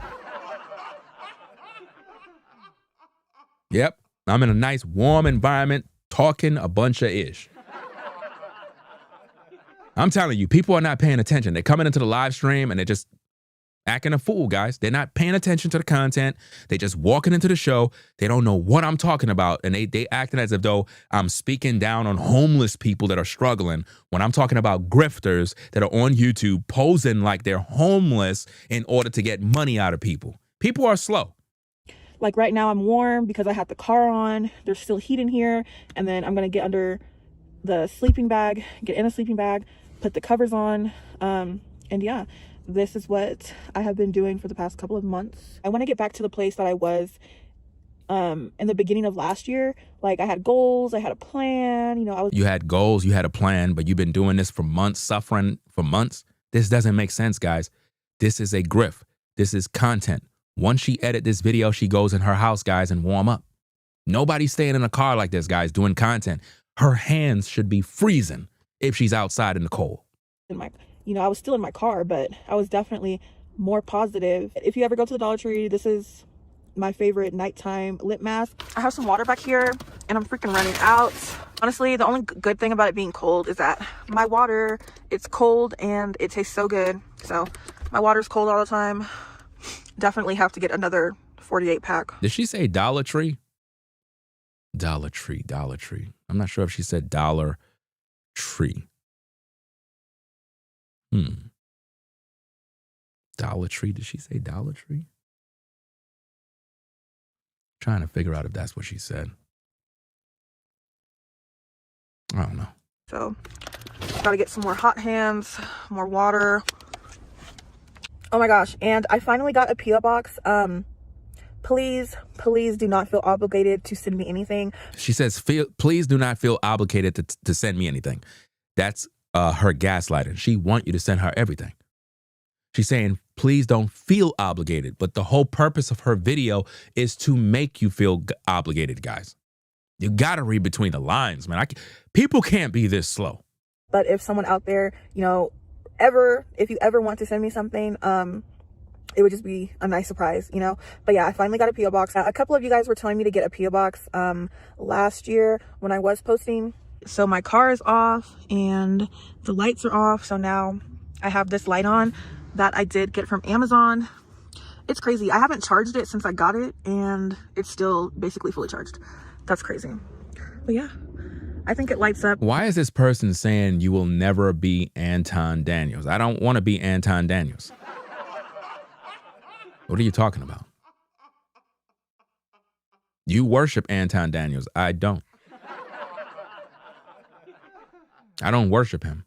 Yep, I'm in a nice warm environment talking a bunch of ish. I'm telling you, people are not paying attention. They're coming into the live stream and they're just acting a fool, guys. They're not paying attention to the content. They just walking into the show. They don't know what I'm talking about. And they acting as if though I'm speaking down on homeless people that are struggling when I'm talking about grifters that are on YouTube posing like they're homeless in order to get money out of people. People are slow. Like right now I'm warm because I have the car on. There's still heat in here. And then I'm going to get under the sleeping bag, get in a sleeping bag, put the covers on. And yeah, this is what I have been doing for the past couple of months. I want to get back to the place that I was in the beginning of last year. Like I had goals, I had a plan, You had goals, you had a plan, but you've been doing this for months, suffering for months. This doesn't make sense, guys. This is a grift. This is content. Once she edit this video, she goes in her house, guys, and warm up. Nobody's staying in a car like this, guys, doing content. Her hands should be freezing if she's outside in the cold. I was still in my car, but I was definitely more positive. If you ever go to the Dollar Tree, this is my favorite nighttime lip mask. I have some water back here and I'm freaking running out. Honestly, the only good thing about it being cold is that my water, it's cold and it tastes so good. So my water's cold all the time. Definitely have to get another 48 pack. Did she say Dollar Tree? Dollar Tree, Dollar Tree. I'm not sure if she said Dollar Tree. Dollar Tree. Did she say Dollar Tree? Trying to figure out if that's what she said. I don't know. So, gotta get some more hot hands, more water. Oh my gosh, and I finally got a P.O. box. Please do not feel obligated to send me anything. She says, please do not feel obligated to send me anything. That's her gaslighting. She want you to send her everything. She's saying, please don't feel obligated. But the whole purpose of her video is to make you feel obligated, guys. You got to read between the lines, man. People can't be this slow. But if someone out there, if you ever want to send me something, it would just be a nice surprise, But yeah, I finally got a P.O. box. A couple of you guys were telling me to get a P.O. box last year when I was posting. So my car is off and the lights are off. So now I have this light on that I did get from Amazon. It's crazy. I haven't charged it since I got it, and it's still basically fully charged. That's crazy. But yeah, I think it lights up. Why is this person saying you will never be Anton Daniels? I don't want to be Anton Daniels. What are you talking about? You worship Anton Daniels. I don't. I don't worship him.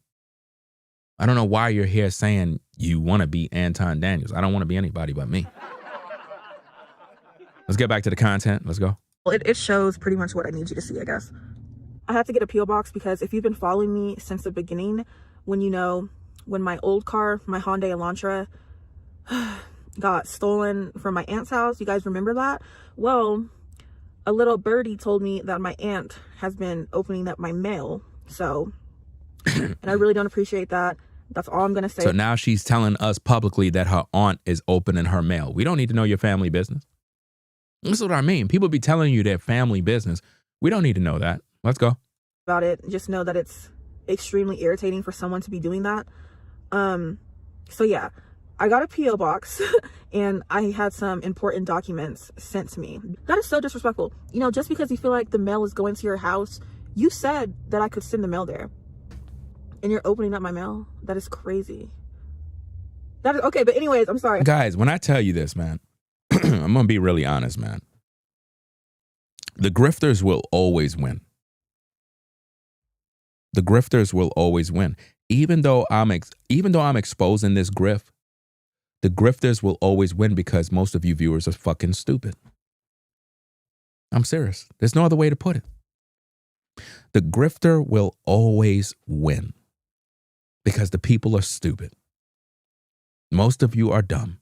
I don't know why you're here saying you want to be Anton Daniels. I don't want to be anybody but me. Let's get back to the content. Let's go. It shows pretty much what I need you to see, I guess. I have to get a P.O. box because if you've been following me since the beginning, when my old car, my Hyundai Elantra, got stolen from my aunt's house, you guys remember that? Well, a little birdie told me that my aunt has been opening up my mail. So, and I really don't appreciate that. That's all I'm going to say. So now she's telling us publicly that her aunt is opening her mail. We don't need to know your family business. That's what I mean. People be telling you their family business. We don't need to know that. Let's go. About it. Just know that it's extremely irritating for someone to be doing that. So yeah, I got a P.O. box and I had some important documents sent to me. That is so disrespectful. You know, just because you feel like the mail is going to your house, you said that I could send the mail there. And you're opening up my mail? That is crazy. That is okay, but anyways, I'm sorry. Guys, when I tell you this, man, I'm going to be really honest, man. The grifters will always win. The grifters will always win. Even though I'm exposing this grift, the grifters will always win because most of you viewers are fucking stupid. I'm serious. There's no other way to put it. The grifter will always win because the people are stupid. Most of you are dumb.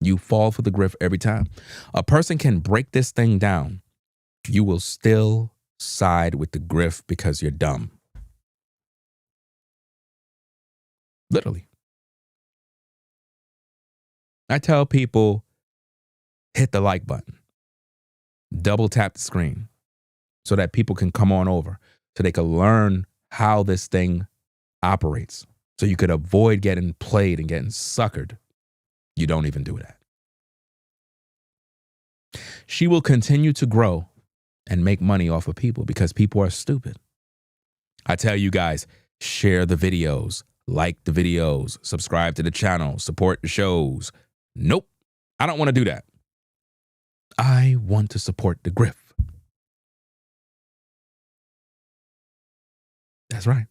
You fall for the grift every time. A person can break this thing down. You will still side with the grift because you're dumb. Literally. I tell people, hit the like button. Double tap the screen so that people can come on over, so they can learn how this thing operates, so you could avoid getting played and getting suckered. You don't even do that. She will continue to grow and make money off of people because people are stupid. I tell you guys, share the videos, like the videos, subscribe to the channel, support the shows. Nope, I don't want to do that. I want to support the grift. That's right.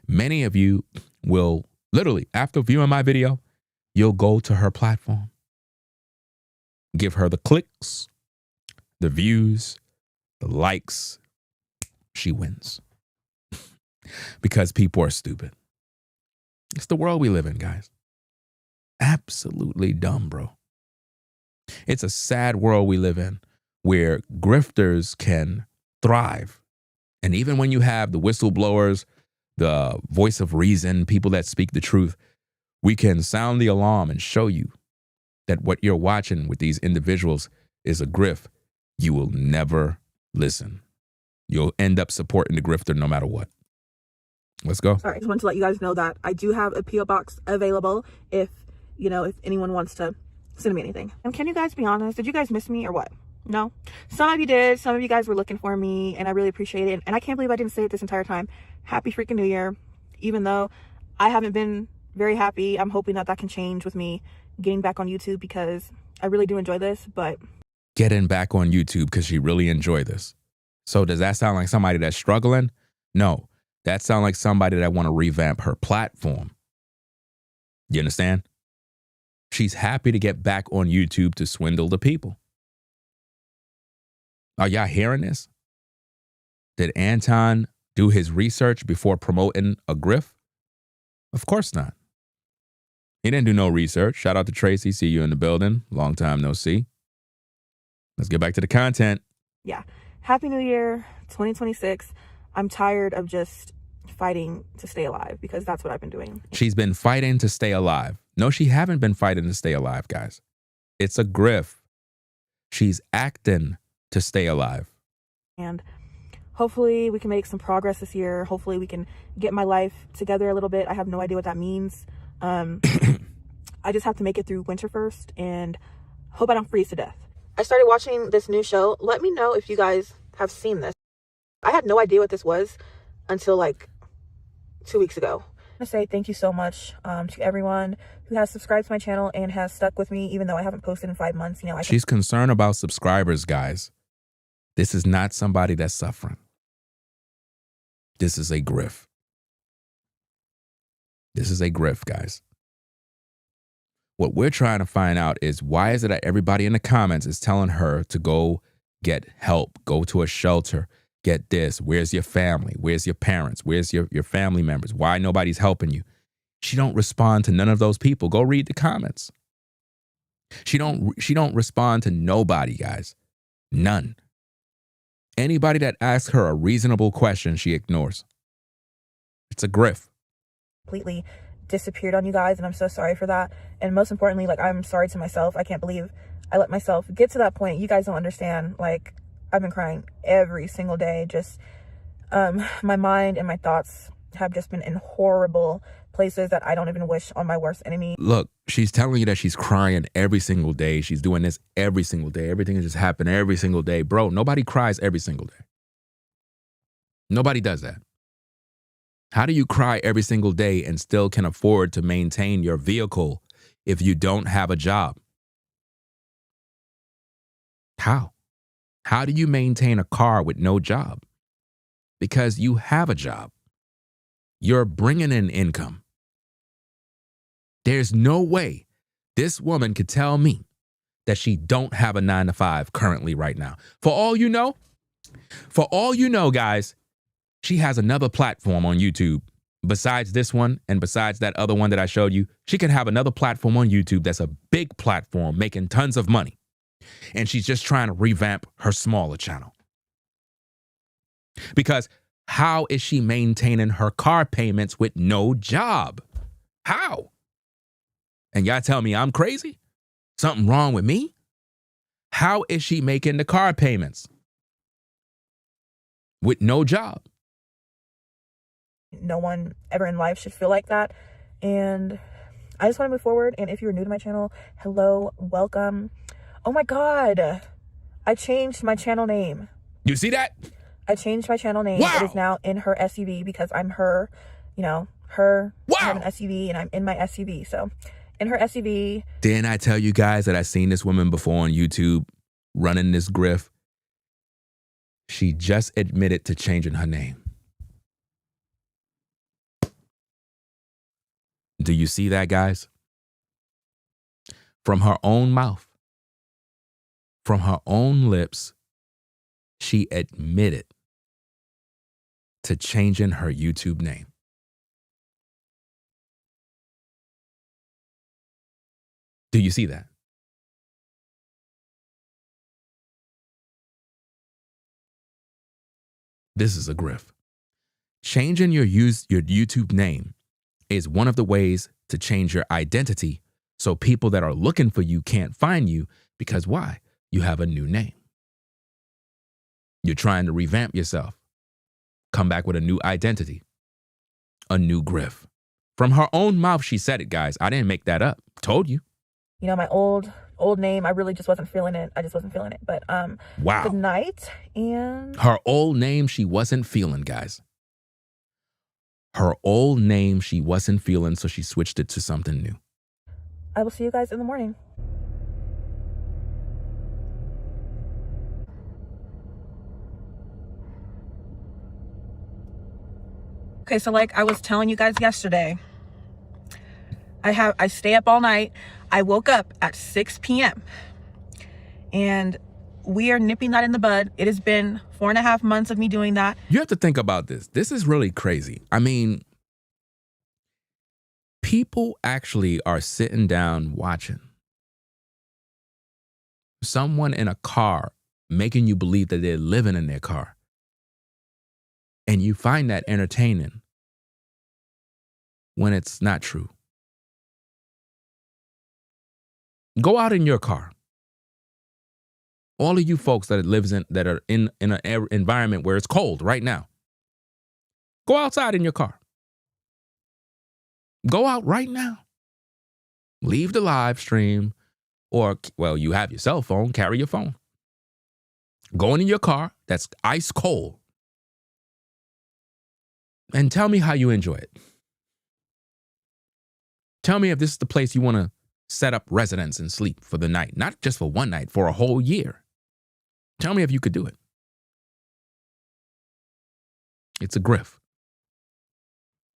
Many of you will literally, after viewing my video, you'll go to her platform, give her the clicks, the views, the likes. She wins. Because people are stupid. It's the world we live in, guys. Absolutely dumb, bro. It's a sad world we live in where grifters can thrive. And even when you have the whistleblowers, the voice of reason, people that speak the truth, we can sound the alarm and show you that what you're watching with these individuals is a grift. You will never listen. You'll end up supporting the grifter no matter what. Let's go. Sorry, I just wanted to let you guys know that I do have a P.O. box available if anyone wants to send me anything. And can you guys be honest? Did you guys miss me or what? No? Some of you did. Some of you guys were looking for me, and I really appreciate it. And I can't believe I didn't say it this entire time. Happy freaking New Year. Even though I haven't been very happy, I'm hoping that can change with me getting back on YouTube because I really do enjoy this, but... Getting back on YouTube because she really enjoyed this. So does that sound like somebody that's struggling? No. That sounds like somebody that want to revamp her platform. You understand? She's happy to get back on YouTube to swindle the people. Are y'all hearing this? Did Anton do his research before promoting a grift? Of course not. He didn't do no research. Shout out to Tracy. See you in the building. Long time no see. Let's get back to the content. Yeah. Happy New Year 2026. I'm tired of just fighting to stay alive because that's what I've been doing. She's been fighting to stay alive. No, she haven't been fighting to stay alive, guys. It's a grift. She's acting to stay alive. And hopefully we can make some progress this year. Hopefully we can get my life together a little bit. I have no idea what that means. I just have to make it through winter first. And Hope I don't freeze to death. I started watching this new show. Let me know if you guys have seen this. I had no idea what this was until like 2 weeks ago. I say thank you so much to everyone who has subscribed to my channel and has stuck with me, even though I haven't posted in 5 months. You know, She's concerned about subscribers, guys. This is not somebody that's suffering. This is a grift. This is a grift, guys. What we're trying to find out is why is it that everybody in the comments is telling her to go get help, go to a shelter, get this. Where's your family? Where's your parents? Where's your family members? Why nobody's helping you? She don't respond to none of those people. Go read the comments. She don't respond to nobody, guys. None. Anybody that asks her a reasonable question, she ignores. It's a grift. Completely disappeared on you guys, and I'm so sorry for that. And most importantly, like, I'm sorry to myself. I can't believe I let myself get to that point. You guys don't understand. Like, I've been crying every single day. Just my mind and my thoughts have just been in horrible places that I don't even wish on my worst enemy. Look, she's telling you that she's crying every single day. She's doing this every single day. Everything is just happening every single day. Bro, nobody cries every single day. Nobody does that. How do you cry every single day and still can afford to maintain your vehicle if you don't have a job? How? How do you maintain a car with no job? Because you have a job. You're bringing in income. There's no way this woman could tell me that she don't have a 9-to-5 currently right now. For all you know, guys, she has another platform on YouTube besides this one and besides that other one that I showed you. She could have another platform on YouTube that's a big platform making tons of money. And she's just trying to revamp her smaller channel. Because how is she maintaining her car payments with no job? How? And y'all tell me I'm crazy? Something wrong with me? How is she making the car payments with no job? No one ever in life should feel like that. And I just want to move forward. And if you're new to my channel, hello, welcome. Oh my God, I changed my channel name. You see that? I changed my channel name. Wow. It is now In Her SUV because I'm her, you know, her. Wow. I have an SUV and I'm in my SUV. So In Her SUV. Didn't I tell you guys that I seen this woman before on YouTube running this grift? She just admitted to changing her name. Do you see that, guys? From her own mouth, from her own lips, she admitted to changing her YouTube name. Do you see that? This is a grift. Changing your YouTube name is one of the ways to change your identity so people that are looking for you can't find you because why? You have a new name. You're trying to revamp yourself. Come back with a new identity. A new grift. From her own mouth, she said it, guys. I didn't make that up. Told you. You know, my old name, I really just wasn't feeling it. I just wasn't feeling it. But wow. Good night. And her old name, she wasn't feeling, guys. Her old name, she wasn't feeling, so she switched it to something new. I will see you guys in the morning. Okay, so like I was telling you guys yesterday, I stay up all night. I woke up at 6 p.m. and we are nipping that in the bud. It has been 4.5 months of me doing that. You have to think about this. This is really crazy. I mean, people actually are sitting down watching someone in a car making you believe that they're living in their car. And you find that entertaining when it's not true. Go out in your car. All of you folks that are in an environment where it's cold right now, go outside in your car. Go out right now. Leave the live stream or, well, you have your cell phone, carry your phone. Go into your car that's ice cold and tell me how you enjoy it. Tell me if this is the place you want to set up residence and sleep for the night, not just for one night, for a whole year. Tell me if you could do it. It's a grift.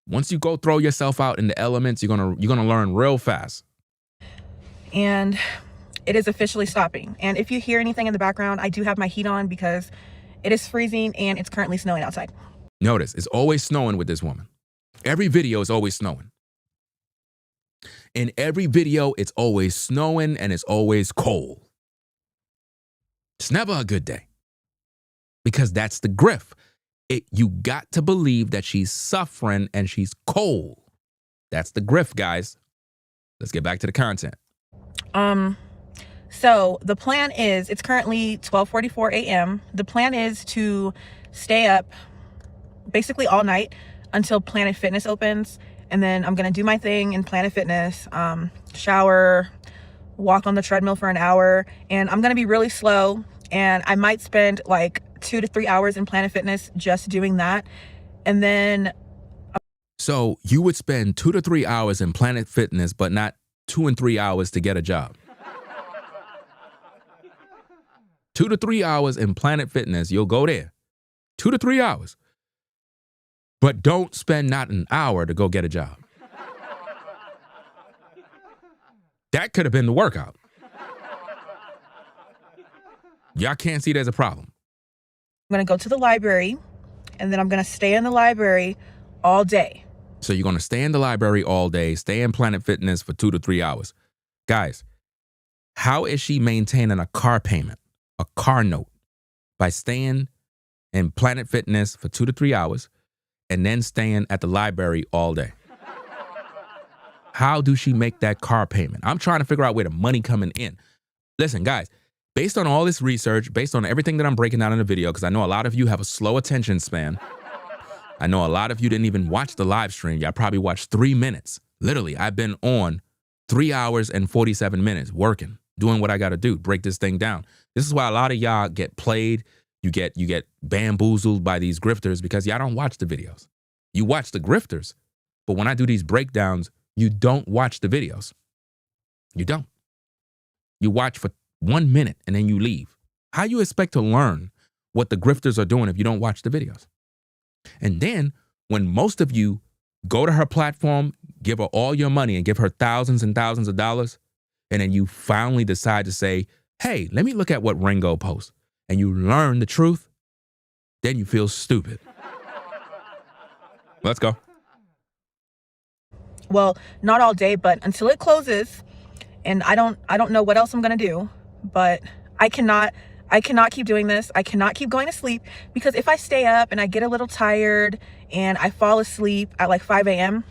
Once you go throw yourself out in the elements, you're gonna learn real fast. And it is officially stopping. And if you hear anything in the background, I do have my heat on because it is freezing and it's currently snowing outside. Notice, it's always snowing with this woman. Every video is always snowing. In every video, it's always snowing and it's always cold. It's never a good day. Because that's the grift. You got to believe that she's suffering and she's cold. That's the grift, guys. Let's get back to the content. So the plan is, it's currently 12:44 a.m. The plan is to stay up basically all night until Planet Fitness opens. And then I'm going to do my thing in Planet Fitness, shower, walk on the treadmill for an hour. And I'm going to be really slow. And I might spend like 2 to 3 hours in Planet Fitness just doing that. And then. So you would spend 2 to 3 hours in Planet Fitness, but not 2 and 3 hours to get a job. 2 to 3 hours in Planet Fitness, you'll go there. 2 to 3 hours. But don't spend not an hour to go get a job. That could have been the workout. Y'all can't see there's a problem. I'm going to go to the library, and then I'm going to stay in the library all day. So you're going to stay in the library all day, stay in Planet Fitness for 2 to 3 hours. Guys, how is she maintaining a car payment, a car note, by staying in Planet Fitness for 2 to 3 hours and then staying at the library all day? How do she make that car payment? I'm trying to figure out where the money coming in. Listen, guys, based on all this research, based on everything that I'm breaking down in the video, because I know a lot of you have a slow attention span. I know a lot of you didn't even watch the live stream. Y'all probably watched 3 minutes. Literally, I've been on 3 hours and 47 minutes working, doing what I got to do, break this thing down. This is why a lot of y'all get played. You get bamboozled by these grifters because y'all don't watch the videos. You watch the grifters, but when I do these breakdowns, you don't watch the videos. You don't. You watch for 1 minute and then you leave. How you expect to learn what the grifters are doing if you don't watch the videos? And then when most of you go to her platform, give her all your money and give her thousands and thousands of dollars, and then you finally decide to say, hey, let me look at what Ringo posts, and you learn the truth, then you feel stupid. Let's go. Well, not all day, but until it closes. And I don't know what else I'm going to do, but I cannot keep doing this. I cannot keep going to sleep, because if I stay up and I get a little tired and I fall asleep at like 5 a.m.,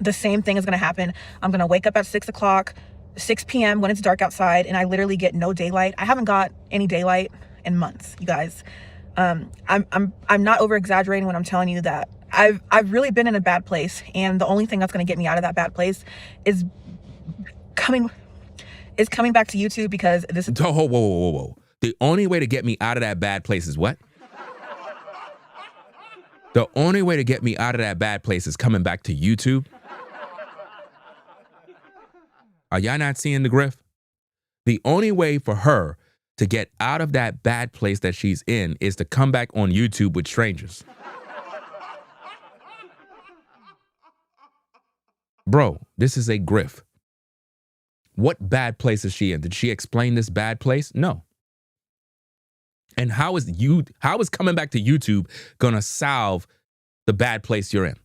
the same thing is going to happen. I'm going to wake up at 6 p.m. when it's dark outside, and I literally get no daylight. I haven't got any daylight in months, you guys. I'm not over exaggerating when I'm telling you that I've really been in a bad place, and the only thing that's going to get me out of that bad place is coming back to YouTube, because this is. Whoa. The only way to get me out of that bad place is what? The only way to get me out of that bad place is coming back to YouTube? Are y'all not seeing the grift? The only way for her to get out of that bad place that she's in is to come back on YouTube with strangers. Bro, this is a grift. What bad place is she in? Did she explain this bad place? No. And how is coming back to YouTube gonna solve the bad place you're in?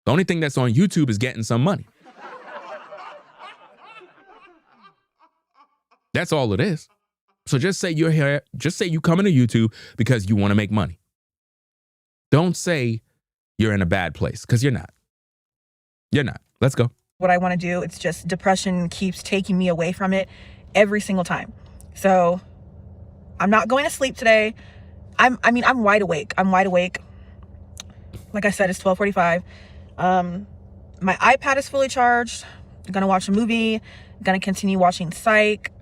The only thing that's on YouTube is getting some money. That's all it is. So just say you're here, just say you coming to YouTube because you want to make money. Don't say you're in a bad place, because you're not. You're not. Let's go. What I want to do. It's just depression keeps taking me away from it every single time. So I'm not going to sleep today. I'm wide awake. I'm wide awake. Like I said, it's 12:45. My iPad is fully charged. I'm going to watch a movie. I'm going to continue watching Psych.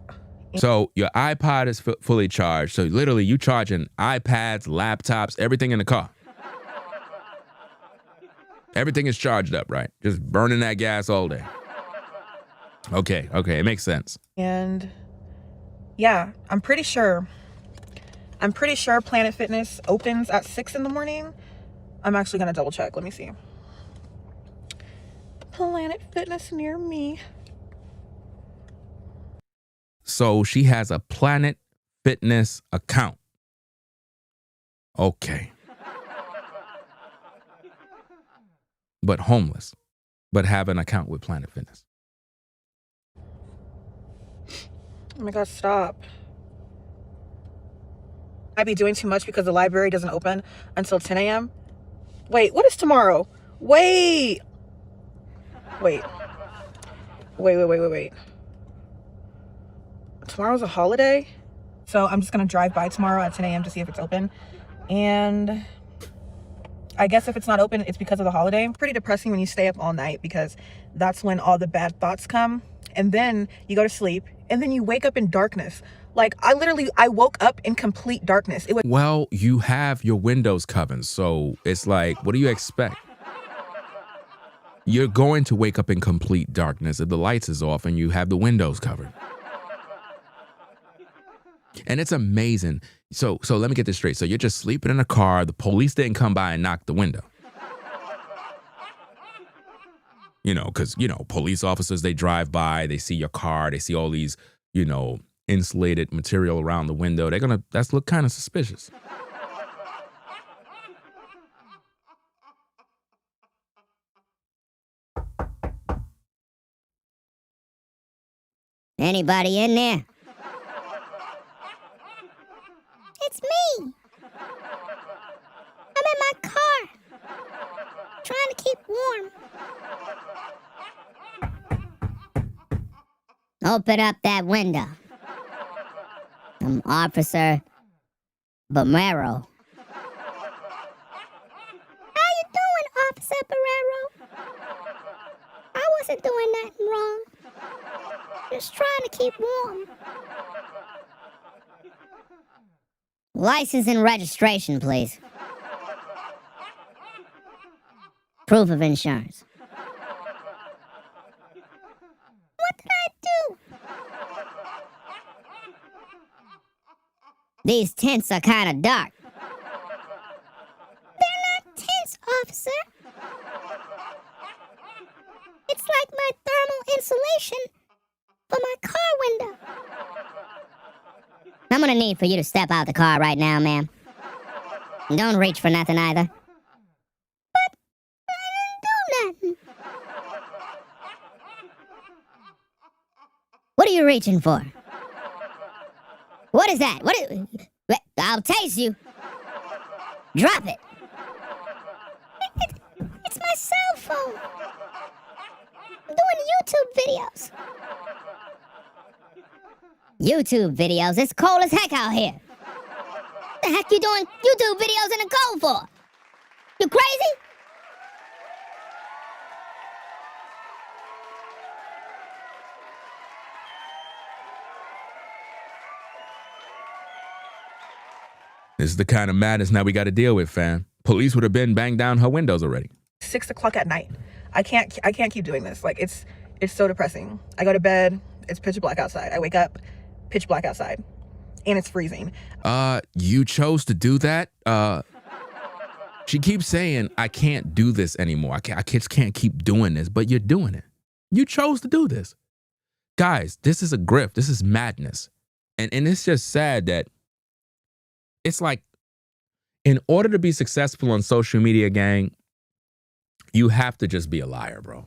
So your iPod is fully charged. So literally you charging iPads, laptops, everything in the car. Everything is charged up, right? Just burning that gas all day. Okay, it makes sense. And yeah, I'm pretty sure Planet Fitness opens at 6 in the morning. I'm actually gonna double check. Let me see. Planet Fitness near me. So she has a Planet Fitness account. Okay. But homeless, but have an account with Planet Fitness. Oh my God, stop. I'd be doing too much because the library doesn't open until 10 a.m. Wait, what is tomorrow? Wait. Tomorrow's a holiday. So I'm just going to drive by tomorrow at 10 a.m. to see if it's open. And I guess if it's not open, it's because of the holiday. Pretty depressing when you stay up all night because that's when all the bad thoughts come. And then you go to sleep and then you wake up in darkness. Like I woke up in complete darkness. It was Well, you have your windows covered. So it's like, what do you expect? You're going to wake up in complete darkness if the lights is off and you have the windows covered. And it's amazing. So let me get this straight. So you're just sleeping in a car. The police didn't come by and knock the window. Because, police officers, they drive by, they see your car, they see all these, insulated material around the window. That's look kind of suspicious. Anybody in there? It's me. I'm in my car, trying to keep warm. Open up that window. I'm Officer Bomero. How you doing, Officer Barrero? I wasn't doing nothing wrong. Just trying to keep warm. License and registration, please. Proof of insurance. What did I do? These tents are kind of dark. They're not tents, officer. It's like my thermal insulation for my car window. I'm gonna need for you to step out the car right now, ma'am. And don't reach for nothing either. But I didn't do nothing. What are you reaching for? What is that? I'll tase you. Drop it. It's my cell phone. I'm doing YouTube videos. YouTube videos? It's cold as heck out here. What the heck you doing YouTube videos in the cold for? You crazy? This is the kind of madness now we got to deal with, fam. Police would have been banged down her windows already. 6 o'clock at night. I can't keep doing this. Like it's so depressing. I go to bed, it's pitch black outside. I wake up, pitch black outside. And it's freezing. You chose to do that? She keeps saying, I can't do this anymore. I just can't keep doing this, but you're doing it. You chose to do this. Guys, this is a grift. This is madness. And it's just sad that it's like, in order to be successful on social media, gang, you have to just be a liar, bro.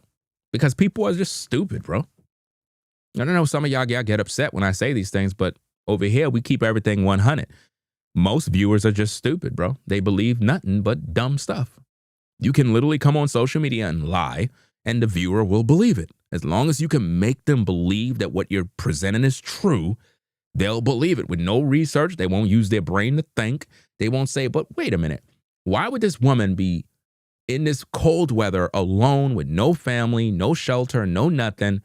Because people are just stupid, bro. I don't know, some of y'all get upset when I say these things, but over here, we keep everything 100. Most viewers are just stupid, bro. They believe nothing but dumb stuff. You can literally come on social media and lie, and the viewer will believe it. As long as you can make them believe that what you're presenting is true, they'll believe it with no research. They won't use their brain to think. They won't say, but wait a minute. Why would this woman be in this cold weather alone with no family, no shelter, no nothing,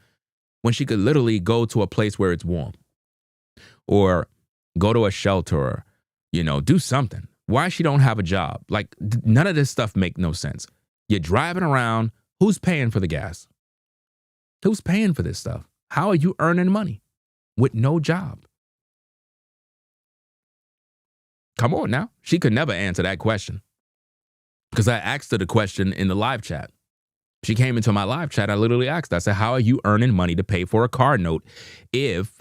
when she could literally go to a place where it's warm? or go to a shelter or, do something. Why she don't have a job? Like, none of this stuff make no sense. You're driving around. Who's paying for the gas? Who's paying for this stuff? How are you earning money with no job? Come on now. She could never answer that question because I asked her the question in the live chat. She came into my live chat. I literally asked her, I said, how are you earning money to pay for a car note if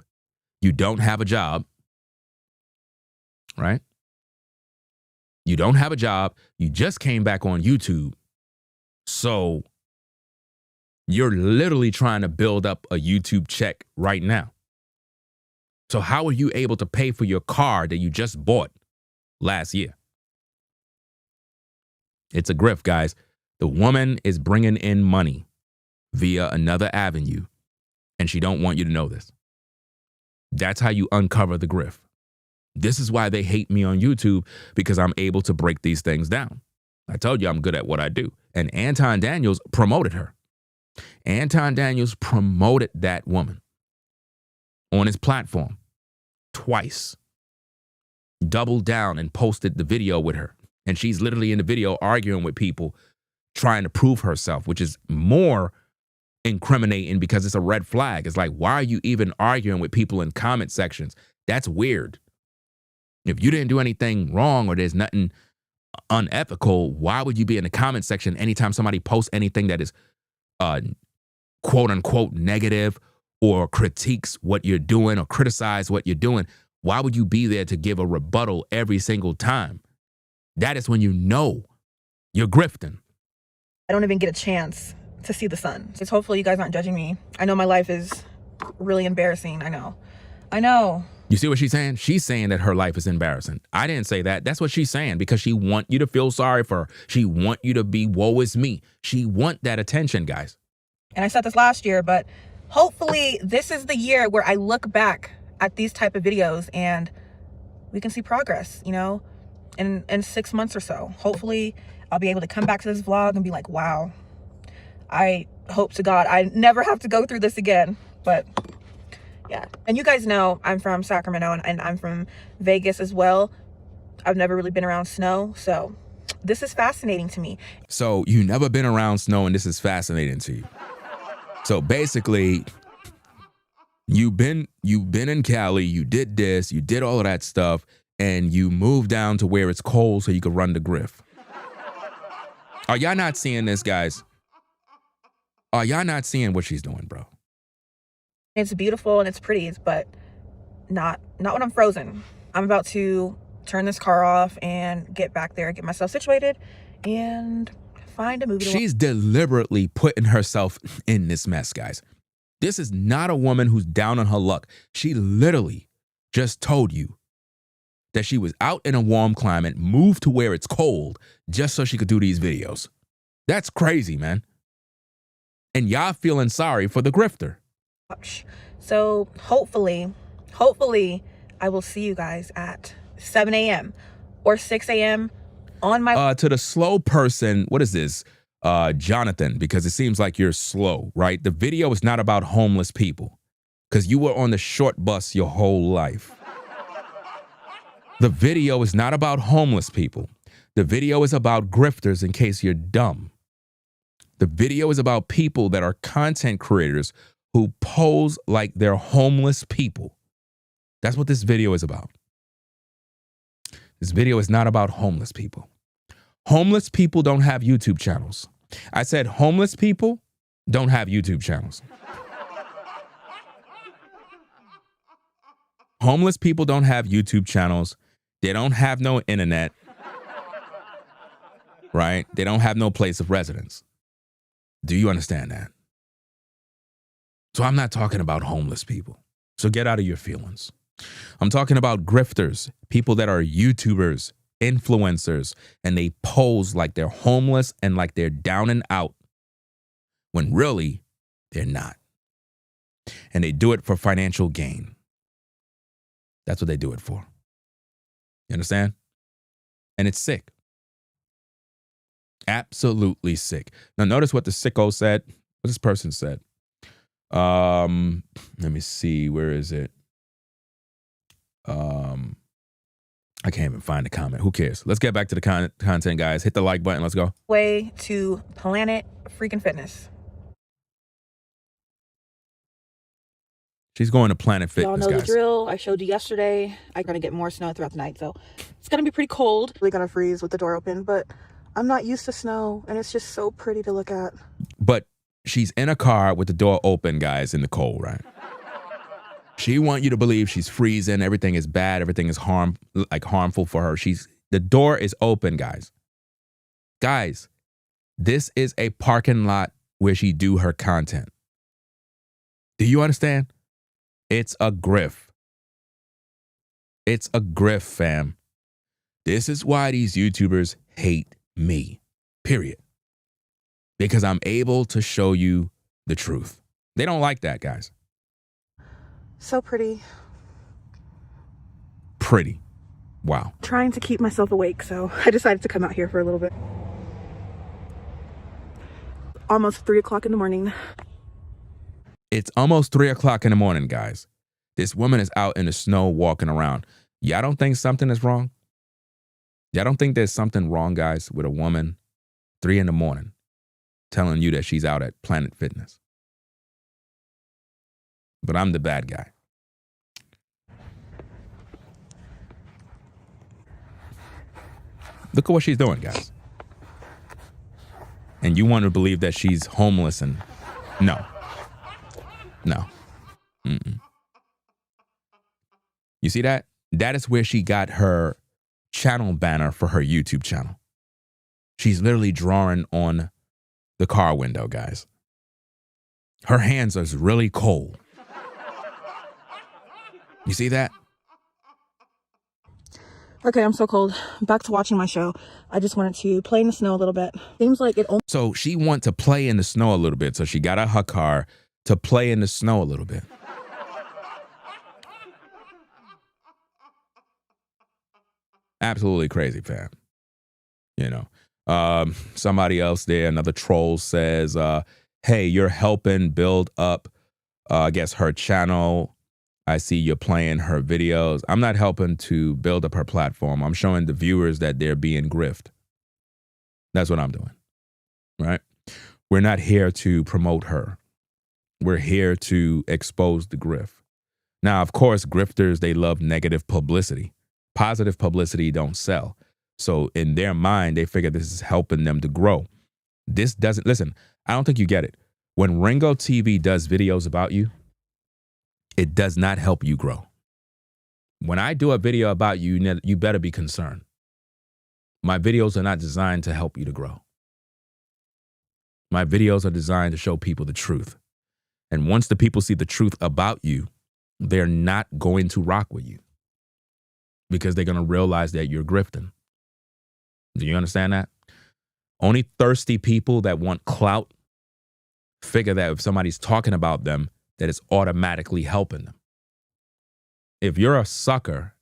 you don't have a job, right? You don't have a job. You just came back on YouTube. So you're literally trying to build up a YouTube check right now. So how are you able to pay for your car that you just bought last year? It's a grift, guys. The woman is bringing in money via another avenue, and she don't want you to know this. That's how you uncover the grift. This is why they hate me on YouTube, because I'm able to break these things down. I told you I'm good at what I do. And Anton Daniels promoted her. Anton Daniels promoted that woman on his platform twice. Doubled down and posted the video with her. And she's literally in the video arguing with people, trying to prove herself, which is more incriminating because it's a red flag. It's like, why are you even arguing with people in comment sections? That's weird. If you didn't do anything wrong or there's nothing unethical, why would you be in the comment section anytime somebody posts anything that is quote unquote negative or critiques what you're doing or criticize what you're doing? Why would you be there to give a rebuttal every single time? That is when you know you're grifting. I don't even get a chance to see the sun. So hopefully you guys aren't judging me. I know my life is really embarrassing. I know. You see what she's saying? She's saying that her life is embarrassing. I didn't say that. That's what she's saying because she want you to feel sorry for her. She want you to be woe is me. She want that attention, guys. And I said this last year, but hopefully this is the year where I look back at these type of videos and we can see progress, in 6 months or so. Hopefully I'll be able to come back to this vlog and be like, wow, I hope to God I never have to go through this again. But yeah. And you guys know I'm from Sacramento and I'm from Vegas as well. I've never really been around snow. So this is fascinating to me. So you never been around snow and this is fascinating to you. So basically, you've been in Cali, you did this, you did all of that stuff, and you moved down to where it's cold so you could run the grift. Are y'all not seeing this, guys? Are y'all not seeing what she's doing, bro? It's beautiful and it's pretty, but not when I'm frozen. I'm about to turn this car off and get back there, get myself situated, and find a movie to watch. She's deliberately putting herself in this mess, guys. This is not a woman who's down on her luck. She literally just told you that she was out in a warm climate, moved to where it's cold, just so she could do these videos. That's crazy, man. And y'all feeling sorry for the grifter. So hopefully I will see you guys at 7 a.m. or 6 a.m. on my... To the slow person, what is this? Jonathan, because it seems like you're slow, right? The video is not about homeless people because you were on the short bus your whole life. The video is not about homeless people. The video is about grifters in case you're dumb. The video is about people that are content creators who pose like they're homeless people. That's what this video is about. This video is not about homeless people. Homeless people don't have YouTube channels. I said homeless people don't have YouTube channels. Homeless people don't have YouTube channels. They don't have no internet, right? They don't have no place of residence. Do you understand that? So I'm not talking about homeless people. So get out of your feelings. I'm talking about grifters, people that are YouTubers, influencers, and they pose like they're homeless and like they're down and out when really they're not. And they do it for financial gain. That's what they do it for. You understand? And it's sick. Absolutely sick. Now notice what the sicko said. What this person said. Let me see. Where is it? I can't even find the comment. Who cares? Let's get back to the content, guys. Hit the like button. Let's go. Way to Planet freaking Fitness. She's going to Planet Fitness, Y'all know guys. the drill. I showed you yesterday. I'm going to get more snow throughout the night, so it's going to be pretty cold. Really going to freeze with the door open, but I'm not used to snow, and it's just so pretty to look at. But she's in a car with the door open, guys, in the cold, right? She want you to believe she's freezing. Everything is bad. Everything is harmful for her. The door is open, guys. Guys, this is a parking lot where she do her content. Do you understand? It's a grift. It's a grift, fam. This is why these YouTubers hate me, period. Because I'm able to show you the truth. They don't like that, guys. So pretty. Pretty. Wow. Trying to keep myself awake, so I decided to come out here for a little bit. Almost 3 o'clock in the morning. It's almost 3 o'clock in the morning, guys. This woman is out in the snow walking around. Y'all don't think something is wrong? Y'all don't think there's something wrong, guys, with a woman 3 in the morning telling you that she's out at Planet Fitness? But I'm the bad guy. Look at what she's doing, guys. And you want to believe that she's homeless and no. No. Mm-mm. You see that? That is where she got her channel banner for her YouTube channel. She's literally drawing on the car window, guys. Her hands are really cold. You see that? Okay, I'm so cold. Back to watching my show. I just wanted to play in the snow a little bit. Seems like it only... So she wants to play in the snow a little bit. So she got out her car to play in the snow a little bit. Absolutely crazy, fam. You know, somebody else there, another troll says, hey, you're helping build up, I guess, her channel. I see you're playing her videos. I'm not helping to build up her platform. I'm showing the viewers that they're being grift. That's what I'm doing, right? We're not here to promote her. We're here to expose the grift. Now, of course, grifters, they love negative publicity. Positive publicity don't sell. So in their mind, they figure this is helping them to grow. This doesn't, listen, I don't think you get it. When Ringo TV does videos about you, it does not help you grow. When I do a video about you, you better be concerned. My videos are not designed to help you to grow. My videos are designed to show people the truth. And once the people see the truth about you, they're not going to rock with you because they're going to realize that you're grifting. Do you understand that? Only thirsty people that want clout figure that if somebody's talking about them, that it's automatically helping them. If you're a sucker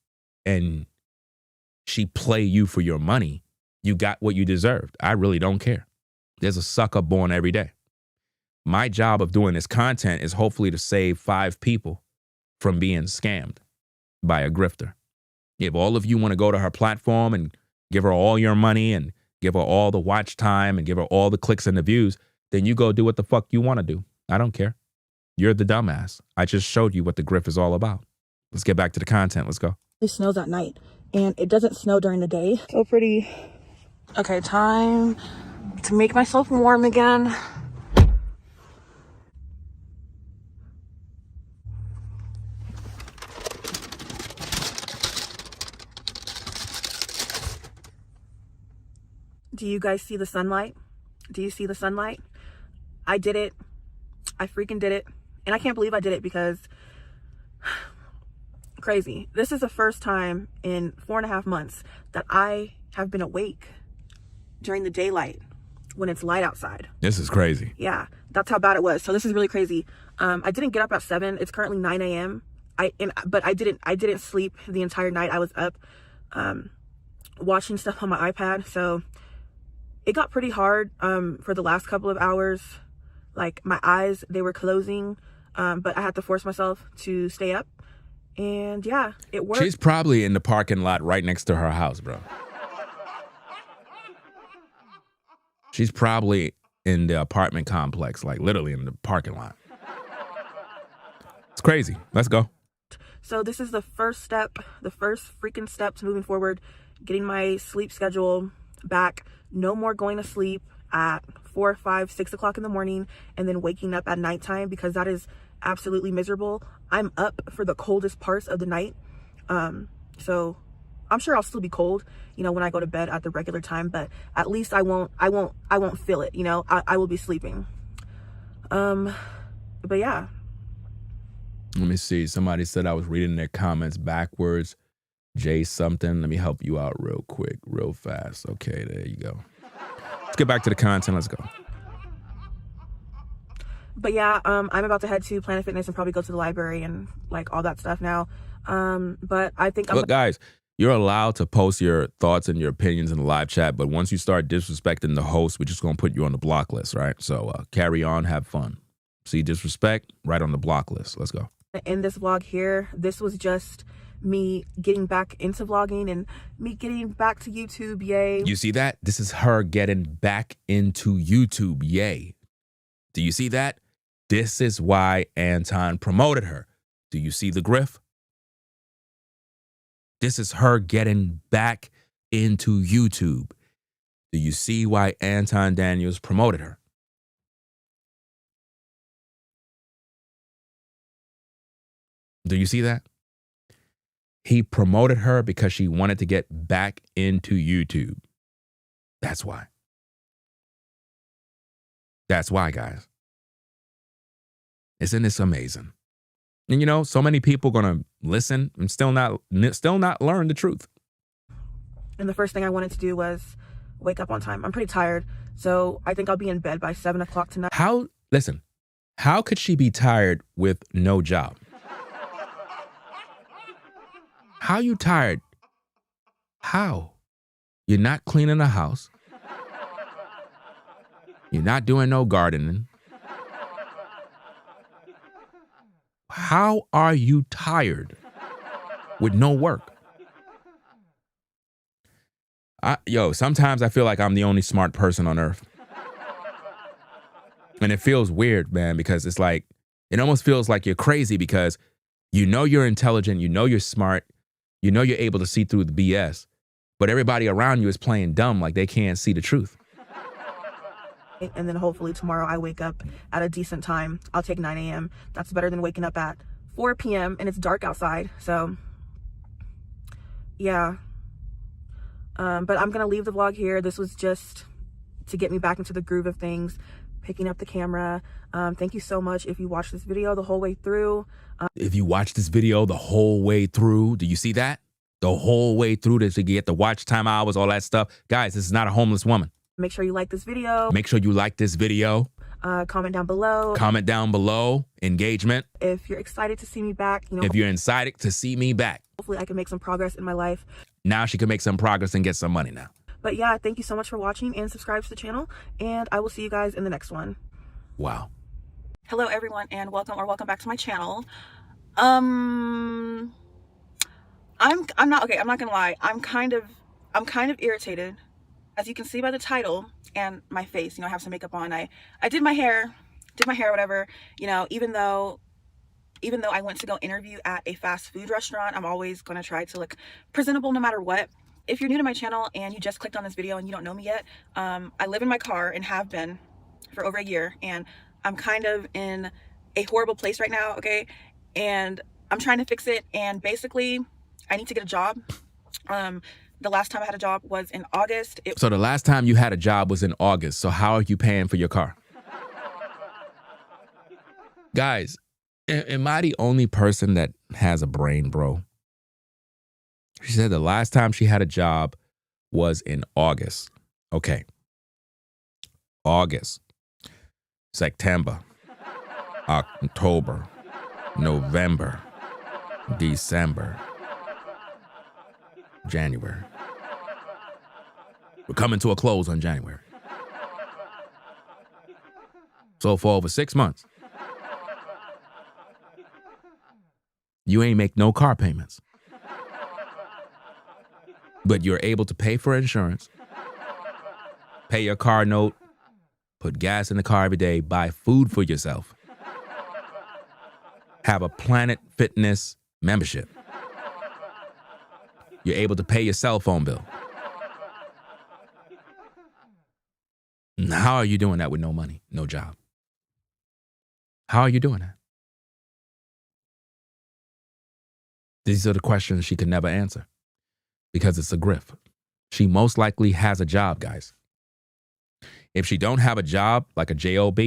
and she play you for your money, you got what you deserved. I really don't care. There's a sucker born every day. My job of doing this content is hopefully to save 5 people from being scammed by a grifter. If all of you want to go to her platform and give her all your money and give her all the watch time and give her all the clicks and the views, then you go do what the fuck you want to do. I don't care. You're the dumbass. I just showed you what the grift is all about. Let's get back to the content. Let's go. It snows at night, and it doesn't snow during the day. So pretty. Okay, time to make myself warm again. Do you guys see the sunlight? Do you see the sunlight? I did it. I freaking did it. And I can't believe I did it because crazy. This is the first time in 4.5 months that I have been awake during the daylight when it's light outside. This is crazy. Yeah, that's how bad it was. So this is really crazy. I didn't get up at 7. It's currently 9 a.m. But I didn't sleep the entire night. I was up watching stuff on my iPad. So it got pretty hard for the last couple of hours. Like my eyes, they were closing, but I had to force myself to stay up And yeah, it worked. She's probably in the parking lot right next to her house, bro. She's probably in the apartment complex, like literally in the parking lot. It's crazy. Let's go. So this is the first step, the first freaking step to moving forward, getting my sleep schedule back. No more going to sleep at 4, 5, 6 o'clock in the morning and then waking up at nighttime, because that is absolutely miserable. I'm up for the coldest parts of the night. So I'm sure I'll still be cold, you know, when I go to bed at the regular time, but at least I won't feel it, you know. I will be sleeping. But yeah. Let me see. Somebody said I was reading their comments backwards. Jay something. Let me help you out real quick, real fast. Okay, there you go. Let's get back to the content. Let's go. But yeah, I'm about to head to Planet Fitness and probably go to the library and like all that stuff now. But I think Look, guys, you're allowed to post your thoughts and your opinions in the live chat, but once you start disrespecting the host, we're just going to put you on the block list, right? So carry on, have fun. See disrespect, right on the block list. Let's go. In this vlog here, this was just me getting back into vlogging and me getting back to YouTube. Yay. You see that? This is her getting back into YouTube. Yay. Do you see that? This is why Anton promoted her. Do you see the Grift? This is her getting back into YouTube. Do you see why Anton Daniels promoted her? Do you see that? He promoted her because she wanted to get back into YouTube. That's why. That's why, guys. Isn't this amazing? And you know, so many people gonna listen and still not learn the truth. And the first thing I wanted to do was wake up on time. I'm pretty tired, so I think I'll be in bed by 7 o'clock tonight. How could she be tired with no job? How you tired? How? You're not cleaning the house. You're not doing no gardening. How are you tired with no work? Sometimes I feel like I'm the only smart person on earth. And it feels weird, man, because it's like, it almost feels like you're crazy because you know you're intelligent, you know you're smart, you know you're able to see through the BS, but everybody around you is playing dumb like they can't see the truth. And then hopefully tomorrow I wake up at a decent time. I'll take 9 a.m. That's better than waking up at 4 p.m. and it's dark outside. So yeah. But I'm going to leave the vlog here. This was just to get me back into the groove of things, picking up the camera. Thank you so much if you watched this video the whole way through. If you watch this video the whole way through, do you see that? The whole way through to get the watch time hours, all that stuff. Guys, this is not a homeless woman. Make sure you like this video. Make sure you like this video. Comment down below. Comment down below. Engagement. If you're excited to see me back, if you're excited to see me back. Hopefully I can make some progress in my life. Now she can make some progress and get some money now. But yeah, thank you so much for watching and subscribe to the channel. And I will see you guys in the next one. Wow. Hello everyone and welcome back to my channel. I'm not gonna lie. I'm kind of irritated. As you can see by the title and my face, you know, I have some makeup on. I did my hair, whatever, you know, even though I went to go interview at a fast food restaurant, I'm always going to try to look presentable no matter what. If you're new to my channel and you just clicked on this video and you don't know me yet, I live in my car and have been for over a year, and I'm kind of in a horrible place right now, okay? And I'm trying to fix it, and basically I need to get a job. The last time I had a job was in August. So the last time you had a job was in August. So how are you paying for your car? Guys, am I the only person that has a brain, bro? She said the last time she had a job was in August. Okay. August, September, October, November, December, January. We're coming to a close on January. So for over 6 months. You ain't make no car payments. But you're able to pay for insurance, pay your car note, put gas in the car every day, buy food for yourself, have a Planet Fitness membership. You're able to pay your cell phone bill. How are you doing that with no money, no job? How are you doing that? These are the questions she could never answer because it's a grift. She most likely has a job, guys. If she don't have a job, like a job,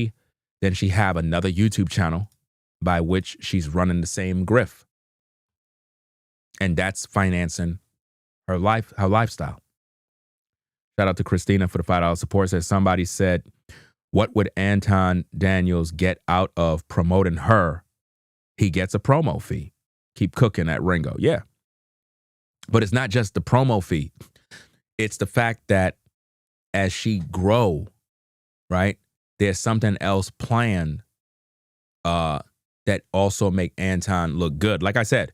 then she have another YouTube channel by which she's running the same grift. And that's financing her lifestyle. Shout out to Christina for the $5 support. Says somebody said, what would Anton Daniels get out of promoting her? He gets a promo fee. Keep cooking at Ringo. Yeah. But it's not just the promo fee. It's the fact that as she grow, right, there's something else planned that also make Anton look good. Like I said,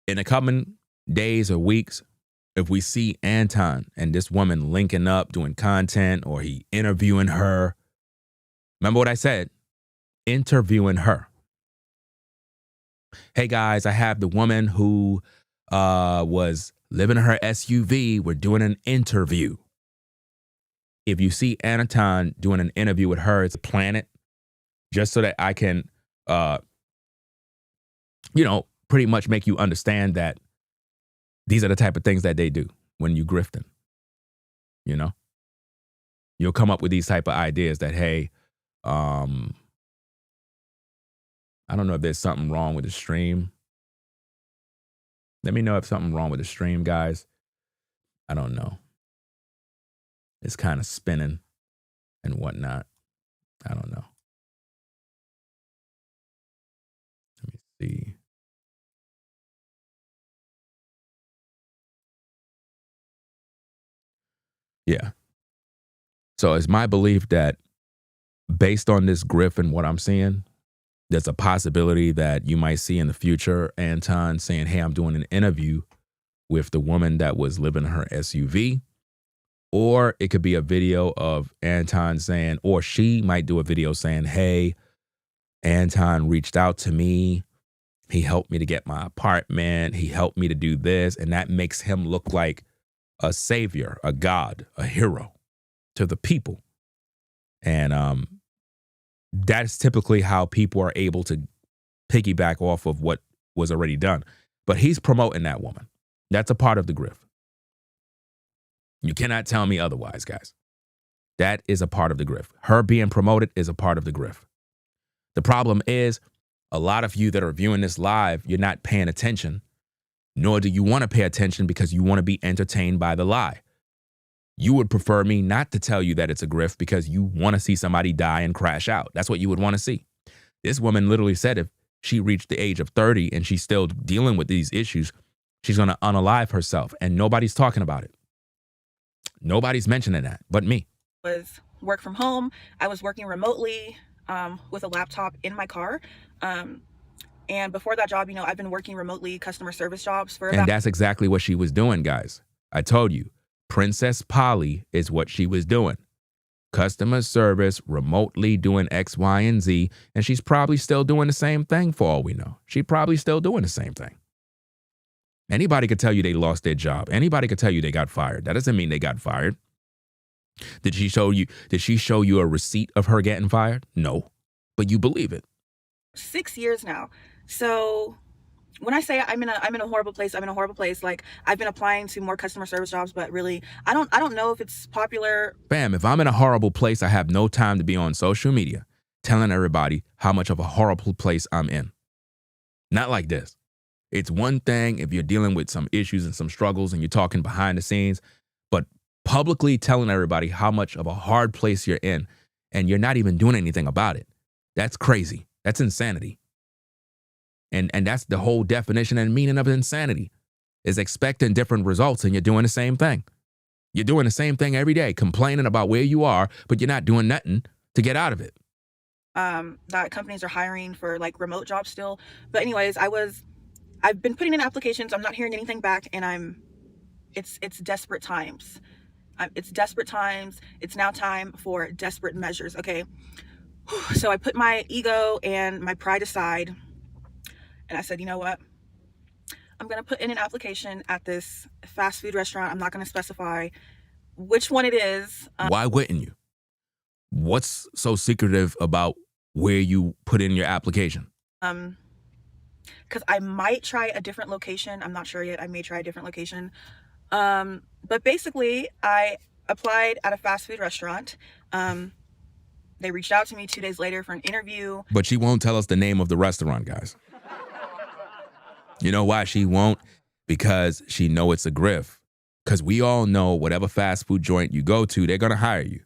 in the coming days or weeks, if we see Anton and this woman linking up, doing content, or he interviewing her, remember what I said? Interviewing her. Hey guys, I have the woman who was living in her SUV. We're doing an interview. If you see Anton doing an interview with her, it's a planet, just so that I can, pretty much make you understand that these are the type of things that they do when you grifting. You know, you'll come up with these type of ideas that, hey, I don't know if there's something wrong with the stream. Let me know if something wrong with the stream, guys. I don't know. It's kind of spinning and whatnot. I don't know. Let me see. Yeah. So it's my belief that based on this grift and what I'm seeing, there's a possibility that you might see in the future Anton saying, hey, I'm doing an interview with the woman that was living in her SUV. Or it could be a video of Anton saying, or she might do a video saying, hey, Anton reached out to me. He helped me to get my apartment. He helped me to do this. And that makes him look like a savior, a god, a hero to the people. And that's typically how people are able to piggyback off of what was already done. But he's promoting that woman. That's a part of the grift. You cannot tell me otherwise, guys. That is a part of the grift. Her being promoted is a part of the grift. The problem is a lot of you that are viewing this live, you're not paying attention, nor do you want to pay attention because you want to be entertained by the lie. You would prefer me not to tell you that it's a grift because you want to see somebody die and crash out. That's what you would want to see. This woman literally said if she reached the age of 30 and she's still dealing with these issues, she's going to unalive herself, and nobody's talking about it. Nobody's mentioning that but me. Was work from home. I was working remotely with a laptop in my car. And before that job, I've been working remotely customer service jobs for about... And that's exactly what she was doing, guys. I told you, Princess Polly is what she was doing. Customer service, remotely doing X, Y, and Z. And she's probably still doing the same thing for all we know. She's probably still doing the same thing. Anybody could tell you they lost their job. Anybody could tell you they got fired. That doesn't mean they got fired. Did she show you a receipt of her getting fired? No, but you believe it. 6 years now. So when I say I'm in a horrible place, I'm in a horrible place. Like, I've been applying to more customer service jobs, but really, I don't know if it's popular. Bam, if I'm in a horrible place, I have no time to be on social media telling everybody how much of a horrible place I'm in. Not like this. It's one thing if you're dealing with some issues and some struggles and you're talking behind the scenes, but publicly telling everybody how much of a hard place you're in and you're not even doing anything about it. That's crazy. That's insanity. And that's the whole definition and meaning of insanity, is expecting different results and you're doing the same thing. You're doing the same thing every day, complaining about where you are, but you're not doing nothing to get out of it. That companies are hiring for like remote jobs still. But anyways, I was I've been putting in applications. I'm not hearing anything back, and it's desperate times. It's desperate times. It's now time for desperate measures. Okay. So I put my ego and my pride aside, and I said, you know what? I'm going to put in an application at this fast food restaurant. I'm not going to specify which one it is. Why wouldn't you? What's so secretive about where you put in your application? Because I might try a different location. I'm not sure yet. I may try a different location. But basically, I applied at a fast food restaurant. They reached out to me 2 days later for an interview. But she won't tell us the name of the restaurant, guys. You know why she won't? Because she know it's a grift. Because we all know whatever fast food joint you go to, they're going to hire you.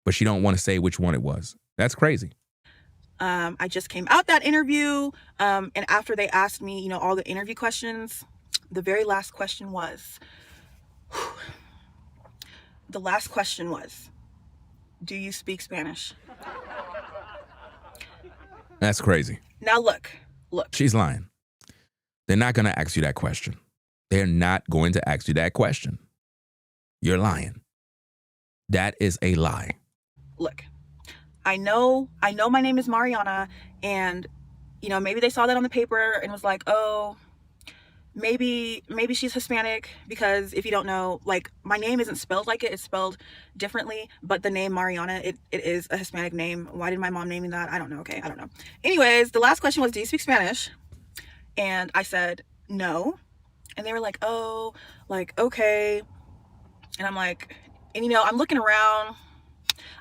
But she don't want to say which one it was. That's crazy. I just came out that interview. And after they asked me, you know, all the interview questions, the very last question was, do you speak Spanish? That's crazy. Now look. She's lying. They're not going to ask you that question. They're not going to ask you that question. You're lying. That is a lie. Look, I know my name is Mariana, and, you know, maybe they saw that on the paper and was like, oh, maybe she's Hispanic, because if you don't know, like, my name isn't spelled like it. It's spelled differently, but the name Mariana, it is a Hispanic name. Why did my mom name me that? I don't know. Okay, I don't know. Anyways, the last question was, do you speak Spanish? And I said, no. And they were like, oh, like, okay. And I'm like, and, you know, I'm looking around.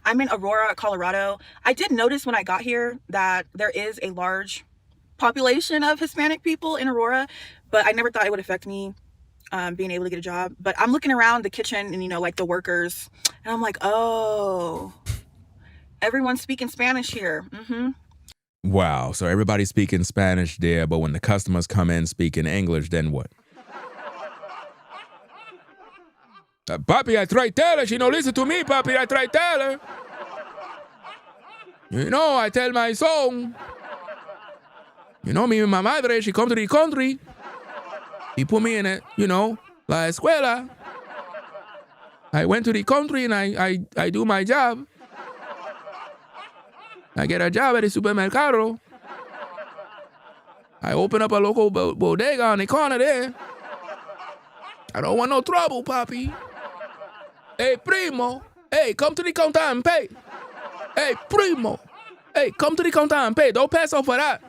I'm in Aurora, Colorado. I did notice when I got here that there is a large population of Hispanic people in Aurora, but I never thought it would affect me being able to get a job. But I'm looking around the kitchen and, you know, like the workers, and I'm like, oh, everyone's speaking Spanish here. Wow. So everybody's speaking Spanish there, but when the customers come in speaking English, then what? Papi, I try tell her. She no listen to me, papi. I try tell her. You know, I tell my son. You know, me and my madre, she come to the country. He put me in it, you know, la escuela. I went to the country and I do my job. I get a job at the supermercado. I open up a local bodega on the corner there. I don't want no trouble, papi. Hey, primo. Hey, come to the counter and pay. Hey, primo. Hey, come to the counter and pay. Don't pass over that.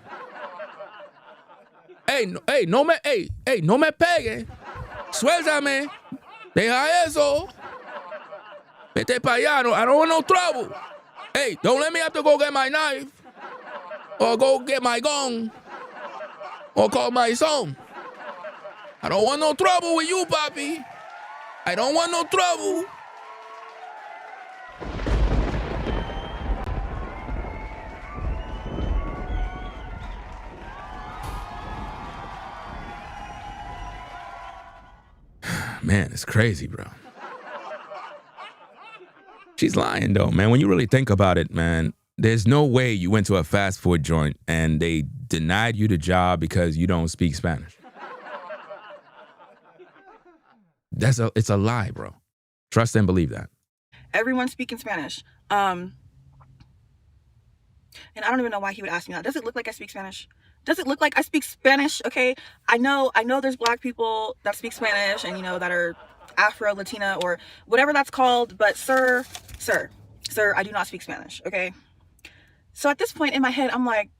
No me pegue. Suéltame. Deja eso. Vete pa' allá. No, I don't want no trouble. Hey, don't let me have to go get my knife. Or go get my gun. Or call my son. I don't want no trouble with you, papi. I don't want no trouble. Man, it's crazy, bro. She's lying, though, man. When you really think about it, man, there's no way you went to a fast food joint and they denied you the job because you don't speak Spanish. It's a lie, bro. Trust and believe that. Everyone's speaking Spanish. And I don't even know why he would ask me that. Does it look like I speak Spanish? Does it look like I speak Spanish? Okay, I know there's black people that speak Spanish and, you know, that are Afro, Latina, or whatever that's called. But sir, I do not speak Spanish, okay? So at this point in my head, I'm like,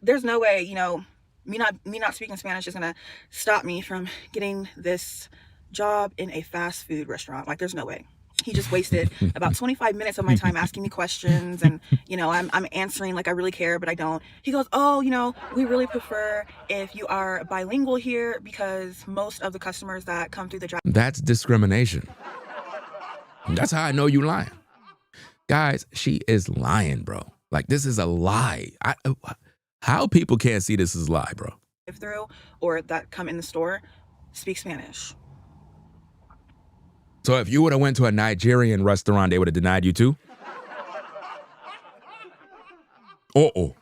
there's no way, you know, me not speaking Spanish is gonna stop me from getting this job in a fast food restaurant. Like, there's no way. He just wasted about 25 minutes of my time asking me questions, and, you know, I'm answering like I really care, but I don't. He goes, oh, you know, we really prefer if you are bilingual here, because most of the customers that come through the drive. That's discrimination. That's how I know you lying. Guys, she is lying, bro. Like, this is a lie. How people can't see this as a lie, bro? Through or that come in the store speak Spanish. So if you would have went to a Nigerian restaurant, they would have denied you too? Uh-oh.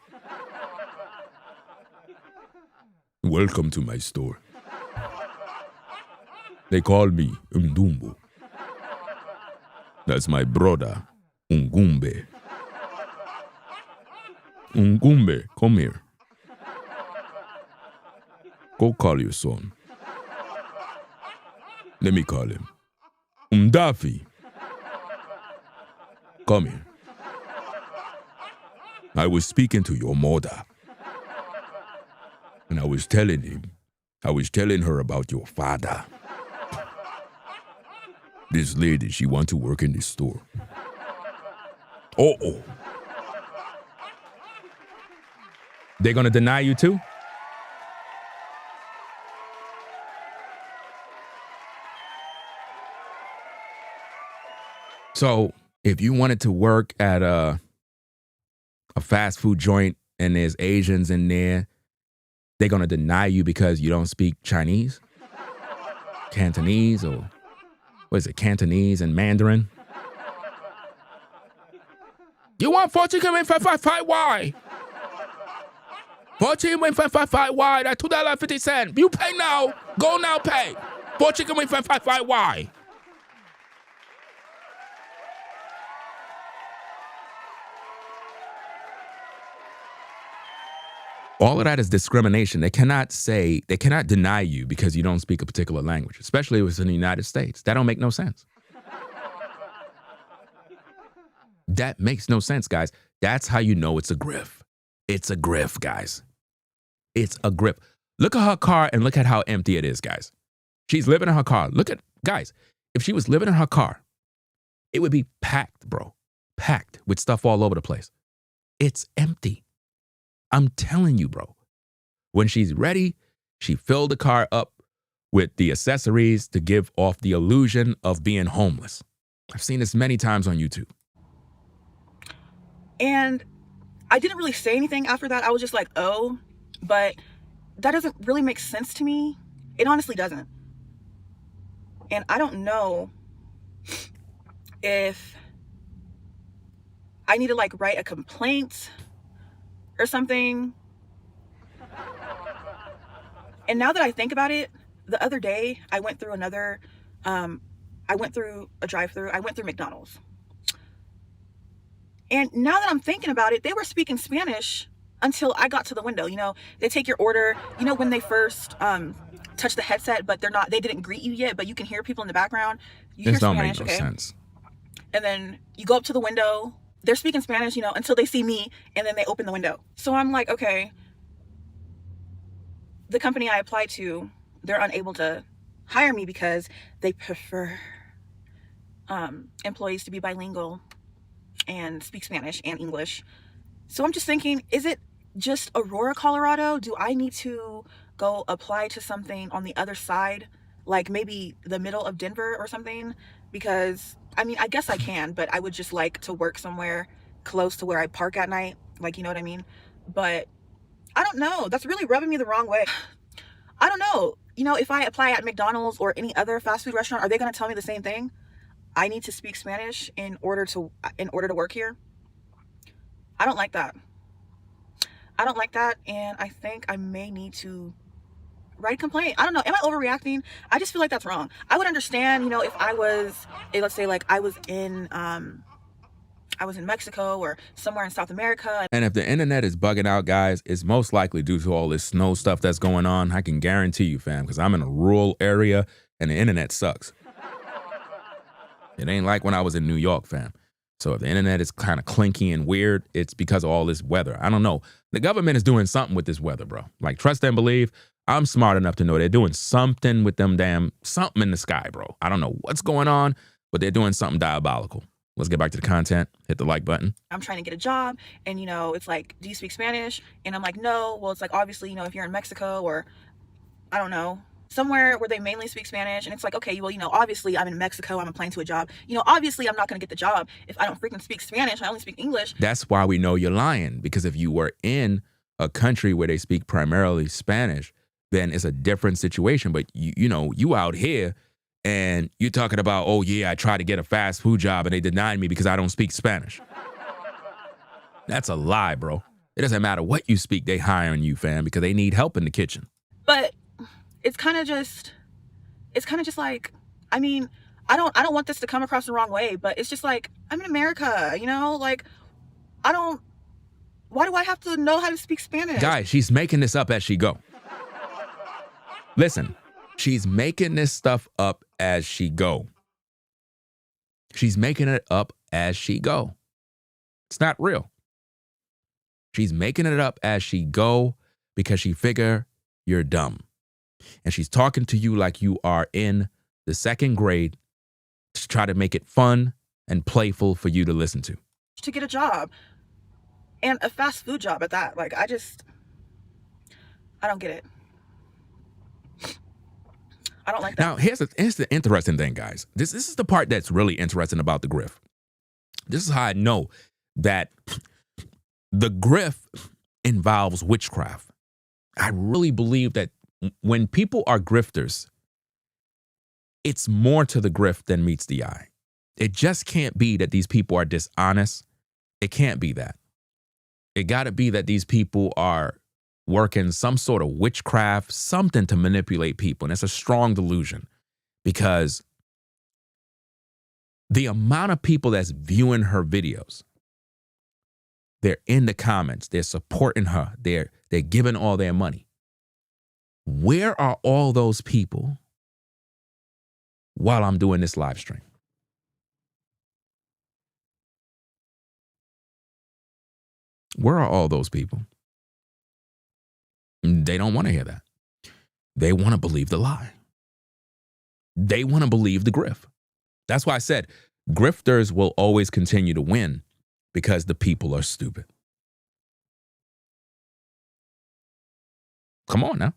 Welcome to my store. They call me Ndumbu. That's my brother, Ngumbe. Ngumbe, come here. Go call your son. Let me call him. Umdafi. Come here. I was speaking to your mother. And I was telling her about your father. This lady, she wants to work in this store. Oh. They're gonna deny you too? So, if you wanted to work at a fast food joint and there's Asians in there, they're going to deny you because you don't speak Chinese, Cantonese, or what is it, Cantonese and Mandarin? You want 4 chicken wing 555Y? 4 chicken wing 555Y, that's $2.50. You pay now. Go now, pay. 4 chicken wing 555Y. All of that is discrimination. They cannot deny you because you don't speak a particular language, especially if it's in the United States. That don't make no sense. That makes no sense, guys. That's how you know it's a grift. It's a grift, guys. It's a grift. Look at her car and look at how empty it is, guys. She's living in her car. Guys, if she was living in her car, it would be packed, bro. Packed with stuff all over the place. It's empty. I'm telling you, bro. When she's ready, she filled the car up with the accessories to give off the illusion of being homeless. I've seen this many times on YouTube. And I didn't really say anything after that. I was just like, oh, but that doesn't really make sense to me. It honestly doesn't. And I don't know if I need to like write a complaint or something. And now that I think about it, the other day I went through a drive-thru. I went through McDonald's. And now that I'm thinking about it, they were speaking Spanish until I got to the window. You know, they take your order, you know, when they first touch the headset, but they didn't greet you yet, but you can hear people in the background. You hear Spanish, don't make no sense. And then you go up to the window. They're speaking Spanish, you know, until they see me, and then they open the window. So I'm like, okay, the company I applied to, they're unable to hire me because they prefer employees to be bilingual and speak Spanish and English. So I'm just thinking, is it just Aurora, Colorado? Do I need to go apply to something on the other side, like maybe the middle of Denver or something? Because I mean, I guess I can, but I would just like to work somewhere close to where I park at night. Like, you know what I mean? But I don't know. That's really rubbing me the wrong way. I don't know. You know, if I apply at McDonald's or any other fast food restaurant, are they going to tell me the same thing? I need to speak Spanish in order to work here. I don't like that. And I think I may need to write a complaint. I don't know. Am I overreacting? I just feel like that's wrong. I would understand, you know, if I was, let's say like I was in Mexico or somewhere in South America. And if the internet is bugging out, guys, it's most likely due to all this snow stuff that's going on. I can guarantee you, fam, because I'm in a rural area and the internet sucks. It ain't like when I was in New York, fam. So if the internet is kind of clinky and weird, it's because of all this weather. I don't know. The government is doing something with this weather, bro. Like, trust and believe. I'm smart enough to know they're doing something with them something in the sky, bro. I don't know what's going on, but they're doing something diabolical. Let's get back to the content. Hit the like button. I'm trying to get a job, and, you know, it's like, do you speak Spanish? And I'm like, no. Well, it's like, obviously, you know, if you're in Mexico or, I don't know, somewhere where they mainly speak Spanish, and it's like, okay, well, you know, obviously I'm in Mexico, I'm applying to a job. You know, obviously I'm not going to get the job if I don't freaking speak Spanish. I only speak English. That's why we know you're lying, because if you were in a country where they speak primarily Spanish, then it's a different situation. But you know, you out here and you're talking about, oh yeah, I tried to get a fast food job and they denied me because I don't speak Spanish. That's a lie, bro. It doesn't matter what you speak, they hiring you, fam, because they need help in the kitchen. it's kind of just like, I mean, I don't want this to come across the wrong way, but it's just like, I'm in America, you know, like, why do I have to know how to speak Spanish? Guys, she's making this up as she go. Listen, she's making this stuff up as she go. She's making it up as she go. It's not real. She's making it up as she go because she figure you're dumb. And she's talking to you like you are in the second grade to try to make it fun and playful for you to listen to. To get a job, and a fast food job at that. Like, I don't get it. I don't like that. Now, here's the interesting thing, guys. This is the part that's really interesting about the grift. This is how I know that the grift involves witchcraft. I really believe that when people are grifters, it's more to the grift than meets the eye. It just can't be that these people are dishonest. It can't be that. It got to be that these people are working some sort of witchcraft, something to manipulate people. And it's a strong delusion because the amount of people that's viewing her videos, they're in the comments, they're supporting her, they're giving all their money. Where are all those people while I'm doing this live stream? Where are all those people? They don't want to hear that. They want to believe the lie. They want to believe the grift. That's why I said grifters will always continue to win because the people are stupid. Come on now.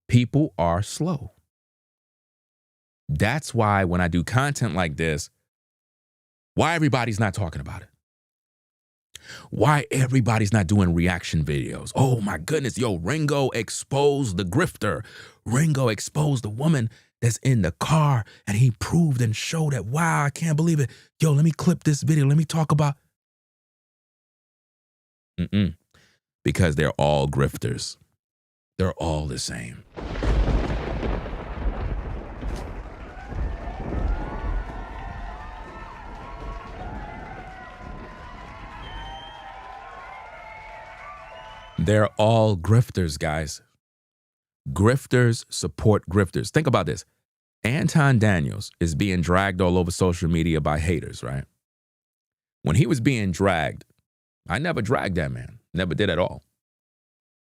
People are slow. That's why when I do content like this, why everybody's not talking about it. Why everybody's not doing reaction videos. Oh my goodness, yo, Ringo exposed the grifter. Ringo exposed the woman that's in the car and he proved and showed that, wow, I can't believe it. Yo, let me clip this video. Let me talk about. Because they're all grifters. They're all the same. They're all grifters, guys. Grifters support grifters. Think about this. Anton Daniels is being dragged all over social media by haters, right? When he was being dragged, I never dragged that man. Never did at all.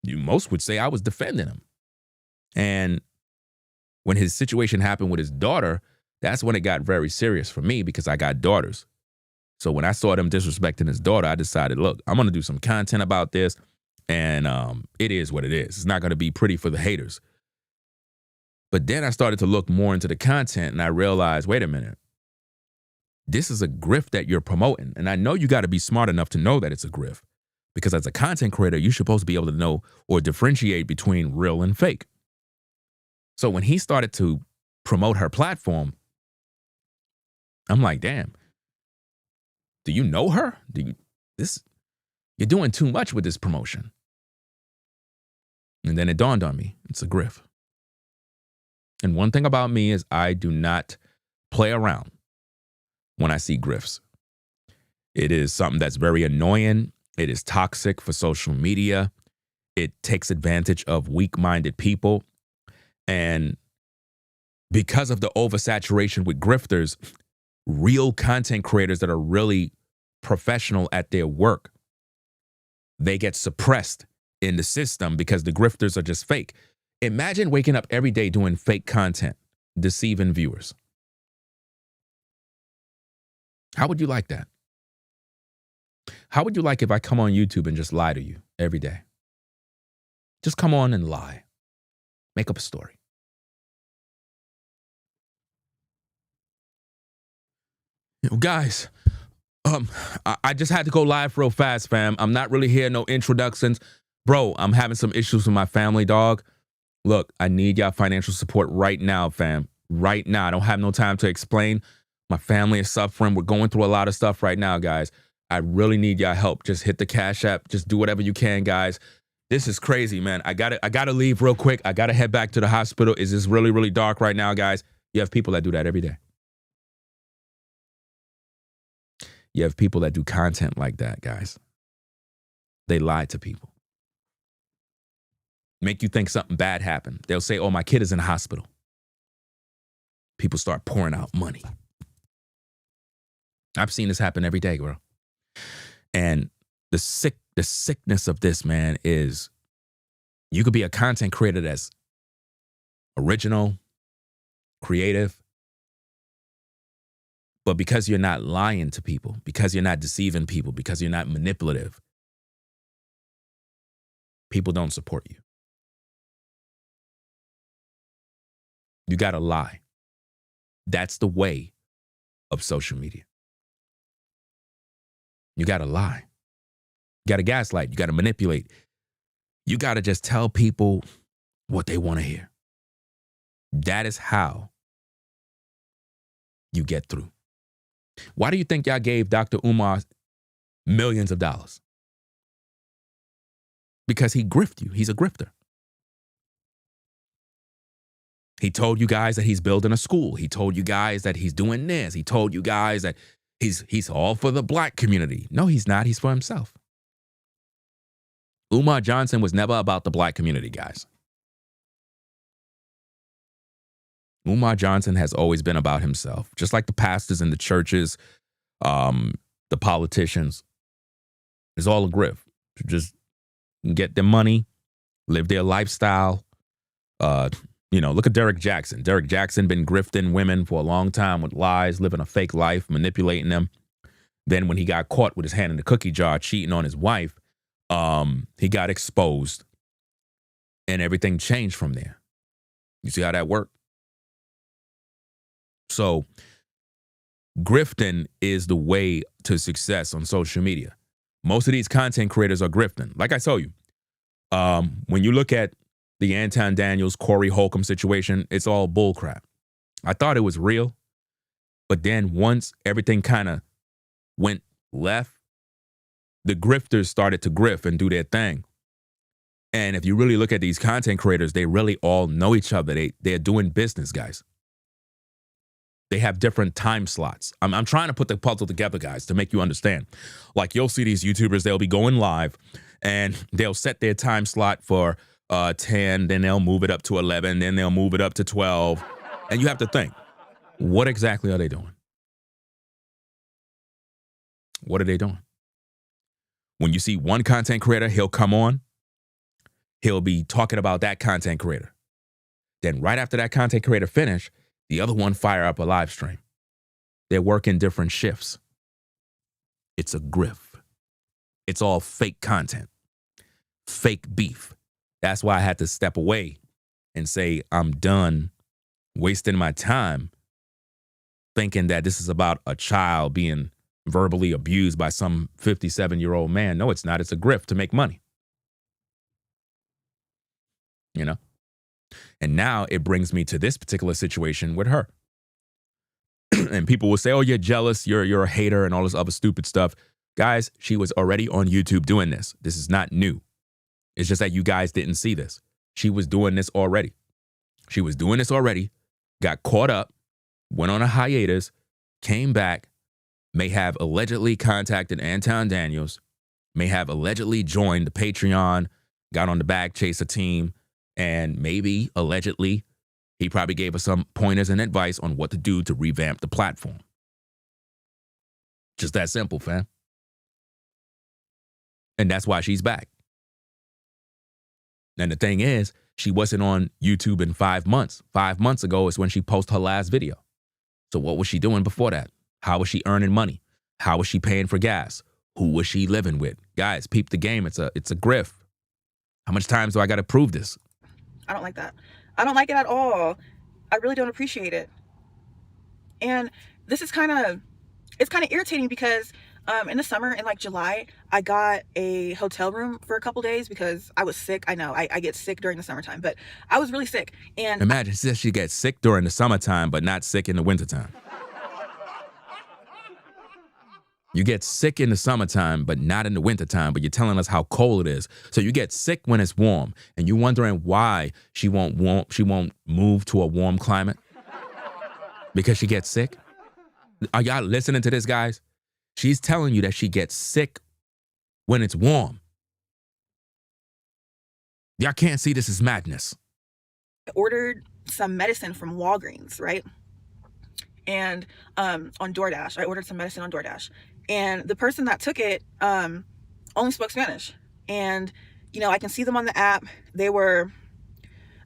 Most would say I was defending him. And when his situation happened with his daughter, that's when it got very serious for me because I got daughters. So when I saw them disrespecting his daughter, I decided, look, I'm going to do some content about this. And it is what it is. It's not going to be pretty for the haters. But then I started to look more into the content and I realized, wait a minute. This is a grift that you're promoting. And I know you got to be smart enough to know that it's a grift. Because as a content creator, you're supposed to be able to know or differentiate between real and fake. So when he started to promote her platform, I'm like, damn, do you know her? You're doing too much with this promotion. And then it dawned on me, it's a grift. And one thing about me is I do not play around when I see grifts. It is something that's very annoying. It is toxic for social media. It takes advantage of weak-minded people. And because of the oversaturation with grifters, real content creators that are really professional at their work, they get suppressed in the system because the grifters are just fake. Imagine waking up every day doing fake content, deceiving viewers. How would you like that? How would you like if I come on YouTube and just lie to you every day? Just come on and lie. Make up a story. Guys, I just had to go live real fast, fam. I'm not really here, no introductions. Bro, I'm having some issues with my family, dog. Look, I need y'all financial support right now, fam. Right now. I don't have no time to explain. My family is suffering. We're going through a lot of stuff right now, guys. I really need y'all help. Just hit the Cash App. Just do whatever you can, guys. This is crazy, man. I gotta leave real quick. I gotta head back to the hospital. Is this really, really dark right now, guys? You have people that do that every day. You have people that do content like that, guys. They lie to people. Make you think something bad happened. They'll say, oh, my kid is in the hospital. People start pouring out money. I've seen this happen every day, bro. And the sickness of this, man, is you could be a content creator that's original, creative, but because you're not lying to people, because you're not deceiving people, because you're not manipulative, people don't support you. You got to lie. That's the way of social media. You got to lie. You got to gaslight. You got to manipulate. You got to just tell people what they want to hear. That is how you get through. Why do you think y'all gave Dr. Umar millions of dollars? Because he grift you. He's a grifter. He told you guys that he's building a school. He told you guys that he's doing this. He told you guys that he's all for the black community. No, he's not. He's for himself. Umar Johnson was never about the black community, guys. Umar Johnson has always been about himself, just like the pastors in the churches, the politicians. It's all a grift. Just get their money, live their lifestyle. Look at Derek Jackson. Derek Jackson been grifting women for a long time with lies, living a fake life, manipulating them. Then when he got caught with his hand in the cookie jar cheating on his wife, he got exposed and everything changed from there. You see how that worked? So grifting is the way to success on social media. Most of these content creators are grifting. Like I told you, when you look at the Anton Daniels, Corey Holcomb situation, it's all bullcrap. I thought it was real, but then once everything kind of went left, the grifters started to grift and do their thing. And if you really look at these content creators, they really all know each other. They're doing business, guys. They have different time slots. I'm trying to put the puzzle together, guys, to make you understand. Like you'll see these YouTubers, they'll be going live and they'll set their time slot for 10, then they'll move it up to 11, then they'll move it up to 12. And you have to think, what exactly are they doing? What are they doing? When you see one content creator, he'll come on, he'll be talking about that content creator. Then right after that content creator finish, the other one fire up a live stream. They're working different shifts. It's a grift. It's all fake content, fake beef. That's why I had to step away and say, I'm done wasting my time thinking that this is about a child being verbally abused by some 57-year-old man. No, it's not. It's a grift to make money. You know? And now it brings me to this particular situation with her. And people will say, oh, you're jealous, you're a hater and all this other stupid stuff. Guys, she was already on YouTube doing this. This is not new. It's just that you guys didn't see this. She was doing this already. She was doing this already, got caught up, went on a hiatus, came back, may have allegedly contacted Anton Daniels, may have allegedly joined the Patreon, got on the Bag Chaser team, and maybe, allegedly, he probably gave us some pointers and advice on what to do to revamp the platform. Just that simple, fam. And that's why she's back. And the thing is, she wasn't on YouTube in 5 months. 5 months ago is when she posted her last video. So what was she doing before that? How was she earning money? How was she paying for gas? Who was she living with? Guys, peep the game. It's a grift. How much times do I got to prove this? I don't like that. I don't like it at all. I really don't appreciate it. And this is it's kind of irritating because in the summer, in like July, I got a hotel room for a couple days because I was sick. I know I get sick during the summertime, but I was really sick. And imagine she gets sick during the summertime, but not sick in the wintertime. You get sick in the summertime, but not in the wintertime, but you're telling us how cold it is. So you get sick when it's warm, and you're wondering why she won't move to a warm climate? Because she gets sick? Are y'all listening to this, guys? She's telling you that she gets sick when it's warm. Y'all can't see this is madness. I ordered some medicine from Walgreens, right? And on DoorDash. I ordered some medicine on DoorDash. And the person that took it only spoke Spanish. And, you know, I can see them on the app. They were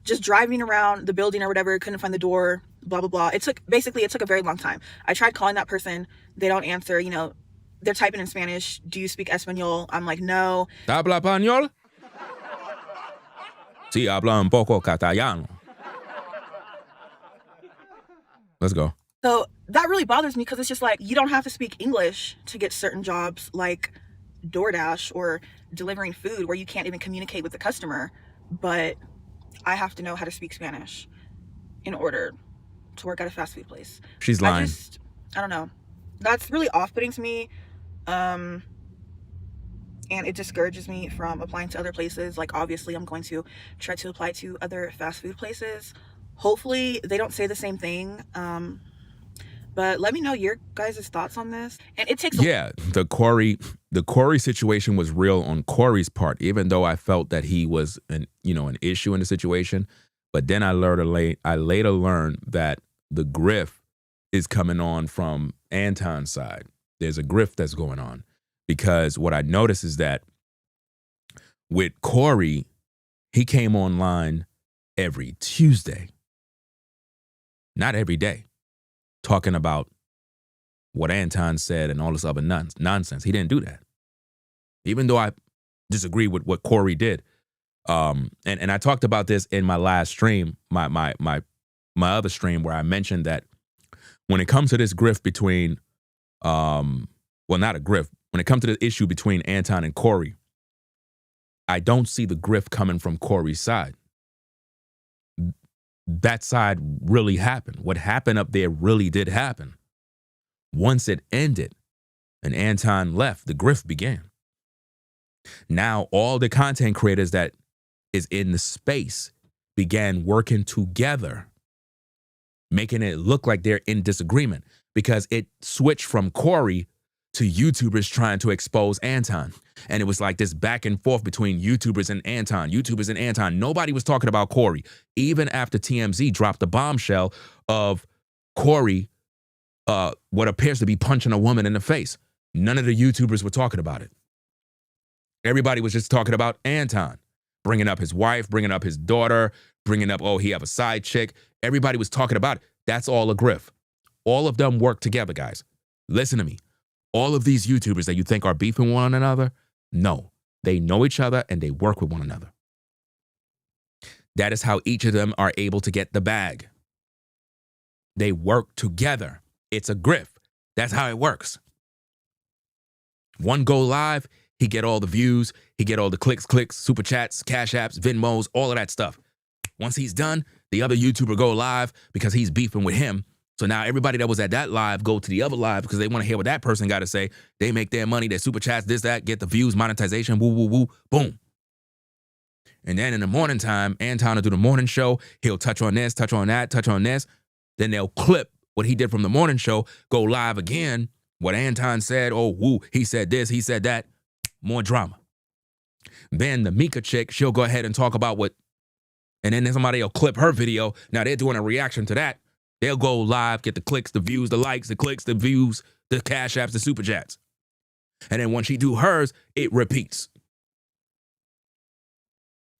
just driving around the building or whatever, couldn't find the door, blah, blah, blah. It took a very long time. I tried calling that person. They don't answer. You know, they're typing in Spanish. Do you speak Espanol? I'm like, no. ¿Habla español? Sí, habla un poco catalano. Let's go. So that really bothers me because it's just like, you don't have to speak English to get certain jobs like DoorDash or delivering food where you can't even communicate with the customer. But I have to know how to speak Spanish in order to work at a fast food place. She's lying. I don't know. That's really off-putting to me. And it discourages me from applying to other places. Like, obviously, I'm going to try to apply to other fast food places. Hopefully, they don't say the same thing. But let me know your guys' thoughts on this. And it takes the Corey situation was real on Corey's part, even though I felt that he was an issue in the situation. But then I later learned that the grift is coming on from Anton's side. There's a grift that's going on. Because what I noticed is that with Corey, he came online every Tuesday. Not every day. Talking about what Anton said and all this other nonsense. He didn't do that. Even though I disagree with what Corey did. And I talked about this in my last stream, my other stream, where I mentioned that when it comes to this grift between, not a grift, when it comes to the issue between Anton and Corey, I don't see the grift coming from Corey's side. That side really happened. What happened up there really did happen. Once it ended and Anton left, the grift began. Now all the content creators that is in the space began working together, making it look like they're in disagreement, because it switched from Corey to YouTubers trying to expose Anton. And it was like this back and forth between YouTubers and Anton. Nobody was talking about Corey. Even after TMZ dropped the bombshell of Corey, what appears to be punching a woman in the face. None of the YouTubers were talking about it. Everybody was just talking about Anton, bringing up his wife, bringing up his daughter, bringing up, oh, he have a side chick. Everybody was talking about it. That's all a grift. All of them work together, guys. Listen to me. All of these YouTubers that you think are beefing one another, no, they know each other and they work with one another. That is how each of them are able to get the bag. They work together. It's a grift. That's how it works. One go live, he get all the views, he get all the clicks, super chats, cash apps, Venmos, all of that stuff. Once he's done, the other YouTuber go live because he's beefing with him. So now everybody that was at that live go to the other live because they want to hear what that person got to say. They make their money, their super chats, this, that, get the views, monetization, woo, woo, woo, boom. And then in the morning time, Anton will do the morning show. He'll touch on this, touch on that, touch on this. Then they'll clip what he did from the morning show, go live again. What Anton said, oh, woo, he said this, he said that. More drama. Then the Mika chick, she'll go ahead and talk about what, and then somebody will clip her video. Now they're doing a reaction to that. They'll go live, get the clicks, the views, the likes, the clicks, the views, the cash apps, the super chats. And then when she do hers, it repeats.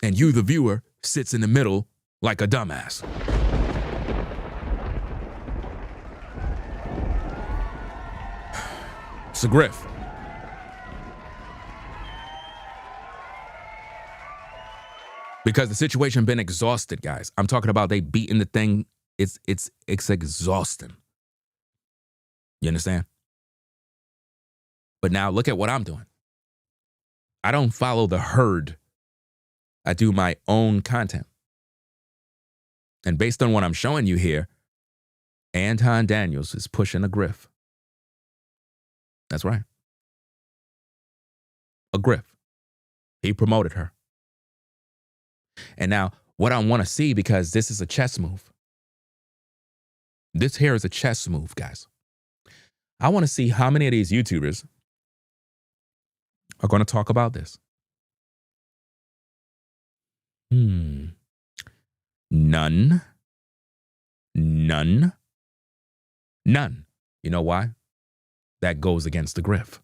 And you, the viewer, sits in the middle like a dumbass. It's a grift. Because the situation been exhausted, guys. I'm talking about they beating the thing. It's exhausting. You understand? But now look at what I'm doing. I don't follow the herd. I do my own content. And based on what I'm showing you here, Anton Daniels is pushing a grift. That's right. a Grift. He promoted her. And now what I want to see, because this is a chess move. This here is a chess move, guys. I want to see how many of these YouTubers are going to talk about this. None. None. None. You know why? That goes against the Grift.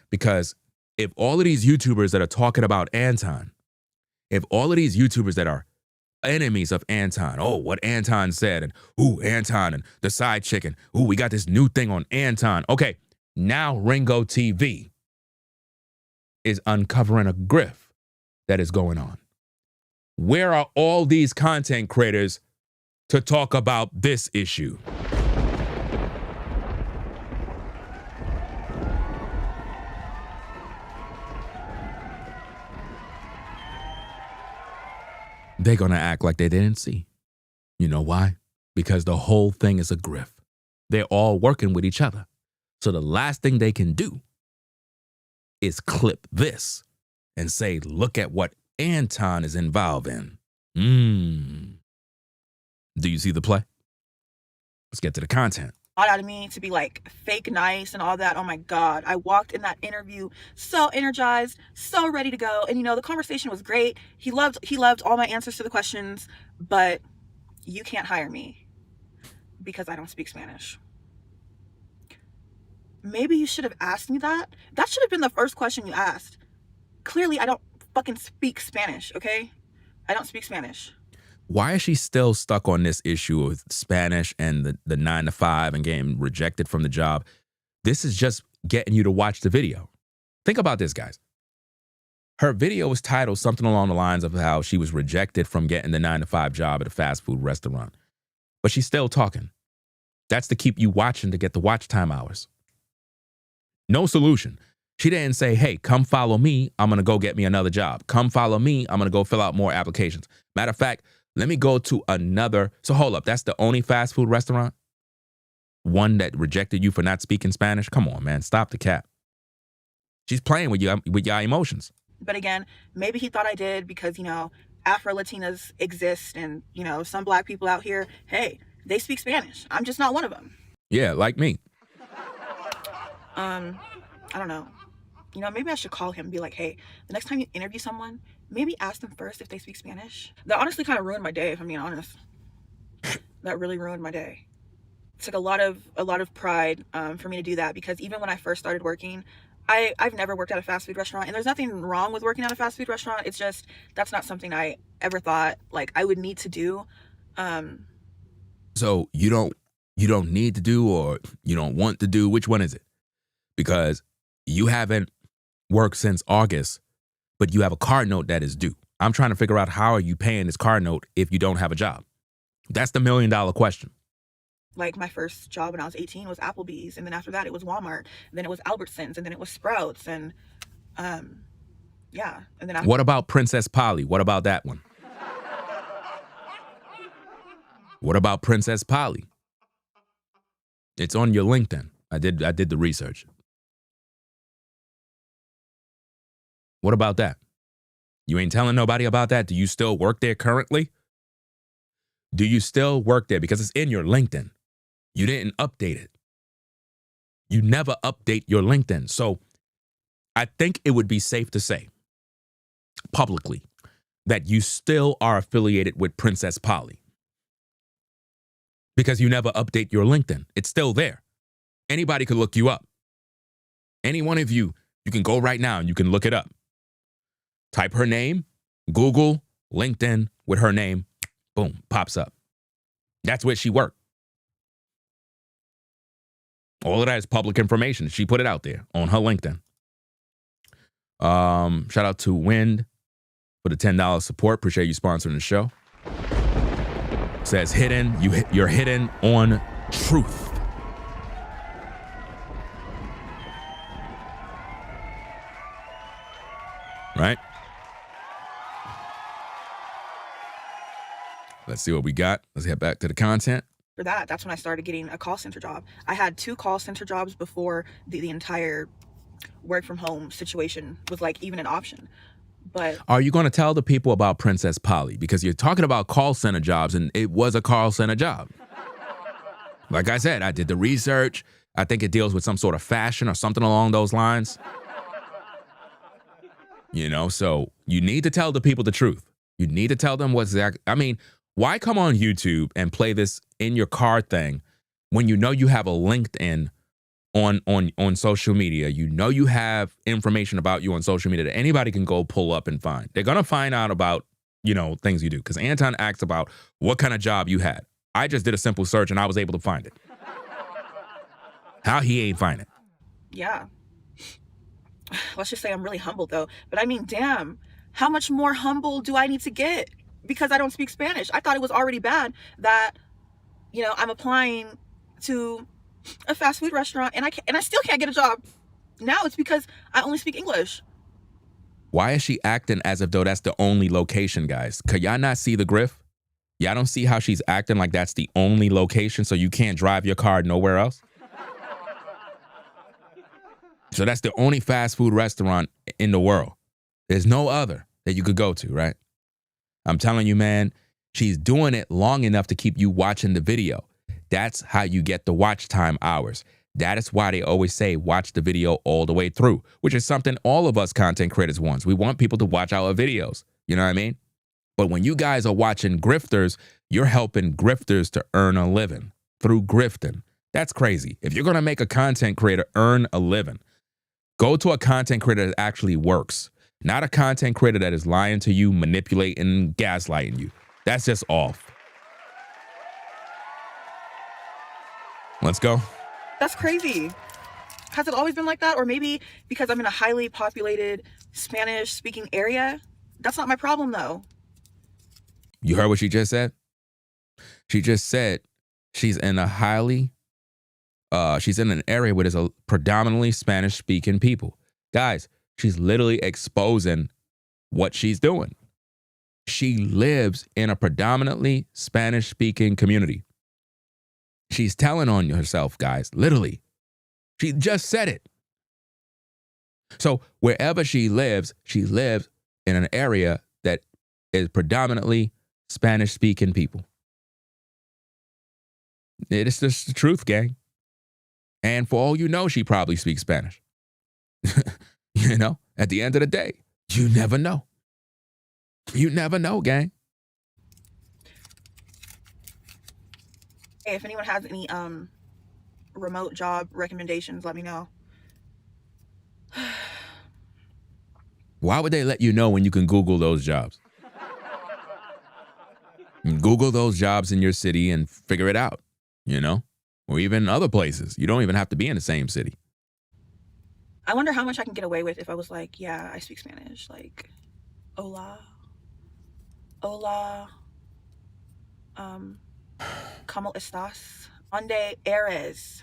Because if all of these YouTubers that are talking about Anton, if all of these YouTubers that are enemies of Anton, oh, what Anton said, and ooh, Anton and the side chicken, ooh, we got this new thing on Anton. Okay, now Ringo TV is uncovering a Grift that is going on. Where are all these content creators to talk about this issue? They're going to act like they didn't see. You know why? Because the whole thing is a Grift. They're all working with each other. So the last thing they can do is clip this and say, look at what Anton is involved in. Do you see the play? Let's get to the content. Out of me to be like fake nice and all that. Oh my God. I walked in that interview so energized, so ready to go. And the conversation was great. He loved all my answers to the questions, but you can't hire me because I don't speak Spanish. Maybe you should have asked me that. That should have been the first question you asked. Clearly, I don't fucking speak Spanish, okay? I don't speak Spanish. Why is she still stuck on this issue of Spanish and the 9 to 5 and getting rejected from the job? This is just getting you to watch the video. Think about this, guys. Her video was titled something along the lines of how she was rejected from getting the 9 to 5 job at a fast food restaurant. But she's still talking. That's to keep you watching, to get the watch time hours. No solution. She didn't say, hey, come follow me. I'm going to go get me another job. Come follow me. I'm going to go fill out more applications. Matter of fact, let me go to another. So hold up. That's the only fast food restaurant? One that rejected you for not speaking Spanish? Come on, man. Stop the cap. She's playing with your emotions. But again, maybe he thought I did because, Afro-Latinas exist and, some black people out here, hey, they speak Spanish. I'm just not one of them. Yeah, like me. I don't know. Maybe I should call him and be like, hey, the next time you interview someone, maybe ask them first if they speak Spanish. That honestly kind of ruined my day, if I'm being honest. That really ruined my day. It took a lot of pride for me to do that, because even when I first started working, I've never worked at a fast food restaurant, and there's nothing wrong with working at a fast food restaurant. It's just, that's not something I ever thought like I would need to do. So you don't need to do, or you don't want to do? Which one is it? Because you haven't worked since August, but you have a car note that is due. I'm trying to figure out, how are you paying this car note if you don't have a job? That's the $1 million question. Like, my first job when I was 18 was Applebee's, and then after that it was Walmart, and then it was Albertsons, and then it was Sprouts, and yeah. And then after— What about Princess Polly? What about that one? What about Princess Polly? It's on your LinkedIn. I did the research. What about that? You ain't telling nobody about that? Do you still work there currently? Do you still work there? Because it's in your LinkedIn. You didn't update it. You never update your LinkedIn. So I think it would be safe to say publicly that you still are affiliated with Princess Polly, because you never update your LinkedIn. It's still there. Anybody could look you up. Any one of you can go right now and you can look it up. Type her name, Google, LinkedIn with her name, boom, pops up. That's where she worked. All of that is public information. She put it out there on her LinkedIn. Shout out to Wind for the $10 support. Appreciate you sponsoring the show. Says hidden, you're hidden on truth. Right? Let's see what we got. Let's head back to the content. For that's when I started getting a call center job. I had 2 call center jobs before the entire work from home situation was like even an option. But are you going to tell the people about Princess Polly? Because you're talking about call center jobs, and it was a call center job. Like I said, I did the research. I think it deals with some sort of fashion or something along those lines. You know, so you need to tell the people the truth. You need to tell them what's exact. I mean, why come on YouTube and play this in your car thing when you know you have a LinkedIn on social media? You know you have information about you on social media that anybody can go pull up and find. They're going to find out about, you know, things you do. Because Anton asked about what kind of job you had. I just did a simple search and I was able to find it. How he ain't find it? yeah. Let's just say I'm really humble though. But I mean, damn, how much more humble do I need to get? Because I don't speak Spanish. I thought it was already bad that, you know, I'm applying to a fast food restaurant and I still can't get a job. Now it's because I only speak English. Why is she acting as if though that's the only location, guys? Could y'all not see the Grift? Y'all don't see how she's acting like that's the only location, so you can't drive your car nowhere else? So that's the only fast food restaurant in the world. There's no other that you could go to, right? I'm telling you, man, she's doing it long enough to keep you watching the video. That's how you get the watch time hours. That is why they always say watch the video all the way through, which is something all of us content creators want. We want people to watch our videos. You know what I mean? But when you guys are watching grifters, you're helping grifters to earn a living through grifting. That's crazy. If you're going to make a content creator earn a living, go to a content creator that actually works, not a content creator that is lying to you, manipulating, gaslighting you. That's just off. Let's go. That's crazy. Has it always been like that? Or maybe because I'm in a highly populated Spanish speaking area? That's not my problem though. You heard what she just said? She just said she's in a she's in an area where there's a predominantly Spanish speaking people. Guys, she's literally exposing what she's doing. She lives in a predominantly Spanish speaking community. She's telling on herself, guys, literally. She just said it. So wherever she lives in an area that is predominantly Spanish speaking people. It is just the truth, gang. And for all you know, she probably speaks Spanish. You know, at the end of the day, you never know. You never know, gang. Hey, if anyone has any remote job recommendations, let me know. Why would they let you know when you can Google those jobs? You can Google those jobs in your city and figure it out, you know? Or even other places. You don't even have to be in the same city. I wonder how much I can get away with if I was like, yeah, I speak Spanish. Like, hola. ¿Cómo estás? ¿Dónde eres?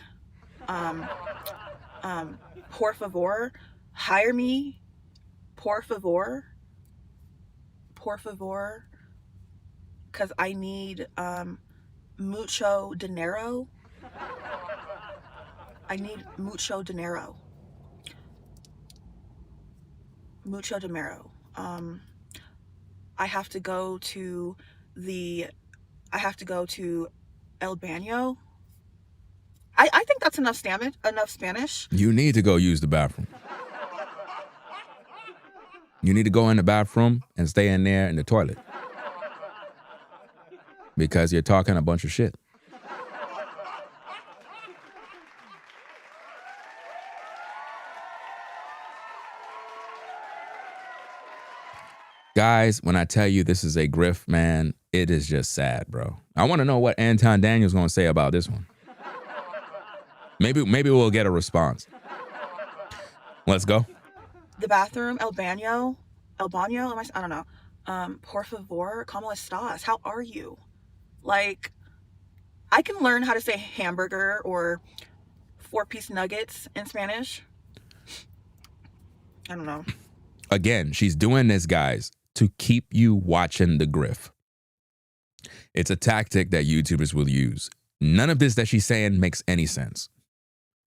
Por favor, hire me. Por favor, because I need mucho dinero. I need mucho dinero. Mucho dinero. I have to go to El Baño. I think that's enough Spanish. You need to go use the bathroom. You need to go in the bathroom and stay in there in the toilet. Because you're talking a bunch of shit. Guys, when I tell you this is a grift, man, it is just sad, bro. I want to know what Anton Daniel's going to say about this one. Maybe we'll get a response. Let's go. The bathroom, El Baño, I don't know. Por favor, ¿cómo estás? How are you? Like, I can learn how to say hamburger or 4-piece nuggets in Spanish. I don't know. Again, she's doing this, guys, to keep you watching the grift. It's a tactic that YouTubers will use. None of this that she's saying makes any sense.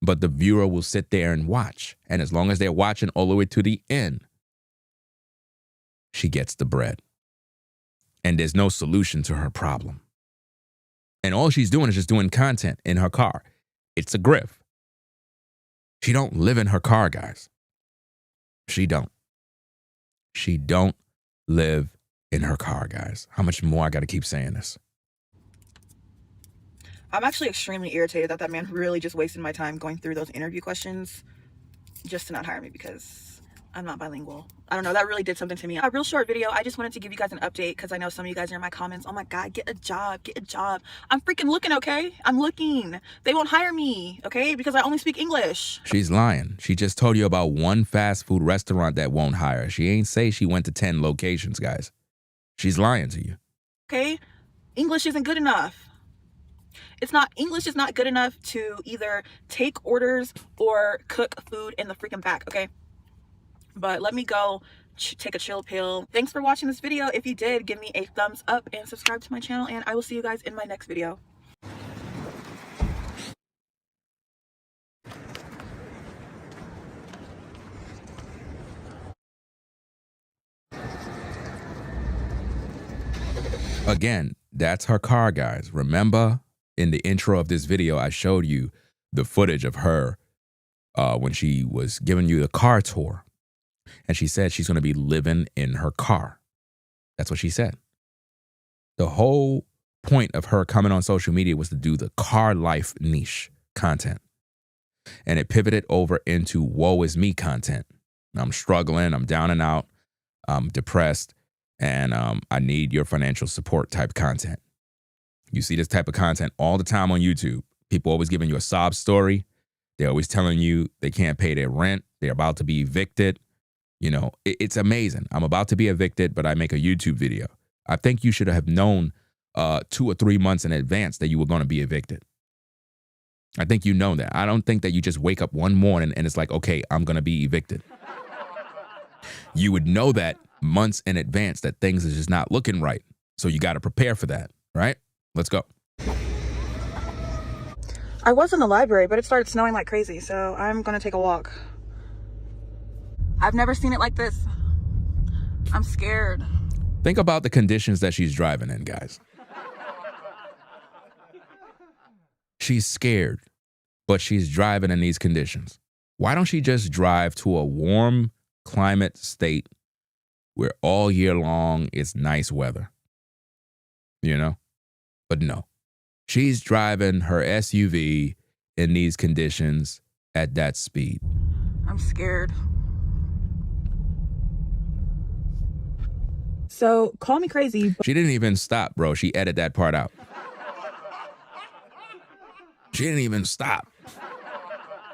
but the viewer will sit there and watch. And as long as they're watching all the way to the end, she gets the bread. And there's no solution to her problem. And all she's doing is just doing content in her car. It's a grift. She don't live in her car, guys. She don't. She don't live in her car, guys. How much more I got to keep saying this? I'm actually extremely irritated that that man really just wasted my time going through those interview questions just to not hire me because I'm not bilingual. I don't know, that really did something to me. A real short video. I just wanted to give you guys an update because I know some of you guys are in my comments. Oh my God, get a job, get a job. I'm freaking looking, okay? I'm looking. They won't hire me, okay? Because I only speak English. She's lying. She just told you about one fast food restaurant that won't hire. She ain't say she went to 10 locations, guys. She's lying to you. Okay? English isn't good enough. English is not good enough to either take orders or cook food in the freaking back, okay? But let me go take a chill pill. Thanks for watching this video. If you did, give me a thumbs up and subscribe to my channel, and I will see you guys in my next video. Again, that's her car, guys. Remember, in the intro of this video, I showed you the footage of her when she was giving you the car tour. And she said she's going to be living in her car. That's what she said. The whole point of her coming on social media was to do the car life niche content. And it pivoted over into woe is me content. I'm struggling. I'm down and out. I'm depressed. And I need your financial support type content. You see this type of content all the time on YouTube. People always giving you a sob story. They're always telling you they can't pay their rent. They're about to be evicted. You know, it's amazing. I'm about to be evicted, but I make a YouTube video. I think you should have known 2 or 3 months in advance that you were going to be evicted. I think you know that. I don't think that you just wake up one morning and it's like, okay, I'm going to be evicted. You would know that months in advance that things is just not looking right. So you got to prepare for that, right? Let's go. I was in the library, but it started snowing like crazy, so I'm gonna take a walk. I've never seen it like this. I'm scared. Think about the conditions that she's driving in, guys. She's scared, but she's driving in these conditions. Why don't she just drive to a warm climate state where all year long it's nice weather? You know? But no. She's driving her SUV in these conditions at that speed. I'm scared. So call me crazy. She didn't even stop, bro. She edited that part out. She didn't even stop.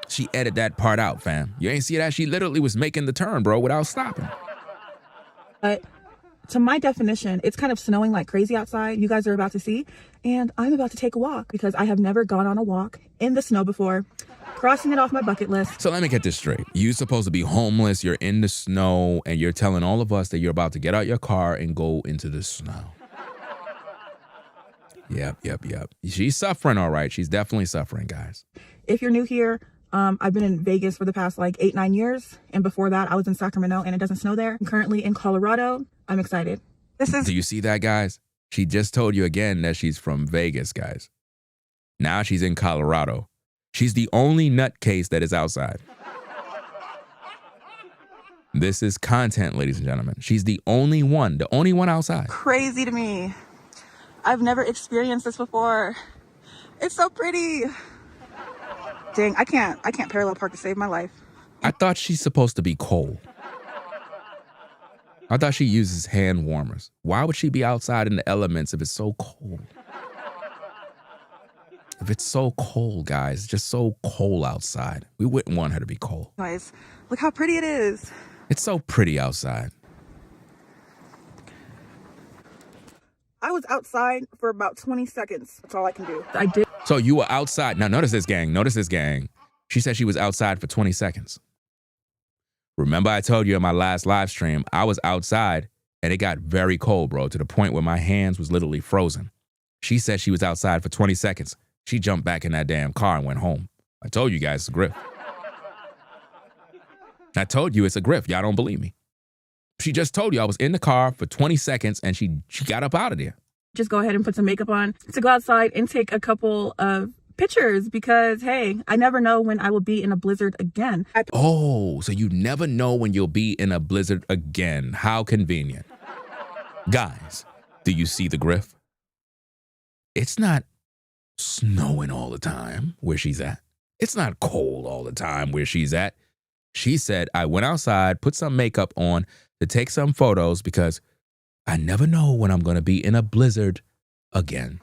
She edited that part out, fam. You ain't see that? She literally was making the turn, bro, without stopping. But to my definition, it's kind of snowing like crazy outside. You guys are about to see. And I'm about to take a walk because I have never gone on a walk in the snow before. Crossing it off my bucket list. So let me get this straight. You're supposed to be homeless. You're in the snow and you're telling all of us that you're about to get out your car and go into the snow. Yep. She's suffering, all right. She's definitely suffering, guys. If you're new here, I've been in Vegas for the past like 8-9 years. And before that, I was in Sacramento and it doesn't snow there. I'm currently in Colorado. I'm excited. Do you see that, guys? She just told you again that she's from Vegas, guys. Now she's in Colorado. She's the only nutcase that is outside. This is content, ladies and gentlemen. She's the only one outside. Crazy to me. I've never experienced this before. It's so pretty. Dang, I can't parallel park to save my life. I thought she's supposed to be cold. I thought she uses hand warmers. Why would she be outside in the elements if it's so cold? If it's so cold, guys, just so cold outside. We wouldn't want her to be cold. Guys, look how pretty it is. It's so pretty outside. I was outside for about 20 seconds. That's all I can do. I did. So you were outside. Now, notice this, gang. Notice this, gang. She said she was outside for 20 seconds. Remember I told you in my last live stream, I was outside and it got very cold, bro, to the point where my hands was literally frozen. She said she was outside for 20 seconds. She jumped back in that damn car and went home. I told you guys it's a grift. I told you it's a grift. Y'all don't believe me. She just told you I was in the car for 20 seconds and she got up out of there. Just go ahead and put some makeup on to go outside and take a couple of pictures because, hey, I never know when I will be in a blizzard again. Oh, so you never know when you'll be in a blizzard again. How convenient. Guys, do you see the grift? It's not snowing all the time where she's at. It's not cold all the time where she's at. She said, I went outside, put some makeup on to take some photos because I never know when I'm going to be in a blizzard again.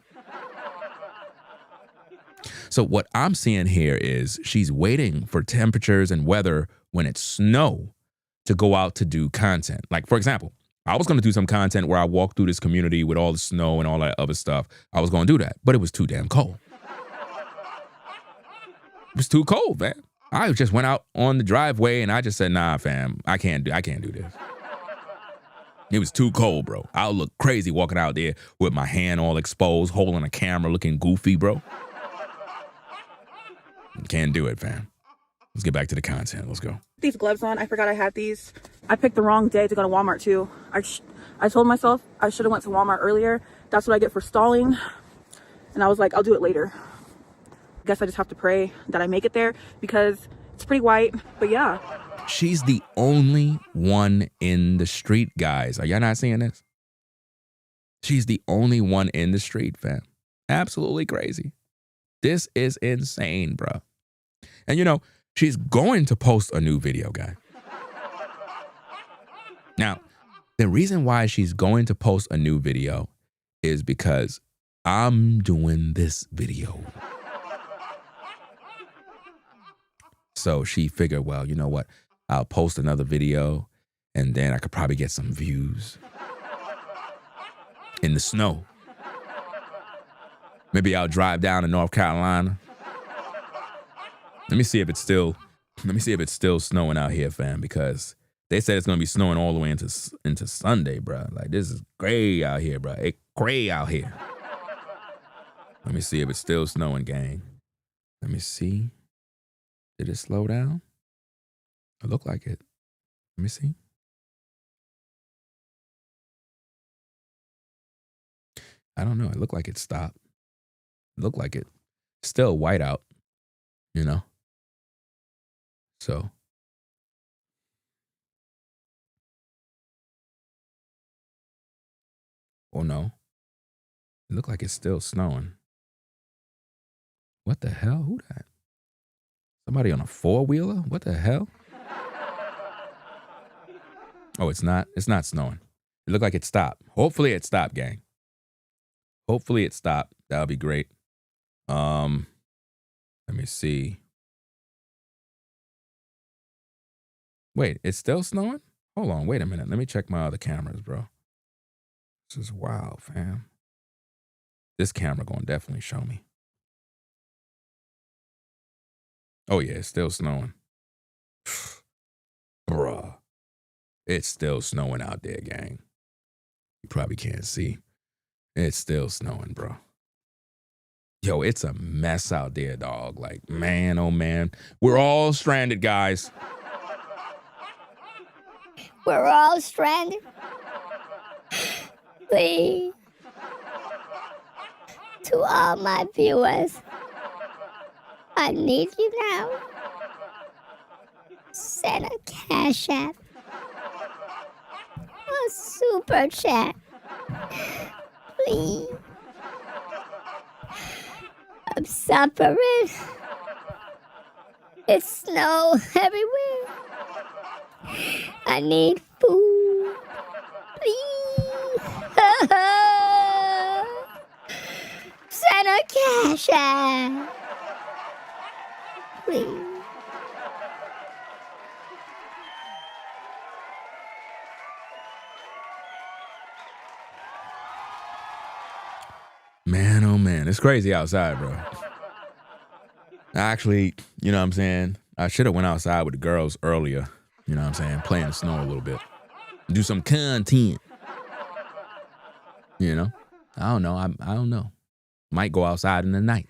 So what I'm seeing here is she's waiting for temperatures and weather when it's snow to go out to do content. Like, for example, I was going to do some content where I walk through this community with all the snow and all that other stuff. I was going to do that, but it was too damn cold. It was too cold, man. I just went out on the driveway and I just said, nah, fam, I can't do this. It was too cold, bro. I'll look crazy walking out there with my hand all exposed, holding a camera, looking goofy, bro. Can't do it, fam. Let's get back to the content. Let's go. These gloves on, I forgot I had these. I picked the wrong day to go to Walmart too. I told myself I should have went to Walmart earlier. That's what I get for stalling. And I was like, I'll do it later. I guess I just have to pray that I make it there because it's pretty white, but yeah. She's the only one in the street, guys. Are y'all not seeing this? She's the only one in the street, fam. Absolutely crazy. This is insane, bro. And you know, she's going to post a new video, guy. Now, the reason why she's going to post a new video is because I'm doing this video. So she figured, well, you know what? I'll post another video and then I could probably get some views in the snow. Maybe I'll drive down to North Carolina. Let me see if it's still snowing out here, fam, because they said it's gonna be snowing all the way into Sunday, bro. Like, this is gray out here, bro. It's gray out here. Let me see if it's still snowing, gang. Let me see. Did it slow down? It looked like it. Let me see. I don't know. It looked like it stopped. It looked like it. Still white out, you know? So. Oh, no. It looked like it's still snowing. What the hell? Who that? Somebody on a four-wheeler? What the hell? Oh, it's not snowing. It looked like it stopped. Hopefully it stopped, gang. Hopefully it stopped. That'll be great. Let me see. Wait, it's still snowing? Hold on, wait a minute. Let me check my other cameras, bro. This is wild, fam. This camera gonna definitely show me. Oh yeah, it's still snowing. Bruh. It's still snowing out there, gang. You probably can't see. It's still snowing, bro. Yo, it's a mess out there, dog. Like, man, oh man. We're all stranded, guys. We're all stranded. Please. To all my viewers, I need you now. Send a cash app. A super chat. Please. I'm suffering. It's snow everywhere. I need food. Please. Send a cash app. Please. Man, oh man, it's crazy outside, bro. Actually, you know what I'm saying? I should have went outside with the girls earlier, you know what I'm saying? Play in the snow a little bit. Do some content. You know? I don't know. I don't know. Might go outside in the night.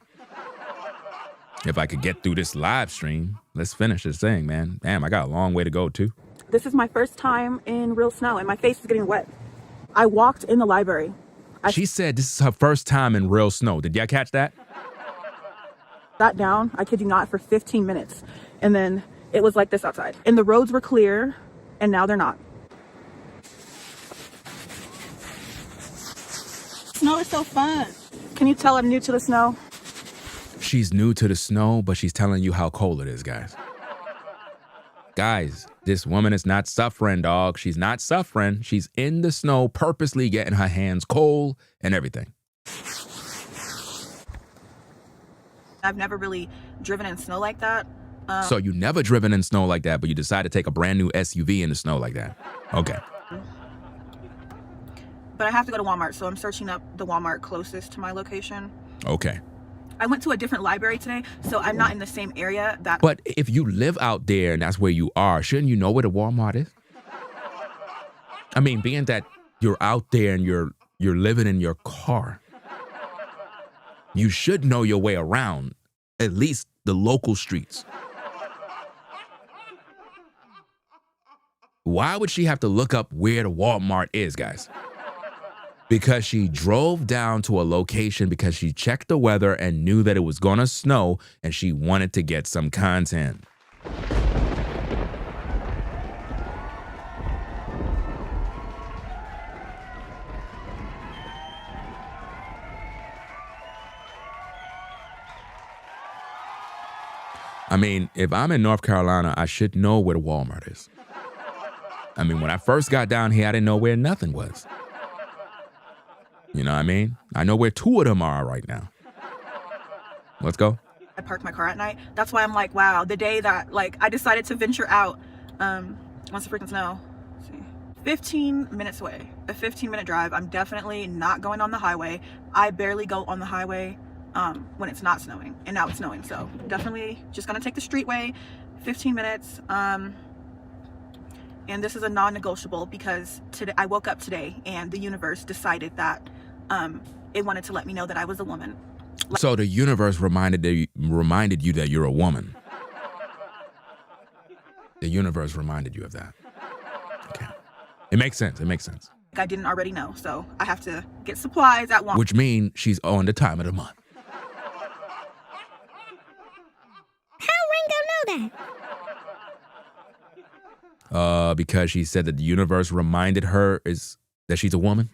If I could get through this live stream, let's finish this thing, man. Damn, I got a long way to go, too. This is my first time in real snow, and my face is getting wet. I walked in the library. She said this is her first time in real snow. Did y'all catch that? Sat down, I kid you not, for 15 minutes. And then it was like this outside. And the roads were clear, and now they're not. Snow is so fun. Can you tell I'm new to the snow? She's new to the snow, but she's telling you how cold it is, guys. Guys, this woman is not suffering, dog. She's not suffering. She's in the snow, purposely getting her hands cold and everything. I've never really driven in snow like that. So you never driven in snow like that, but you decide to take a brand new SUV in the snow like that. Okay. But I have to go to Walmart, so I'm searching up the Walmart closest to my location. Okay. I went to a different library today, so I'm not in the same area that... But if you live out there and that's where you are, shouldn't you know where the Walmart is? I mean, being that you're out there and you're living in your car, you should know your way around, at least the local streets. Why would she have to look up where the Walmart is, guys? Because she drove down to a location because she checked the weather and knew that it was going to snow and she wanted to get some content. I mean, if I'm in North Carolina, I should know where the Walmart is. I mean, when I first got down here, I didn't know where nothing was. You know what I mean? I know where two of them are right now. Let's go. I parked my car at night. That's why I'm like, wow, the day that I decided to venture out once the freaking snow. Let's see. 15 minutes away. A 15-minute drive. I'm definitely not going on the highway. I barely go on the highway when it's not snowing. And now it's snowing. So definitely just going to take the streetway. 15 minutes. And this is a non-negotiable because today I woke up today and the universe decided that it wanted to let me know that I was a woman. So the universe reminded you that you're a woman. The universe reminded you of that. Okay. It makes sense. It makes sense. I didn't already know, so I have to get supplies at Walmart. Which means she's on the time of the month. How Ringo know that? Because she said that the universe reminded her that she's a woman.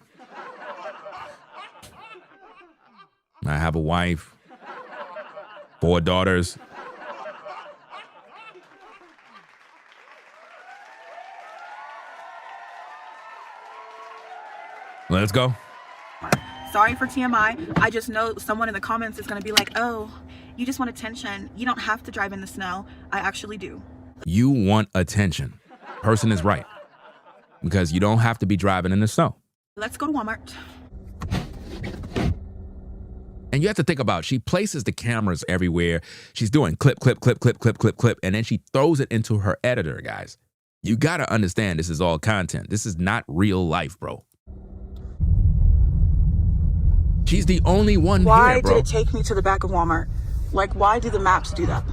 I have a wife, 4 daughters. Let's go. Sorry for TMI. I just know someone in the comments is going to be like, oh, you just want attention. You don't have to drive in the snow. I actually do. You want attention. Person is right. Because you don't have to be driving in the snow. Let's go to Walmart. And you have to think about, she places the cameras everywhere. She's doing clip, clip, clip, clip, clip, clip, clip, and then she throws it into her editor, guys. You got to understand this is all content. This is not real life, bro. She's the only one here, bro. Why did it take me to the back of Walmart? Why do the maps do that?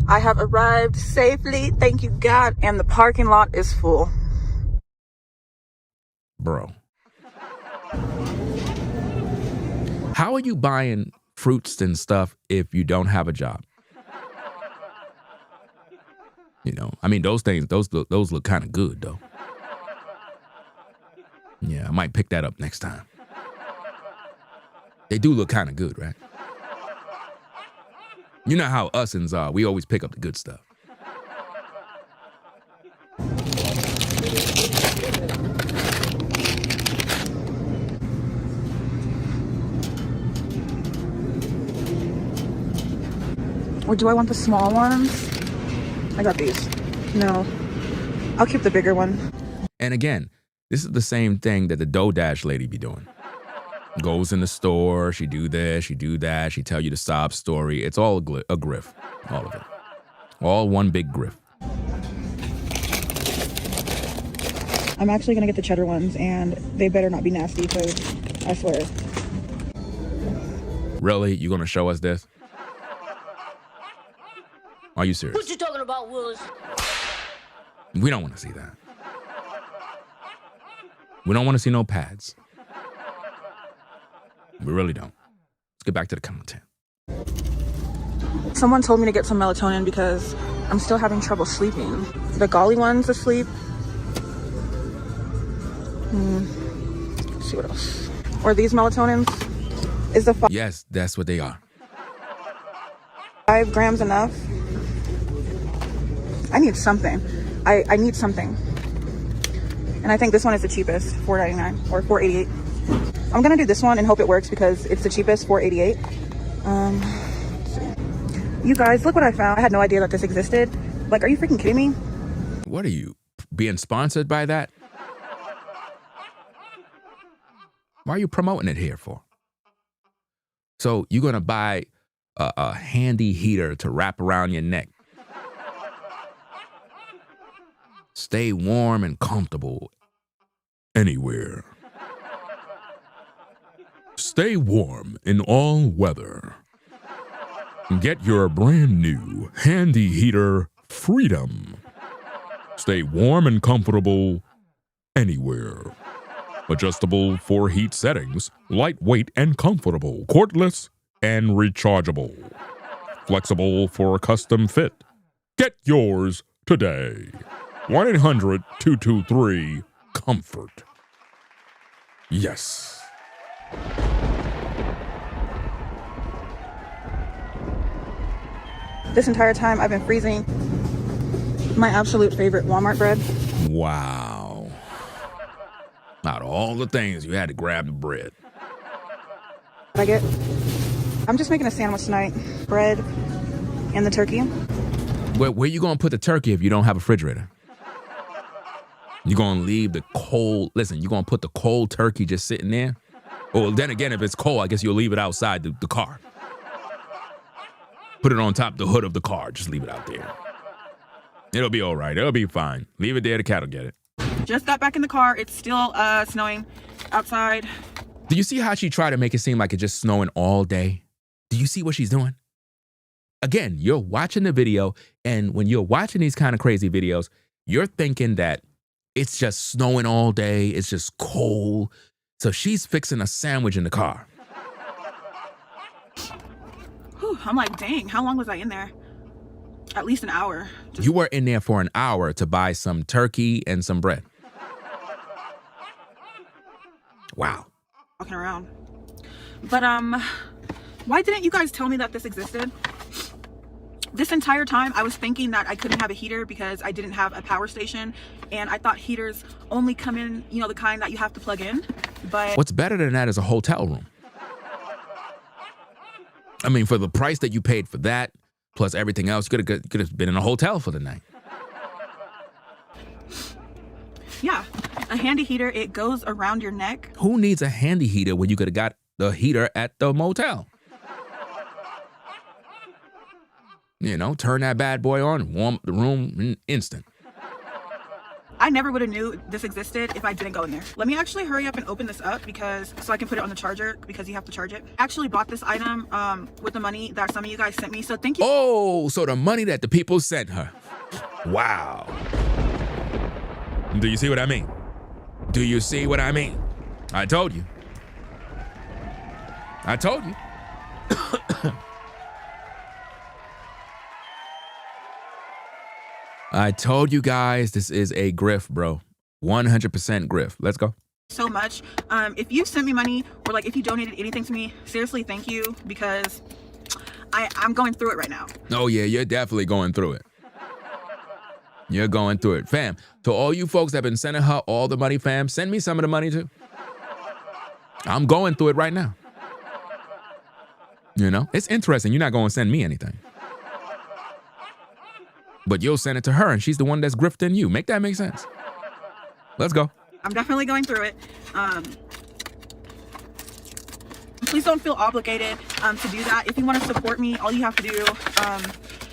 I have arrived safely, thank you God, and the parking lot is full. Bro. How are you buying fruits and stuff if you don't have a job? You know, I mean, those things, those look kind of good, though. Yeah, I might pick that up next time. They do look kind of good, right? You know how us'ns are. We always pick up the good stuff. Or do I want the small ones? I got these. No. I'll keep the bigger one. And again, this is the same thing that the DoorDash lady be doing. Goes in the store, she do this, she do that, she tell you the sob story. It's all a grift, all of it. All one big grift. I'm actually gonna get the cheddar ones and they better not be nasty because I swear. Really? You gonna show us this? Are you serious? What you talking about, Willis? We don't want to see that. We don't want to see no pads. We really don't. Let's get back to the content. Someone told me to get some melatonin because I'm still having trouble sleeping. The golly one's asleep. Let's see what else. Or these melatonins. Is the Yes, that's what they are. 5 grams enough? I need something. I need something. And I think this one is the cheapest, $4.99 or $4.88. I'm gonna do this one and hope it works because it's the cheapest, $4.88. Let's see. You guys, look what I found. I had no idea that this existed. Like, are you freaking kidding me? What are you, being sponsored by that? Why are you promoting it here for? So you're gonna buy a handy heater to wrap around your neck. Stay warm and comfortable anywhere. Stay warm in all weather. Get your brand new handy heater Freedom. Stay warm and comfortable anywhere. Adjustable for heat settings, lightweight and comfortable, cordless and rechargeable. Flexible for a custom fit. Get yours today. 1-800-223-COMFORT. Yes. This entire time I've been freezing my absolute favorite Walmart bread. Wow. Out of all the things, you had to grab the bread. I'm just making a sandwich tonight. Bread and the turkey. Where you gonna put the turkey if you don't have a refrigerator? You gonna leave the cold, listen, you gonna put the cold turkey just sitting there? Well, then again, if it's cold, I guess you'll leave it outside the car. Put it on top of the hood of the car. Just leave it out there. It'll be all right. It'll be fine. Leave it there. The cat will get it. Just got back in the car. It's still snowing outside. Do you see how she tried to make it seem like it's just snowing all day? Do you see what she's doing? Again, you're watching the video, and when you're watching these kind of crazy videos, you're thinking that it's just snowing all day. It's just cold. So she's fixing a sandwich in the car. Whew, I'm like, dang, how long was I in there? At least an hour. You were in there for an hour to buy some turkey and some bread. Wow. Walking around. But why didn't you guys tell me that this existed? This entire time I was thinking that I couldn't have a heater because I didn't have a power station, and I thought heaters only come in, you know, the kind that you have to plug in. But what's better than that is a hotel room. I mean, for the price that you paid for that, plus everything else, you could have been in a hotel for the night. yeah, a handy heater, it goes around your neck. Who needs a handy heater when you could have got the heater at the motel? You know, turn that bad boy on, warm up the room in instant. I never would have knew this existed if I didn't go in there. Let me actually hurry up and open this up so I can put it on the charger because you have to charge it. I actually bought this item with the money that some of you guys sent me, so thank you. Oh, so the money that the people sent her. Wow. Do you see what I mean? Do you see what I mean? I told you. I told you. I told you guys this is a grift, bro. 100% grift. Let's go. So much. If you sent me money or like if you donated anything to me, seriously, thank you, because I'm going through it right now. Oh yeah, you're definitely going through it. You're going through it. Fam, to all you folks that have been sending her all the money, fam, send me some of the money too. I'm going through it right now. You know, it's interesting. You're not going to send me anything. But you'll send it to her, and she's the one that's grifting you. Make that make sense. Let's go. I'm definitely going through it. Please don't feel obligated to do that. If you want to support me, all you have to do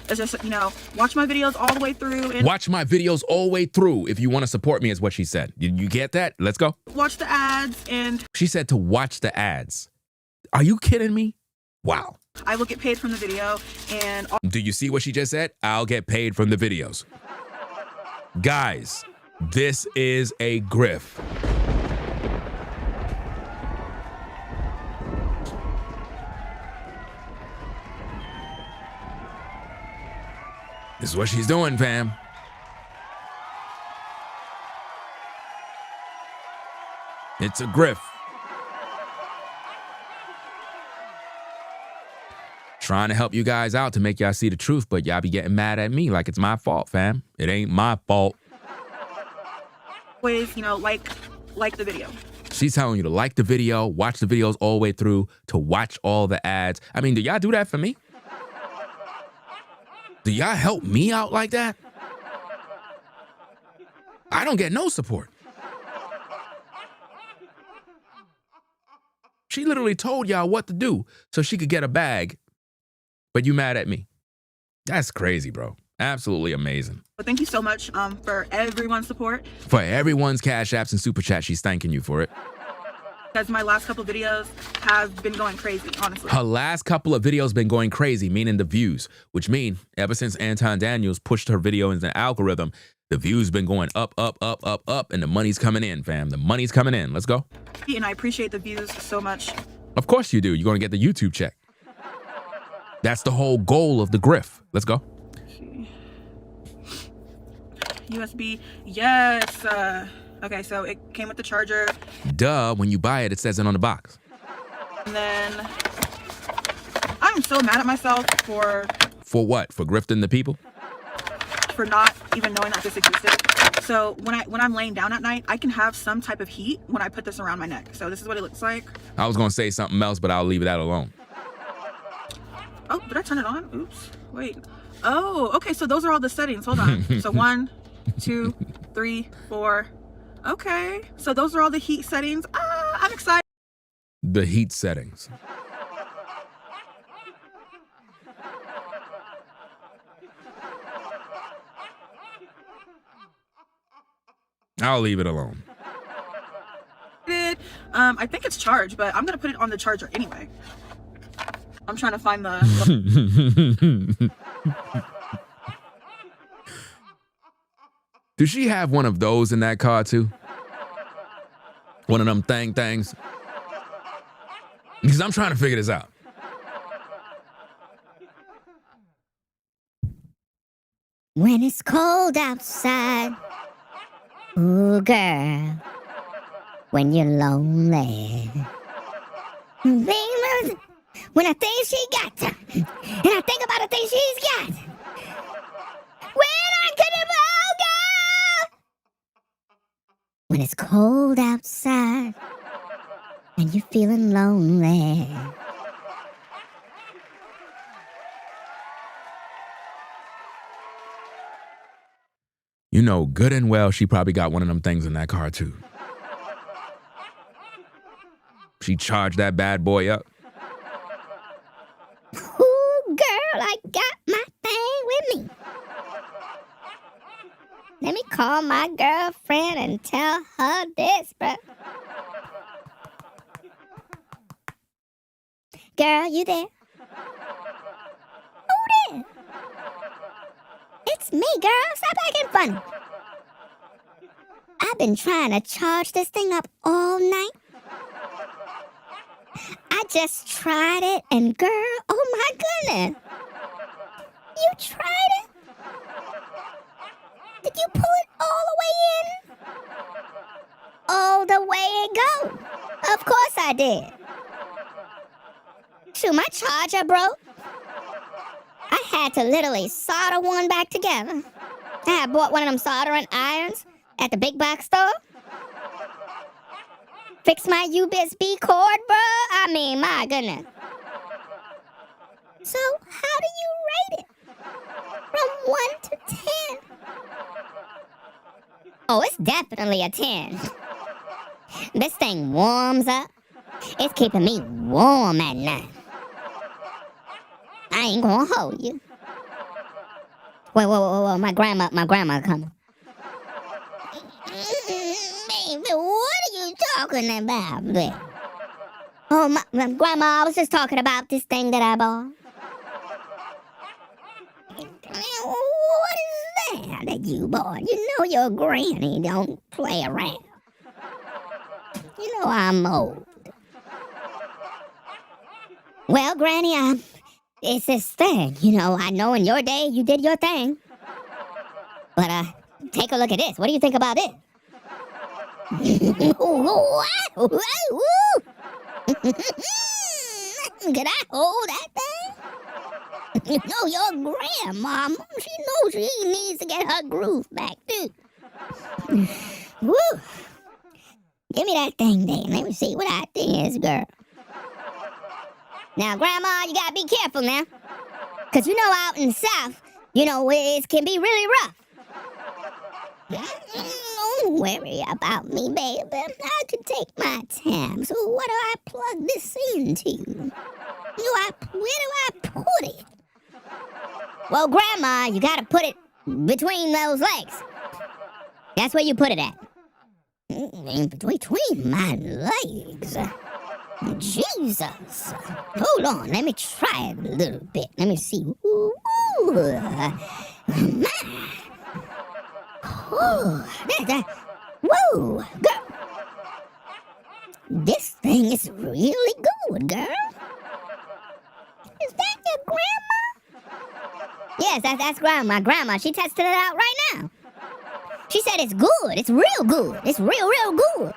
is just, you know, watch my videos all the way through. And watch my videos all the way through if you want to support me, is what she said. You get that? Let's go. Watch the ads and... She said to watch the ads. Are you kidding me? Wow. I will get paid from the video, and Do you see what she just said? I'll get paid from the videos. Guys, this is a grift. This is what she's doing, fam. It's a grift. Trying to help you guys out to make y'all see the truth, but y'all be getting mad at me like it's my fault, fam. It ain't my fault. always, like the video. She's telling you to like the video, watch the videos all the way through, to watch all the ads. I mean, do y'all do that for me? Do y'all help me out like that? I don't get no support. She literally told y'all what to do so she could get a bag, but you mad at me. That's crazy, bro. Absolutely amazing. But thank you so much for everyone's support. For everyone's Cash Apps and Super Chat, she's thanking you for it. Because my last couple videos have been going crazy, honestly. Her last couple of videos been going crazy, meaning the views, which mean ever since Anton Daniels pushed her video into the algorithm, the views been going up, up, up, up, up, and the money's coming in, fam. The money's coming in. Let's go. And I appreciate the views so much. Of course you do. You're going to get the YouTube check. That's the whole goal of the grift. Let's go. USB, yes. Okay, so it came with the charger. Duh, when you buy it, it says it on the box. And then I'm so mad at myself for what? For grifting the people? For not even knowing that this existed. So when I'm laying down at night, I can have some type of heat when I put this around my neck. So this is what it looks like. I was going to say something else, but I'll leave that alone. Oh, did I turn it on? Oops. Wait. Oh, okay. So those are all the settings. Hold on. So 1, 2, 3, 4. Okay. So those are all the heat settings. I'm excited. The heat settings. I'll leave it alone. I think it's charged, but I'm going to put it on the charger anyway. I'm trying to find the... Does she have one of those in that car too? One of them things? Because I'm trying to figure this out. When it's cold outside, ooh girl, when you're lonely. Baby, when I think she got to, and I think about the things she's got. When I could girl. When it's cold outside, and you're feeling lonely. You know good and well she probably got one of them things in that car too. She charged that bad boy up. Ooh, girl, I got my thing with me. Let me call my girlfriend and tell her this, bro. Girl, you there? Who there? It's me, girl. Stop acting funny. I've been trying to charge this thing up all night. I just tried it, and girl, oh my goodness. You tried it? Did you pull it all the way in? All the way it go? Of course I did. Shoot, my charger broke. I had to literally solder one back together. I had bought one of them soldering irons at the big box store. Fix my USB cord, bro. I mean, my goodness. So, how do you rate it? From 1 to 10? Oh, it's definitely a 10. This thing warms up. It's keeping me warm at night. I ain't gonna hold you. Wait, my grandma coming. Baby, what are you talking about, baby? Oh, Grandma, I was just talking about this thing that I bought. What is that you bought? You know your granny don't play around. You know I'm old. Well, Granny, it's this thing. You know, I know in your day you did your thing. But, take a look at this. What do you think about this? Can I hold that thing? You know your grandma, she knows she needs to get her groove back, too. Woo! Give me that thing then. Let me see what that thing is, girl. Now, Grandma, you gotta be careful now. Because you know out in the South, you know, it can be really rough. Don't worry about me, baby. I can take my time. So what do I plug this into? Where do I put it? Well, Grandma, you gotta put it between those legs. That's where you put it at. Between my legs. Jesus. Hold on, let me try it a little bit. Let me see. Ooh, my. Whoa, girl. This thing is really good, girl. Is that your grandma? Yes, that's Grandma. Grandma, she tested it out right now. She said it's good. It's real good. It's real good.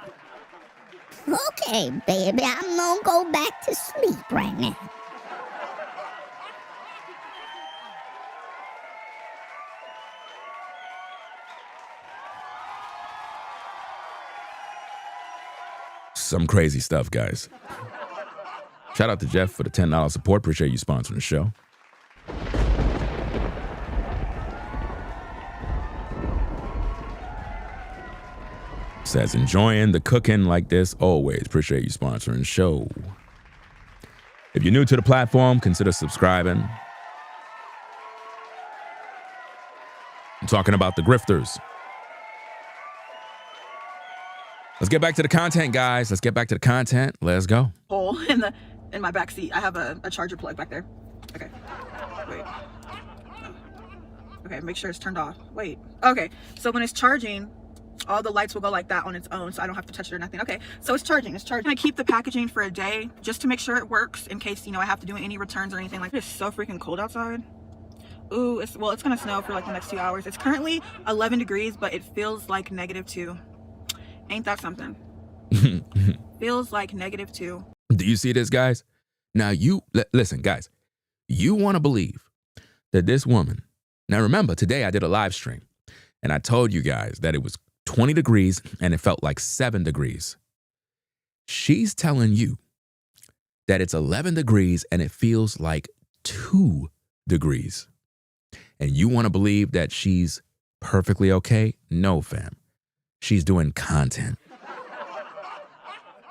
Okay, baby, I'm gonna go back to sleep right now. Some crazy stuff, guys. Shout out to Jeff for the $10 support. Appreciate you sponsoring the show. Says, enjoying the cooking like this always. Appreciate you sponsoring the show. If you're new to the platform, consider subscribing. I'm talking about the grifters. Let's get back to the content, guys. Let's get back to the content. Let's go. Hole in my back seat. I have a charger plug back there. Okay. Wait. Okay, make sure it's turned off. Wait. Okay. So when it's charging, all the lights will go like that on its own, so I don't have to touch it or nothing. Okay, so it's charging. I keep the packaging for a day just to make sure it works in case, you know, I have to do any returns or anything. Like, it's so freaking cold outside. Ooh, it's gonna snow for like the next 2 hours. It's currently 11 degrees, but it feels like -2. Ain't that something? Feels like -2. Do you see this, guys? Now listen, guys, you want to believe that this woman, now remember, today I did a live stream and I told you guys that it was 20 degrees and it felt like 7 degrees. She's telling you that it's 11 degrees and it feels like 2 degrees. And you want to believe that she's perfectly okay? No, fam. She's doing content.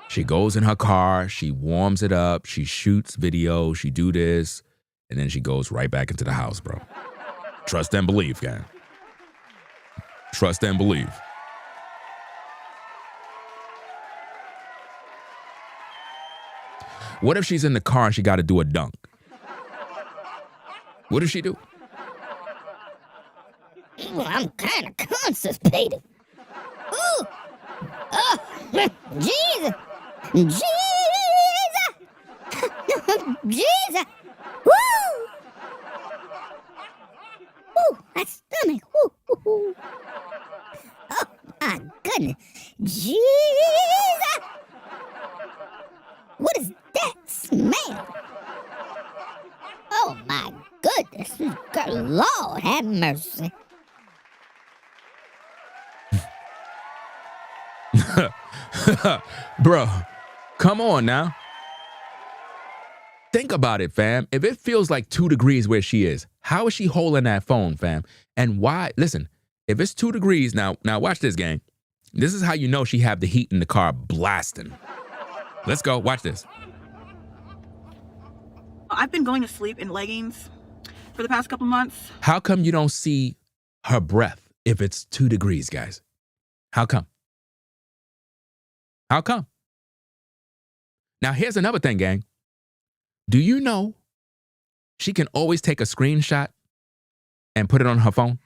She goes in her car, she warms it up, she shoots video, she do this, and then she goes right back into the house, bro. Trust and believe, gang. Trust and believe. What if she's in the car and she got to do a dunk? What does she do? Well, I'm kind of constipated. Ooh! Oh, Jesus! Jesus! Jesus! Woo! Ooh, my stomach. Ooh, ooh, ooh. Oh, my goodness. Jesus! What is that smell? Oh, my goodness. Good Lord, have mercy. Bro, come on now. Think about it, fam. If it feels like 2 degrees where she is, how is she holding that phone, fam? And why? Listen, if it's 2 degrees, now watch this, gang. This is how you know she have the heat in the car blasting. Let's go. Watch this. I've been going to sleep in leggings for the past couple months. How come you don't see her breath if it's 2 degrees, guys? How come? How come? Now, here's another thing, gang. Do you know she can always take a screenshot and put it on her phone?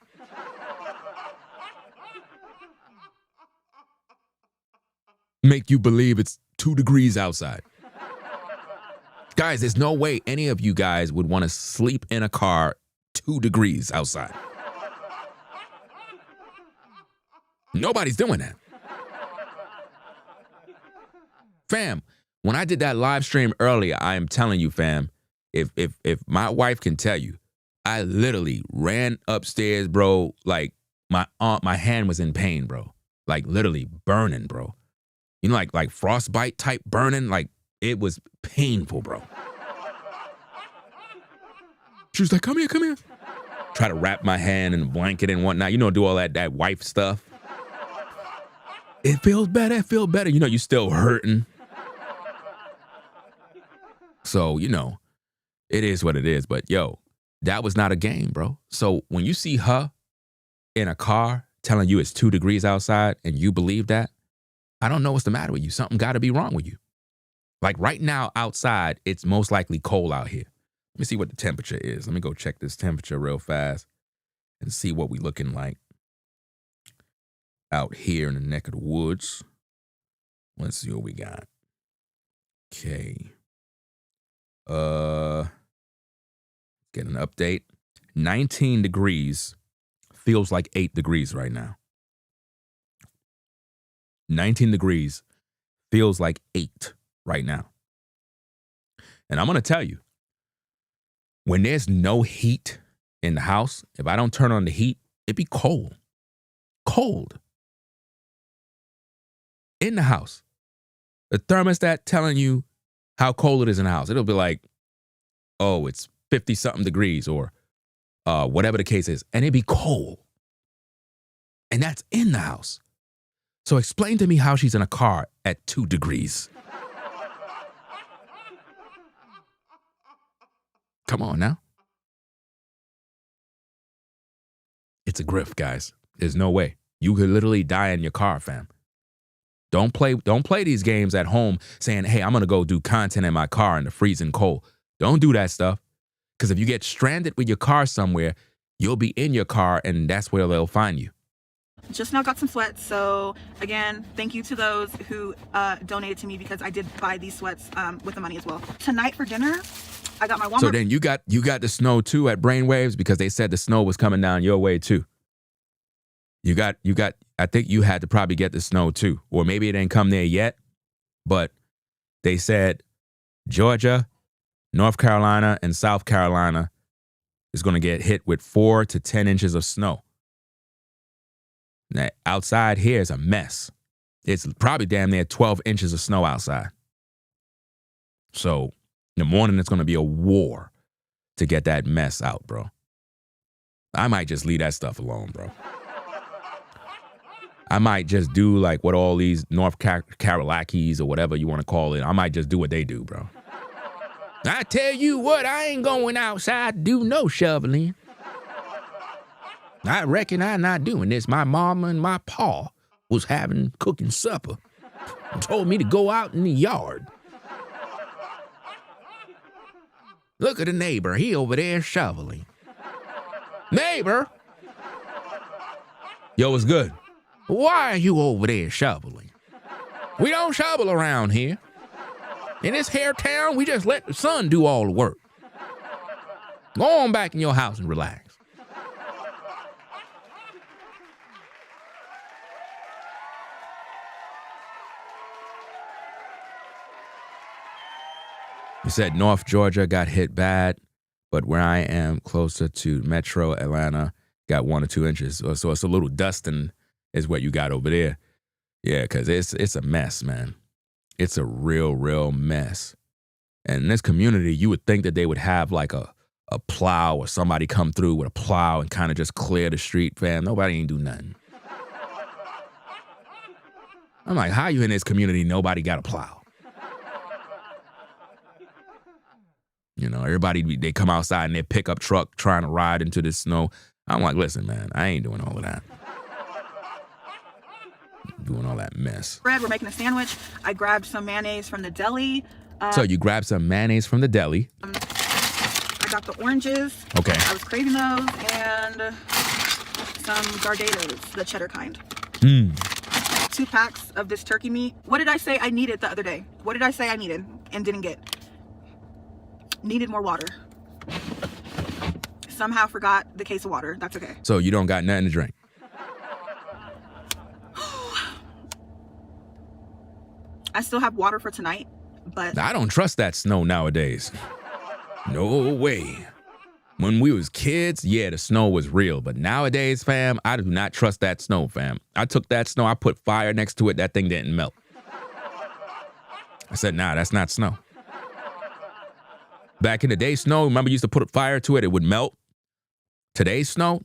Make you believe it's 2 degrees outside. Guys, there's no way any of you guys would want to sleep in a car 2 degrees outside. Nobody's doing that. Fam, when I did that live stream earlier, I am telling you, fam, if my wife can tell you, I literally ran upstairs, bro, like my hand was in pain, bro. Like literally burning, bro. You know, like frostbite type burning, like it was painful, bro. She was like, come here, come here. Try to wrap my hand in a blanket and whatnot. You know, do all that wife stuff. It feels better, it feels better. You know, you still hurting. So, you know, it is what it is. But, yo, that was not a game, bro. So when you see her in a car telling you it's 2 degrees outside and you believe that, I don't know what's the matter with you. Something got to be wrong with you. Like right now outside, it's most likely cold out here. Let me see what the temperature is. Let me go check this temperature real fast and see what we looking like out here in the neck of the woods. Let's see what we got. Okay. Get an update. 19 degrees feels like 8 degrees right now. 19 degrees feels like 8 right now. And I'm going to tell you, when there's no heat in the house, if I don't turn on the heat, it'd be cold. Cold. In the house. The thermostat telling you how cold it is in the house. It'll be like, oh, it's 50-something degrees or whatever the case is. And it'd be cold. And that's in the house. So explain to me how she's in a car at 2 degrees. Come on now. It's a grift, guys. There's no way. You could literally die in your car, fam. Don't play these games at home saying, hey, I'm going to go do content in my car in the freezing cold. Don't do that stuff. Because if you get stranded with your car somewhere, you'll be in your car and that's where they'll find you. Just now got some sweats, so again, thank you to those who donated to me because I did buy these sweats with the money as well. Tonight for dinner, I got my Walmart. So then you got the snow too at Brainwaves because they said the snow was coming down your way too. You got. I think you had to probably get the snow too, or maybe it ain't come there yet. But they said Georgia, North Carolina, and South Carolina is going to get hit with 4 to 10 inches of snow. Now, outside here is a mess. It's probably damn near 12 inches of snow outside. So in the morning, it's going to be a war to get that mess out, bro. I might just leave that stuff alone, bro. I might just do like what all these North Carolakis or whatever you want to call it. I might just do what they do, bro. I tell you what, I ain't going outside to do no shoveling. I reckon I'm not doing this. My mama and my pa was cooking supper and told me to go out in the yard. Look at the neighbor. He over there shoveling. Neighbor. Yo, what's good? Why are you over there shoveling? We don't shovel around here. In this hair town, we just let the sun do all the work. Go on back in your house and relax. You said North Georgia got hit bad, but where I am closer to Metro Atlanta got 1 or 2 inches. So it's a little dusting is what you got over there. Yeah, because it's a mess, man. It's a real mess. And in this community, you would think that they would have like a plow or somebody come through with a plow and kind of just clear the street, fam. Nobody ain't do nothing. I'm like, how you in this community, nobody got a plow? You know, everybody, they come outside in their pickup truck trying to ride into the snow. I'm like, listen, man, I ain't doing all of that. Doing all that mess. Bread, we're making a sandwich. I grabbed some mayonnaise from the deli. So you grab some mayonnaise from the deli. I got the oranges. Okay. I was craving those, and some Gardettos, the cheddar kind. 2 packs of this turkey meat. What did I say I needed the other day? What did I say I needed and didn't get? Needed more water. Somehow forgot the case of water. That's okay. So you don't got nothing to drink. I still have water for tonight, but I don't trust that snow nowadays. No way. When we was kids, yeah, the snow was real. But nowadays, fam, I do not trust that snow, fam. I took that snow, I put fire next to it, that thing didn't melt. I said, nah, that's not snow. Back in the day, snow, remember you used to put fire to it, it would melt. Today's snow,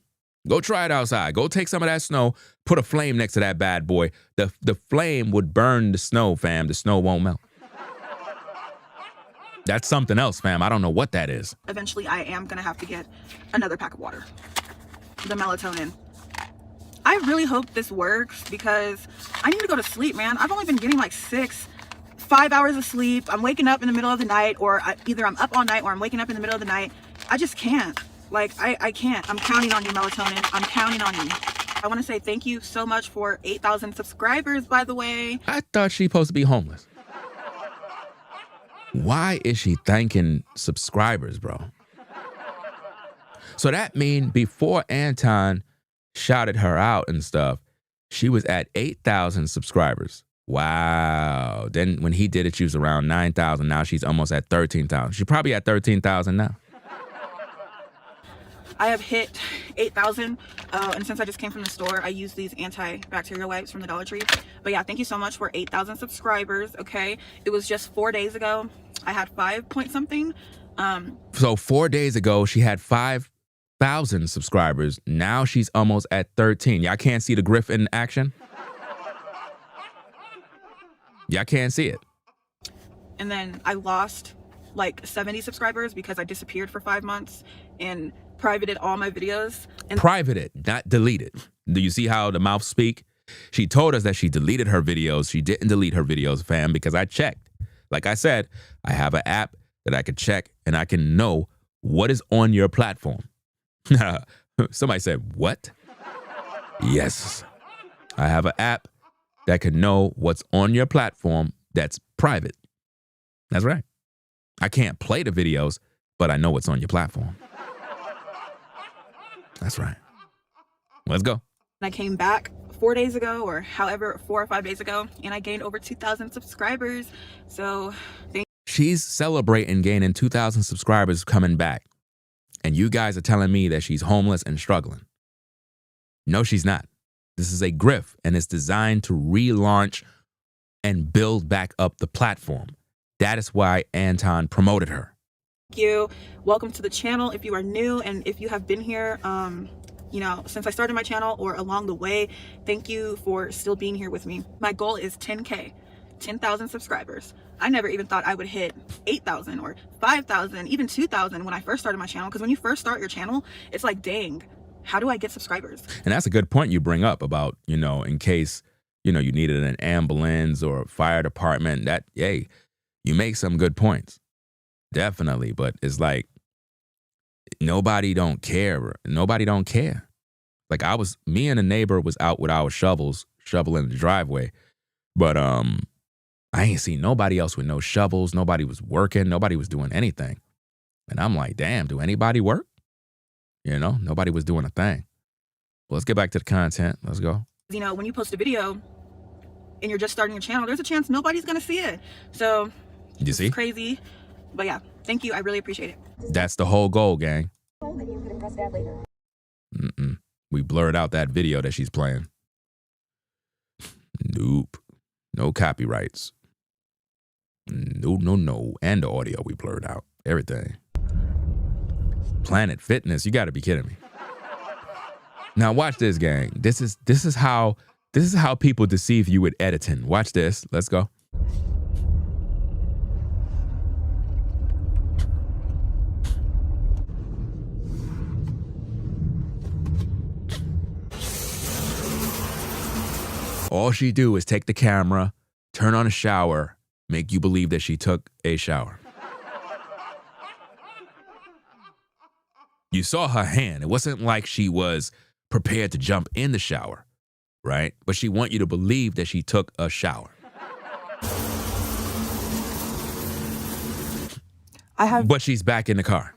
go try it outside. Go take some of that snow, put a flame next to that bad boy. The flame would burn the snow, fam. The snow won't melt. That's something else, fam. I don't know what that is. eventually I am going to have to get another pack of water. The melatonin. I really hope this works because I need to go to sleep, man. I've only been getting like 5 hours of sleep. I'm waking up in the middle of the night, or either I'm up all night or I'm waking up in the middle of the night. I just can't. Like, I can't. I'm counting on you, melatonin. I'm counting on you. I want to say thank you so much for 8,000 subscribers, by the way. I thought she supposed to be homeless. Why is she thanking subscribers, bro? So that means before Anton shouted her out and stuff, she was at 8,000 subscribers. Wow. Then when he did it, she was around 9,000. Now she's almost at 13,000. She's probably at 13,000 now. I have hit 8,000, and since I just came from the store, I use these antibacterial wipes from the Dollar Tree. But yeah, thank you so much for 8,000 subscribers, okay? It was just 4 days ago. I had 5 point something. So 4 days ago, she had 5,000 subscribers. Now she's almost at 13. Y'all can't see the Grift in action? Y'all can't see it. And then I lost like 70 subscribers because I disappeared for 5 months and privated all my videos. And Privated, not deleted. Do you see how the mouth speak? She told us that she deleted her videos. She didn't delete her videos, fam, because I checked. Like I said, I have an app that I can check and I can know what is on your platform. Somebody said, what? Yes. I have an app that can know what's on your platform that's private. That's right. I can't play the videos, but I know what's on your platform. That's right. Let's go. I came back 4 days ago, or however, 4 or 5 days ago, and I gained over 2,000 subscribers. So she's celebrating gaining 2,000 subscribers coming back. And you guys are telling me that she's homeless and struggling. No, she's not. This is a Grift, and it's designed to relaunch and build back up the platform. That is why Anton promoted her. thank you. Welcome to the channel if you are new, and if you have been here, you know, since I started my channel or along the way, thank you for still being here with me. My goal is 10K, 10,000 subscribers. I never even thought I would hit 8,000 or 5,000, even 2,000 when I first started my channel. Because when you first start your channel, it's like, dang, how do I get subscribers? And that's a good point you bring up about, you know, in case, you know, you needed an ambulance or a fire department, that, hey, you make some good points. Definitely. But it's like, nobody don't care. Nobody don't care. Like me and a neighbor was out with our shovels, shoveling the driveway. But I ain't seen nobody else with no shovels. Nobody was working. Nobody was doing anything. And I'm like, damn, do anybody work? You know, nobody was doing a thing. Well, let's get back to the content. Let's go. You know, when you post a video and you're just starting your channel, there's a chance nobody's going to see it. So You see? it's crazy. But yeah, thank you. I really appreciate it. That's the whole goal, gang. We blurred out that video that she's playing. Nope. No copyrights. No. And the audio we blurred out. Everything. Planet Fitness. You got to be kidding me. Now watch this, gang. This is how people deceive you with editing. Watch this. Let's go. All she do is take the camera, turn on a shower, make you believe that she took a shower. You saw her hand. It wasn't like she was prepared to jump in the shower, right? But she want you to believe that she took a shower. But she's back in the car.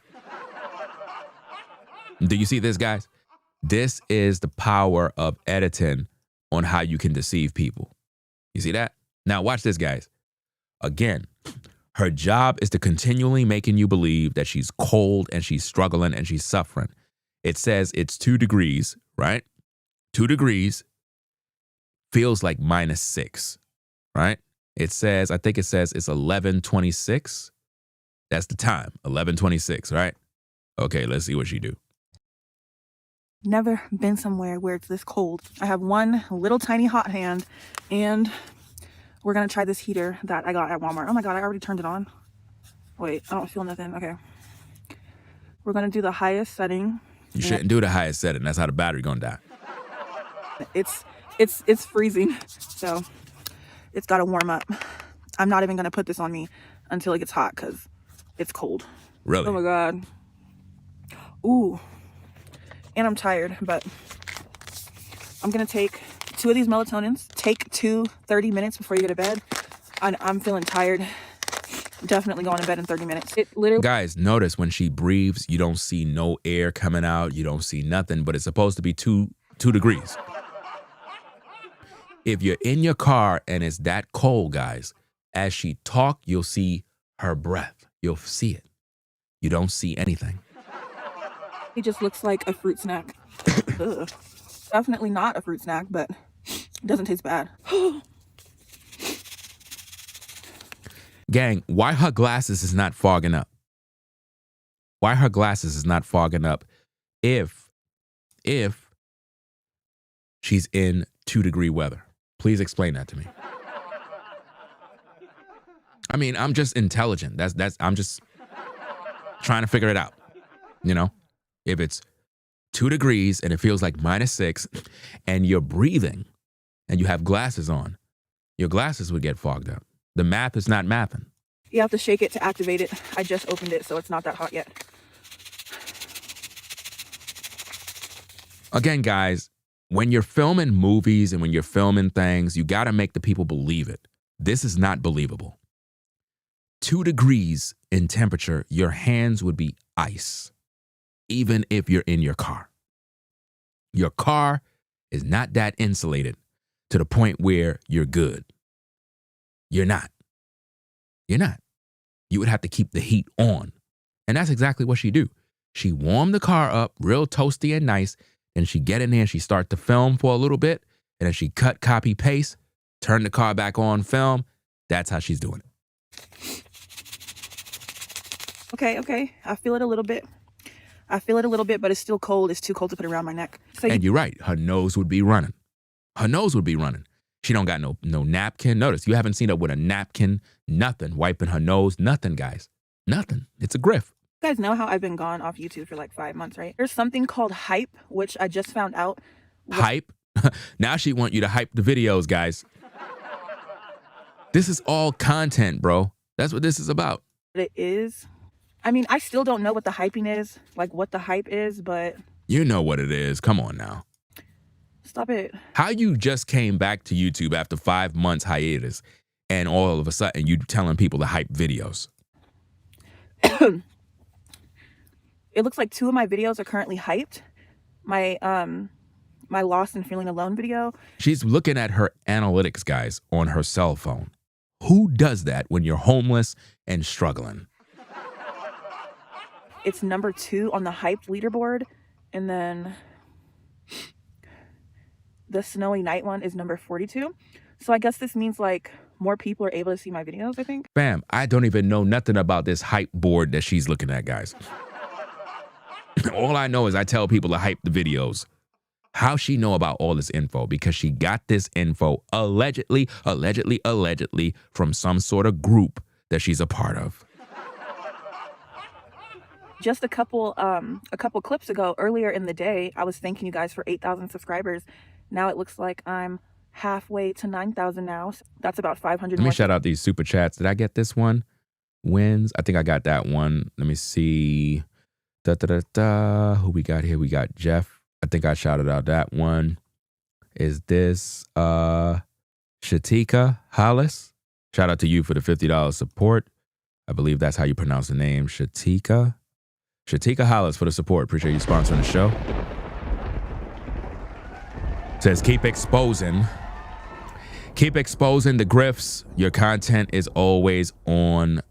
Do you see this, guys? This is the power of editing on how you can deceive people. You see that? Now watch this, guys. Again, her job is to continually making you believe that she's cold and she's struggling and she's suffering. It says it's 2 degrees, right? 2 degrees feels like -6, right? It says, I think it says it's 11:26. That's the time, 11:26, right? Okay, let's see what she do. Never been somewhere where it's this cold. I have one little tiny hot hand, and we're gonna try this heater that I got at Walmart. Oh my God, I already turned it on. Wait, I don't feel nothing. Okay. We're gonna do the highest setting. You shouldn't do the highest setting. That's how the battery gonna die. It's freezing, so it's gotta warm up. I'm not even gonna put this on me until it gets hot because it's cold. Really? Oh my God. Ooh. And I'm tired, but I'm gonna take 2 of these melatonins. Take 2 30 minutes before you go to bed. I'm feeling tired. Definitely going to bed in 30 minutes. It literally. Guys, notice when she breathes, you don't see no air coming out. You don't see nothing, but it's supposed to be 2 degrees. If you're in your car and it's that cold, guys, as she talk, you'll see her breath. You'll see it. You don't see anything. It just looks like a fruit snack. Ugh. Definitely not a fruit snack, but it doesn't taste bad. Gang, why her glasses is not fogging up? Why her glasses is not fogging up if she's in 2-degree weather? Please explain that to me. I mean, I'm just intelligent. I'm just trying to figure it out. You know, if it's 2 degrees and it feels like -6 and you're breathing and you have glasses on, your glasses would get fogged up. The math is not mathing. You have to shake it to activate it. I just opened it, so it's not that hot yet. Again, guys, when you're filming movies and when you're filming things, you got to make the people believe it. This is not believable. 2 degrees in temperature, your hands would be ice, even if you're in your car. Your car is not that insulated to the point where you're good. You're not. You're not. You would have to keep the heat on. And that's exactly what she do. She warmed the car up real toasty and nice, and she get in there and she start to film for a little bit, and then she cut, copy, paste, turn the car back on, film. That's how she's doing it. Okay. I feel it a little bit. But it's still cold. It's too cold to put it around my neck. So and you're right. Her nose would be running. She don't got no napkin. Notice, you haven't seen her with a napkin, nothing, wiping her nose, nothing, guys. Nothing. It's a grift. You guys know how I've been gone off YouTube for like 5 months, right? There's something called hype, which I just found out. Hype? Now she want you to hype the videos, guys. This is all content, bro. That's what this is about. It is. I mean, I still don't know what the hyping is, like what the hype is, but... You know what it is. Come on now. Stop it. How you just came back to YouTube after 5 months hiatus and all of a sudden you telling people to hype videos? It looks like 2 of my videos are currently hyped. My Lost and Feeling Alone video. She's looking at her analytics, guys, on her cell phone. Who does that when you're homeless and struggling? It's number 2 on the hype leaderboard. And then the Snowy Night one is number 42. So I guess this means like more people are able to see my videos, I think. Bam, I don't even know nothing about this hype board that she's looking at, guys. All I know is I tell people to hype the videos. How she know about all this info? Because she got this info allegedly from some sort of group that she's a part of. Just a couple clips ago, earlier in the day, I was thanking you guys for 8,000 subscribers. Now it looks like I'm halfway to 9,000 now. So that's about 500 Let me more. shout out these super chats. Did I get this one? Wins. I think I got that one. Let me see. Who we got here? We got Jeff. I think I shouted out that one. Is this Shatika Hollis? Shout out to you for the $50 support. I believe that's how you pronounce the name. Shatika Hollis for the support. Appreciate you sponsoring the show. Says keep exposing the grifts. Your content is always on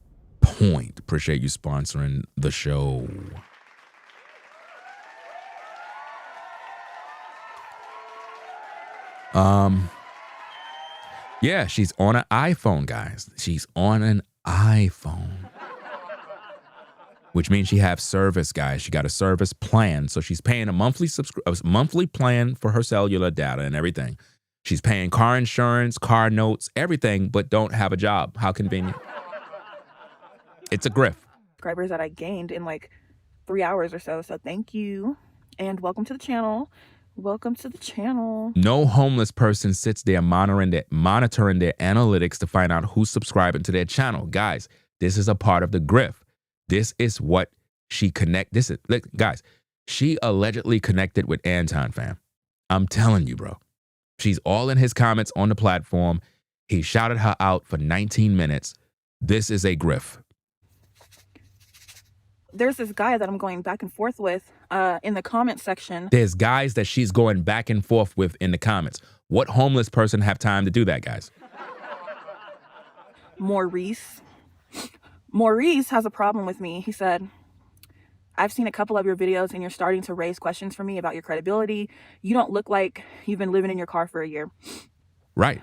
point. Appreciate you sponsoring the show. Yeah, she's on an iPhone, guys. She's on an iPhone. Which means she have service, guys. She got a service plan. So she's paying a monthly plan for her cellular data and everything. She's paying car insurance, car notes, everything, but don't have a job. How convenient. It's a grift. Subscribers that I gained in like 3 hours or so. So thank you. And welcome to the channel. Welcome to the channel. No homeless person sits there monitoring their analytics to find out who's subscribing to their channel. Guys, this is a part of the grift. This is what she guys, she allegedly connected with Anton, fam. I'm telling you, bro. She's all in his comments on the platform. He shouted her out for 19 minutes. This is a grift. There's this guy that I'm going back and forth with in the comment section. There's guys that she's going back and forth with in the comments. What homeless person have time to do that, guys? Maurice has a problem with me. He said, I've seen a couple of your videos and you're starting to raise questions for me about your credibility. You don't look like you've been living in your car for a year. Right.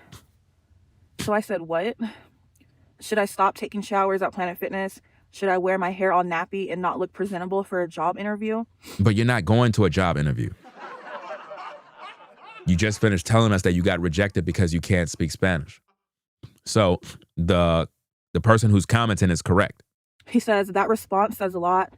So I said, what? Should I stop taking showers at Planet Fitness? Should I wear my hair all nappy and not look presentable for a job interview? But you're not going to a job interview. You just finished telling us that you got rejected because you can't speak Spanish. So the person who's commenting is correct. He says, that response says a lot.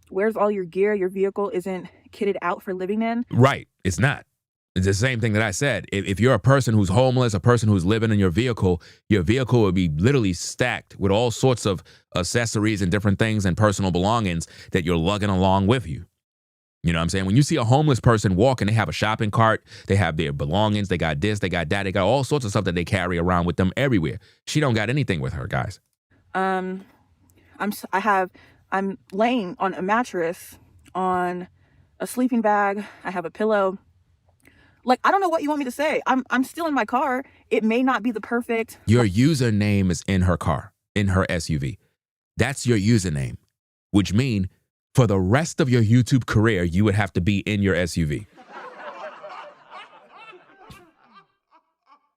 Where's all your gear? Your vehicle isn't kitted out for living in. Right. It's not. It's the same thing that I said. If you're a person who's homeless, a person who's living in your vehicle would be literally stacked with all sorts of accessories and different things and personal belongings that you're lugging along with you. You know what I'm saying? When you see a homeless person walking, they have a shopping cart, they have their belongings, they got this, they got that, they got all sorts of stuff that they carry around with them everywhere. She don't got anything with her, guys. I'm laying on a mattress, on a sleeping bag. I have a pillow. Like, I don't know what you want me to say. I'm still in my car. It may not be the perfect. Your username is in her car, in her SUV. That's your username, which means for the rest of your YouTube career, you would have to be in your SUV.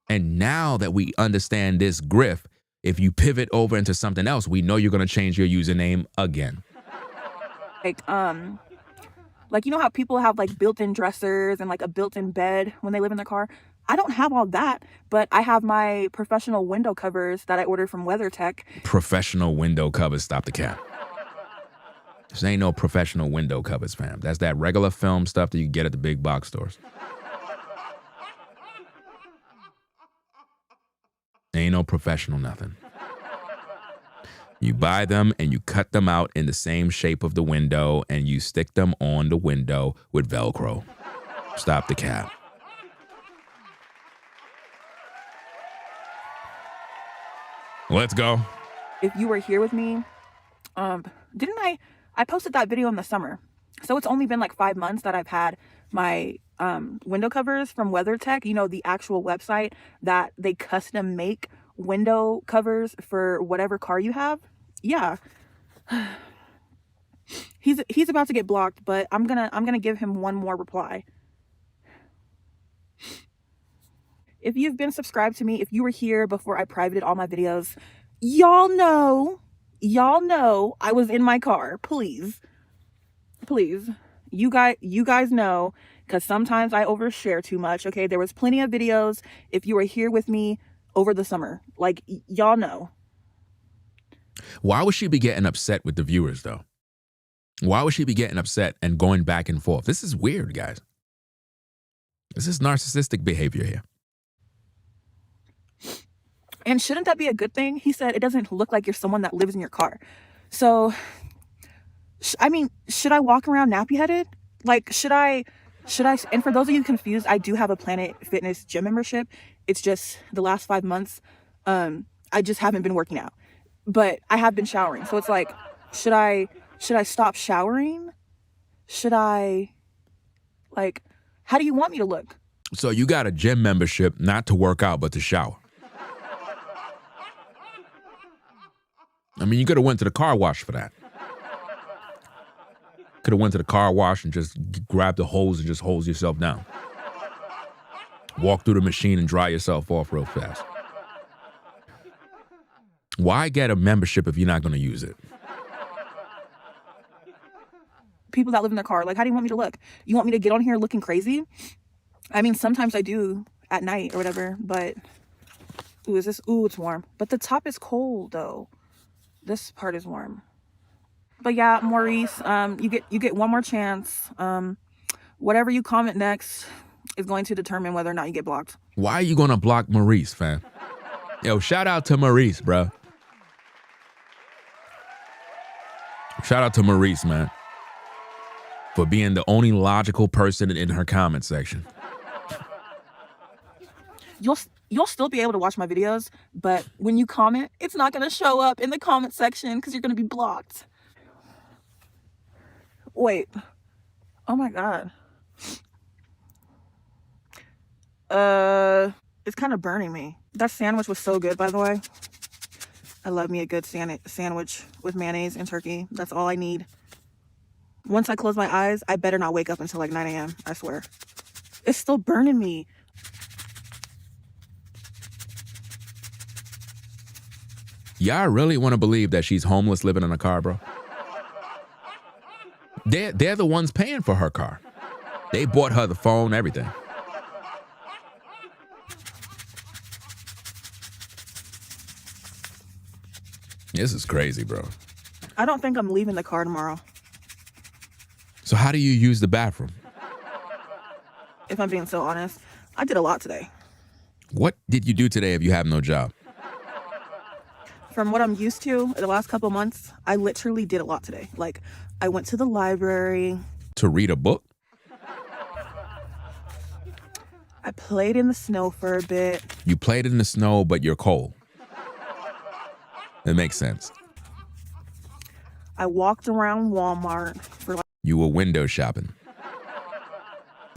And now that we understand this grift, if you pivot over into something else, we know you're going to change your username again. Like, you know how people have like built-in dressers and like a built-in bed when they live in their car? I don't have all that, but I have my professional window covers that I ordered from WeatherTech. Professional window covers, stop the cap. This ain't no professional window covers, fam. That's that regular film stuff that you get at the big box stores. Ain't no professional nothing. You buy them and you cut them out in the same shape of the window and you stick them on the window with Velcro. Stop the cap. Let's go. If you were here with me, didn't I posted that video in the summer. So it's only been like 5 months that I've had my window covers from WeatherTech, you know, the actual website that they custom make window covers for whatever car you have. Yeah. He's about to get blocked, but I'm gonna give him one more reply. If you've been subscribed to me, if you were here before I privated all my videos, y'all know I was in my car. Please, you guys know, because sometimes I overshare too much. Okay, there was plenty of videos if you were here with me over the summer. Like, y'all know. Why would she be getting upset with the viewers, though? Why would she be getting upset and going back and forth? This is weird, guys. This is narcissistic behavior here. And shouldn't that be a good thing? He said it doesn't look like you're someone that lives in your car. So, I mean, should I walk around nappy headed? Like, should I, and for those of you confused, I do have a Planet Fitness gym membership. It's just the last 5 months, I just haven't been working out, but I have been showering. So it's like, should I stop showering? Should I, like, how do you want me to look? So you got a gym membership not to work out, but to shower. I mean, you could have went to the car wash for that. Could have went to the car wash and just grabbed the hose and just hose yourself down. Walk through the machine and dry yourself off real fast. Why get a membership if you're not going to use it? People that live in their car, like, how do you want me to look? You want me to get on here looking crazy? I mean, sometimes I do at night or whatever, but ooh, it's warm. But the top is cold though. This part is warm. But yeah, Maurice, you get one more chance. Whatever you comment next is going to determine whether or not you get blocked. Why are you going to block Maurice, fam? Yo, shout out to Maurice, bro. Shout out to Maurice, man, for being the only logical person in her comment section. You'll still be able to watch my videos, but when you comment, it's not going to show up in the comment section because you're going to be blocked. Wait. Oh my God. It's kind of burning me. That sandwich was so good, by the way. I love me a good sandwich with mayonnaise and turkey. That's all I need. Once I close my eyes, I better not wake up until like 9 a.m. I swear. It's still burning me. Y'all really want to believe that she's homeless living in a car, bro? They're the ones paying for her car. They bought her the phone, everything. This is crazy, bro. I don't think I'm leaving the car tomorrow. So how do you use the bathroom? If I'm being so honest, I did a lot today. What did you do today if you have no job? From what I'm used to the last couple months, I literally did a lot today. Like, I went to the library. To read a book? I played in the snow for a bit. You played in the snow, but you're cold. It makes sense. I walked around Walmart for like You were window shopping.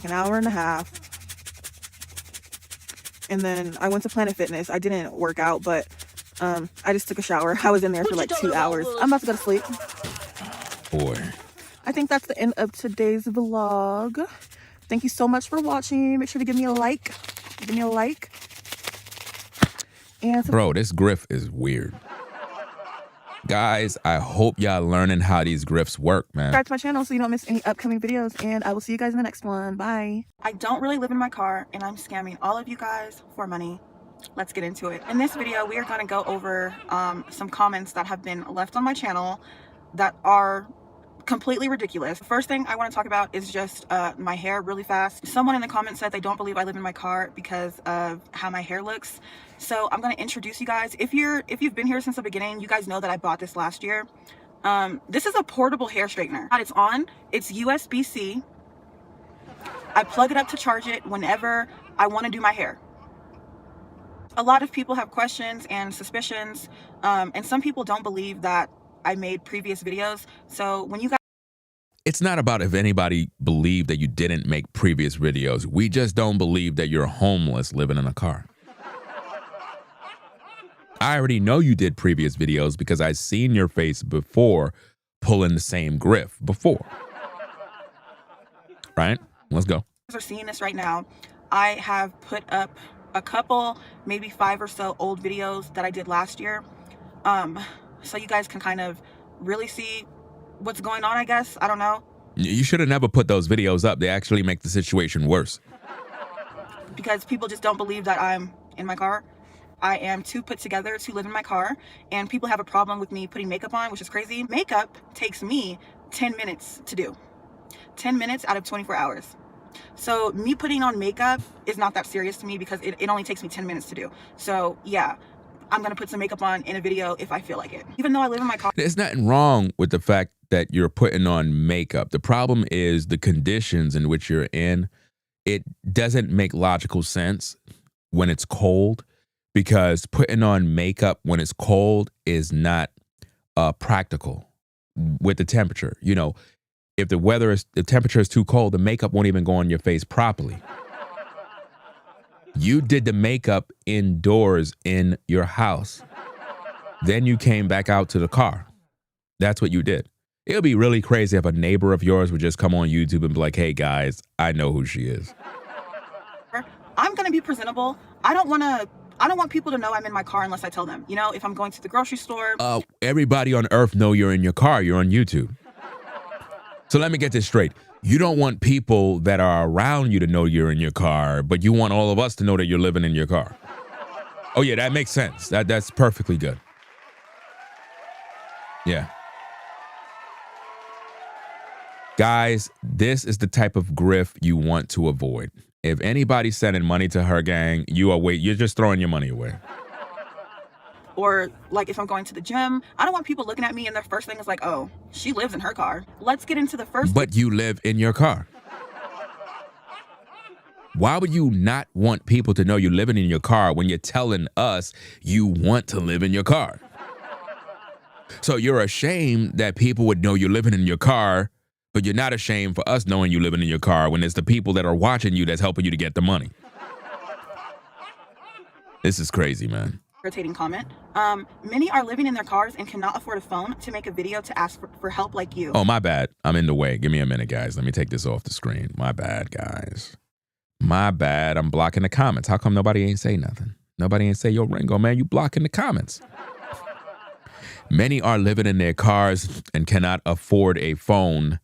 an hour and a half. And then I went to Planet Fitness. I didn't work out, but I just took a shower. I was in there for like 2 hours. I'm about to go to sleep. Boy. I think that's the end of today's vlog. Thank you so much for watching. Make sure to give me a like. Give me a like. And bro, this Grift is weird. Guys, I hope y'all learning how these grifts work, man. subscribe to my channel so you don't miss any upcoming videos, and I will see you guys in the next one. Bye. I don't really live in my car, and I'm scamming all of you guys for money. Let's get into it. In this video, we are going to go over some comments that have been left on my channel that are completely ridiculous. The first thing I want to talk about is just my hair really fast. Someone in the comments said they don't believe I live in my car because of how my hair looks. So I'm going to introduce you guys. If you've been here since the beginning, you guys know that I bought this last year. This is a portable hair straightener. It's on, it's USB-C. I plug it up to charge it whenever I want to do my hair. A lot of people have questions and suspicions, and some people don't believe that I made previous videos. So when you guys, it's not about if anybody believed that you didn't make previous videos. We just don't believe that you're homeless living in a car. I already know you did previous videos because I've seen your face before pulling the same Grift before. Right? Let's go. are seeing this right now, I have put up a couple, maybe 5 or so old videos that I did last year. So you guys can kind of really see what's going on, I guess. I don't know. You should have never put those videos up. They actually make the situation worse. Because people just don't believe that I'm in my car. I am too put together to live in my car, and people have a problem with me putting makeup on, which is crazy. Makeup takes me 10 minutes to do. 10 minutes out of 24 hours. So me putting on makeup is not that serious to me because it only takes me 10 minutes to do. So yeah, I'm going to put some makeup on in a video if I feel like it. Even though I live in my car. There's nothing wrong with the fact that you're putting on makeup. The problem is the conditions in which you're in. It doesn't make logical sense when it's cold, because putting on makeup when it's cold is not practical with the temperature. You know, if the temperature is too cold, the makeup won't even go on your face properly. You did the makeup indoors in your house. Then you came back out to the car. That's what you did. It would be really crazy if a neighbor of yours would just come on YouTube and be like, hey guys, I know who she is. I'm going to be presentable. I don't want people to know I'm in my car unless I tell them. You know, if I'm going to the grocery store. Everybody on earth know you're in your car. You're on YouTube. So let me get this straight. You don't want people that are around you to know you're in your car, but you want all of us to know that you're living in your car. Oh yeah, that makes sense. That's perfectly good. Yeah. Guys, this is the type of grift you want to avoid. If anybody's sending money to her gang, you're just throwing your money away. Or like if I'm going to the gym, I don't want people looking at me and their first thing is like, oh, she lives in her car. Let's get into the first. But you live in your car. Why would you not want people to know you're living in your car when you're telling us you want to live in your car? So you're ashamed that people would know you're living in your car, but you're not ashamed for us knowing you living in your car when it's the people that are watching you that's helping you to get the money. This is crazy, man. Irritating comment. Many are living in their cars and cannot afford a phone to make a video to ask for help like you. Oh, my bad. I'm in the way. Give me a minute, guys. Let me take this off the screen. My bad, guys. My bad. I'm blocking the comments. How come nobody ain't say nothing? Nobody ain't say, yo, Ringo, man, you blocking the comments. Many are living in their cars and cannot afford a phone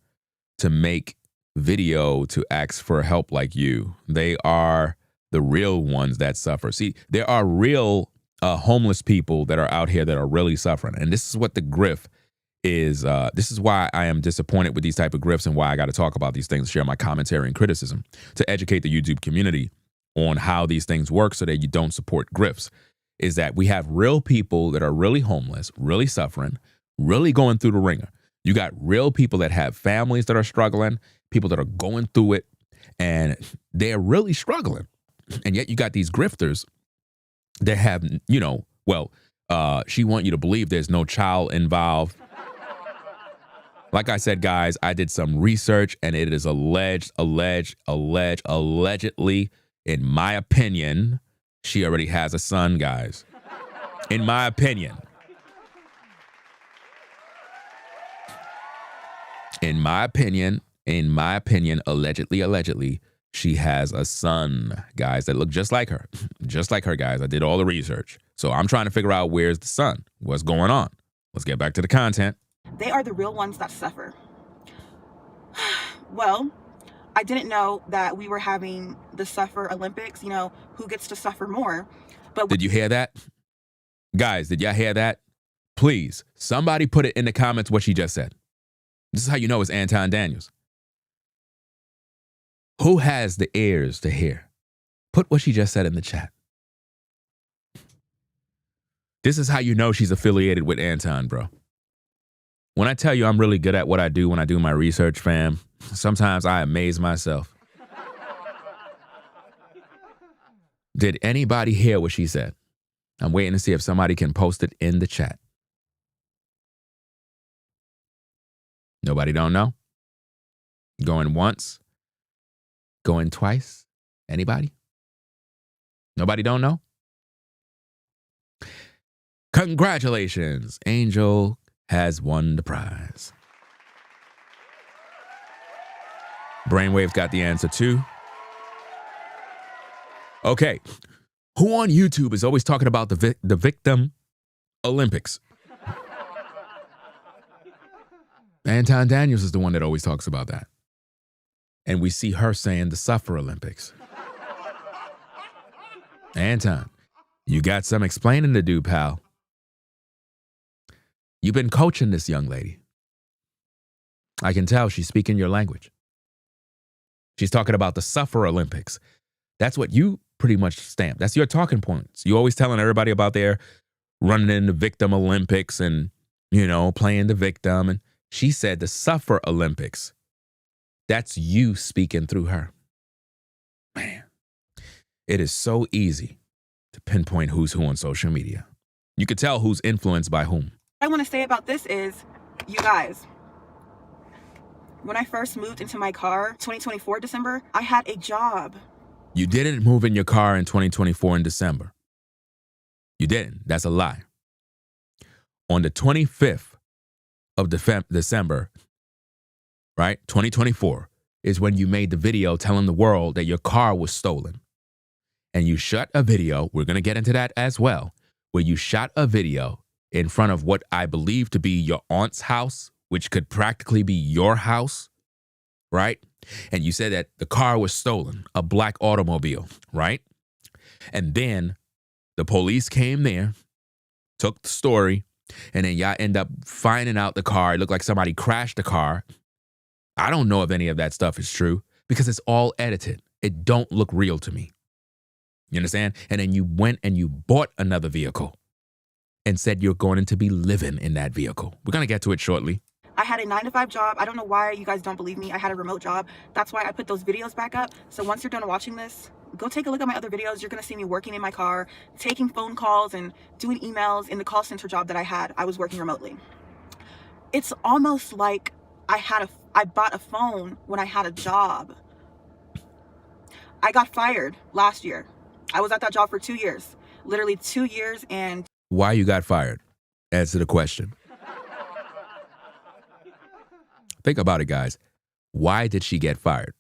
to make video to ask for help like you. They are the real ones that suffer. See, there are real homeless people that are out here that are really suffering. And this is what the grift is. This is why I am disappointed with these type of grifts and why I got to talk about these things, share my commentary and criticism to educate the YouTube community on how these things work so that you don't support grifts. Is that we have real people that are really homeless, really suffering, really going through the ringer. You got real people that have families that are struggling, people that are going through it, and they're really struggling. And yet you got these grifters that have, you know, well, she want you to believe there's no child involved. Like I said, guys, I did some research and it is allegedly, in my opinion, she already has a son, guys. In my opinion. In my opinion, allegedly, she has a son, guys, that look just like her. Just like her, guys. I did all the research. So I'm trying to figure out where's the son. What's going on? Let's get back to the content. They are the real ones that suffer. Well, I didn't know that we were having the Suffer Olympics, you know, who gets to suffer more. But did you hear that? Guys, did y'all hear that? Please, somebody put it in the comments what she just said. This is how you know it's Anton Daniels. Who has the ears to hear? Put what she just said in the chat. This is how you know she's affiliated with Anton, bro. When I tell you I'm really good at what I do when I do my research, fam, sometimes I amaze myself. Did anybody hear what she said? I'm waiting to see if somebody can post it in the chat. Nobody don't know? Going once? Going twice? Anybody? Nobody don't know? Congratulations. Angel has won the prize. Brainwave's got the answer too. Okay. Who on YouTube is always talking about the victim Olympics? Anton Daniels is the one that always talks about that. And we see her saying the Suffer Olympics. Anton, you got some explaining to do, pal. You've been coaching this young lady. I can tell she's speaking your language. She's talking about the Suffer Olympics. That's what you pretty much stamp. That's your talking points. You always telling everybody about their running in the victim Olympics and, playing the victim. And she said the Suffer Olympics. That's you speaking through her. Man, it is so easy to pinpoint who's who on social media. You could tell who's influenced by whom. What I want to say about this is, you guys, when I first moved into my car, 2024 December, I had a job. You didn't move in your car in 2024 in December. You didn't. That's a lie. On the 25th of December, right, 2024, is when you made the video telling the world that your car was stolen. And you shot a video, we're going to get into that as well, where you shot a video in front of what I believe to be your aunt's house, which could practically be your house, right? And you said that the car was stolen, a black automobile, right? And then the police came there, took the story, and then y'all end up finding out the car. It looked like somebody crashed the car. I don't know if any of that stuff is true because it's all edited. It don't look real to me. You understand? And then you went and you bought another vehicle and said you're going to be living in that vehicle. We're going to get to it shortly. I had a 9-to-5 job. I don't know why you guys don't believe me. I had a remote job. That's why I put those videos back up. So once you're done watching this, go take a look at my other videos. You're going to see me working in my car, taking phone calls and doing emails in the call center job that I had. I was working remotely. It's almost like I bought a phone when I had a job. I got fired last year. I was at that job for 2 years, literally 2 years. And why you got fired? Answer the question. Think about it, guys. Why did she get fired?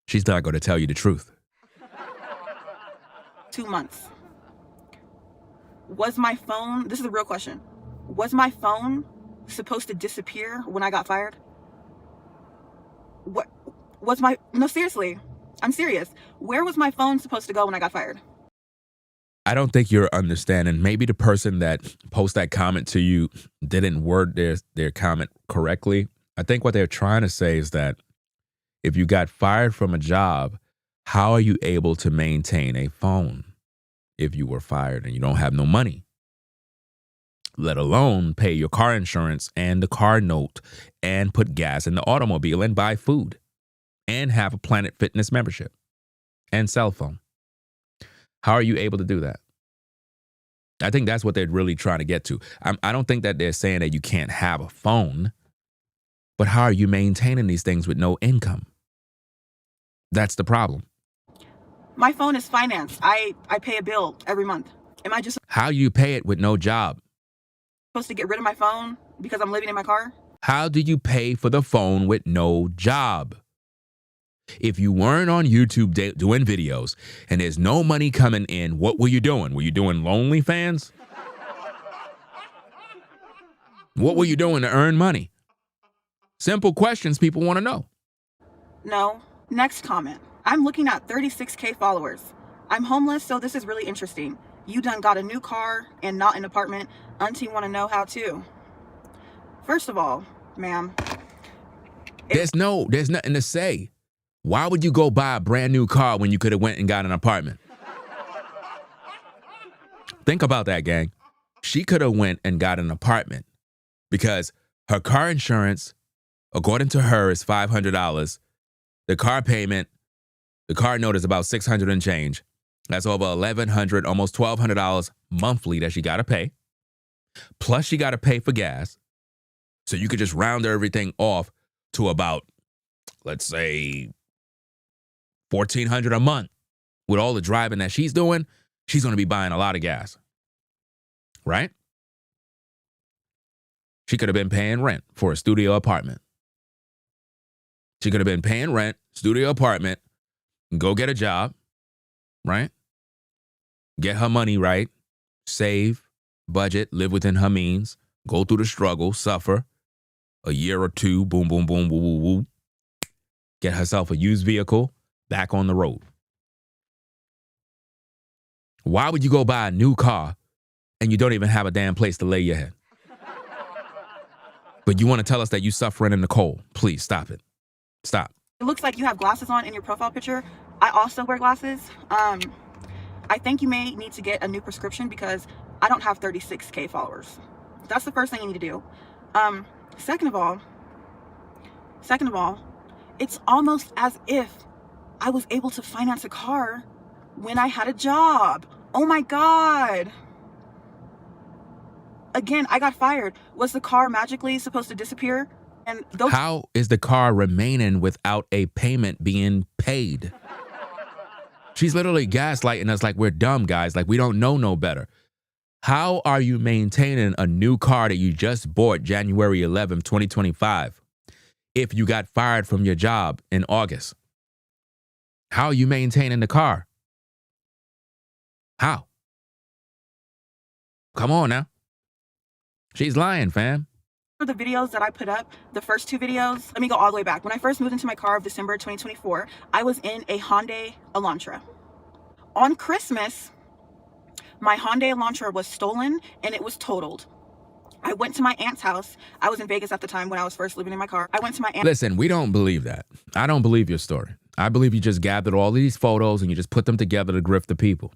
She's not going to tell you the truth. 2 months. Was my phone, this is a real question, was my phone supposed to disappear when I got fired? What was my, no, seriously, I'm serious. Where was my phone supposed to go when I got fired? I don't think you're understanding. Maybe the person that posted that comment to you didn't word their comment correctly. I think what they're trying to say is that if you got fired from a job, how are you able to maintain a phone if you were fired and you don't have no money, let alone pay your car insurance and the car note and put gas in the automobile and buy food and have a Planet Fitness membership and cell phone? How are you able to do that? I think that's what they're really trying to get to. I don't think that they're saying that you can't have a phone, but how are you maintaining these things with no income? That's the problem. My phone is financed. I pay a bill every month. Am I just How you pay it with no job? supposed to get rid of my phone because I'm living in my car? How do you pay for the phone with no job? If you weren't on YouTube doing videos and there's no money coming in, what were you doing? Were you doing OnlyFans? What were you doing to earn money? Simple questions people want to know. No. Next comment. I'm looking at 36K followers. I'm homeless, so this is really interesting. You done got a new car and not an apartment. Auntie want to know how too. First of all, ma'am. There's nothing to say. Why would you go buy a brand new car when you could have went and got an apartment? Think about that, gang. She could have went and got an apartment because her car insurance, according to her, is $500. The car payment, the car note is about $600 and change. That's over $1,100, almost $1,200 monthly that she got to pay. Plus she got to pay for gas. So you could just round everything off to about, let's say, $1,400 a month. With all the driving that she's doing, she's going to be buying a lot of gas. Right? She could have been paying rent for a studio apartment. She could have been paying rent, studio apartment, go get a job, right? Get her money right, save, budget, live within her means, go through the struggle, suffer, a year or two, boom, boom, boom, woo, woo, woo. Get herself a used vehicle, back on the road. Why would you go buy a new car and you don't even have a damn place to lay your head? But you want to tell us that you suffering in the cold. Please stop it. Stop. It looks like you have glasses on in your profile picture. I also wear glasses. I think you may need to get a new prescription because I don't have 36K followers. That's the first thing you need to do. Second of all, it's almost as if I was able to finance a car when I had a job. Oh my God. Again, I got fired. Was the car magically supposed to disappear? And those— How is the car remaining without a payment being paid? She's literally gaslighting us like we're dumb, guys, like we don't know no better. How are you maintaining a new car that you just bought January 11th, 2025, if you got fired from your job in August? How are you maintaining the car? How? Come on now. She's lying, fam. the videos that I put up, the first two videos, let me go all the way back. When I first moved into my car of December 2024, I was in a Hyundai Elantra. On Christmas, my Hyundai Elantra was stolen and it was totaled. I went to my aunt's house. I was in Vegas at the time when I was first living in my car. I went to my aunt's— Listen, we don't believe that. I don't believe your story. I believe you just gathered all these photos and you just put them together to grift the people.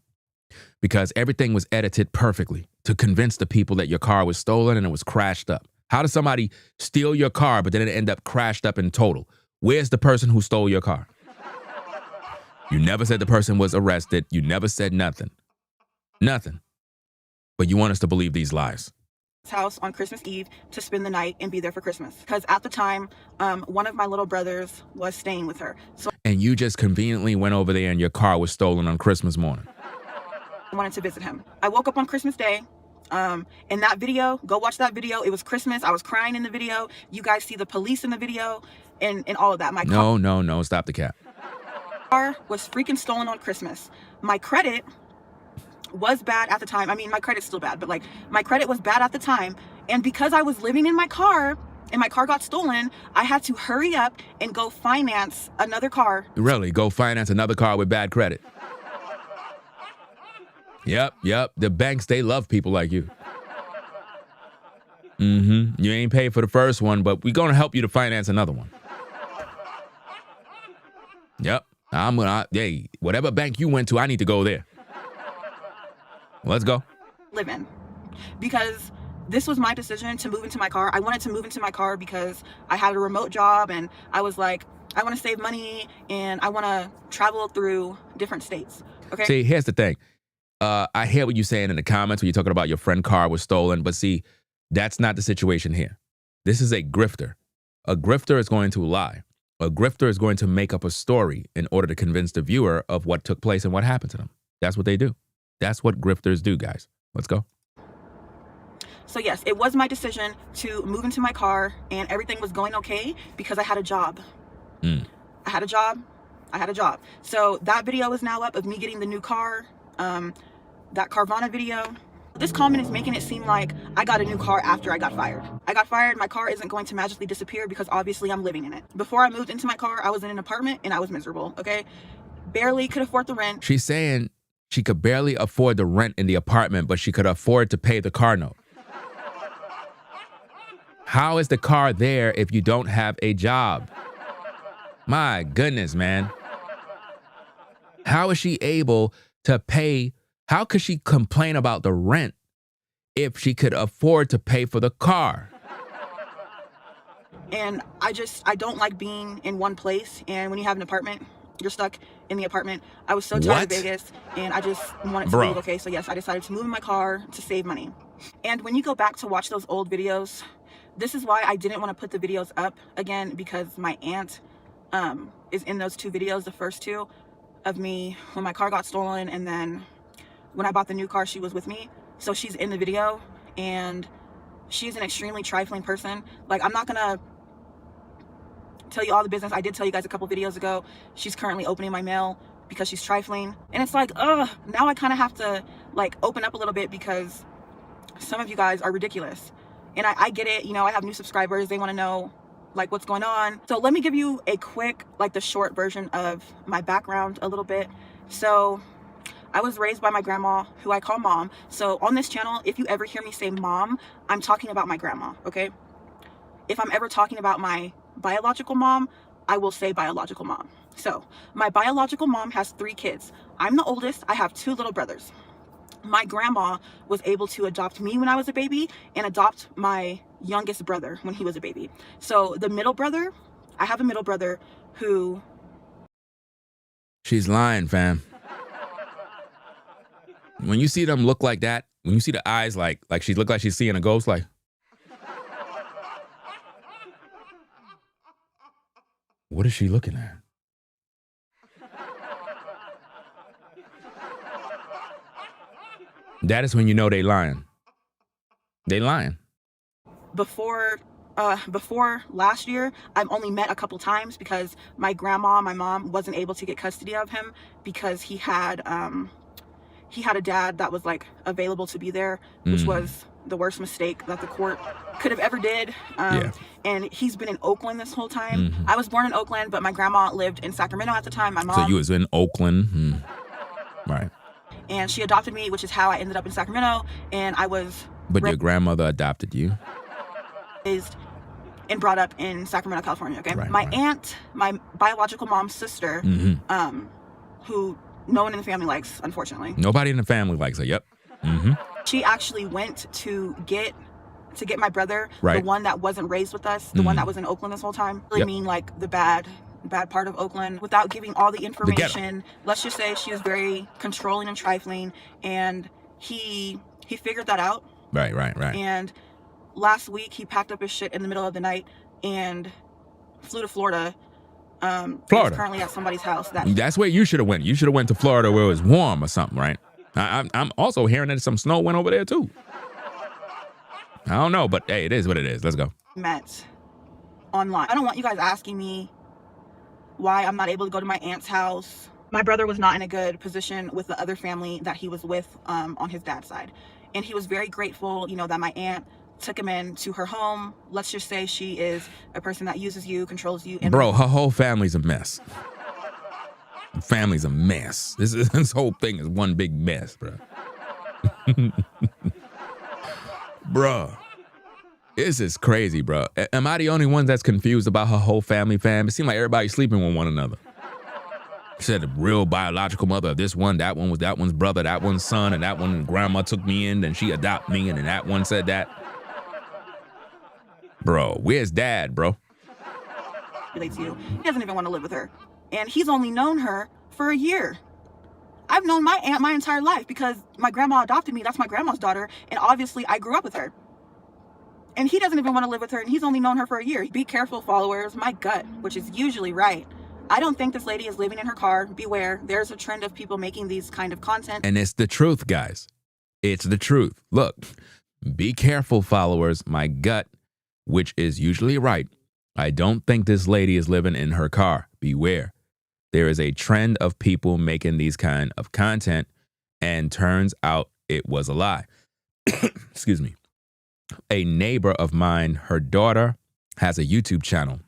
Because everything was edited perfectly to convince the people that your car was stolen and it was crashed up. How does somebody steal your car, but then it end up crashed up in total? Where's the person who stole your car? You never said the person was arrested. You never said nothing. Nothing. But you want us to believe these lies. house on Christmas Eve to spend the night and be there for Christmas. Because at the time, one of my little brothers was staying with her. So And you just conveniently went over there and your car was stolen on Christmas morning. I wanted to visit him. I woke up on Christmas Day. In that video, go watch that video. It was Christmas. I was crying in the video. You guys see the police in the video and all of that. My No, stop the cap. car was freaking stolen on Christmas. My credit was bad at the time. I mean, my credit's still bad, but like my credit was bad at the time. And because I was living in my car and my car got stolen, I had to hurry up and go finance another car. Really? Go finance another car with bad credit? Yep. The banks, they love people like you. You ain't paid for the first one, but we're going to help you to finance another one. Yep. Hey, whatever bank you went to, I need to go there. Let's go. Live in. Because this was my decision to move into my car. I wanted to move into my car because I had a remote job and I was like, I want to save money and I want to travel through different states. Okay. See, here's the thing. I hear what you're saying in the comments when you're talking about your friend's car was stolen, but see, that's not the situation here. This is a grifter. A grifter is going to lie. A grifter is going to make up a story in order to convince the viewer of what took place and what happened to them. That's what they do. That's what grifters do, guys. Let's go. So yes, it was my decision to move into my car and everything was going okay because I had a job. I had a job. So that video is now up of me getting the new car. That Carvana video. This comment is making it seem like I got a new car after I got fired. I got fired. My car isn't going to magically disappear because obviously I'm living in it. Before I moved into my car, I was in an apartment and I was miserable, okay? Barely could afford the rent. She's saying she could barely afford the rent in the apartment, but she could afford to pay the car note. How is the car there if you don't have a job? My goodness, man. How is she able to pay? How could she complain about the rent if she could afford to pay for the car? And I don't like being in one place. And when you have an apartment, you're stuck in the apartment. I was so tired of Vegas and I just wanted to leave, okay? So yes, I decided to move in my car to save money. And when you go back to watch those old videos, this is why I didn't want to put the videos up again, because my aunt is in those two videos, the first two of me when my car got stolen, and then when I bought the new car, she was with me. So she's in the video and she's an extremely trifling person. Like, I'm not gonna tell you all the business. I did tell you guys a couple videos ago. She's currently opening my mail because she's trifling. And it's like, now I kind of have to like open up a little bit because some of you guys are ridiculous. And I get it, you know, I have new subscribers. They want to know like what's going on. So let me give you a quick, like the short version of my background a little bit. So I was raised by my grandma, who I call mom. So on this channel, if you ever hear me say mom, I'm talking about my grandma, okay? If I'm ever talking about my biological mom, I will say biological mom. So my biological mom has 3 kids. I'm the oldest. I have 2 little brothers. My grandma was able to adopt me when I was a baby and adopt my youngest brother when he was a baby. So the middle brother, I have a middle brother who... She's lying, fam. When you see them look like that, when you see the eyes like she look like she's seeing a ghost, like, what is she looking at? That is when you know they lying. They lying. Before last year, I've only met a couple times because my grandma, my mom, wasn't able to get custody of him because he had a dad that was like available to be there, which was the worst mistake that the court could have ever did. And he's been in Oakland this whole time. I was born in Oakland, but my grandma lived in Sacramento at the time. My mom. So you was in Oakland, right? And she adopted me, which is how I ended up in Sacramento. And I was. But your grandmother adopted you. Raised and brought up in Sacramento, California. Okay, Right, my right. aunt, my biological mom's sister, who no one in the family likes, unfortunately. Nobody in the family likes her. Yep. She actually went to get my brother, Right. the one that wasn't raised with us, the one that was in Oakland this whole time. Really Yep. mean like the bad part of Oakland, without giving all the information. Let's just say she was very controlling and trifling, and he figured that out. Right. And last week he packed up his shit in the middle of the night and flew to Florida. Florida. He's currently at somebody's house. That's where you should have went. You should have went to Florida where it was warm or something, right? I'm also hearing that some snow went over there too. I don't know, but hey, it is what it is. Let's go. Met online. I don't want you guys asking me why I'm not able to go to my aunt's house. My brother was not in a good position with the other family that he was with on his dad's side. And he was very grateful, that my aunt took him into her home. Let's just say she is a person that uses you, controls you. And Bro, her whole family's a mess. Family's a mess. This whole thing is one big mess, bro. Bro, this is crazy, bro. Am I the only one that's confused about her whole family, fam? It seems like everybody's sleeping with one another. She said the real biological mother of this one, that one was that one's brother, that one's son, and that one grandma took me in, and she adopted me, and then that one said that. Bro, where's dad, bro? relates to you. He doesn't even want to live with her. And he's only known her for a year. I've known my aunt my entire life because my grandma adopted me. That's my grandma's daughter. And obviously I grew up with her. And he doesn't even want to live with her, and he's only known her for a year. Be careful, followers. My gut, which is usually right. I don't think this lady is living in her car. Beware. There's a trend of people making these kind of content. And it's the truth, guys. It's the truth. Look, be careful, followers. My gut, which is usually right. I don't think this lady is living in her car. Beware. There is a trend of people making these kind of content, and turns out it was a lie. Excuse me. A neighbor of mine, her daughter has a YouTube channel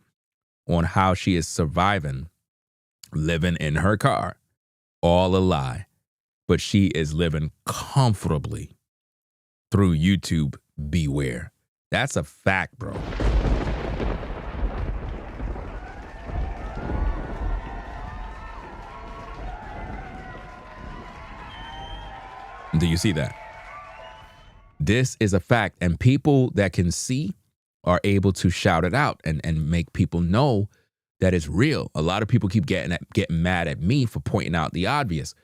on how she is surviving living in her car. All a lie. But she is living comfortably through YouTube. Beware. That's a fact, bro. Do you see that? This is a fact, and people that can see are able to shout it out and make people know that it's real. A lot of people keep getting mad at me for pointing out the obvious.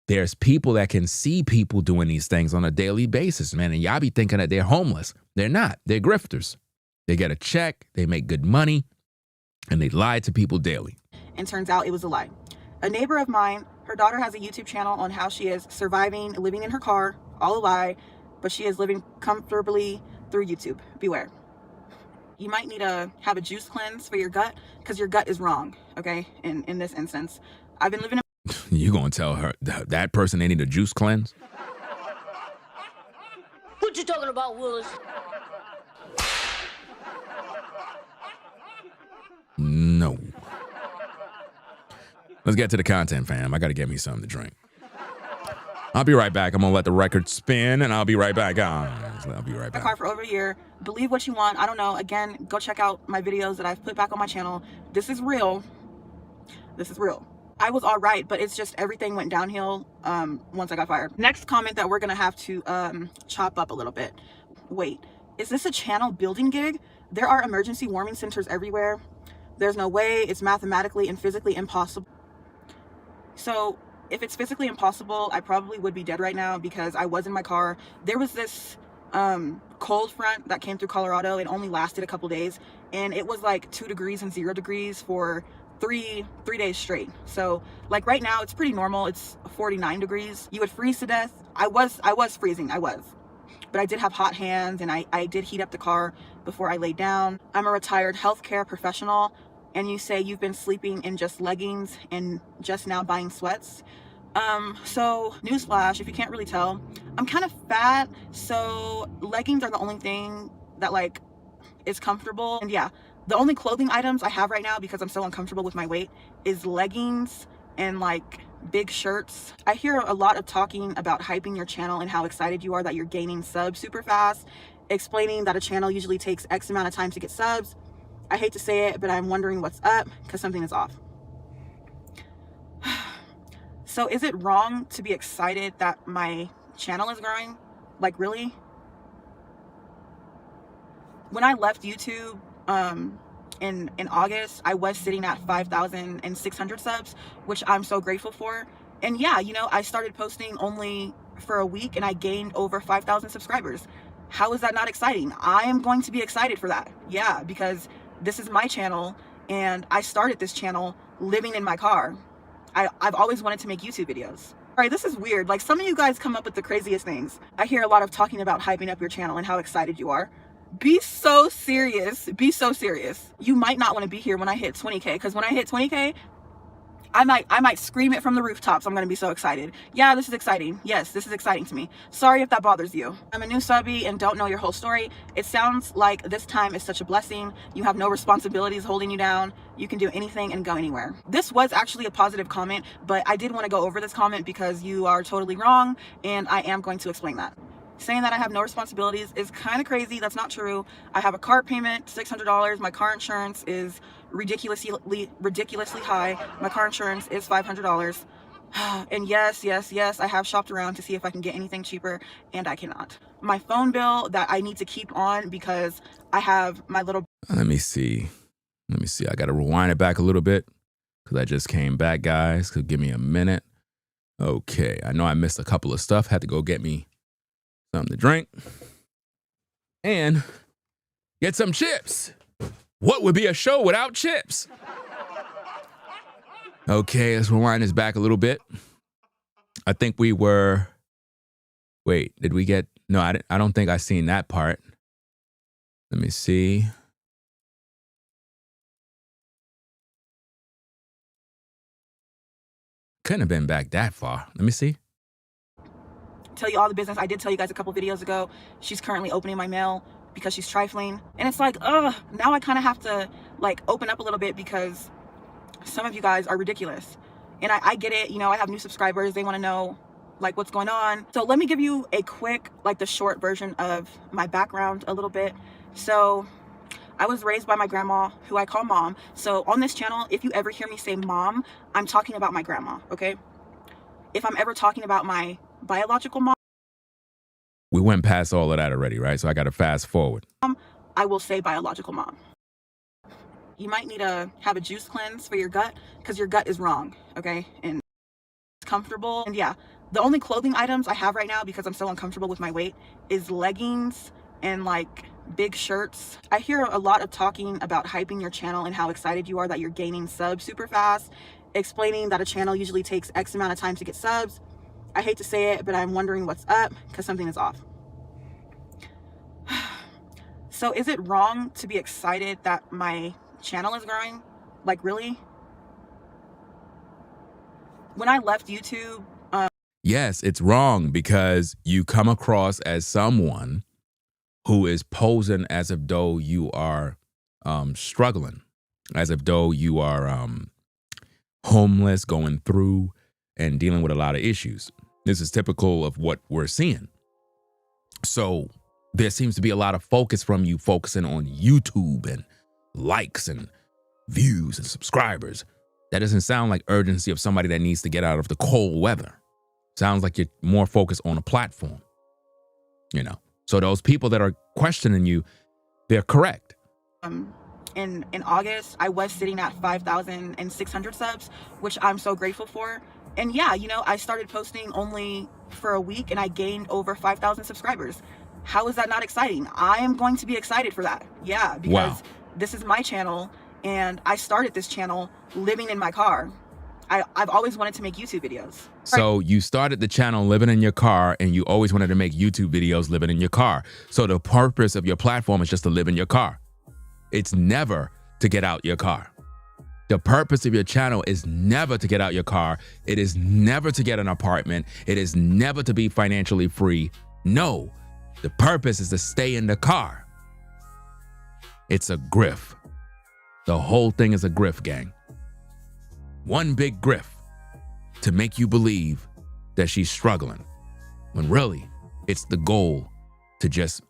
There's people that can see people doing these things on a daily basis, man, and y'all be thinking that they're homeless. They're not. They're grifters. They get a check, they make good money, and they lie to people daily. And turns out it was a lie. A neighbor of mine, her daughter has a YouTube channel on how she is surviving, living in her car, all a lie, but she is living comfortably through YouTube. Beware. You might need to have a juice cleanse for your gut because your gut is wrong, okay, in this instance. I've been living in... You gonna tell her that person they need a juice cleanse? What you talking about, Willis? No. Let's get to the content, fam. I gotta get me something to drink. I'll be right back. I'm going to let the record spin, and I'll be right back. I'll be right my back. car for over a year. Believe what you want. I don't know. Again, go check out my videos that I've put back on my channel. This is real. This is real. I was all right, but it's just everything went downhill once I got fired. Next comment that we're gonna have to chop up a little bit. Wait, is this a channel building gig? There are emergency warming centers everywhere. There's no way it's mathematically and physically impossible. So if it's physically impossible, I probably would be dead right now because I was in my car. There was this cold front that came through Colorado. It only lasted a couple days, and it was like 2 degrees and 0 degrees for three days straight. So like right now it's pretty normal. It's 49 degrees. You would freeze to death. I was freezing. But I did have hot hands, and I did heat up the car before I laid down. I'm a retired healthcare professional, and you say you've been sleeping in just leggings and just now buying sweats. So newsflash, if you can't really tell, I'm kind of fat, so leggings are the only thing that like is comfortable. And yeah, the only clothing items I have right now, because I'm so uncomfortable with my weight, is leggings and like big shirts. I hear a lot of talking about hyping your channel and how excited you are that you're gaining subs super fast, explaining that a channel usually takes X amount of time to get subs. I hate to say it, but I'm wondering what's up because something is off. So is it wrong to be excited that my channel is growing? Like, really? When I left YouTube in August, I was sitting at 5,600 subs, which I'm so grateful for. And yeah, you know, I started posting only for a week and I gained over 5,000 subscribers. How is that not exciting? I am going to be excited for that. Yeah, because this is my channel and I started this channel living in my car. I've always wanted to make YouTube videos. All right, this is weird. Like, some of you guys come up with the craziest things. I hear a lot of talking about hyping up your channel and how excited you are. Be so serious. Be so serious. You might not want to be here when I hit 20K, because when I hit 20K, I might scream it from the rooftops. I'm going to be so excited. Yeah, this is exciting. Yes, this is exciting to me. Sorry if that bothers you. I'm a new subby and don't know your whole story. It sounds like this time is such a blessing. You have no responsibilities holding you down. You can do anything and go anywhere. This was actually a positive comment, but I did want to go over this comment because you are totally wrong, and I am going to explain that. Saying that I have no responsibilities is kind of crazy. That's not true. I have a car payment, $600. My car insurance is ridiculously high. My car insurance is $500. And yes, I have shopped around to see if I can get anything cheaper, and I cannot. My phone bill that I need to keep on because I have my little... Let me see. I got to rewind it back a little bit because I just came back, guys. So give me a minute. Okay, I know I missed a couple of stuff. Had to go get me something to drink and get some chips. What would be a show without chips? Okay, let's rewind this back a little bit. I think we were... Wait, did we get... No, I don't think I seen that part. Let me see. Couldn't have been back that far. Let me see. Tell you all the business. I did tell you guys a couple videos ago. She's currently opening my mail because she's trifling. And it's like, now I kind of have to like open up a little bit because some of you guys are ridiculous. And I get it. You know, I have new subscribers. They want to know like what's going on. So let me give you a quick, like the short version of my background a little bit. So I was raised by my grandma, who I call mom. So on this channel, if you ever hear me say mom, I'm talking about my grandma, okay? If I'm ever talking about my biological mom, we went past all of that already, right? So I got to fast forward. I will say biological mom. You might need to have a juice cleanse for your gut because your gut is wrong, okay? And it's comfortable. And yeah, the only clothing items I have right now because I'm so uncomfortable with my weight is leggings and like big shirts. I hear a lot of talking about hyping your channel and how excited you are that you're gaining subs super fast, explaining that a channel usually takes X amount of time to get subs. I hate to say it, but I'm wondering what's up because something is off. So is it wrong to be excited that my channel is growing? Like, really? When I left YouTube... Yes, it's wrong because you come across as someone who is posing as if though you are struggling, as if though you are homeless, going through and dealing with a lot of issues. This is typical of what we're seeing. So there seems to be a lot of focus from you focusing on YouTube and likes and views and subscribers. That doesn't sound like urgency of somebody that needs to get out of the cold weather. Sounds like you're more focused on a platform, you know? So those people that are questioning you, they're correct. In August, I was sitting at 5,600 subs, which I'm so grateful for. And yeah, you know, I started posting only for a week and I gained over 5,000 subscribers. How is that not exciting? I am going to be excited for that. Yeah, because this is my channel and I started this channel living in my car. I've always wanted to make YouTube videos. So you started the channel living in your car and you always wanted to make YouTube videos living in your car. So the purpose of your platform is just to live in your car. It's never to get out your car. The purpose of your channel is never to get out your car. It is never to get an apartment. It is never to be financially free. No, the purpose is to stay in the car. It's a grift. The whole thing is a grift, gang. One big grift to make you believe that she's struggling, when really it's the goal to just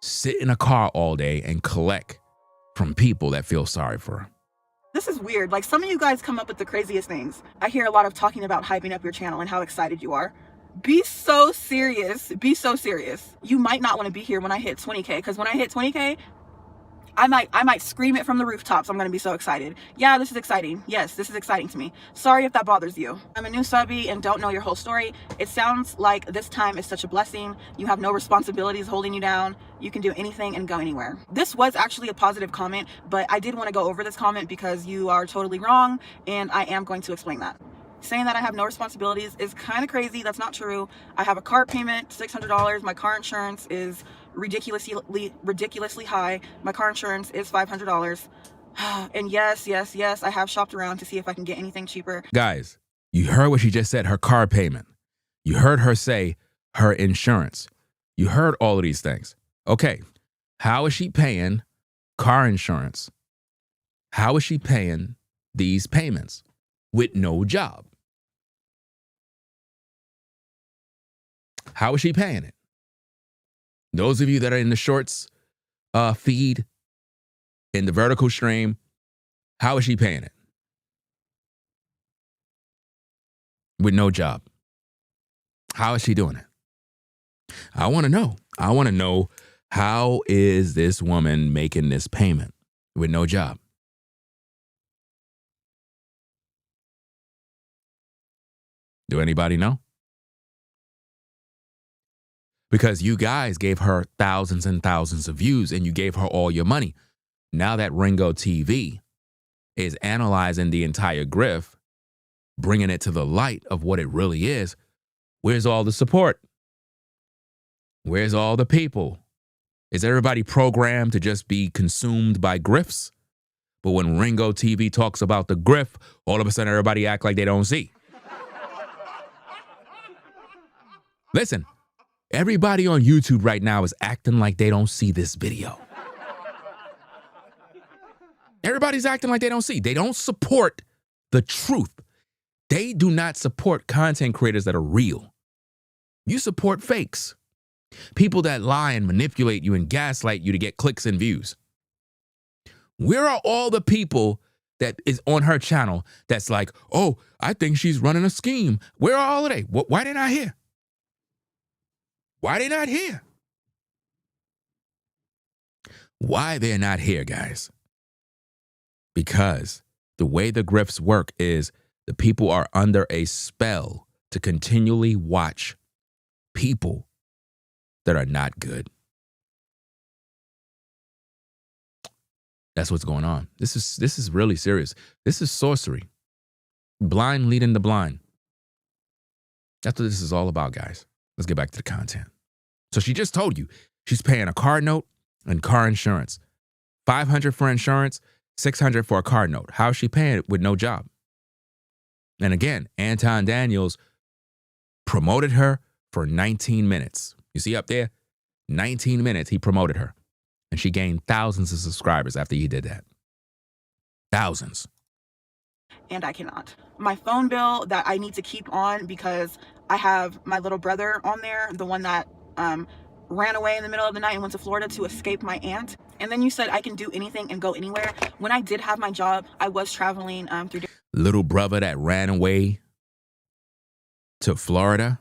sit in a car all day and collect from people that feel sorry for her. This is weird. Like, some of you guys come up with the craziest things. I hear a lot of talking about hyping up your channel and how excited you are. Be so serious. Be so serious. You might not want to be here when I hit 20K, because when I hit 20K, I might scream it from the rooftops. I'm going to be so excited. Yeah, this is exciting. Yes, this is exciting to me. Sorry if that bothers you. I'm a new subby and don't know your whole story. It sounds like this time is such a blessing. You have no responsibilities holding you down. You can do anything and go anywhere. This was actually a positive comment, but I did want to go over this comment because you are totally wrong, and I am going to explain that. Saying that I have no responsibilities is kind of crazy. That's not true. I have a car payment, $600. My car insurance is ridiculously high. My car insurance is $500. And yes, I have shopped around to see if I can get anything cheaper. Guys, you heard what she just said, her car payment. You heard her say her insurance. You heard all of these things. Okay, how is she paying car insurance? How is she paying these payments with no job? How is she paying it? Those of you that are in the shorts feed, in the vertical stream, how is she paying it? With no job. How is she doing it? I want to know. I want to know, how is this woman making this payment with no job? Do anybody know? Because you guys gave her thousands and thousands of views and you gave her all your money. Now that Ringo TV is analyzing the entire grift, bringing it to the light of what it really is, where's all the support? Where's all the people? Is everybody programmed to just be consumed by grifts? But when Ringo TV talks about the grift, all of a sudden everybody act like they don't see. Listen. Everybody on YouTube right now is acting like they don't see this video. Everybody's acting like they don't see. They don't support the truth. They do not support content creators that are real. You support fakes. People that lie and manipulate you and gaslight you to get clicks and views. Where are all the people that is on her channel that's like, oh, I think she's running a scheme? Where are all of they? Why they not here? Why they not here? Why they're not here, guys? Because the way the grifts work is the people are under a spell to continually watch people that are not good. That's what's going on. This is really serious. This is sorcery. Blind leading the blind. That's what this is all about, guys. Let's get back to the content. So she just told you she's paying a car note and car insurance. $500 for insurance, $600 for a car note. How is she paying it with no job? And again, Anton Daniels promoted her for 19 minutes. You see up there? 19 minutes he promoted her. And she gained thousands of subscribers after he did that. Thousands. And I cannot. My phone bill that I need to keep on because I have my little brother on there, the one that ran away in the middle of the night and went to Florida to escape my aunt. And then you said I can do anything and go anywhere. When I did have my job, I was traveling through. Little brother that ran away to Florida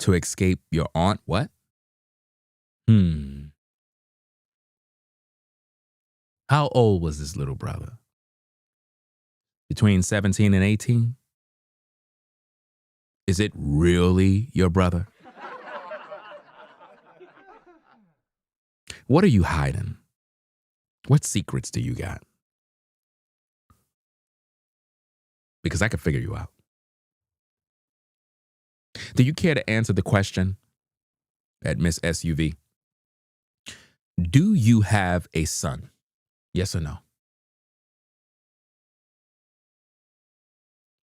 to escape your aunt. What? How old was this little brother? Between 17 and 18? Is it really your brother? What are you hiding? What secrets do you got? Because I could figure you out. Do you care to answer the question at Miss SUV? Do you have a son? Yes or no?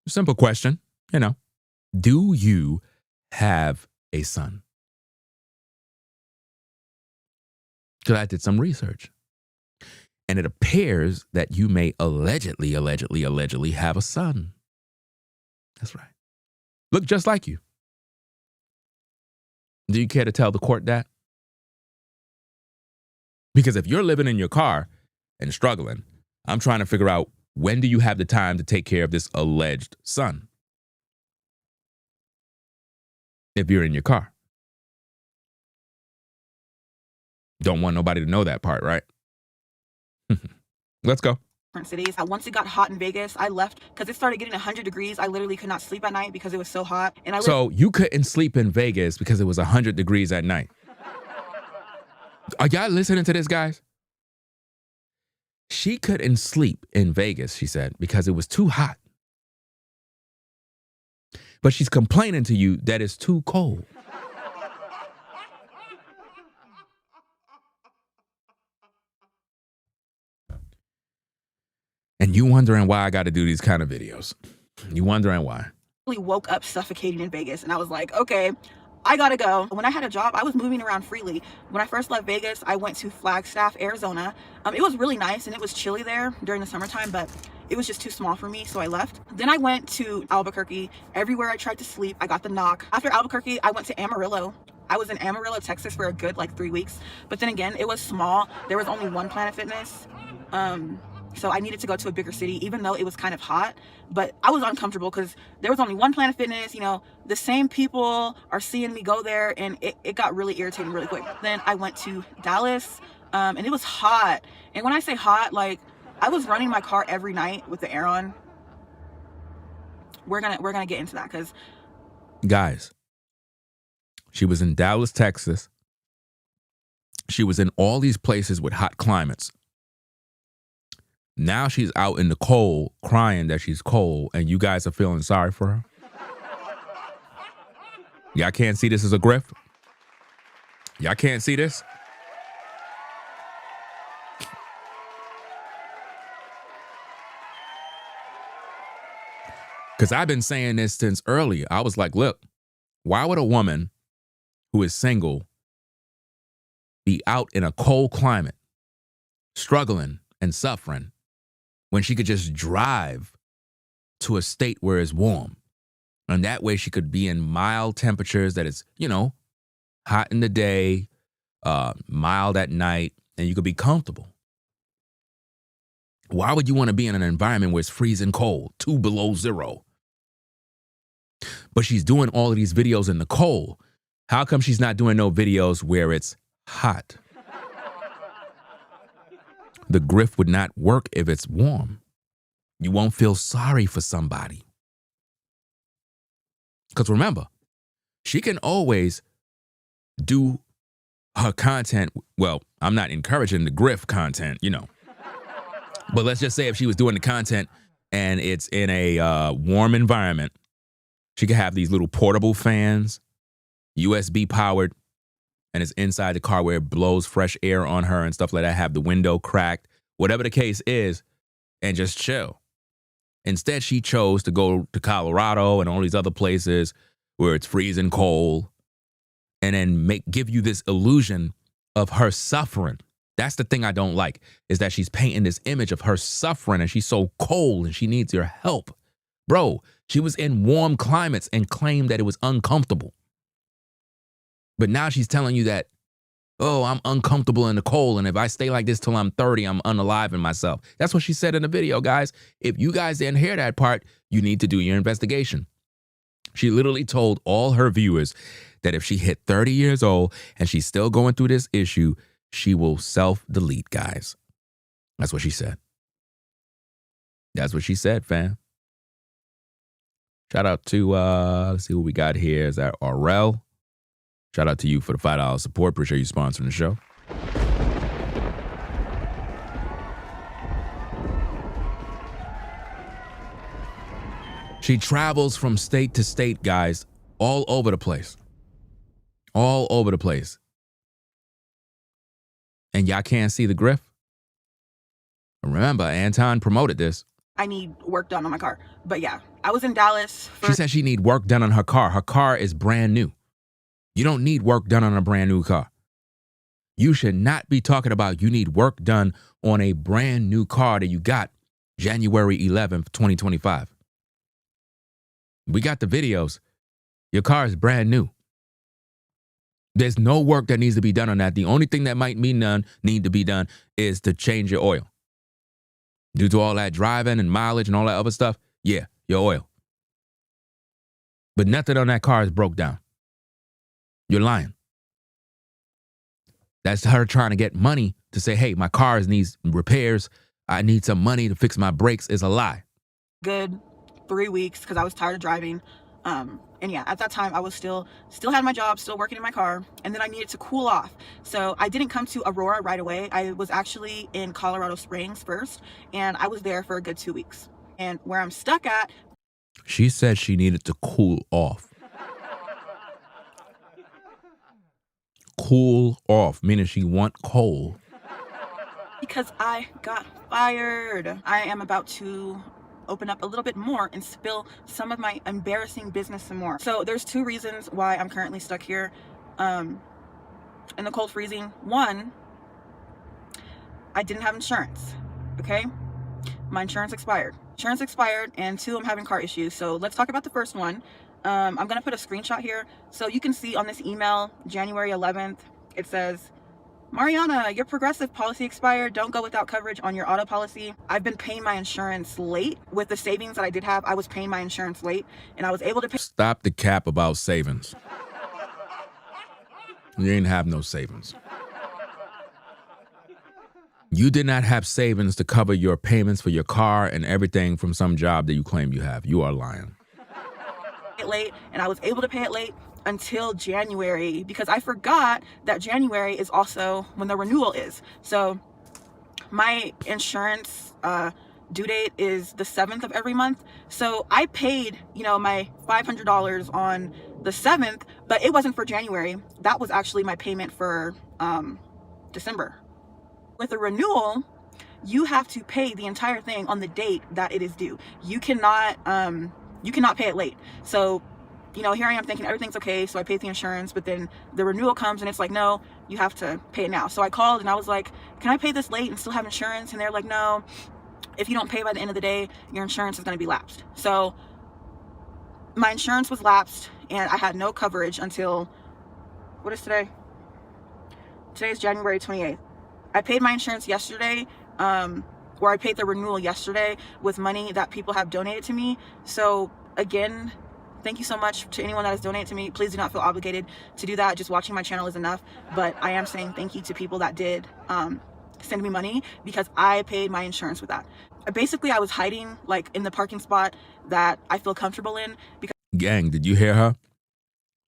Simple question, you know. Do you have a son? Because I did some research. And it appears that you may allegedly have a son. That's right. Look just like you. Do you care to tell the court that? Because if you're living in your car and struggling, I'm trying to figure out, when do you have the time to take care of this alleged son? If you're in your car. Don't want nobody to know that part, right? Let's go. Different cities. Once it got hot in Vegas, I left because it started getting 100 degrees. I literally could not sleep at night because it was so hot. And So you couldn't sleep in Vegas because it was 100 degrees at night. Are y'all listening to this, guys? She couldn't sleep in Vegas, she said, because it was too hot. But she's complaining to you that it's too cold. And you wondering why I got to do these kind of videos. You wondering why. Woke up suffocating in Vegas, and I was like, okay, I gotta go. When I had a job, I was moving around freely. When I first left Vegas, I went to Flagstaff, Arizona. It was really nice and it was chilly there during the summertime, but it was just too small for me, so I left. Then I went to Albuquerque. Everywhere I tried to sleep, I got the knock. After Albuquerque, I went to Amarillo. I was in Amarillo, Texas for a good 3 weeks. But then again, it was small. There was only one Planet Fitness. So I needed to go to a bigger city, even though it was kind of hot. But I was uncomfortable because there was only one Planet Fitness. You know, the same people are seeing me go there, and it got really irritating really quick. Then I went to Dallas, and it was hot. And when I say hot, I was running my car every night with the air on. We're gonna get into that because, guys, she was in Dallas, Texas. She was in all these places with hot climates. Now she's out in the cold crying that she's cold, and you guys are feeling sorry for her. Y'all can't see this as a grift? Y'all can't see this? Because I've been saying this since earlier. I was like, look, why would a woman who is single be out in a cold climate, struggling and suffering, when she could just drive to a state where it's warm? And that way she could be in mild temperatures that is, hot in the day, mild at night, and you could be comfortable. Why would you want to be in an environment where it's freezing cold, 2 below zero? But she's doing all of these videos in the cold. How come she's not doing no videos where it's hot? The grift would not work if it's warm. You won't feel sorry for somebody. Because remember, she can always do her content. Well, I'm not encouraging the grift content, But let's just say if she was doing the content and it's in a warm environment, she could have these little portable fans, USB powered, and it's inside the car where it blows fresh air on her and stuff like that, have the window cracked, whatever the case is, and just chill. Instead, she chose to go to Colorado and all these other places where it's freezing cold, and then give you this illusion of her suffering. That's the thing I don't like, is that she's painting this image of her suffering and she's so cold and she needs your help. Bro, She was in warm climates and claimed that it was uncomfortable. But now she's telling you that, oh, I'm uncomfortable in the cold, and if I stay like this till I'm 30, I'm unaliving myself. That's what she said in the video, guys. If you guys didn't hear that part, you need to do your investigation. She literally told all her viewers that if she hit 30 years old and she's still going through this issue, she will self-delete, guys. That's what she said. That's what she said, fam. Shout out to, let's see what we got here. Is that Aurel? Shout out to you for the $5 support. Appreciate you sponsoring the show. She travels from state to state, guys, all over the place. All over the place. And y'all can't see the Grift? Remember, Anton promoted this. I need work done on my car. But yeah, I was in Dallas. She said she need work done on her car. Her car is brand new. You don't need work done on a brand new car. You should not be talking about you need work done on a brand new car that you got January 11th, 2025. We got the videos. Your car is brand new. There's no work that needs to be done on that. The only thing that might need to be done is to change your oil. Due to all that driving and mileage and all that other stuff, yeah, your oil. But nothing on that car is broke down. You're lying. That's her trying to get money to say, hey, my car needs repairs. I need some money to fix my brakes is a lie. Good 3 weeks because I was tired of driving. And yeah, at that time I was still had my job, still working in my car, and then I needed to cool off. So I didn't come to Aurora right away. I was actually in Colorado Springs first, and I was there for a good 2 weeks. And where I'm stuck at, she said she needed to cool off. Cool off, meaning she want coal. Because I got fired. I am about to open up a little bit more and spill some of my embarrassing business some more. So there's 2 reasons why I'm currently stuck here in the cold freezing. 1, I didn't have insurance, okay? My insurance expired. And 2, I'm having car issues. So let's talk about the first one. I'm gonna put a screenshot here so you can see on this email, January 11th, it says, Mariana, your Progressive policy expired. Don't go without coverage on your auto policy. I've been paying my insurance late. With the savings that I did have, I was paying my insurance late, and I was able to pay. Stop the cap about savings. You ain't have no savings. You did not have savings to cover your payments for your car and everything from some job that you claim you have. You are lying. Late, and I was able to pay it late until January because I forgot that January is also when the renewal is. So my insurance due date is the 7th of every month. So I paid, my $500 on the 7th, but it wasn't for January. That was actually my payment for December. With a renewal, you have to pay the entire thing on the date that it is due. You cannot pay it late. So, here I am thinking everything's okay. So I paid the insurance, but then the renewal comes and it's like, no, you have to pay it now. So I called and I was like, can I pay this late and still have insurance? And they're like, no, if you don't pay by the end of the day, your insurance is going to be lapsed. So my insurance was lapsed and I had no coverage until, what is today? Today is January 28th. I paid my insurance yesterday, or I paid the renewal yesterday with money that people have donated to me. So again, thank you so much to anyone that has donated to me. Please do not feel obligated to do that. Just watching my channel is enough. But I am saying thank you to people that did send me money because I paid my insurance with that. Basically, I was hiding like in the parking spot that I feel comfortable in. Because gang, did you hear her?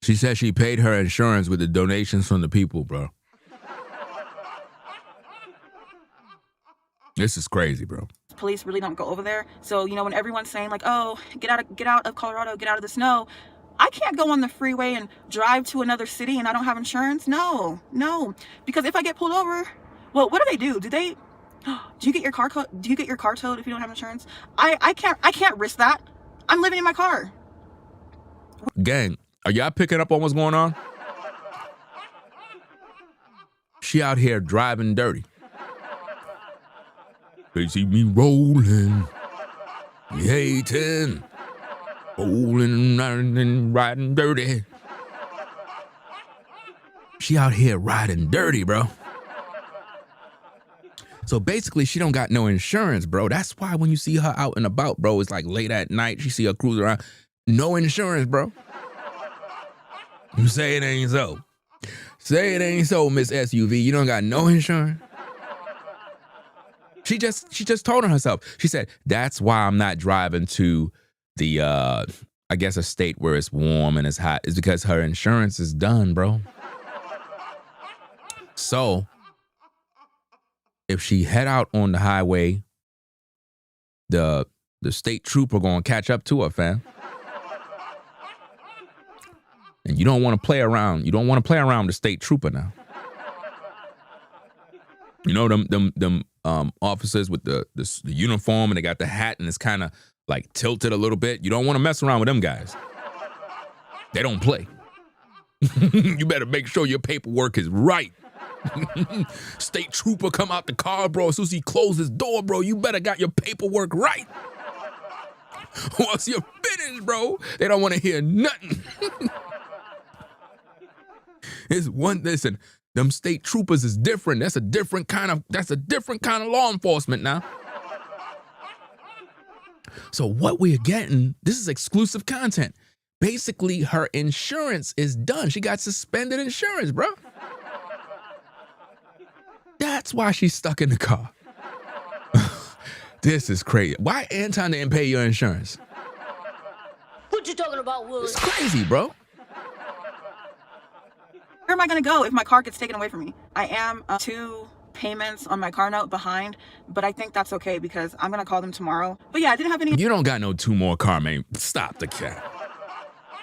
She said she paid her insurance with the donations from the people, bro. This is crazy, bro. Police really don't go over there. So, when everyone's saying like, oh, get out of Colorado, get out of the snow. I can't go on the freeway and drive to another city and I don't have insurance. No. Because if I get pulled over, well, what do? Do you get your car towed if you don't have insurance? I can't risk that. I'm living in my car. Gang, are y'all picking up on what's going on? She out here driving dirty. They see me rolling, hating. Rolling and riding dirty. She out here riding dirty, bro. So basically, she don't got no insurance, bro. That's why when you see her out and about, bro, it's like late at night. You see her cruising around. No insurance, bro. You say it ain't so. Say it ain't so, Miss SUV. You don't got no insurance. She just told on herself. She said, that's why I'm not driving to the, I guess, a state where it's warm and it's hot. Is because her insurance is done, bro. So, if she head out on the highway, the state trooper gonna catch up to her, fam. And you don't want to play around. You don't want to play around with the state trooper now. You know them officers with the uniform and they got the hat and it's kind of like tilted a little bit. You don't want to mess around with them guys. They don't play. You better make sure your paperwork is right. State trooper come out the car, bro. As soon as he closes his door, bro, you better got your paperwork right. Once you're finished, bro, they don't want to hear nothing. Listen, them state troopers is different. That's a different kind of law enforcement now. So what we're getting, this is exclusive content. Basically, her insurance is done. She got suspended insurance, bro. That's why she's stuck in the car. This is crazy. Why Anton didn't pay your insurance? What you talking about, Willie? It's crazy, bro. Where am I going to go if my car gets taken away from me? I am 2 payments on my car note behind, but I think that's okay because I'm going to call them tomorrow. But yeah, I didn't have any. You don't got no 2 more car payments. Stop the cap.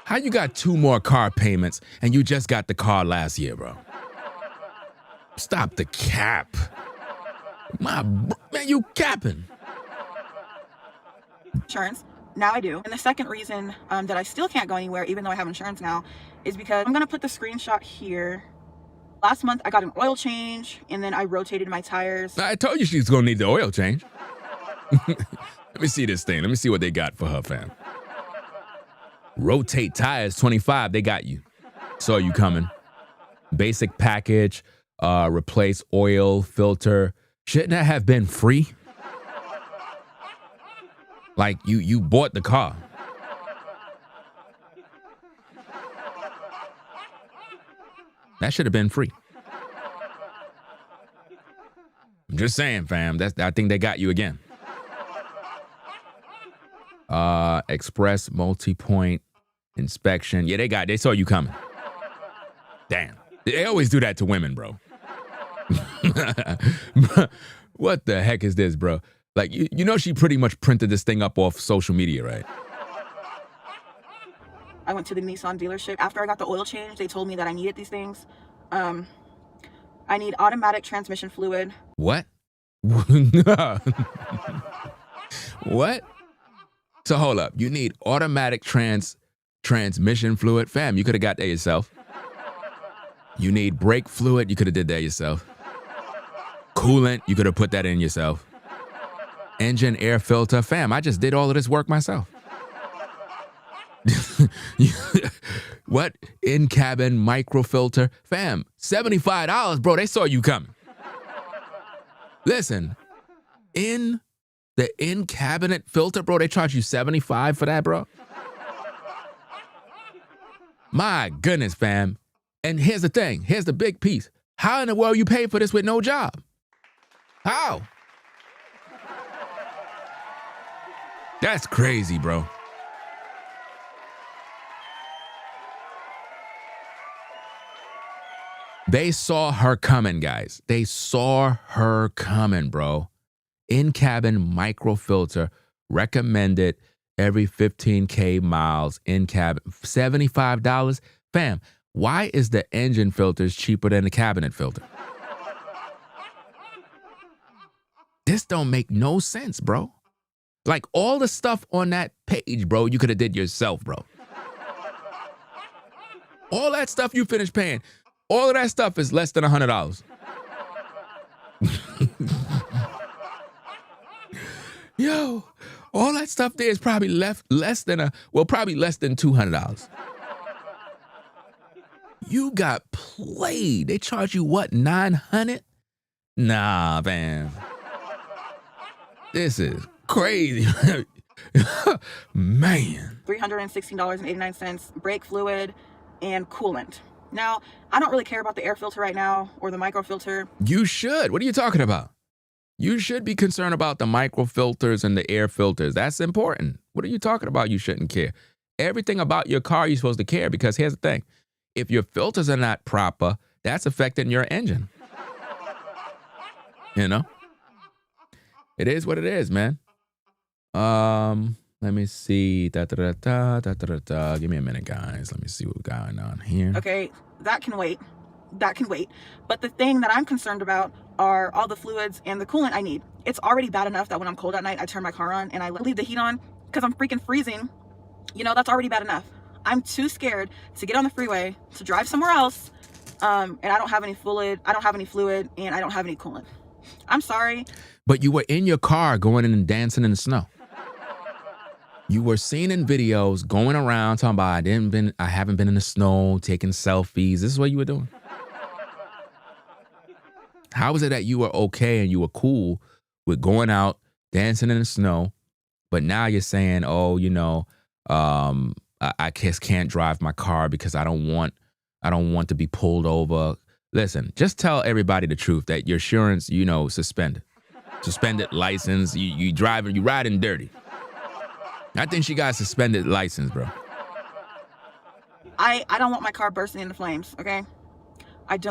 How you got 2 more car payments and you just got the car last year, bro? Stop the cap. Man, you capping. Insurance. Now I do. And the second reason that I still can't go anywhere, even though I have insurance now, is because I'm going to put the screenshot here. Last month, I got an oil change, and then I rotated my tires. I told you she's going to need the oil change. Let me see this thing. Let me see what they got for her, fam. Rotate tires, 25. They got you. Saw you coming. Basic package, replace oil, filter. Shouldn't that have been free? Like, you bought the car. That should have been free. I'm just saying, fam. I think they got you again. Express multi-point inspection. Yeah, they saw you coming. Damn. They always do that to women, bro. What the heck is this, bro? Like, you know she pretty much printed this thing up off social media, right? I went to the Nissan dealership. After I got the oil change, they told me that I needed these things. I need automatic transmission fluid. What? What? So hold up. You need automatic transmission fluid? Fam, you could have got that yourself. You need brake fluid? You could have did that yourself. Coolant? You could have put that in yourself. Engine air filter? Fam, I just did all of this work myself. What? In-cabin microfilter? Fam, $75, bro. They saw you coming. Listen, the in-cabinet filter, bro, they charge you $75 for that, bro. My goodness, fam. And here's the thing. Here's the big piece. How in the world you pay for this with no job? How? That's crazy, bro. They saw her coming, guys. They saw her coming, bro. In-cabin microfilter, recommended every 15K miles in-cabin. $75? Fam, why is the engine filters cheaper than the cabinet filter? This don't make no sense, bro. Like, all the stuff on that page, bro, you could have did yourself, bro. All that stuff you finished paying, all of that stuff is less than $100. Yo, All that stuff there is probably less than $200. You got played. They charge you what, $900? Nah, man. This is crazy. Man. $316.89, brake fluid, and coolant. Now, I don't really care about the air filter right now or the micro filter. You should. What are you talking about? You should be concerned about the micro filters and the air filters. That's important. What are you talking about? You shouldn't care. Everything about your car you're supposed to care, because here's the thing. If your filters are not proper, that's affecting your engine. You know? It is what it is, man. Let me see. Give me a minute, guys. Let me see what's going on here. Okay, that can wait. That can wait. But the thing that I'm concerned about are all the fluids and the coolant I need. It's already bad enough that when I'm cold at night, I turn my car on and I leave the heat on because I'm freaking freezing. You know, that's already bad enough. I'm too scared to get on the freeway to drive somewhere else, and I don't have any fluid, and I don't have any coolant. I'm sorry. But you were in your car going in and dancing in the snow. You were seen in videos going around talking about I haven't been in the snow, taking selfies. This is what you were doing. How is it that you were okay and you were cool with going out, dancing in the snow, but now you're saying, oh, you know, I just can't drive my car because I don't want to be pulled over. Listen, just tell everybody the truth that your insurance, you know, suspended license. You riding dirty. I think she got a suspended license, bro. I don't want my car bursting into flames, okay?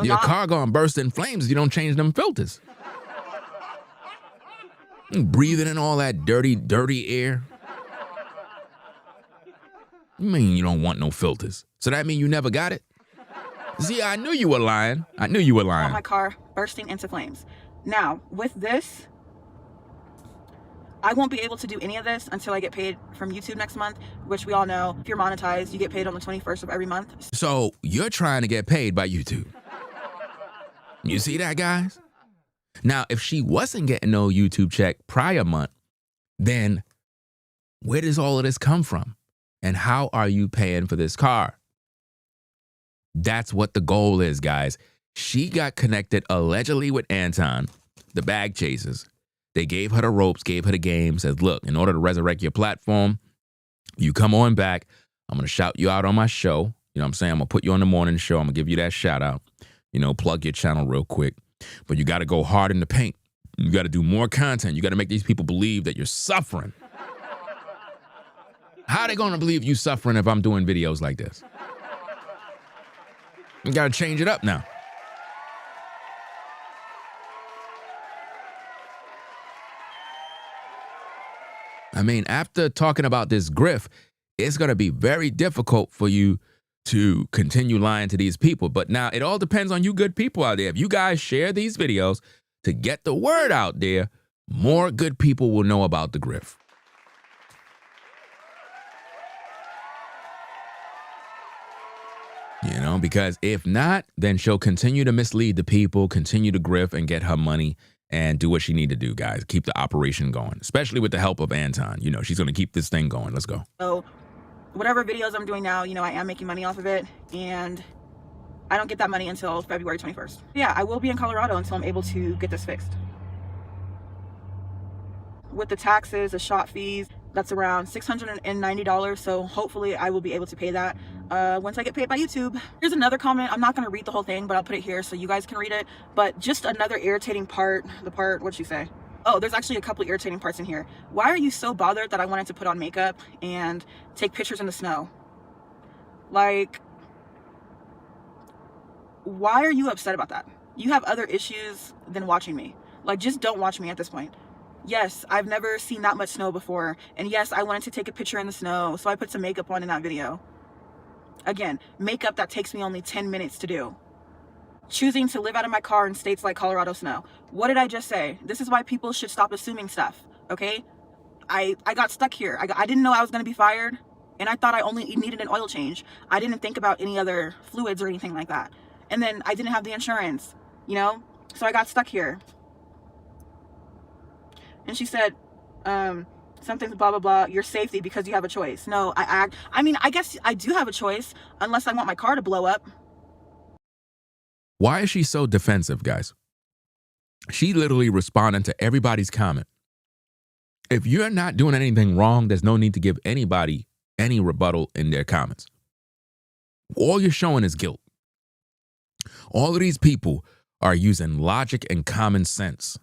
Your car gonna burst in flames if you don't change them filters. You breathing in all that dirty air. You mean you don't want no filters? So that mean you never got it? See, I knew you were lying. I want my car bursting into flames. Now, with this, I won't be able to do any of this until I get paid from YouTube next month, which we all know, if you're monetized, you get paid on the 21st of every month. So you're trying to get paid by YouTube. You see that, guys? Now, if she wasn't getting no YouTube check prior month, then where does all of this come from? And how are you paying for this car? That's what the goal is, guys. She got connected allegedly with Anton, the bag chasers. They gave her the ropes, gave her the game, says, look, in order to resurrect your platform, you come on back. I'm going to shout you out on my show. You know what I'm saying? I'm going to put you on the morning show. I'm going to give you that shout out. You know, plug your channel real quick. But you got to go hard in the paint. You got to do more content. You got to make these people believe that you're suffering. How are they going to believe you suffering if I'm doing videos like this? You got to change it up now. I mean, after talking about this Grift, it's going to be very difficult for you to continue lying to these people. But now it all depends on you good people out there. If you guys share these videos to get the word out there, more good people will know about the Grift. You know, because if not, then she'll continue to mislead the people, continue to grift and get her money and do what she need to do, guys. Keep the operation going, especially with the help of Anton. You know, she's going to keep this thing going. Let's go. So whatever videos I'm doing now, you know, I am making money off of it, and I don't get that money until February 21st. Yeah, I will be in Colorado until I'm able to get this fixed. With the taxes, the shop fees, that's around $690. So hopefully I will be able to pay that once I get paid by YouTube. Here's another comment. I'm not going to read the whole thing, but I'll put it here so you guys can read it. But just another irritating part, what'd she say? Oh, there's actually a couple irritating parts in here. Why are you so bothered that I wanted to put on makeup and take pictures in the snow? Like, why are you upset about that? You have other issues than watching me. Like, just don't watch me at this point. Yes, I've never seen that much snow before. And yes, I wanted to take a picture in the snow, so I put some makeup on in that video. Again, makeup that takes me only 10 minutes to do. Choosing to live out of my car in states like Colorado snow. What did I just say? This is why people should stop assuming stuff, okay? I got stuck here. I didn't know I was going to be fired, and I thought I only needed an oil change. I didn't think about any other fluids or anything like that. And then I didn't have the insurance, you know? So I got stuck here. And she said, something's blah blah blah, your safety because you have a choice. No, I mean, I guess I do have a choice unless I want my car to blow up. Why is she so defensive, guys? She literally responded to everybody's comment. If you're not doing anything wrong, there's no need to give anybody any rebuttal in their comments. All you're showing is guilt. All of these people are using logic and common sense.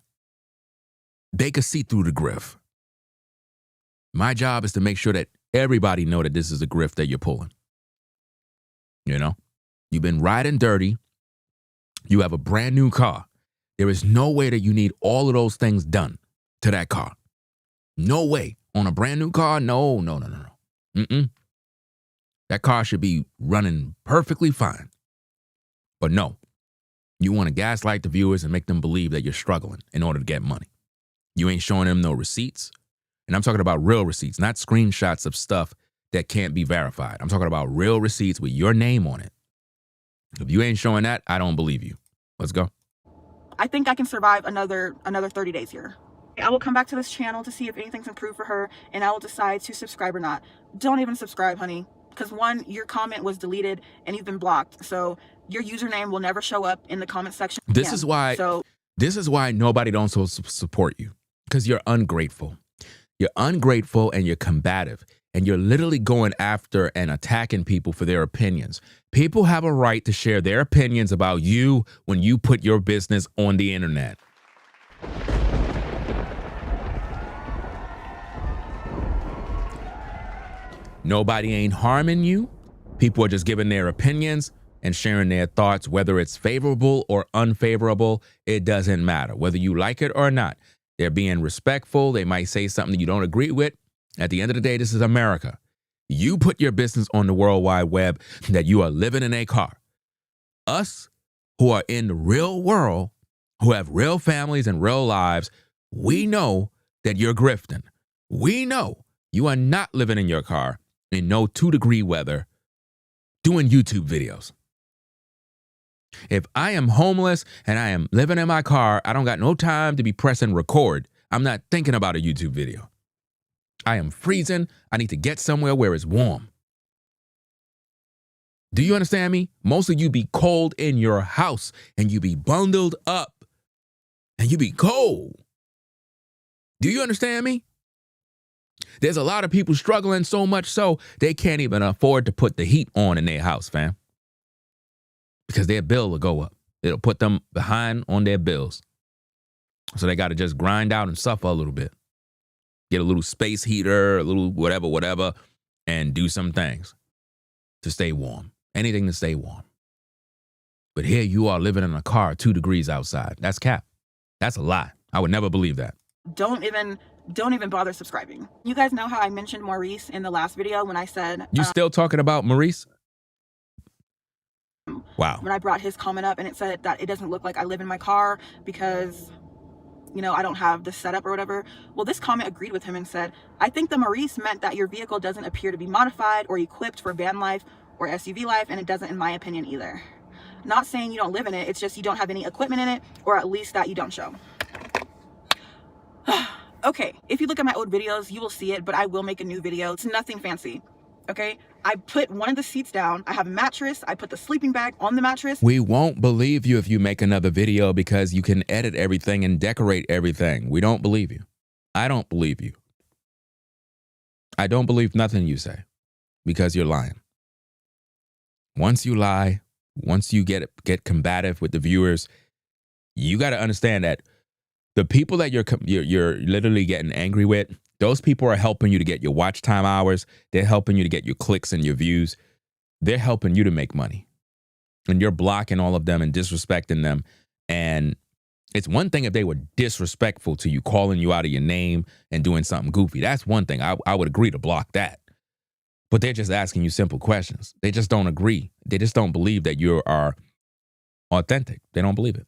They could see through the grift. My job is to make sure that everybody know that this is a grift that you're pulling. You know, you've been riding dirty. You have a brand new car. There is no way that you need all of those things done to that car. No way. On a brand new car? No. That car should be running perfectly fine. But no, you want to gaslight the viewers and make them believe that you're struggling in order to get money. You ain't showing them no receipts. And I'm talking about real receipts, not screenshots of stuff that can't be verified. I'm talking about real receipts with your name on it. If you ain't showing that, I don't believe you. Let's go. I think I can survive another 30 days here. I will come back to this channel to see if anything's improved for her, and I will decide to subscribe or not. Don't even subscribe, honey, because one, your comment was deleted and you've been blocked. So your username will never show up in the comment section. This is why nobody don't support you, because you're ungrateful. You're ungrateful and you're combative, and you're literally going after and attacking people for their opinions. People have a right to share their opinions about you when you put your business on the internet. Nobody ain't harming you. People are just giving their opinions and sharing their thoughts, whether it's favorable or unfavorable. It doesn't matter whether you like it or not. They're being respectful. They might say something you don't agree with. At the end of the day, this is America. You put your business on the World Wide Web that you are living in a car. Us who are in the real world, who have real families and real lives, we know that you're grifting. We know you are not living in your car in no 2-degree weather doing YouTube videos. If I am homeless and I am living in my car, I don't got no time to be pressing record. I'm not thinking about a YouTube video. I am freezing. I need to get somewhere where it's warm. Do you understand me? Most of you be cold in your house and you be bundled up and you be cold. Do you understand me? There's a lot of people struggling so much so they can't even afford to put the heat on in their house, fam. Because their bill will go up. It'll put them behind on their bills. So they got to just grind out and suffer a little bit. Get a little space heater, a little whatever, and do some things to stay warm. Anything to stay warm. But here you are living in a car 2 degrees outside. That's cap. That's a lie. I would never believe that. Don't even bother subscribing. You guys know how I mentioned Maurice in the last video when I said... You still talking about Maurice? Wow. When I brought his comment up and it said that it doesn't look like I live in my car because, you know, I don't have the setup or whatever. Well, this comment agreed with him and said, I think the Maurice meant that your vehicle doesn't appear to be modified or equipped for van life or SUV life, and it doesn't in my opinion either. Not saying you don't live in it, it's just you don't have any equipment in it, or at least that you don't show. Okay, if you look at my old videos, you will see it, but I will make a new video. It's nothing fancy. Okay, I put one of the seats down. I have a mattress. I put the sleeping bag on the mattress. We won't believe you if you make another video because you can edit everything and decorate everything. We don't believe you. I don't believe you. I don't believe nothing you say because you're lying. Once you lie, once you get combative with the viewers, you got to understand that the people that you're literally getting angry with, those people are helping you to get your watch time hours. They're helping you to get your clicks and your views. They're helping you to make money. And you're blocking all of them and disrespecting them. And it's one thing if they were disrespectful to you, calling you out of your name and doing something goofy. That's one thing. I would agree to block that. But they're just asking you simple questions. They just don't agree. They just don't believe that you are authentic. They don't believe it.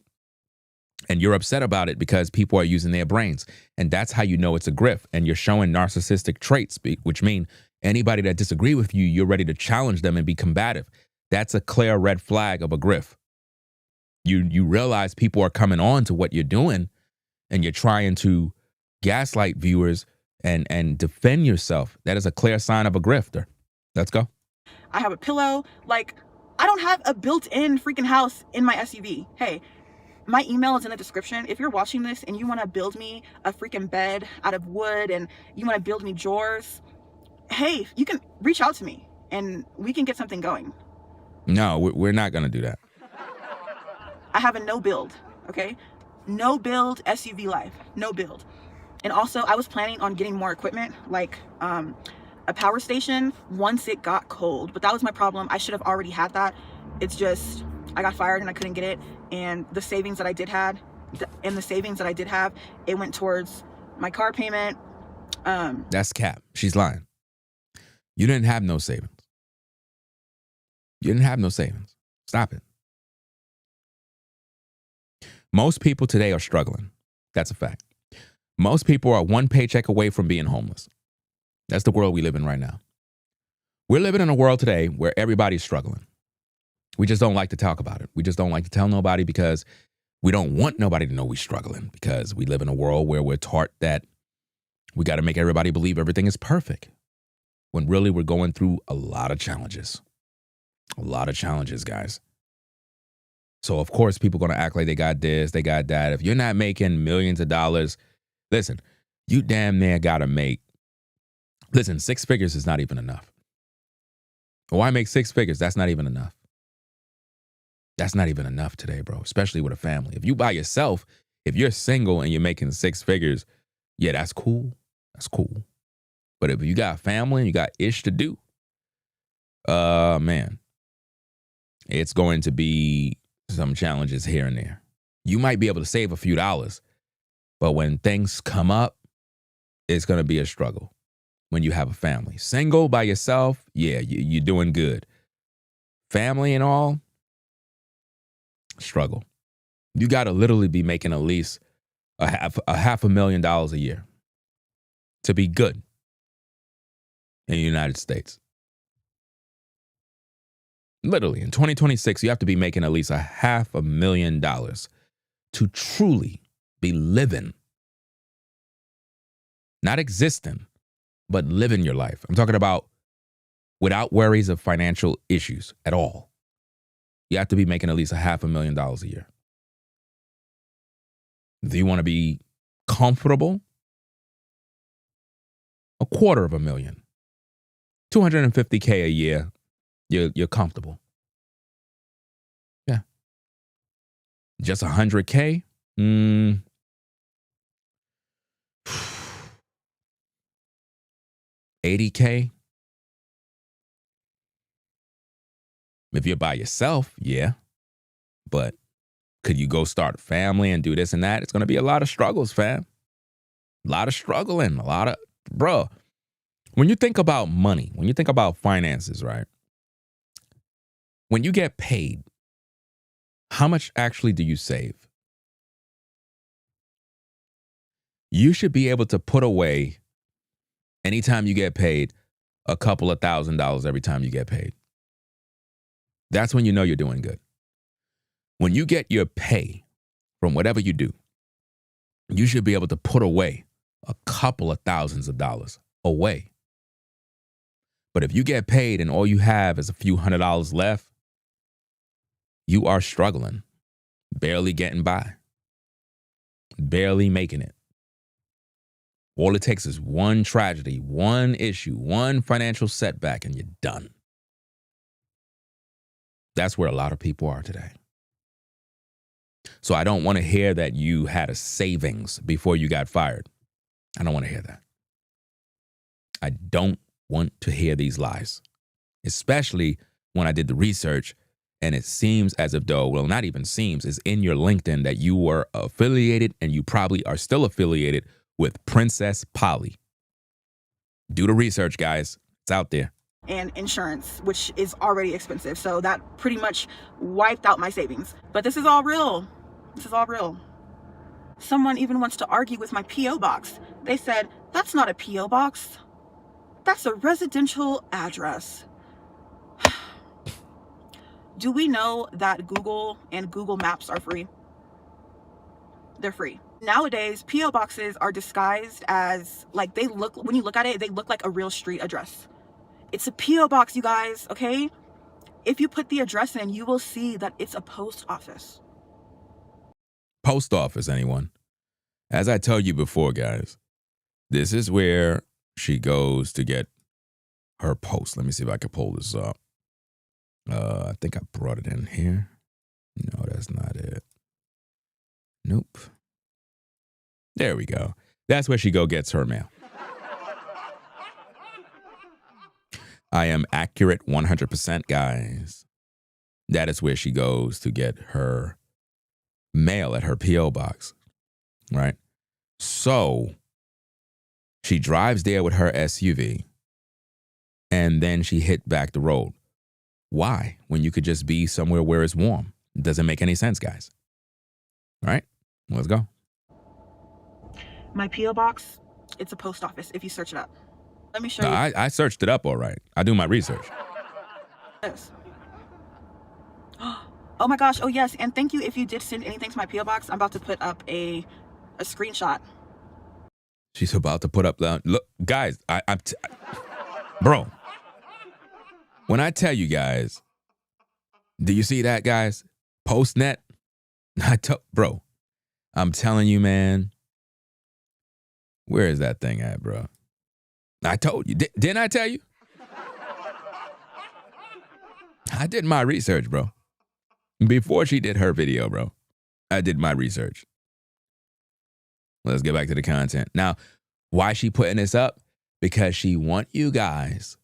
And you're upset about it because people are using their brains. And that's how you know it's a grift. And you're showing narcissistic traits, which mean anybody that disagree with you, you're ready to challenge them and be combative. That's a clear red flag of a grift. You realize people are coming on to what you're doing and you're trying to gaslight viewers and defend yourself. That is a clear sign of a grifter. Let's go. I have a pillow. Like, I don't have a built-in freaking house in my SUV. Hey, my email is in the description. If you're watching this and you want to build me a freaking bed out of wood and you want to build me drawers, hey, you can reach out to me and we can get something going. No, we're not going to do that. I have a no build, okay? No build SUV life, no build. And also, I was planning on getting more equipment, like a power station once it got cold. But that was my problem. I should have already had that. It's just, I got fired and I couldn't get it. And the savings that I did have, it went towards my car payment. That's cap. She's lying. You didn't have no savings. You didn't have no savings. Stop it. Most people today are struggling. That's a fact. Most people are one paycheck away from being homeless. That's the world we live in right now. We're living in a world today where everybody's struggling. We just don't like to talk about it. We just don't like to tell nobody because we don't want nobody to know we're struggling, because we live in a world where we're taught that we got to make everybody believe everything is perfect, when really we're going through a lot of challenges. A lot of challenges, guys. So, of course, people are going to act like they got this, they got that. If you're not making millions of dollars, listen, you damn near got to make, listen, 6 figures is not even enough. Why make 6 figures? That's not even enough. That's not even enough today, bro, especially with a family. If you by yourself, if you're single and you're making 6 figures, yeah, that's cool. That's cool. But if you got a family and you got ish to do, man, it's going to be some challenges here and there. You might be able to save a few dollars, but when things come up, it's going to be a struggle when you have a family. Single by yourself, yeah, you're doing good. Family and all, struggle. You got to literally be making at least $500,000 a year to be good in the United States. Literally, in 2026, you have to be making at least $500,000 to truly be living. Not existing, but living your life. I'm talking about without worries of financial issues at all. You have to be making at least $500,000 a year. If you want to be comfortable, $250,000, $250K a year, you're comfortable. Yeah. Just $100K? $80K? If you're by yourself, yeah. But could you go start a family and do this and that? It's going to be a lot of struggles, fam. A lot of struggling, bro. When you think about money, when you think about finances, right? When you get paid, how much actually do you save? You should be able to put away, anytime you get paid, a couple of $1,000s every time you get paid. That's when you know you're doing good. When you get your pay from whatever you do, you should be able to put away a couple of thousands of dollars away. But if you get paid and all you have is a few $100s left, you are struggling, barely getting by, barely making it. All it takes is one tragedy, one issue, one financial setback, and you're done. That's where a lot of people are today. So I don't want to hear that you had a savings before you got fired. I don't want to hear that. I don't want to hear these lies, especially when I did the research and it seems as if though, well, not even seems, it's in your LinkedIn that you were affiliated and you probably are still affiliated with Princess Polly. Do the research, guys. It's out there. And insurance, which is already expensive. So that pretty much wiped out my savings. But this is all real. This is all real. Someone even wants to argue with my P.O. box. They said, that's not a P.O. box. That's a residential address. Do we know that Google and Google Maps are free? they're free. Nowadays, P.O. boxes are disguised as, like, they look, when you look at it, they look like a real street address. It's a P.O. box, you guys, okay? If you put the address in, you will see that it's a post office. Post office, anyone? As I told you before, guys, this is where she goes to get her post. Let me see if I can pull this up. I think I brought it in here. No, that's not it. Nope. There we go. That's where she gets her mail. I am accurate 100%, guys. That is where she goes to get her mail at her P.O. box, right? So she drives there with her SUV, and then she hit back the road. Why? When you could just be somewhere where it's warm. It doesn't make any sense, guys. All right, let's go. My P.O. box, it's a post office if you search it up. Let me show No, you. I searched it up all right. I do my research. This. Oh my gosh, oh yes, and thank you if you did send anything to my P.O. box. I'm about to put up a screenshot. She's about to put up the... Look, guys, bro. When I tell you guys, do you see that, guys? Postnet? Bro, I'm telling you, man. Where is that thing at, bro? I told you. Didn't I tell you? I did my research, bro. Before she did her video, bro, I did my research. Let's get back to the content. Now, why is she putting this up? Because she want you guys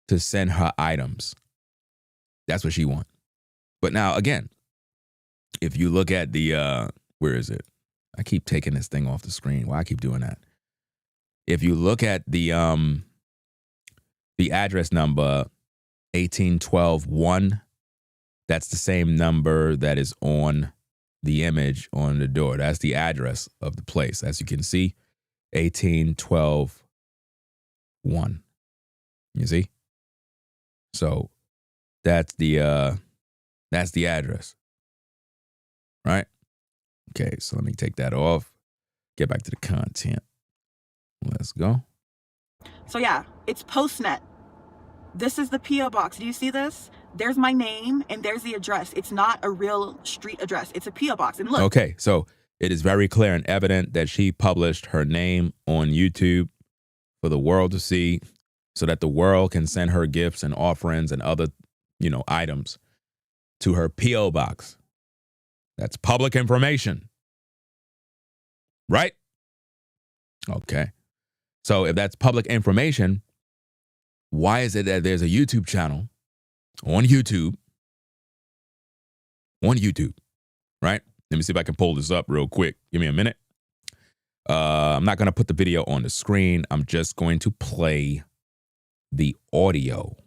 to send her items. That's what she want. But now, again, if you look at the, where is it? I keep taking this thing off the screen. Why I keep doing that? If you look at the address number 18121, that's the same number that is on the image on the door. That's the address of the place. As you can see, 18121. You see? So that's the address. Right? Okay, so let me take that off. Get back to the content. Let's go. So yeah, it's Postnet. This is the P.O. box. Do you see this? There's my name and there's the address. It's not a real street address. It's a P.O. box. And look. Okay, so it is very clear and evident that she published her name on YouTube for the world to see so that the world can send her gifts and offerings and other, items to her P.O. box. That's public information. Right? Okay. So if that's public information, why is it that there's a YouTube channel on YouTube, right? Let me see if I can pull this up real quick. Give me a minute. I'm not going to put the video on the screen. I'm just going to play the audio,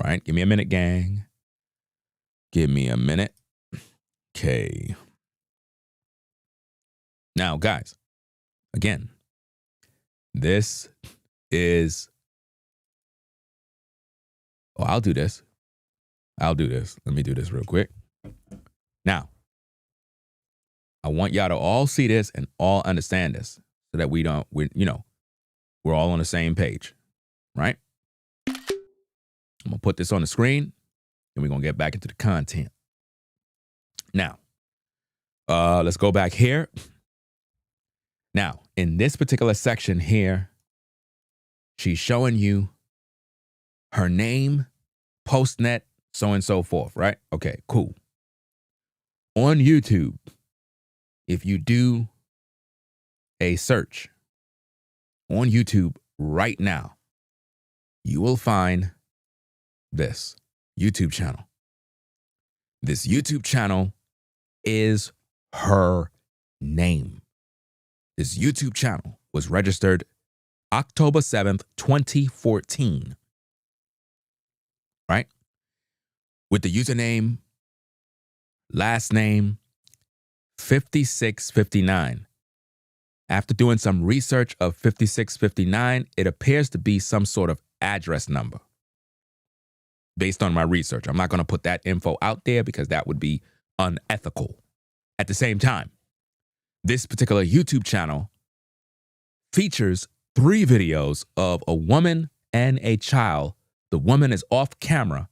right? Give me a minute, gang. Give me a minute. Okay. Now, guys, again, this is... Oh, I'll do this. Let me do this real quick. Now, I want y'all to all see this and all understand this so that we're all on the same page, right? I'm going to put this on the screen and we're going to get back into the content. Now, let's go back here. Now, in this particular section here, she's showing you her name, Postnet, so on and so forth, right? Okay, cool. On YouTube, if you do a search on YouTube right now, you will find this YouTube channel. This YouTube channel is her name. This YouTube channel was registered October 7th, 2014. Right? With the username, last name, 5659. After doing some research of 5659, it appears to be some sort of address number. Based on my research, I'm not going to put that info out there because that would be unethical. At the same time, This particular YouTube channel features 3 videos of a woman and a child. The woman is off camera,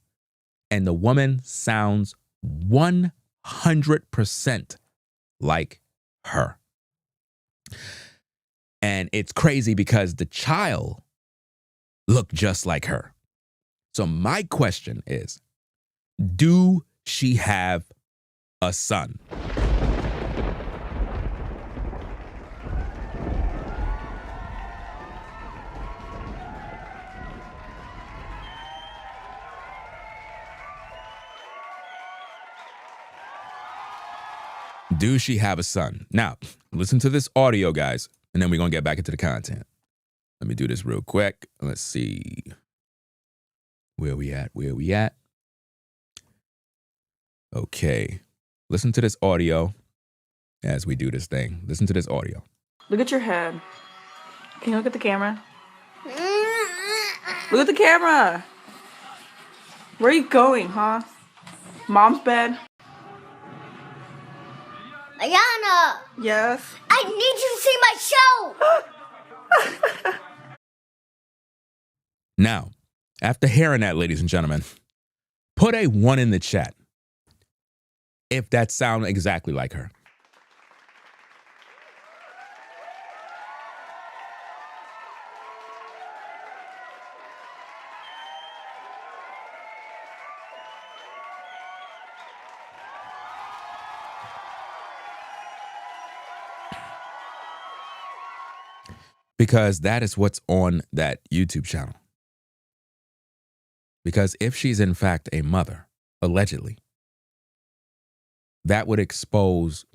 and the woman sounds 100% like her. And it's crazy because the child looked just like her. So my question is, do she have a son? Do she have a son? Now, listen to this audio, guys, and then we're going to get back into the content. Let me do this real quick. Let's see. Where we at? Okay. Listen to this audio as we do this thing. Listen to this audio. Look at your head. Can you look at the camera? Look at the camera. Where are you going, huh? Mom's bed? Ayana! Yes? I need you to see my show! Now, after hearing that, ladies and gentlemen, put a 1 in the chat if that sounds exactly like her. Because that is what's on that YouTube channel. Because if she's in fact a mother, allegedly, that would expose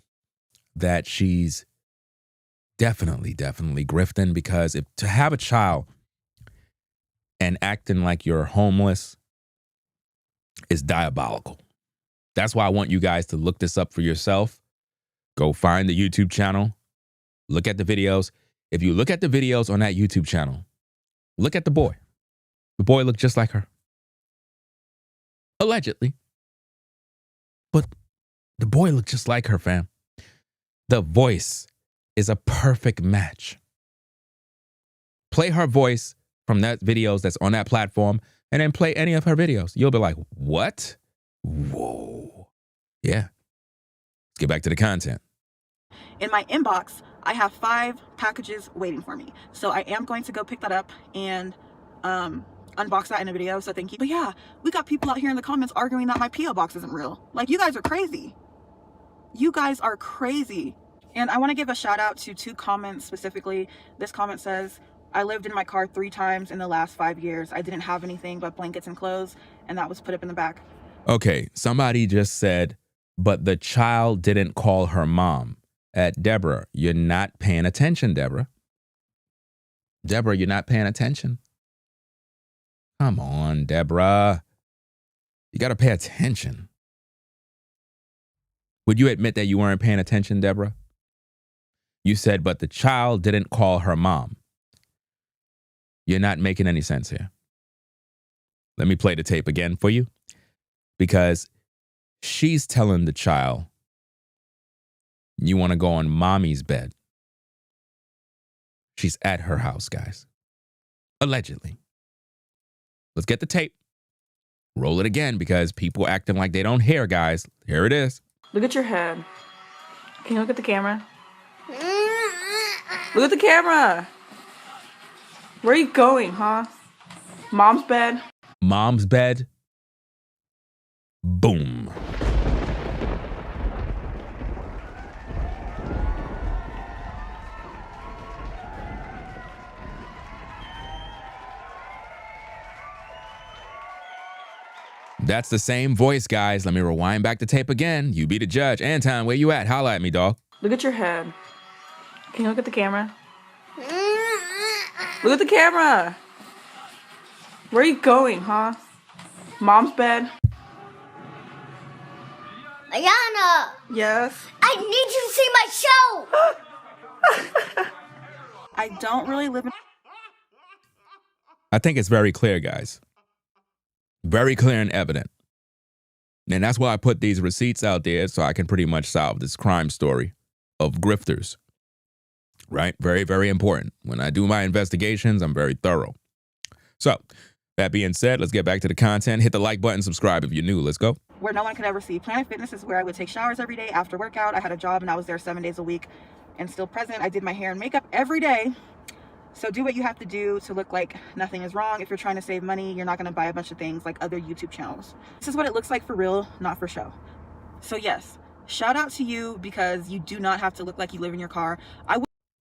that she's definitely grifting, because if to have a child and acting like you're homeless is diabolical. That's why I want you guys to look this up for yourself. Go find the YouTube channel. Look at the videos. If you look at the videos on that YouTube channel, look at the boy. The boy looked just like her. Allegedly. But the boy looked just like her, fam. The voice is a perfect match. Play her voice from that videos that's on that platform, and then play any of her videos. You'll be like, what? Whoa. Yeah. Let's get back to the content. In my inbox, I have 5 packages waiting for me. So I am going to go pick that up and unbox that in a video. So thank you. But yeah, we got people out here in the comments arguing that my P.O. box isn't real. Like, you guys are crazy. You guys are crazy. And I want to give a shout out to 2 comments specifically. This comment says, I lived in my car 3 times in the last 5 years. I didn't have anything but blankets and clothes, and that was put up in the back. Okay, somebody just said, but the child didn't call her mom. Deborah, you're not paying attention, Deborah. Deborah, you're not paying attention. Come on, Deborah. You got to pay attention. Would you admit that you weren't paying attention, Deborah? You said, but the child didn't call her mom. You're not making any sense here. Let me play the tape again for you, because she's telling the child, you want to go on mommy's bed. She's at her house, guys. Allegedly. Let's get the tape. Roll it again, because people acting like they don't hear, guys. Here it is. Look at your head. Can you look at the camera? Look at the camera. Where are you going, huh? Mom's bed? Mom's bed. Boom. That's the same voice, guys. Let me rewind back the tape again. You be the judge. Anton, where you at? Holla at me, dog. Look at your head. Can you look at the camera? Look at the camera. Where are you going, huh? Mom's bed? Ayana! Yes? I need you to see my show! I don't really live in... I think it's very clear, guys. Very clear and evident. And that's why I put these receipts out there, so I can pretty much solve this crime story of grifters, right? Very, very important. When I do my investigations, I'm very thorough. So, that being said, let's get back to the content. Hit the like button, subscribe if you're new. Let's go. Where no one could ever see. Planet Fitness is where I would take showers every day after workout. I had a job and I was there 7 days a week and still present. I did my hair and makeup every day. So do what you have to do to look like nothing is wrong. If you're trying to save money, you're not going to buy a bunch of things like other YouTube channels. This is what it looks like for real, not for show. So yes, shout out to you because you do not have to look like you live in your car.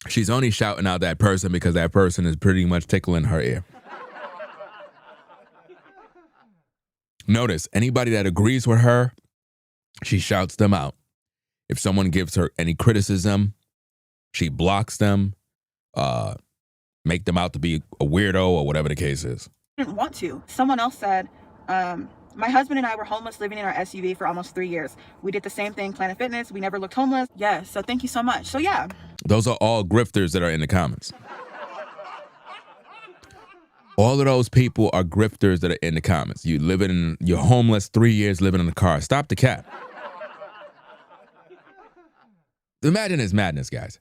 She's only shouting out that person because that person is pretty much tickling her ear. Notice, anybody that agrees with her, she shouts them out. If someone gives her any criticism, she blocks them, make them out to be a weirdo or whatever the case is. I didn't want to. Someone else said, my husband and I were homeless living in our SUV for almost 3 years. We did the same thing, Planet Fitness. We never looked homeless. Yes, so thank you so much. So yeah. Those are all grifters that are in the comments. All of those people are grifters that are in the comments. You're homeless, 3 years living in a car. Stop the cap. Imagine this madness, guys.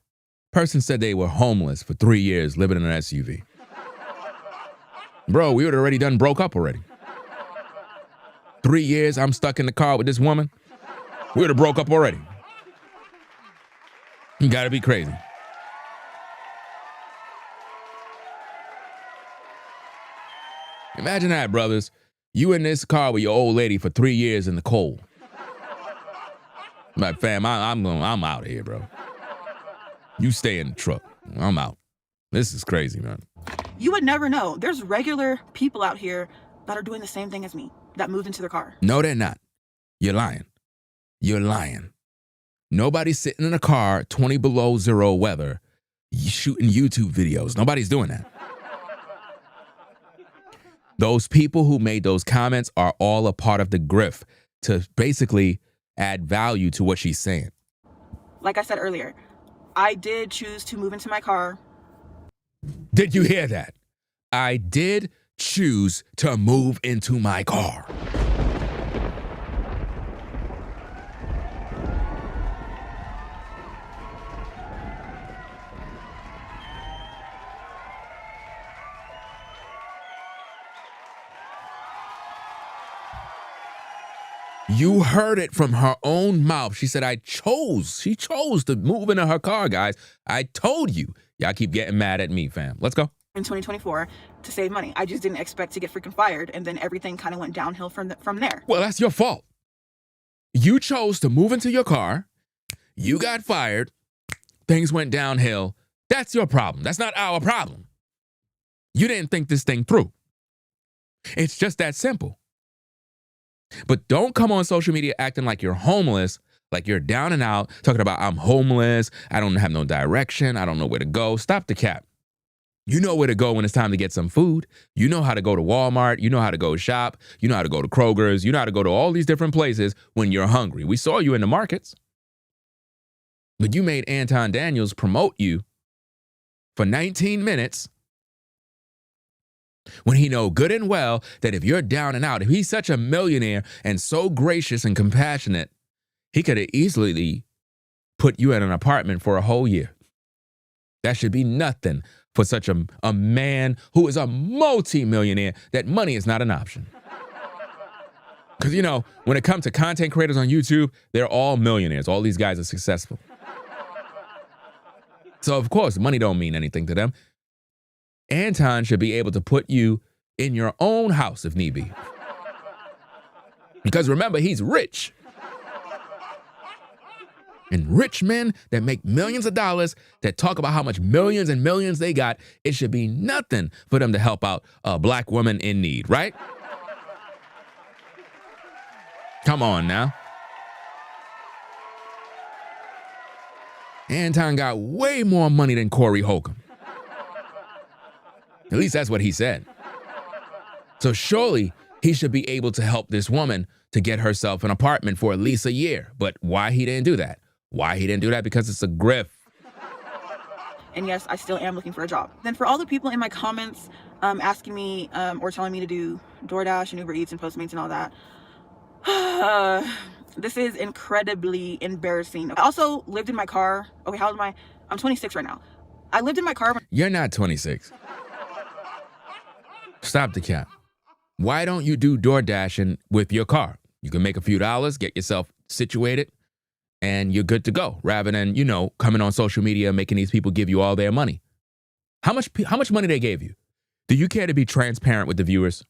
Person said they were homeless for 3 years living in an SUV. Bro, we would already done broke up already. 3 years, I'm stuck in the car with this woman. We would have broke up already. You gotta be crazy. Imagine that, brothers. You in this car with your old lady for 3 years in the cold. Like, fam, I'm out of here, bro. You stay in the truck. I'm out. This is crazy, man. You would never know. There's regular people out here that are doing the same thing as me, that moved into their car. No, they're not. You're lying. You're lying. Nobody's sitting in a car, 20 below zero weather, shooting YouTube videos. Nobody's doing that. Those people who made those comments are all a part of the grift to basically add value to what she's saying. Like I said earlier, I did choose to move into my car. Did you hear that? I did choose to move into my car. You heard it from her own mouth. She said, she chose to move into her car, guys. I told you. Y'all keep getting mad at me, fam. Let's go. In 2024 to save money. I just didn't expect to get freaking fired. And then everything kind of went downhill from there. Well, that's your fault. You chose to move into your car. You got fired. Things went downhill. That's your problem. That's not our problem. You didn't think this thing through. It's just that simple. But don't come on social media acting like you're homeless, like you're down and out, talking about I'm homeless, I don't have no direction, I don't know where to go. Stop the cap. You know where to go when it's time to get some food. You know how to go to Walmart. You know how to go shop. You know how to go to Kroger's. You know how to go to all these different places when you're hungry. We saw you in the markets. But you made Anton Daniels promote you for 19 minutes when he know good and well that if you're down and out, if he's such a millionaire and so gracious and compassionate, he could have easily put you in an apartment for a whole year. That should be nothing for such a man who is a multi-millionaire, that money is not an option. Because, you know, when it comes to content creators on YouTube, they're all millionaires. All these guys are successful. So, of course, money don't mean anything to them. Anton should be able to put you in your own house if need be. Because remember, he's rich. And rich men that make millions of dollars, that talk about how much millions and millions they got, it should be nothing for them to help out a black woman in need, right? Come on now. Anton got way more money than Corey Holcomb. At least that's what he said. So surely he should be able to help this woman to get herself an apartment for at least a year. But why he didn't do that? Why he didn't do that? Because it's a grift. And yes, I still am looking for a job. Then for all the people in my comments asking me or telling me to do DoorDash and Uber Eats and Postmates and all that, This is incredibly embarrassing. I also lived in my car. Okay, how old am I? I'm 26 right now. I lived in my car. You're not 26. Stop the cap. Why don't you do door dashing with your car? You can make a few dollars, get yourself situated, and you're good to go. Rather than, you know, coming on social media, making these people give you all their money. How much money they gave you? Do you care to be transparent with the viewers,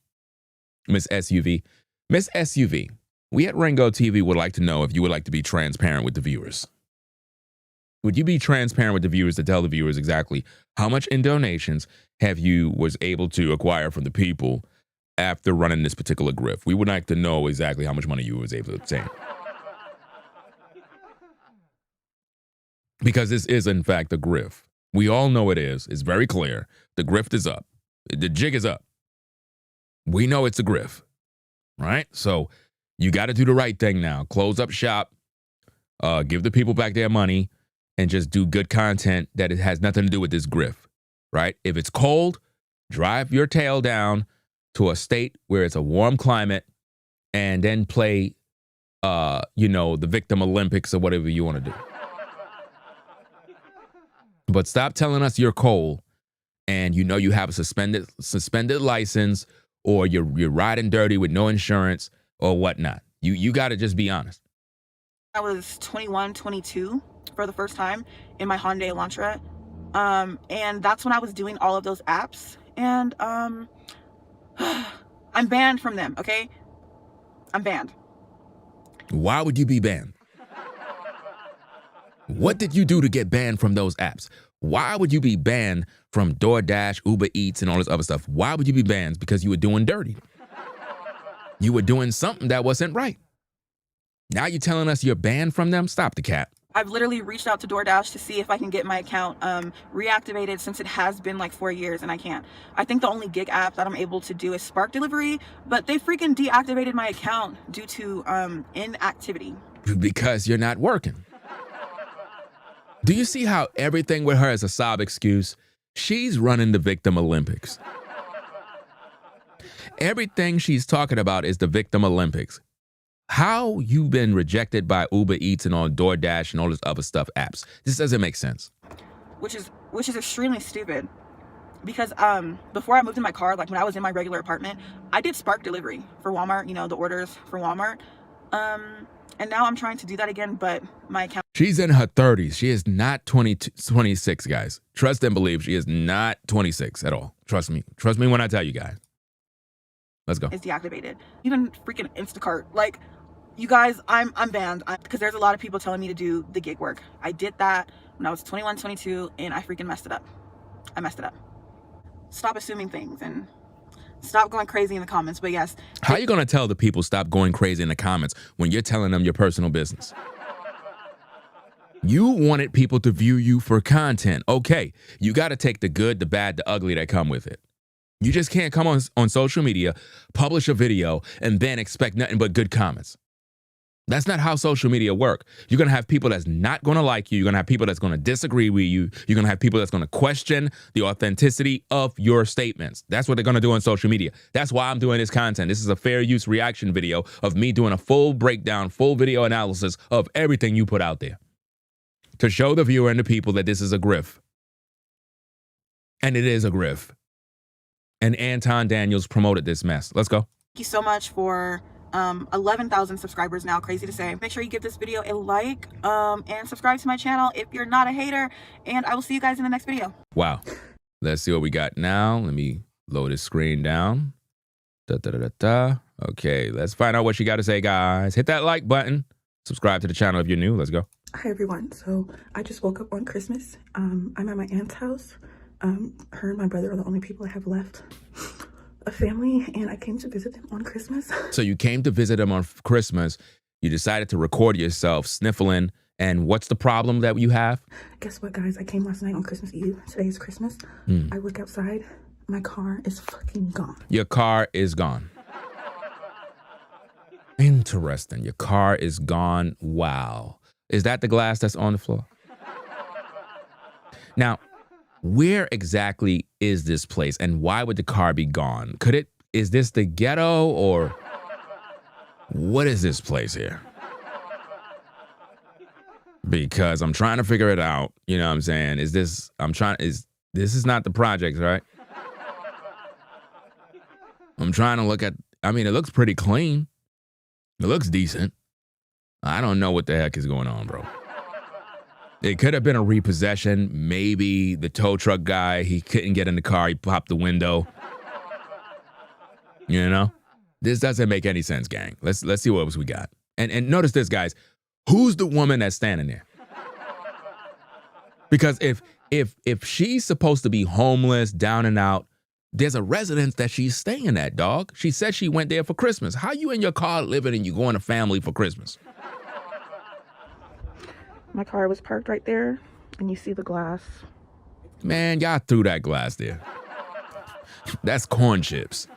Miss SUV? Miss SUV, we at Ringo TV would like to know if you would like to be transparent with the viewers. Would you be transparent with the viewers to tell the viewers exactly how much in donations have you was able to acquire from the people after running this particular grift? We would like to know exactly how much money you was able to obtain. Because this is, in fact, a grift. We all know it is. It's very clear. The grift is up. The jig is up. We know it's a grift, right? So you got to do the right thing now. Close up shop, give the people back their money, and just do good content that it has nothing to do with this grift, right? If it's cold, drive your tail down to a state where it's a warm climate and then play, the Victim Olympics or whatever you want to do. But stop telling us you're cold and you know you have a suspended license or you're riding dirty with no insurance or whatnot. You got to just be honest. I was 21, 22 for the first time in my Hyundai Elantra. And that's when I was doing all of those apps. And I'm banned from them, okay? I'm banned. Why would you be banned? What did you do to get banned from those apps? Why would you be banned from DoorDash, Uber Eats, and all this other stuff? Why would you be banned? Because you were doing dirty. You were doing something that wasn't right. Now you're telling us you're banned from them? Stop the cap. I've literally reached out to DoorDash to see if I can get my account reactivated since it has been like 4 years and I can't. I think the only gig app that I'm able to do is Spark Delivery, but they freaking deactivated my account due to inactivity. Because you're not working. Do you see how everything with her is a sob excuse? She's running the Victim Olympics. Everything she's talking about is the Victim Olympics. How you been rejected by Uber Eats and all DoorDash and all this other stuff apps? This doesn't make sense. Which is extremely stupid. Because before I moved in my car, like when I was in my regular apartment, I did Spark Delivery for Walmart, you know, the orders for Walmart. And now I'm trying to do that again, but my account... She's in her 30s. She is not 26, guys. Trust and believe she is not 26 at all. Trust me. Trust me when I tell you guys. Let's go. It's deactivated. Even freaking Instacart. Like, you guys, I'm banned because there's a lot of people telling me to do the gig work. I did that when I was 21, 22, and I freaking messed it up. I messed it up. Stop assuming things and stop going crazy in the comments. But yes. How are you going to tell the people stop going crazy in the comments when you're telling them your personal business? You wanted people to view you for content. Okay, you got to take the good, the bad, the ugly that come with it. You just can't come on social media, publish a video, and then expect nothing but good comments. That's not how social media work. You're going to have people that's not going to like you. You're going to have people that's going to disagree with you. You're going to have people that's going to question the authenticity of your statements. That's what they're going to do on social media. That's why I'm doing this content. This is a fair use reaction video of me doing a full breakdown, full video analysis of everything you put out there to show the viewer and the people that this is a grift. And it is a grift. And Anton Daniels promoted this mess. Let's go. Thank you so much for 11,000 subscribers now. Crazy to say. Make sure you give this video a like and subscribe to my channel if you're not a hater. And I will see you guys in the next video. Wow. Let's see what we got now. Let me load this screen down. Okay, let's find out what you got to say, guys. Hit that like button. Subscribe to the channel if you're new. Let's go. Hi everyone. So I just woke up on Christmas. I'm at my aunt's house. Her and my brother are the only people I have left of family, and I came to visit them on Christmas. So you came to visit them on Christmas. You decided to record yourself sniffling. And what's the problem that you have? Guess what, guys? I came last night on Christmas Eve. Today is Christmas. I look outside. My car is fucking gone. Your car is gone. Interesting. Your car is gone. Wow. Is that the glass that's on the floor? Now, where exactly is this place and why would the car be gone? Is this the ghetto or what is this place here? Because I'm trying to figure it out. You know what I'm saying? This is not the project, right? I'm trying to look at, I mean, it looks pretty clean. It looks decent. I don't know what the heck is going on, bro. It could have been a repossession. Maybe the tow truck guy, he couldn't get in the car. He popped the window. You know? This doesn't make any sense, gang. Let's see what else we got. And notice this, guys. Who's the woman that's standing there? Because if she's supposed to be homeless, down and out, there's a residence that she's staying at, dog. She said she went there for Christmas. How you in your car living and you going to family for Christmas? My car was parked right there, and you see the glass. Man, y'all threw that glass there. That's corn chips.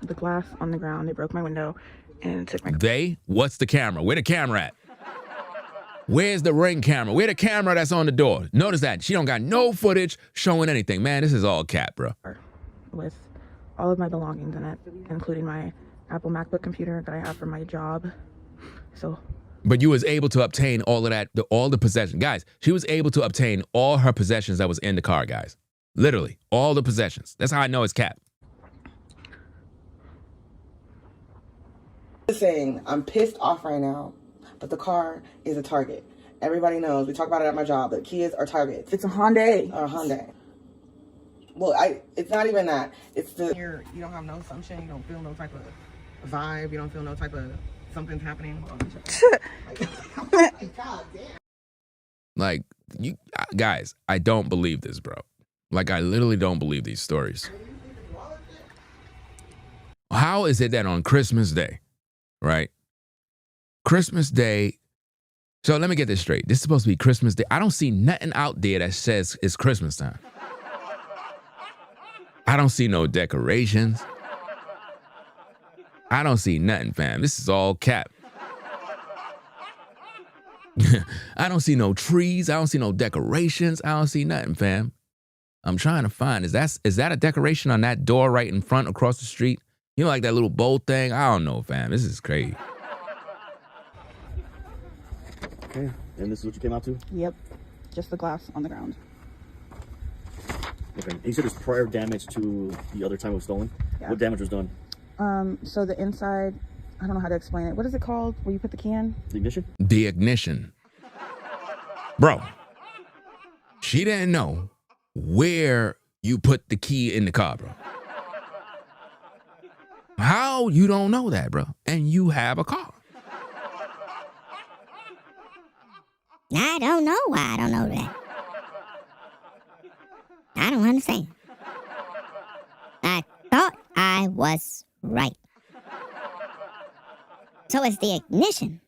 The glass on the ground. They broke my window and took my... They? What's the camera? Where the camera at? Where's the Ring camera? Where the camera that's on the door? Notice that. She don't got no footage showing anything. Man, this is all cap, bro. With all of my belongings in it, including my Apple MacBook computer that I have for my job. So... But you was able to obtain all of that, all the possessions. Guys, she was able to obtain all her possessions that was in the car, guys. Literally, all the possessions. That's how I know it's cap. Saying I'm pissed off right now, but the car is a target. Everybody knows. We talk about it at my job. The kids are targets. It's a Hyundai. A Hyundai. Well, it's not even that. It's the... You don't have no assumption. You don't feel no type of vibe. You don't feel no type of... Something's happening. God damn. Like, you guys, I don't believe this, bro. Like, I literally don't believe these stories. How is it that on Christmas Day, right? Christmas Day. So let me get this straight. This is supposed to be Christmas Day. I don't see nothing out there that says it's Christmas time. I don't see no decorations. I don't see nothing, fam. This is all cap. I don't see no trees. I don't see no decorations. I don't see nothing, fam. I'm trying to find, is that a decoration on that door right in front across the street? You know, like that little bowl thing? I don't know, fam. This is crazy. Okay, and this is what you came out to? Yep, just the glass on the ground. Okay, and you said there's prior damage to the other time it was stolen? Yeah. What damage was done? So the inside, I don't know how to explain it. What is it called where you put the key in? The ignition? The ignition. Bro, she didn't know where you put the key in the car, bro. How you don't know that, bro? And you have a car. I don't know why I don't know that. I don't understand. I thought I was right. So it's the ignition.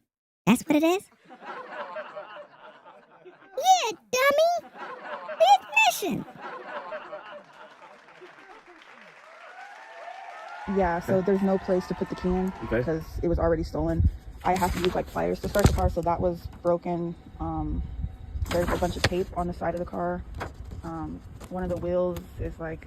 That's what it is? Yeah, dummy. The ignition. Yeah, so there's no place to put the key in because it was already stolen. I have to use like pliers to start the car, so that was broken. There's a bunch of tape on the side of the car. One of the wheels is like,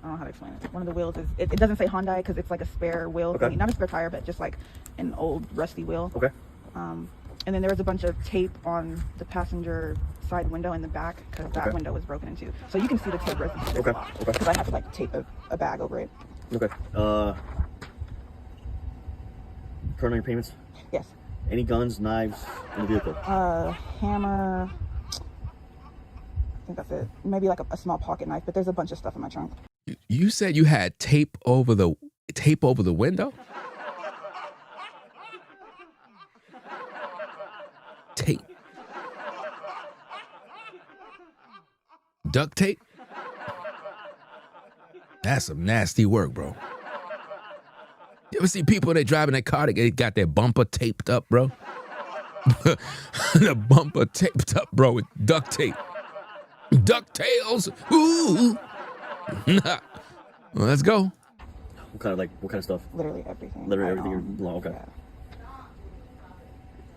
I don't know how to explain it. One of the wheels is, it doesn't say Hyundai because it's like a spare wheel. Okay. Not a spare tire, but just like an old rusty wheel. Okay. And then there was a bunch of tape on the passenger side window in the back because that window was broken into. So you can see the tape residue. Okay. Because I have to like tape a bag over it. Okay. Current on your payments? Yes. Any guns, knives in the vehicle? Hammer. I think that's it. Maybe like a small pocket knife, but there's a bunch of stuff in my trunk. You said you had tape over the window? Tape. Duct tape? That's some nasty work, bro. You ever see people that driving their car, they got their bumper taped up, bro? The bumper taped up, bro, with duct tape. DuckTales. Ooh. Well, let's go. What kind of stuff? Literally everything. Literally everything. Okay. Yeah.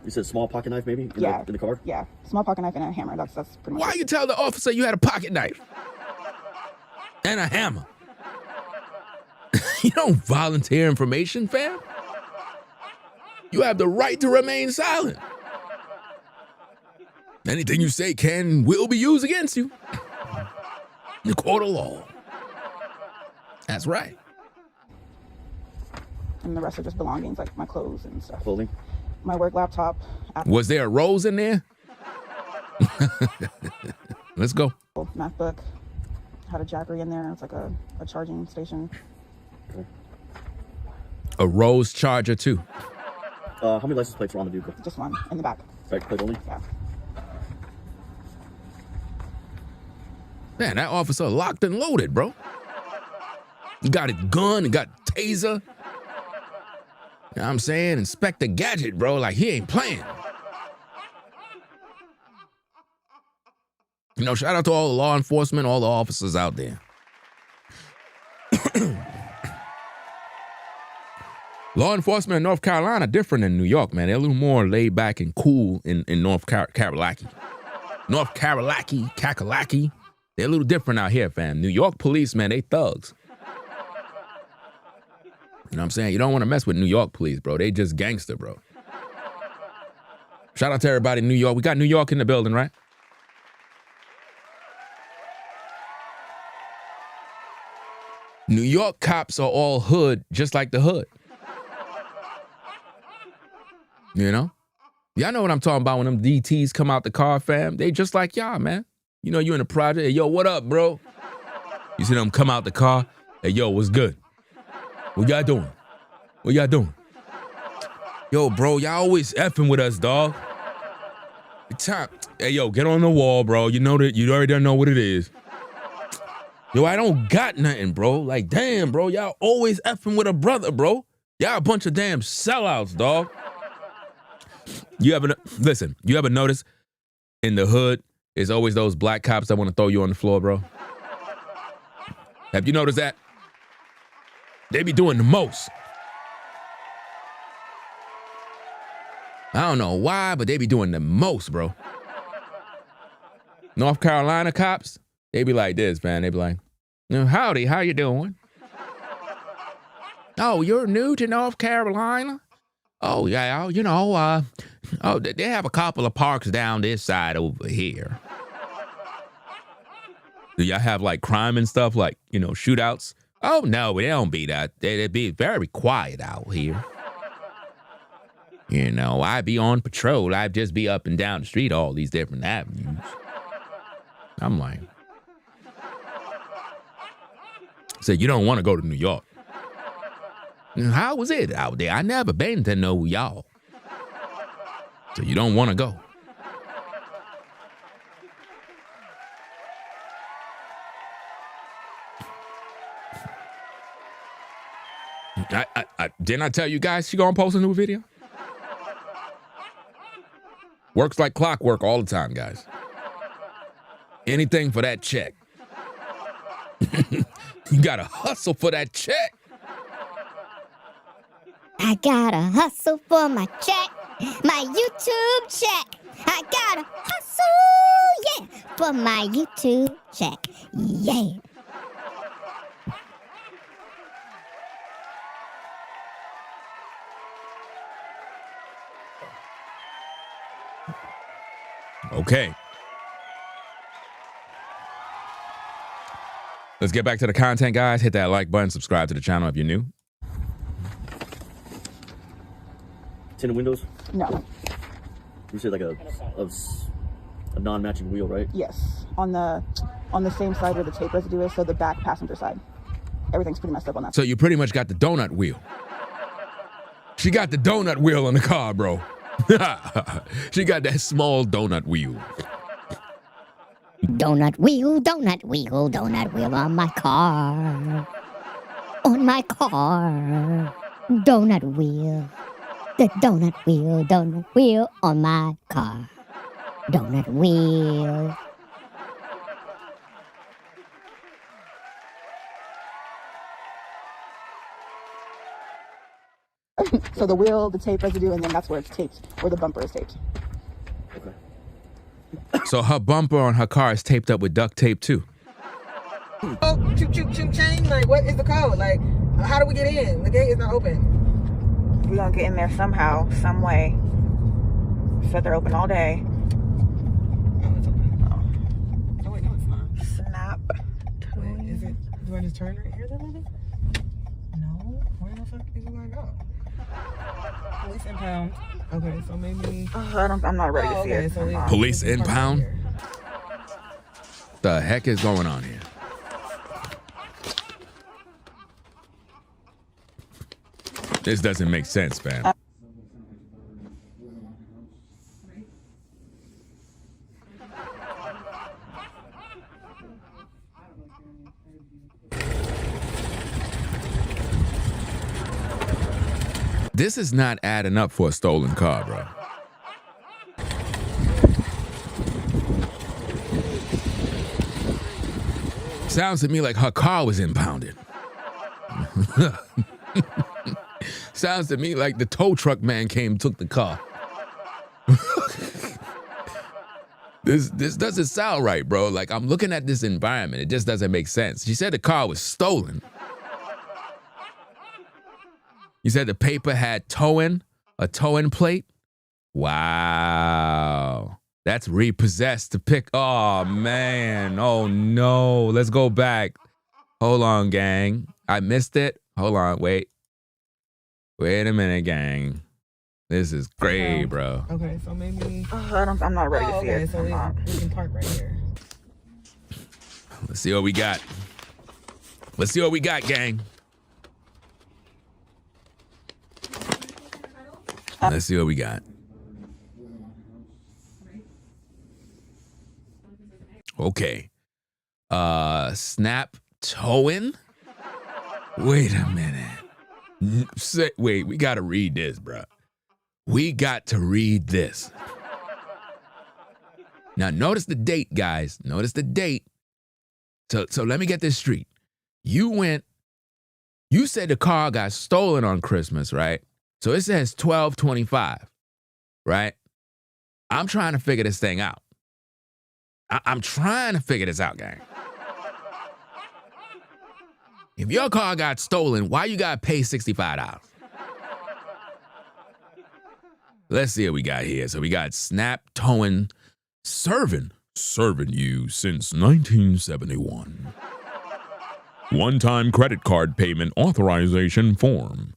You said small pocket knife, maybe? In the car? Yeah. Small pocket knife and a hammer. That's pretty much Why you tell the officer you had a pocket knife? And a hammer? You don't volunteer information, fam. You have the right to remain silent. Anything you say can and will be used against you in the court of law. That's right. And the rest are just belongings, like my clothes and stuff. Clothing? My work laptop. Was there a rose in there? Let's go. MacBook. Had a Jackery in there. It's like a charging station. Okay. A rose charger too. How many license plates are on the vehicle? Just one in the back. Back plate only? Yeah. Man, that officer locked and loaded, bro. He got his gun, he got taser. You know what I'm saying? Inspector Gadget, bro. Like, he ain't playing. You know, shout out to all the law enforcement, all the officers out there. Law enforcement in North Carolina different than New York, man. They're a little more laid back and cool in North Carolina. North Carolina, Kakalaki. They're a little different out here, fam. New York police, man, they thugs. You know what I'm saying? You don't want to mess with New York police, bro. They just gangster, bro. Shout out to everybody in New York. We got New York in the building, right? New York cops are all hood, just like the hood. You know? Y'all know what I'm talking about when them DTs come out the car, fam. They just like y'all, man. You know, you in the project. Hey, yo, what up, bro? You see them come out the car. Hey, yo, what's good? What y'all doing? What y'all doing? Yo, bro, y'all always effing with us, dog. Hey, yo, get on the wall, bro. You know that. You already know what it is. Yo, I don't got nothing, bro. Like, damn, bro. Y'all always effing with a brother, bro. Y'all a bunch of damn sellouts, dog. You ever notice in the hood, it's always those black cops that want to throw you on the floor, bro? Have you noticed that? They be doing the most. I don't know why, but they be doing the most, bro. North Carolina cops, they be like this, man. They be like, howdy, how you doing? Oh, you're new to North Carolina? Oh, yeah, you know, they have a couple of parks down this side over here. Do y'all have, like, crime and stuff, like, you know, shootouts? Oh, no, they don't be that. They be very quiet out here. You know, I be on patrol. I just be up and down the street, all these different avenues. I'm like, so you don't want to go to New York. How was it out there? I never been to know y'all. So you don't want to go. Didn't I tell you guys she gonna post a new video? Works like clockwork all the time, guys. Anything for that check. You gotta hustle for that check. I gotta hustle for my check, my YouTube check. I gotta hustle, yeah, for my YouTube check, yeah. Okay. Let's get back to the content, guys. Hit that like button, subscribe to the channel if you're new. Tinted windows? No. You said like a non-matching wheel, right? Yes. On the same side where the tape residue is, so the back passenger side. Everything's pretty messed up on that. So you pretty much got the donut wheel. She got the donut wheel on the car, bro. She got that small donut wheel. Donut wheel, donut wheel, donut wheel on my car. On my car. Donut wheel. The donut wheel on my car. Donut wheel. So the wheel, the tape residue, and then that's where it's taped, where the bumper is taped. Okay. So her bumper on her car is taped up with duct tape too. Oh, choo chain. Like, what is the code? Like, how do we get in? The gate is not open. We're gonna get in there somehow, some way. Said they're open all day. Do I just turn right here then, maybe? No. Where the fuck is it gonna go? Police impound. Okay, so maybe. I'm not ready to see it. So Police impound? The heck is going on here? This doesn't make sense, fam. This is not adding up for a stolen car, bro. Sounds to me like her car was impounded. Sounds to me like the tow truck man came and took the car. This doesn't sound right, bro. Like, I'm looking at this environment. It just doesn't make sense. She said the car was stolen. You said the paper had a towing plate? Wow. That's repossessed to pick. Oh, man. Oh, no. Let's go back. Hold on, gang. I missed it. Hold on. Wait a minute, gang. This is great, bro. Okay, so maybe. I'm not ready to see it. So we can park right here. Let's see what we got. Let's see what we got, gang. Let's see what we got. Okay. Snap towing? Wait a minute. Wait, we got to read this, bro. We got to read this. Now, notice the date, guys. Notice the date. So let me get this straight. You said the car got stolen on Christmas, right? So it says 12/25, right? I'm trying to figure this thing out. I'm trying to figure this out, gang. If your car got stolen, why you got to pay $65? Let's see what we got here. So we got Snap Towing serving you since 1971. One-time credit card payment authorization form.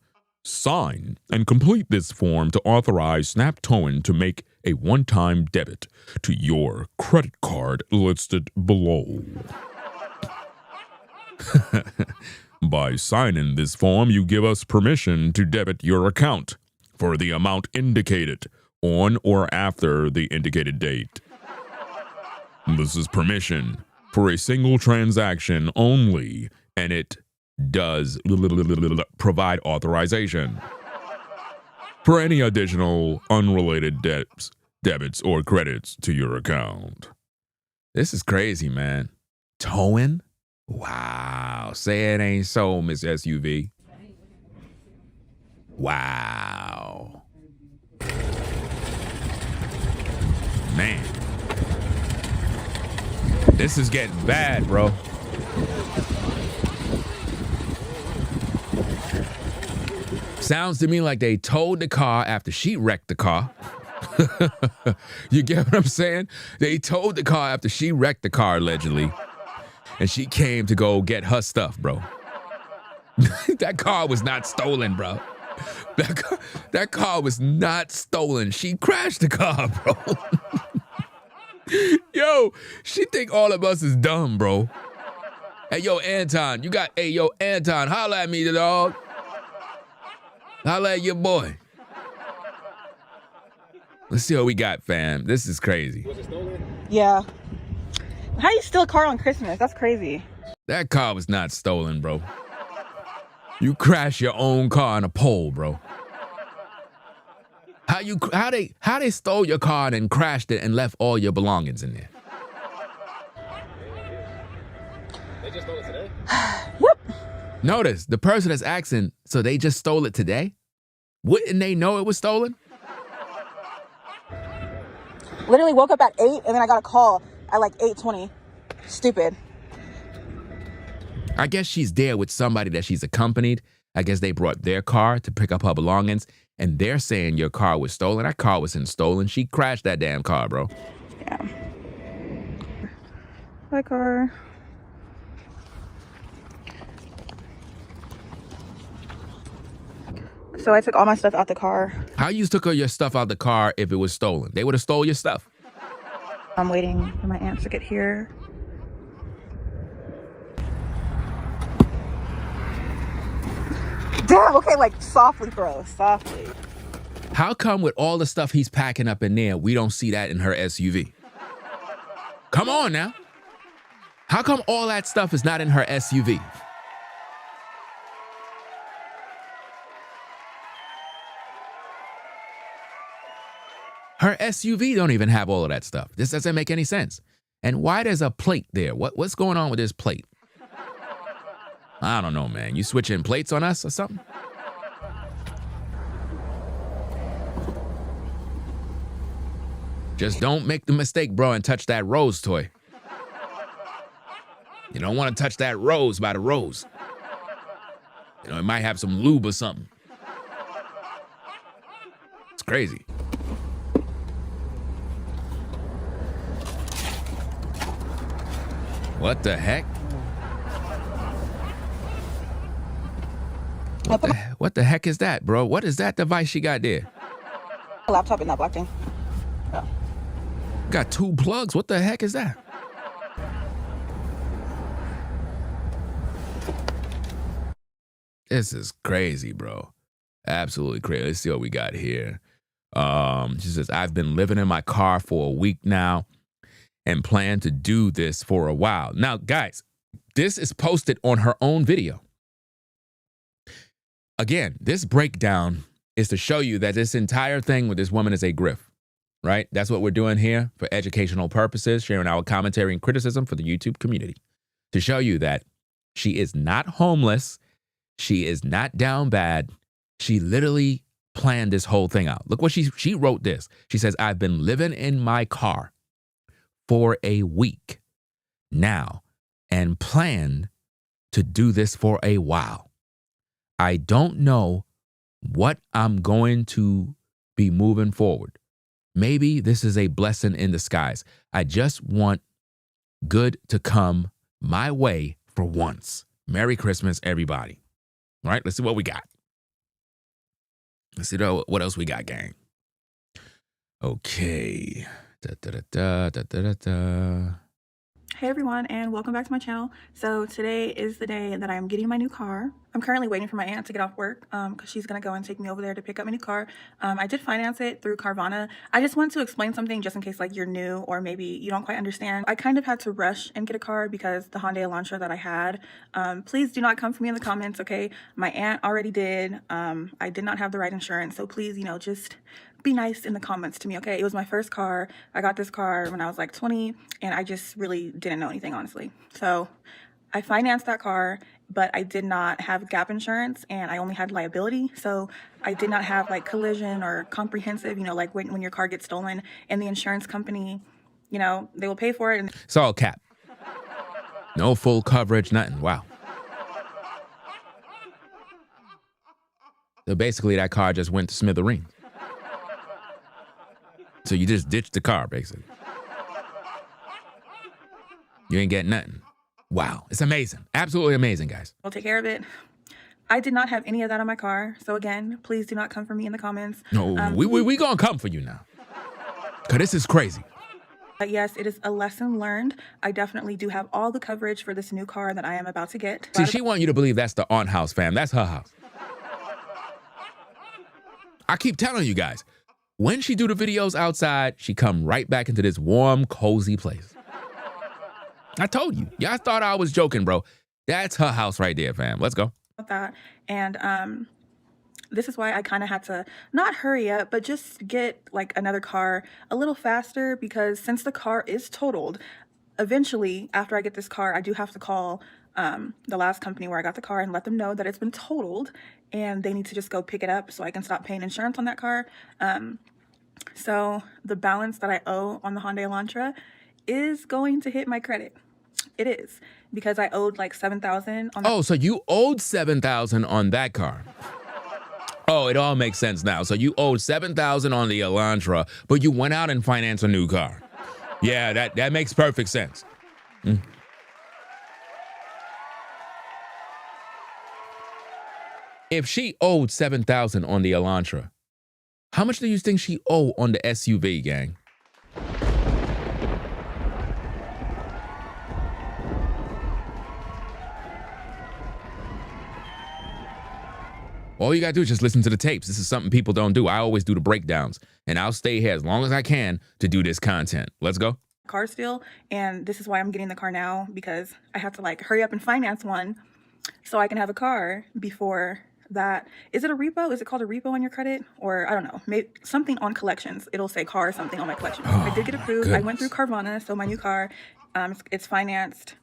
Sign and complete this form to authorize Snap Towing to make a one-time debit to your credit card listed below. By signing this form, you give us permission to debit your account for the amount indicated on or after the indicated date. This is permission for a single transaction only, and it does provide authorization for any additional unrelated debits or credits to your account. This is crazy, man. Towing? Wow. Say it ain't so, Miss SUV. Wow. Man. This is getting bad, bro. Sounds to me like they towed the car after she wrecked the car. You get what I'm saying? They towed the car after she wrecked the car, allegedly. And she came to go get her stuff, bro. That car was not stolen, bro. That car was not stolen. She crashed the car, bro. Yo, she think all of us is dumb, bro. Hey, yo, Anton, Anton, holla at me, the dog. Holla at your boy. Let's see what we got, fam. This is crazy. Was it stolen? Yeah. How you steal a car on Christmas? That's crazy. That car was not stolen, bro. You crashed your own car on a pole, bro. How they stole your car and crashed it and left all your belongings in there? They just stole it today? Whoop. Notice, the person that's asking, so they just stole it today? Wouldn't they know it was stolen? Literally woke up at 8 and then I got a call at like 8:20. Stupid. I guess she's there with somebody that she's accompanied. I guess they brought their car to pick up her belongings, and they're saying your car was stolen. That car wasn't stolen. She crashed that damn car, bro. Yeah. Hi, car. So I took all my stuff out the car. How you took all your stuff out the car if it was stolen? They would have stole your stuff. I'm waiting for my aunt to get here. Damn, okay, like softly, bro, softly. How come with all the stuff he's packing up in there, we don't see that in her SUV? Come on now. How come all that stuff is not in her SUV? Her SUV don't even have all of that stuff. This doesn't make any sense. And why there's a plate there? What's going on with this plate? I don't know, man. You switching plates on us or something? Just don't make the mistake, bro, and touch that rose toy. You don't want to touch that rose by the rose. You know, it might have some lube or something. It's crazy. What the heck? What the heck is that, bro? What is that device she got there? A laptop in that black thing. Oh. Got 2 plugs. What the heck is that? This is crazy, bro. Absolutely crazy. Let's see what we got here. She says, I've been living in my car for a week now and plan to do this for a while. Now, guys, this is posted on her own video. Again, this breakdown is to show you that this entire thing with this woman is a grift, right? That's what we're doing here for educational purposes, sharing our commentary and criticism for the YouTube community. To show you that she is not homeless, she is not down bad, she literally planned this whole thing out. Look what she wrote this. She says, I've been living in my car for a week now and plan to do this for a while. I don't know what I'm going to be moving forward. Maybe this is a blessing in disguise. I just want good to come my way for once. Merry Christmas, everybody. All right, let's see what we got. Let's see what else we got, gang. Okay. Hey everyone, and welcome back to my channel. So today is the day that I'm getting my new car. I'm currently waiting for my aunt to get off work because she's gonna go and take me over there to pick up my new car. I did finance it through Carvana. I just wanted to explain something just in case like you're new or maybe you don't quite understand. I kind of had to rush and get a car because the Hyundai Elantra that I had, please do not come for me in the comments, okay? My aunt already did. I did not have the right insurance, so please, just be nice in the comments to me, okay? It was my first car. I got this car when I was like 20 and I just really didn't know anything, honestly. So I financed that car, but I did not have gap insurance and I only had liability. So I did not have like collision or comprehensive, like when your car gets stolen and the insurance company, they will pay for it. And it's all cap. No full coverage, nothing. Wow. So basically that car just went to smithereens. So you just ditched the car, basically. You ain't getting nothing. Wow, it's amazing. Absolutely amazing, guys. I'll take care of it. I did not have any of that on my car. So again, please do not come for me in the comments. No, we gonna come for you now. Because this is crazy. But yes, it is a lesson learned. I definitely do have all the coverage for this new car that I am about to get. See, she want you to believe that's the aunt house, fam. That's her house. I keep telling you guys. When she do the videos outside, she come right back into this warm, cozy place. I told you. Y'all thought I was joking, bro. That's her house right there, fam. Let's go. That. And this is why I kind of had to not hurry up, but just get like another car a little faster because since the car is totaled, eventually after I get this car, I do have to call the last company where I got the car and let them know that it's been totaled and they need to just go pick it up so I can stop paying insurance on that car. So the balance that I owe on the Hyundai Elantra is going to hit my credit. It is because I owed like $7,000 on. Oh, so you owed $7,000 on that car. Oh, it all makes sense now. So you owed $7,000 on the Elantra, but you went out and financed a new car. Yeah, that makes perfect sense. If she owed $7,000 on the Elantra, how much do you think she owe on the SUV, gang? All you gotta do is just listen to the tapes. This is something people don't do. I always do the breakdowns, and I'll stay here as long as I can to do this content. Let's go. Car still, and this is why I'm getting the car now, because I have to like hurry up and finance one so I can have a car before that. Is it a repo? Is it called a repo on your credit? Or I don't know, maybe something on collections. It'll say car or something on my collections. I did get approved. I went through Carvana, so my new car, it's financed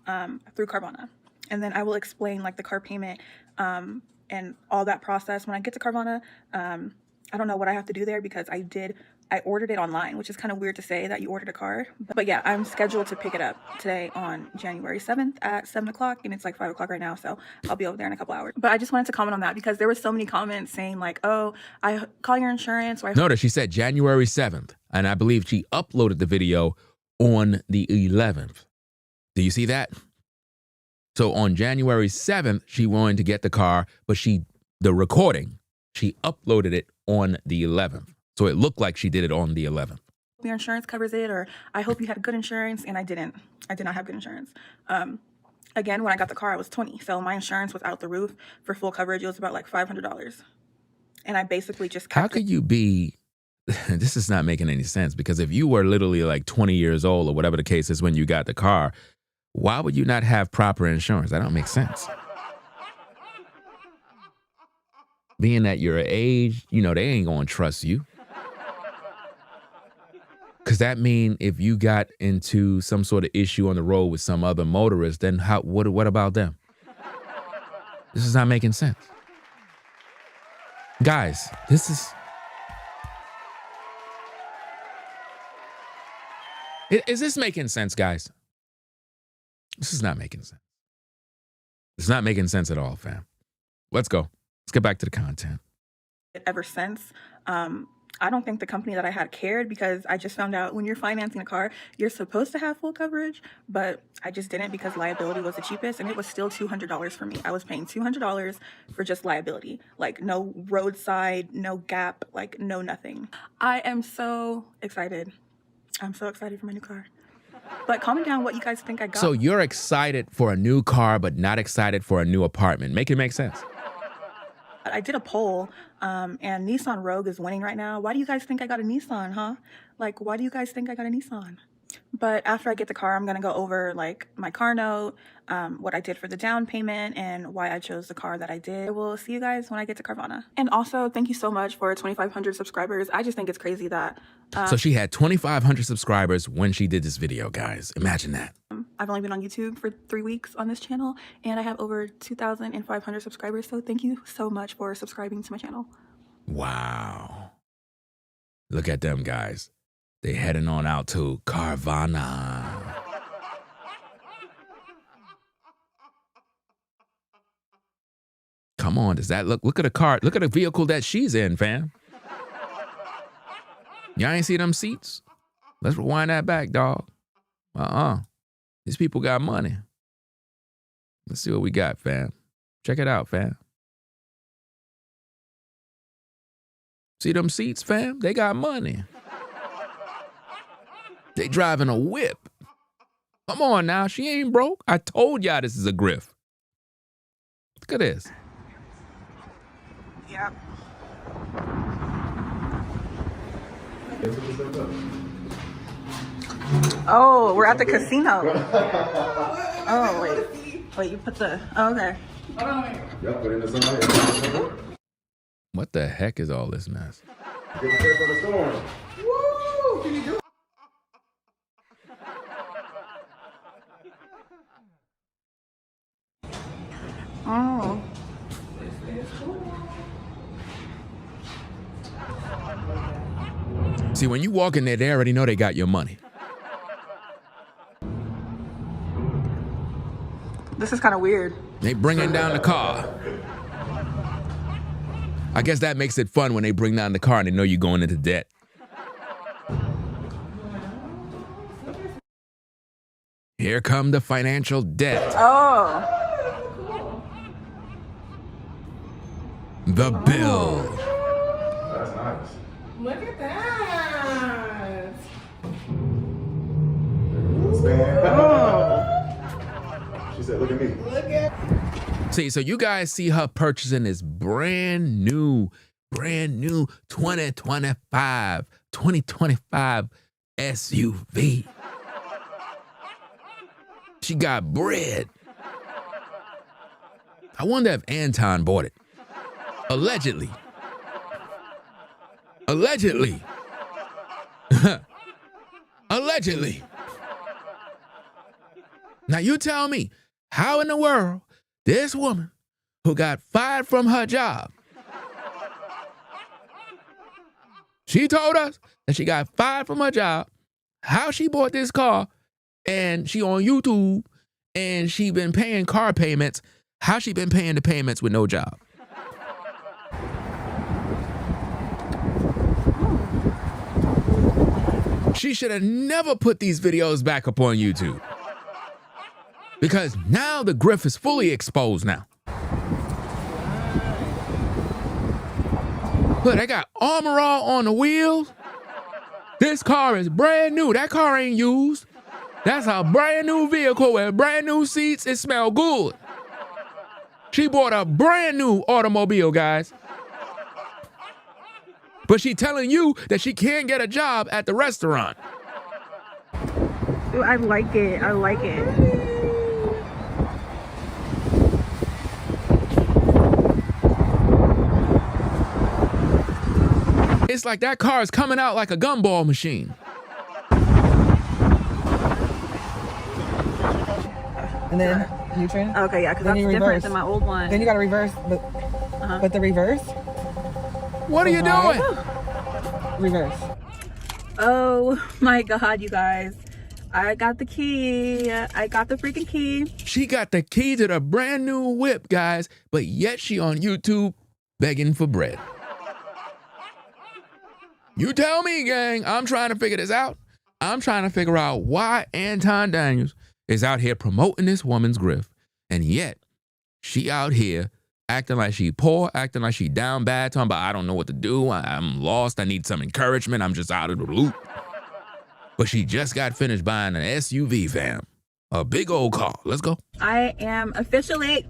through Carvana. And then I will explain like the car payment and all that process when I get to Carvana. I don't know what I have to do there because I ordered it online, which is kind of weird to say that you ordered a car. But yeah, I'm scheduled to pick it up today on January 7th at 7 o'clock, and it's like 5 o'clock right now, so I'll be over there in a couple hours. But I just wanted to comment on that because there were so many comments saying like, oh, I call your insurance. Or Notice she said January 7th, and I believe she uploaded the video on the 11th. Do you see that? So on January 7th, she wanted to get the car, but the recording, she uploaded it on the 11th. So it looked like she did it on the 11th. Your insurance covers it, or I hope you had good insurance, and I didn't. I did not have good insurance. Again, when I got the car, I was 20, so my insurance was out the roof. For full coverage, it was about like $500. And I basically just kept How could you be, this is not making any sense, because if you were literally like 20 years old or whatever the case is when you got the car, why would you not have proper insurance? That don't make sense. Being at your age, they ain't going to trust you. Because that mean if you got into some sort of issue on the road with some other motorist, then what about them? This is not making sense. Guys, this is... Is this making sense, guys? This is not making sense. It's not making sense at all, fam. Let's go. Let's get back to the content. Ever since, I don't think the company that I had cared, because I just found out when you're financing a car, you're supposed to have full coverage, but I just didn't because liability was the cheapest, and it was still $200 for me. I was paying $200 for just liability, like no roadside, no gap, like no nothing. I am so excited. I'm so excited for my new car. But comment down what you guys think I got. So you're excited for a new car, but not excited for a new apartment. Make it make sense. I did a poll, and Nissan Rogue is winning right now. Why do you guys think I got a Nissan, huh? Like, why do you guys think I got a Nissan? But after I get the car, I'm going to go over, like, my car note, what I did for the down payment, and why I chose the car that I did. We'll see you guys when I get to Carvana. And also, thank you so much for 2,500 subscribers. I just think it's crazy that... so she had 2,500 subscribers when she did this video, guys. Imagine that. I've only been on YouTube for 3 weeks on this channel, and I have over 2,500 subscribers. So thank you so much for subscribing to my channel. Wow. Look at them, guys. They heading on out to Carvana. Come on, does that look at a car? Look at a vehicle that she's in, fam. Y'all ain't see them seats? Let's rewind that back, dog. These people got money. Let's see what we got, fam. Check it out, fam. See them seats, fam? They got money. They driving a whip. Come on now, she ain't broke. I told y'all this is a grift. Look at this. Yep. Oh, we're at the casino. Oh, wait, you put the, oh, okay. What the heck is all this mess? Oh. See, when you walk in there, they already know they got your money. This is kind of weird. They bringing down the car. I guess that makes it fun when they bring down the car and they know you're going into debt. Here come the financial debt. Oh. the bill. That's nice. Look at that. Oh. She said, look at me. Look at. See, so you guys see her purchasing this brand new 2025 SUV. She got bread. I wonder if Anton bought it. Allegedly. Allegedly. Allegedly. Now you tell me, how in the world this woman who got fired from her job, she told us that she got fired from her job, how she bought this car, and she on YouTube, and she been paying car payments, how she been paying the payments with no job. She should have never put these videos back up on YouTube. Because now the Grift is fully exposed now. Look, they got Armor All on the wheels. This car is brand new. That car ain't used. That's a brand new vehicle with brand new seats. It smells good. She bought a brand new automobile, guys. But she telling you that she can't get a job at the restaurant. Ooh, I like it. I like it. It's like that car is coming out like a gumball machine. And then you turn. Okay, yeah, because that's different than my old one. Then you gotta reverse, but the reverse. What are you doing? Reverse. Oh my God, you guys. I got the key. I got the freaking key. She got the key to the brand new whip, guys, but yet she on YouTube begging for bread. You tell me, gang. I'm trying to figure this out. I'm trying to figure out why Anton Daniels is out here promoting this woman's Grift, and yet she out here acting like she poor, acting like she down bad, talking about I don't know what to do, I'm lost, I need some encouragement, I'm just out of the loop. But she just got finished buying an SUV, fam. A big old car. Let's go. I officially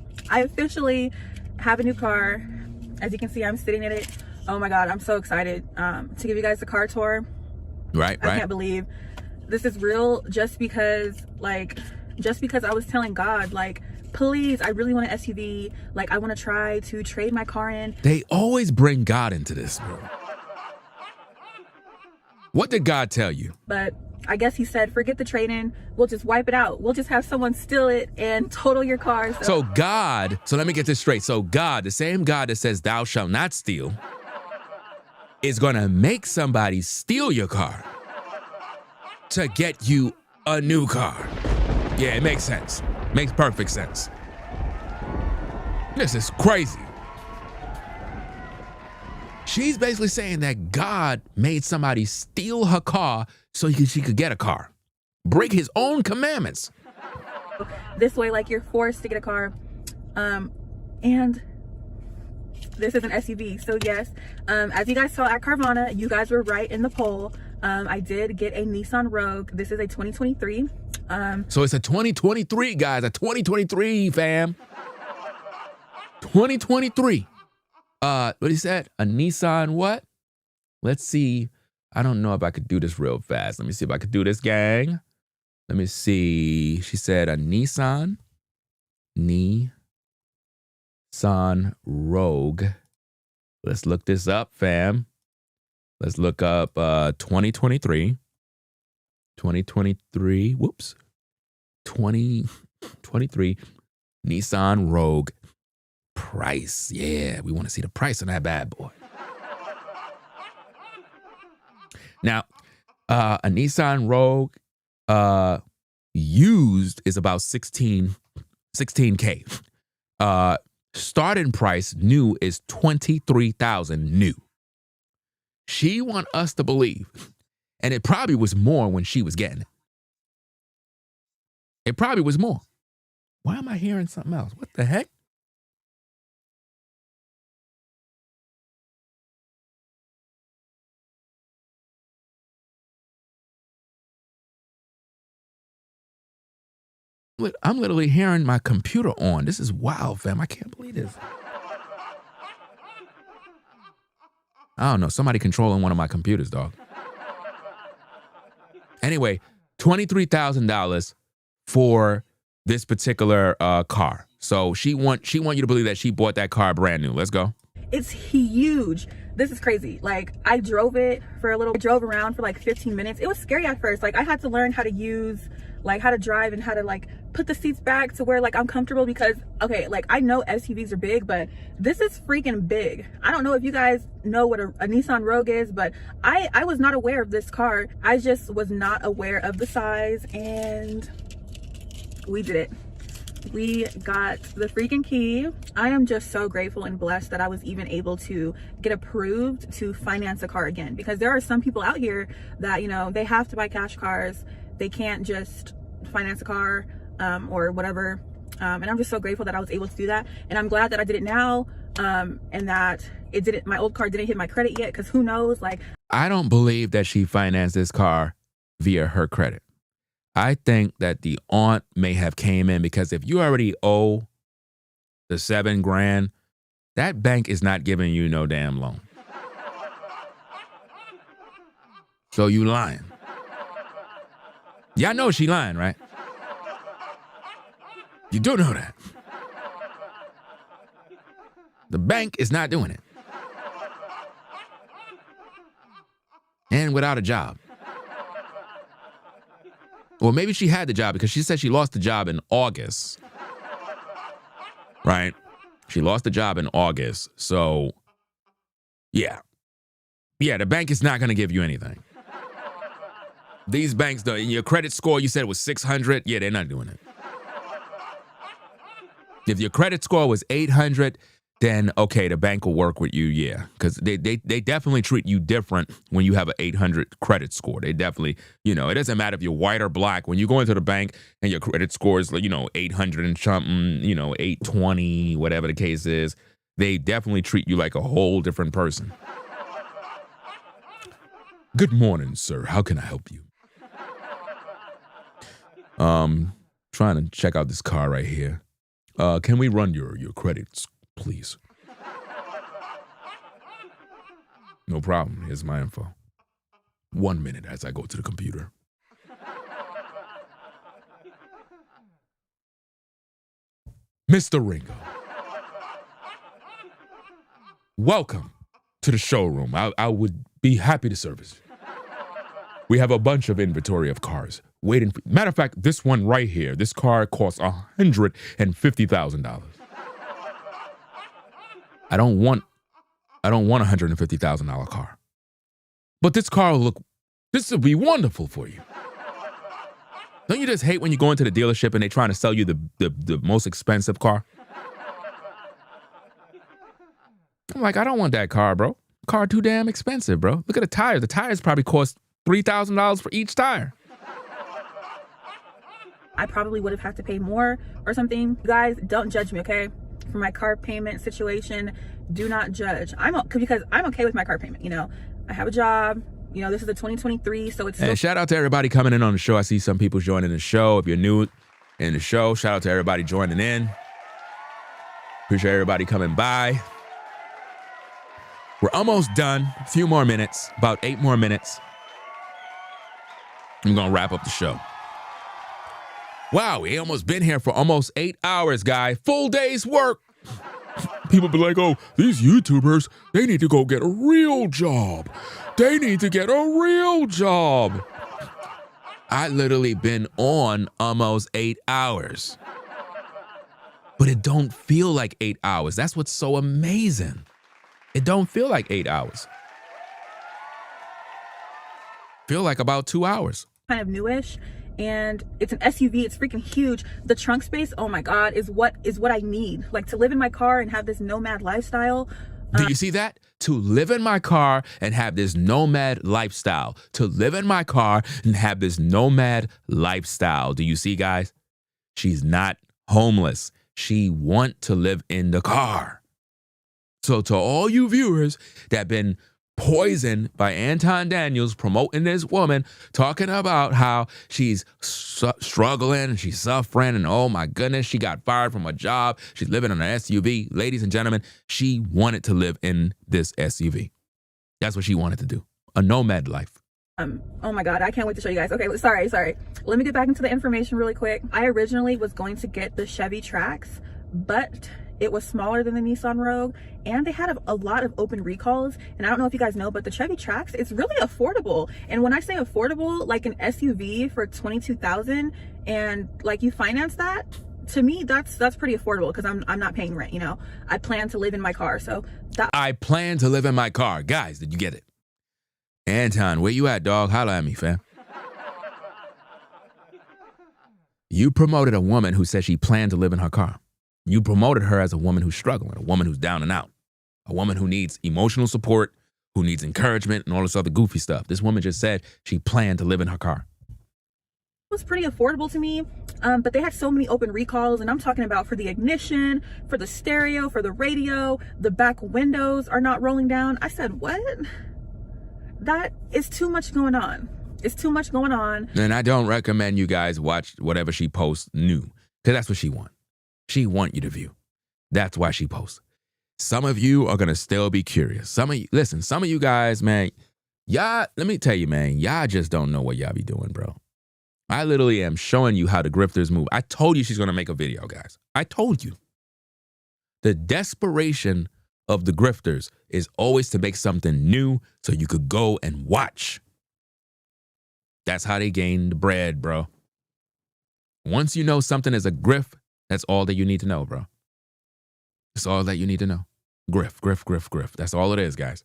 have a new car. As you can see, I'm sitting in it. Oh my God, I'm so excited to give you guys the car tour. Right. I can't believe this is real just because I was telling God, like, please, I really want an SUV. Like, I want to try to trade my car in. They always bring God into this, bro. What did God tell you? But I guess he said, forget the trade-in. We'll just wipe it out. We'll just have someone steal it and total your car. So God, so let me get this straight. So God, the same God that says thou shalt not steal, is going to make somebody steal your car to get you a new car. Yeah, it makes sense. Makes perfect sense. This is crazy. She's basically saying that God made somebody steal her car so she could get a car. Break his own commandments. This way, like, you're forced to get a car. And this is an SUV. So yes, as you guys saw at Carvana, you guys were right in the poll. I did get a Nissan Rogue. This is a 2023. So it's a 2023, guys. A 2023, fam. 2023. What he said? A Nissan what? Let's see. I don't know if I could do this real fast. Let me see if I could do this, gang. Let me see. She said a Nissan Rogue. Let's look this up, fam. Let's look up 2023. 2023. Whoops. 2023 Nissan Rogue. Price. Yeah, we want to see the price on that bad boy. Now, a Nissan Rogue used is about 16K. Starting price new is $23,000 new. She want us to believe, and it probably was more when she was getting it. It probably was more. Why am I hearing something else? What the heck? I'm literally hearing my computer on. This is wild, fam. I can't believe this. I don't know. Somebody controlling one of my computers, dog. Anyway, $23,000 for this particular car. So she want you to believe that she bought that car brand new. Let's go. It's huge. This is crazy. Like, I drove around for like 15 minutes. It was scary at first. Like, I had to learn how to use, like, how to drive and how to like put the seats back to where like I'm comfortable, because okay, like, I know SUVs are big, but this is freaking big. I don't know if you guys know what a Nissan Rogue is, but I was not aware of this car. I just was not aware of the size, and we did it. We got the freaking key. I am just so grateful and blessed that I was even able to get approved to finance a car again, because there are some people out here that, you know, they have to buy cash cars. They can't just finance a car or whatever. And I'm just so grateful that I was able to do that. And I'm glad that I did it now, and that my old car didn't hit my credit yet, because who knows, like. I don't believe that she financed this car via her credit. I think that the aunt may have came in, because if you already owe the $7,000, that bank is not giving you no damn loan. So you lying. Y'all know she lying, right? You do know that. The bank is not doing it. And without a job. Well, maybe she had the job, because she said she lost the job in August. Right? She lost the job in August. So, yeah. Yeah, the bank is not going to give you anything. These banks, your credit score, you said was 600. Yeah, they're not doing it. If your credit score was 800, then okay, the bank will work with you, yeah. Because they definitely treat you different when you have an 800 credit score. They definitely, you know, it doesn't matter if you're white or black. When you go into the bank and your credit score is, you know, 800 and something, you know, 820, whatever the case is, they definitely treat you like a whole different person. Good morning, sir. How can I help you? Trying to check out this car right here. Can we run your credits, please? No problem. Here's my info. 1 minute as I go to the computer. Mr. Ringo. Welcome to the showroom. I would be happy to service. We have a bunch of inventory of cars waiting. Matter of fact, this one right here, this car costs $150,000. I don't want a $150,000 car. But this will be wonderful for you. Don't you just hate when you go into the dealership and they're trying to sell you the most expensive car? I'm like, I don't want that car, bro. Car too damn expensive, bro. Look at the tires. The tires probably cost $3,000 for each tire. I probably would have had to pay more or something. You guys, don't judge me, okay? For my car payment situation, do not judge. Because I'm okay with my car payment, you know. I have a job. You know, this is a 2023, so it's... And shout out to everybody coming in on the show. I see some people joining the show. If you're new in the show, shout out to everybody joining in. Appreciate everybody coming by. We're almost done. A few more minutes. About 8 more minutes. I'm going to wrap up the show. Wow, we almost been here for almost 8 hours, guy. Full day's work. People be like, oh, these YouTubers, they need to go get a real job. They need to get a real job. I literally been on almost 8 hours. But it don't feel like 8 hours. That's what's so amazing. It don't feel like 8 hours. Feel like about 2 hours. Kind of newish, and it's an SUV. It's freaking huge. The trunk space, oh my God, is what I need. Like, to live in my car and have this nomad lifestyle. Do you see that? To live in my car and have this nomad lifestyle. To live in my car and have this nomad lifestyle. Do you see, guys? She's not homeless. She want to live in the car. So to all you viewers that been poisoned by Anton Daniels promoting this woman, talking about how she's struggling and she's suffering, and oh my goodness, she got fired from a job. She's living in an SUV. Ladies and gentlemen, she wanted to live in this SUV. That's what she wanted to do. A nomad life. Oh my God, I can't wait to show you guys. Okay, sorry. Let me get back into the information really quick. I originally was going to get the Chevy Trax, but it was smaller than the Nissan Rogue, and they had a lot of open recalls. And I don't know if you guys know, but the Chevy Trax is really affordable. And when I say affordable, like an SUV for $22,000, and like you finance that, to me, that's pretty affordable because I'm not paying rent. You know, I plan to live in my car, so that. I plan to live in my car, guys. Did you get it? Anton, where you at, dog? Holla at me, fam. You promoted a woman who said she planned to live in her car. You promoted her as a woman who's struggling, a woman who's down and out, a woman who needs emotional support, who needs encouragement and all this other goofy stuff. This woman just said she planned to live in her car. It was pretty affordable to me, but they had so many open recalls, and I'm talking about for the ignition, for the stereo, for the radio, the back windows are not rolling down. I said, what? That is too much going on. It's too much going on. And I don't recommend you guys watch whatever she posts new, because that's what she wants. She want you to view. That's why she posts. Some of you are going to still be curious. Some of you guys, man, y'all, let me tell you, man, y'all just don't know what y'all be doing, bro. I literally am showing you how the grifters move. I told you she's going to make a video, guys. I told you. The desperation of the grifters is always to make something new so you could go and watch. That's how they gain the bread, bro. Once you know something is a grift, that's all that you need to know, bro. That's all that you need to know. Grift. That's all it is, guys.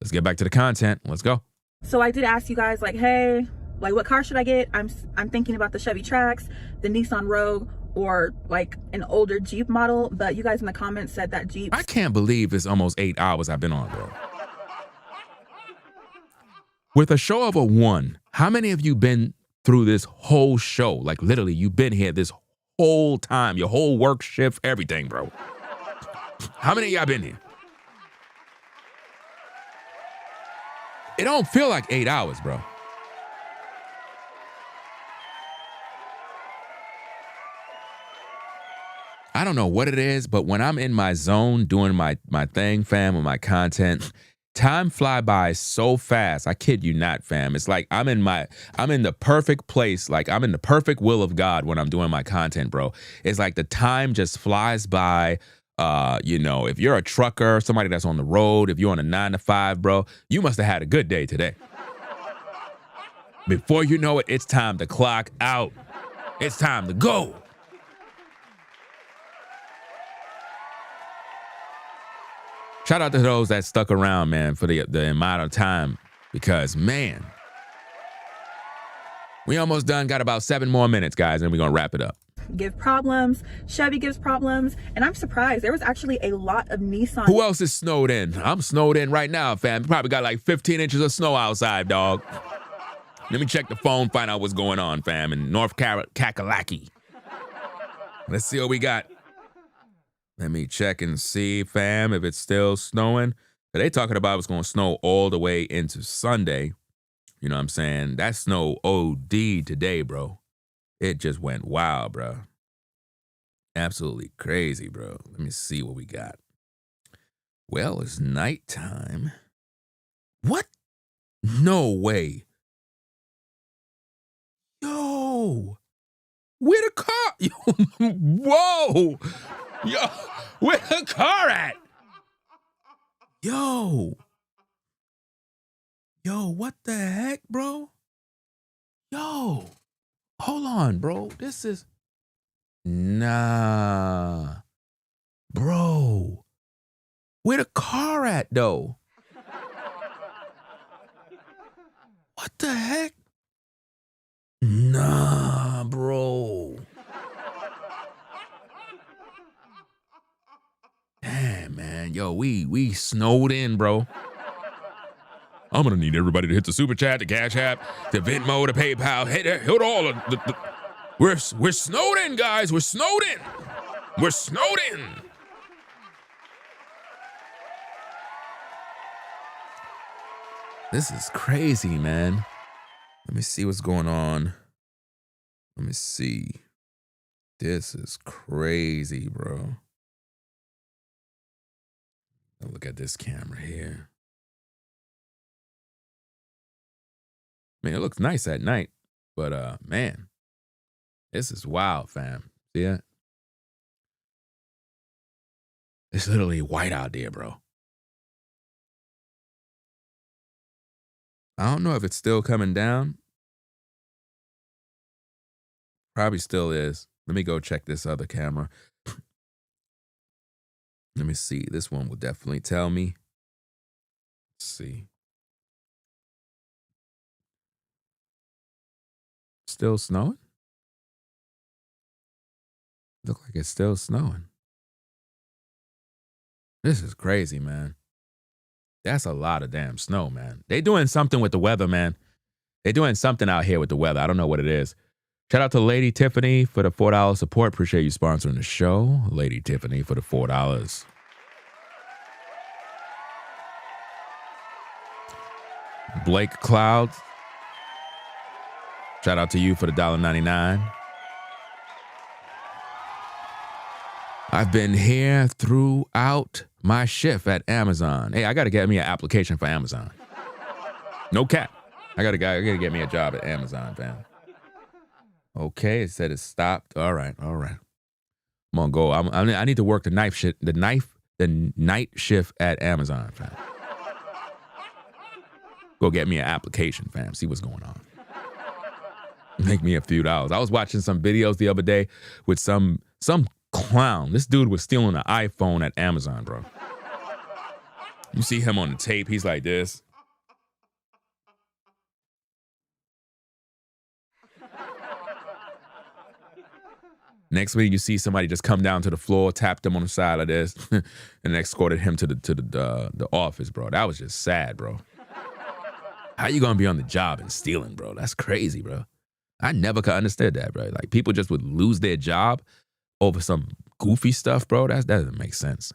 Let's get back to the content. Let's go. So I did ask you guys, like, hey, like, what car should I get? I'm thinking about the Chevy Trax, the Nissan Rogue, or like an older Jeep model, but you guys in the comments said that Jeep. I can't believe it's almost 8 hours I've been on, bro. With a show of a 1, how many of you been through this whole show? Like literally, you've been here this whole time, your whole work shift, everything, bro. How many of y'all been here? It don't feel like 8 hours, bro. I don't know what it is, but when I'm in my zone doing my thing, fam, with my content, time fly by so fast. I kid you not, fam. It's like I'm in the perfect place. Like I'm in the perfect will of God when I'm doing my content, bro. It's like the time just flies by. You know, if you're a trucker, somebody that's on the road, if you're on a 9 to 5, bro, you must have had a good day today. Before you know it, it's time to clock out. It's time to go. Shout out to those that stuck around, man, for the amount of time, because, man, we almost done. Got about 7 more minutes, guys, and we're going to wrap it up. Give problems. Chevy gives problems. And I'm surprised. There was actually a lot of Nissan. Who else is snowed in? I'm snowed in right now, fam. Probably got like 15 inches of snow outside, dog. Let me check the phone, find out what's going on, fam, in North Kakalaki. Let's see what we got. Let me check and see, fam, if it's still snowing. They talking about it's going to snow all the way into Sunday. You know what I'm saying? That snow OD today, bro. It just went wild, bro. Absolutely crazy, bro. Let me see what we got. Well, it's nighttime. What? No way. Yo. Where the car? Yo, whoa. Yo, where the car at? Yo, what the heck, bro? Yo, hold on, bro. This is, nah, bro. Where the car at, though? What the heck? Nah, bro. Damn, man. Yo, we snowed in, bro. I'm gonna need everybody to hit the super chat, the Cash App, the Venmo, the PayPal. Hit all of the. We're snowed in, guys. We're snowed in. We're snowed in. This is crazy, man. Let me see what's going on. Let me see. This is crazy, bro. Look at this camera here. I mean, it looks nice at night, but man, this is wild, fam. See that? It's literally white out there, bro. I don't know if it's still coming down. Probably still is. Let me go check this other camera. Let me see. This one will definitely tell me. Let's see. Still snowing? Look like it's still snowing. This is crazy, man. That's a lot of damn snow, man. They doing something with the weather, man. They doing something out here with the weather. I don't know what it is. Shout out to Lady Tiffany for the $4 support. Appreciate you sponsoring the show. Lady Tiffany for the $4. Blake Clouds. Shout out to you for the $1.99. I've been here throughout my shift at Amazon. Hey, I got to get me an application for Amazon. No cap. I got to get me a job at Amazon, fam. Okay, it said it stopped. All right. I'm gonna go. I need to work the night shift at Amazon, fam. Go get me an application, fam. See what's going on. Make me a few dollars. I was watching some videos the other day with some clown. This dude was stealing an iPhone at Amazon, bro. You see him on the tape. He's like this. Next week, you see somebody just come down to the floor, tap them on the side of this, and escorted him to the office, bro. That was just sad, bro. How you gonna be on the job and stealing, bro? That's crazy, bro. I never could understand that, bro. Like, people just would lose their job over some goofy stuff, bro. That doesn't make sense.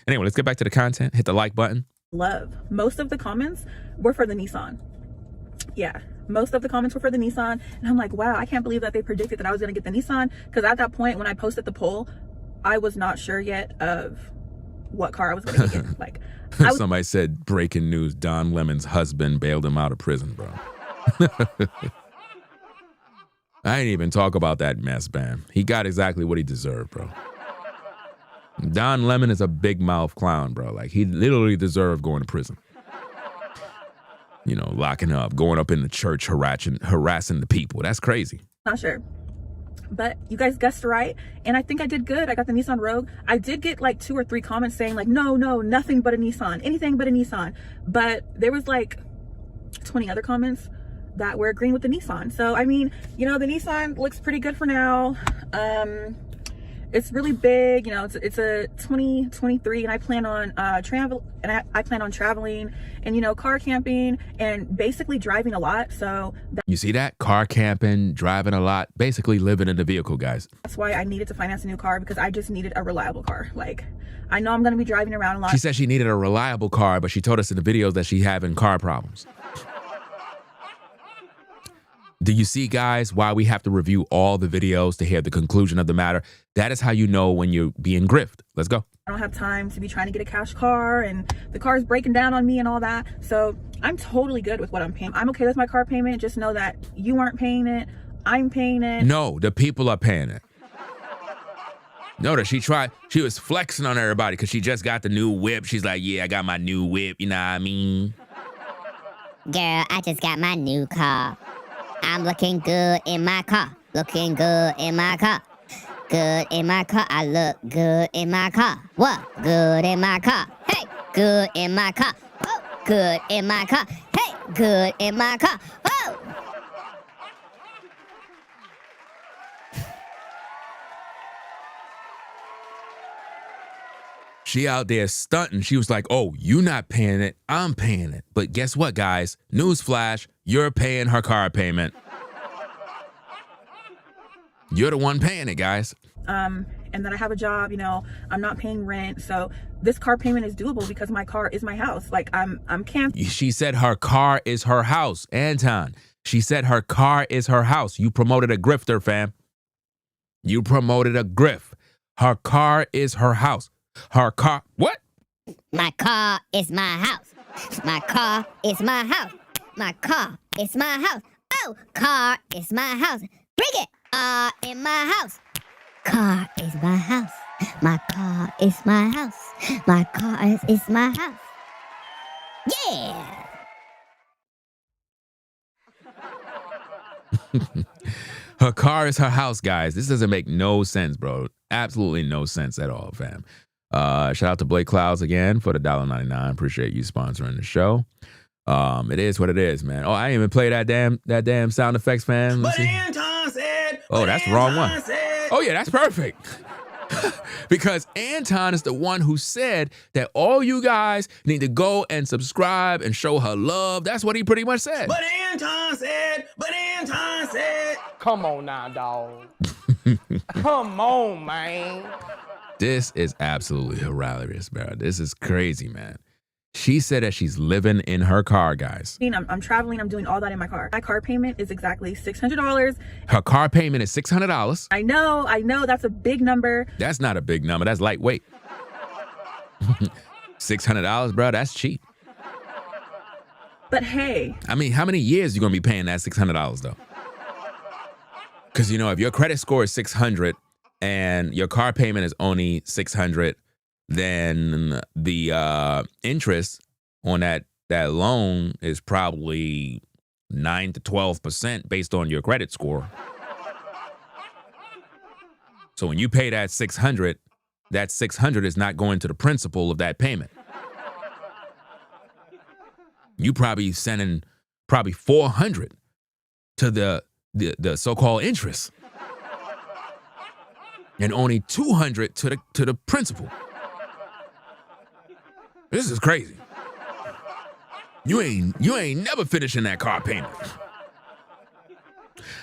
Anyway, let's get back to the content. Hit the like button. Love. Most of the comments were for the Nissan. Yeah, most of the comments were for the Nissan. And I'm like, wow, I can't believe that they predicted that I was going to get the Nissan. Because at that point, when I posted the poll, I was not sure yet of what car I was going to get. Like, Somebody said, breaking news, Don Lemon's husband bailed him out of prison, bro. I ain't even talk about that mess, man. He got exactly what he deserved, bro. Don Lemon is a big mouth clown, bro. Like, he literally deserved going to prison. You know, locking up, going up in the church, harassing the people. That's crazy. Not sure. But you guys guessed right. And I think I did good. I got the Nissan Rogue. I did get like 2 or 3 comments saying like, no, nothing but a Nissan. Anything but a Nissan. But there was like 20 other comments that were agreeing with the Nissan. So, I mean, you know, the Nissan looks pretty good for now. It's really big, you know, it's a 2023 and I plan on I plan on traveling and, you know, car camping and basically driving a lot. So you see that? Car camping, driving a lot, basically living in the vehicle, guys. That's why I needed to finance a new car, because I just needed a reliable car. Like, I know I'm going to be driving around a lot. She said she needed a reliable car, but she told us in the videos that she having car problems. Do you see, guys, why we have to review all the videos to hear the conclusion of the matter? That is how you know when you're being grift. Let's go. I don't have time to be trying to get a cash car and the car is breaking down on me and all that. So I'm totally good with what I'm paying. I'm okay with my car payment. Just know that you aren't paying it. I'm paying it. No, the people are paying it. Notice she was flexing on everybody because she just got the new whip. She's like, yeah, I got my new whip. You know what I mean? Girl, I just got my new car. I'm looking good in my car. Looking good in my car. Good in my car. I look good in my car. What? Good in my car. Hey, good in my car. Oh, good in my car. Hey, good in my car. Oh. She out there stunting. She was like, oh, you not paying it. I'm paying it. But guess what, guys? Newsflash, you're paying her car payment. You're the one paying it, guys. and that I have a job, you know, I'm not paying rent. So this car payment is doable because my car is my house. Like I'm camping. She said her car is her house, Anton. She said her car is her house. You promoted a grifter, fam. You promoted a grift. Her car is her house. Her car, what? My car is my house. My car is my house. My car is my house. Oh, car is my house. Bring it. In my house. Car is my house. My car is my house. My car is my house. Yeah. Her car is her house, guys. This doesn't make no sense, bro. Absolutely no sense at all, fam. Shout out to Blake Clouds again for the $1.99. Appreciate you sponsoring the show. It is what it is, man. Oh, I didn't even play that damn sound effects, fam. But Anton said. Oh, that's the wrong one. Oh yeah, that's perfect. Because Anton is the one who said that all you guys need to go and subscribe and show her love. That's what he pretty much said. But Anton said. Come on now, dog. Come on, man. This is absolutely hilarious, bro. This is crazy, man. She said that she's living in her car, guys. I'm traveling. I'm doing all that in my car. My car payment is exactly $600. Her car payment is $600. I know. That's a big number. That's not a big number. That's lightweight. $600, bro. That's cheap. But hey. I mean, how many years you going to be paying that $600, though? Because, you know, if your credit score is 600 and your car payment is only 600, then the interest on that loan is probably 9 to 12% based on your credit score. So when you pay that 600 is not going to the principal of that payment. You probably sending 400 to the so-called interest, and only 200 to the principal. This is crazy. You ain't never finishing that car payment.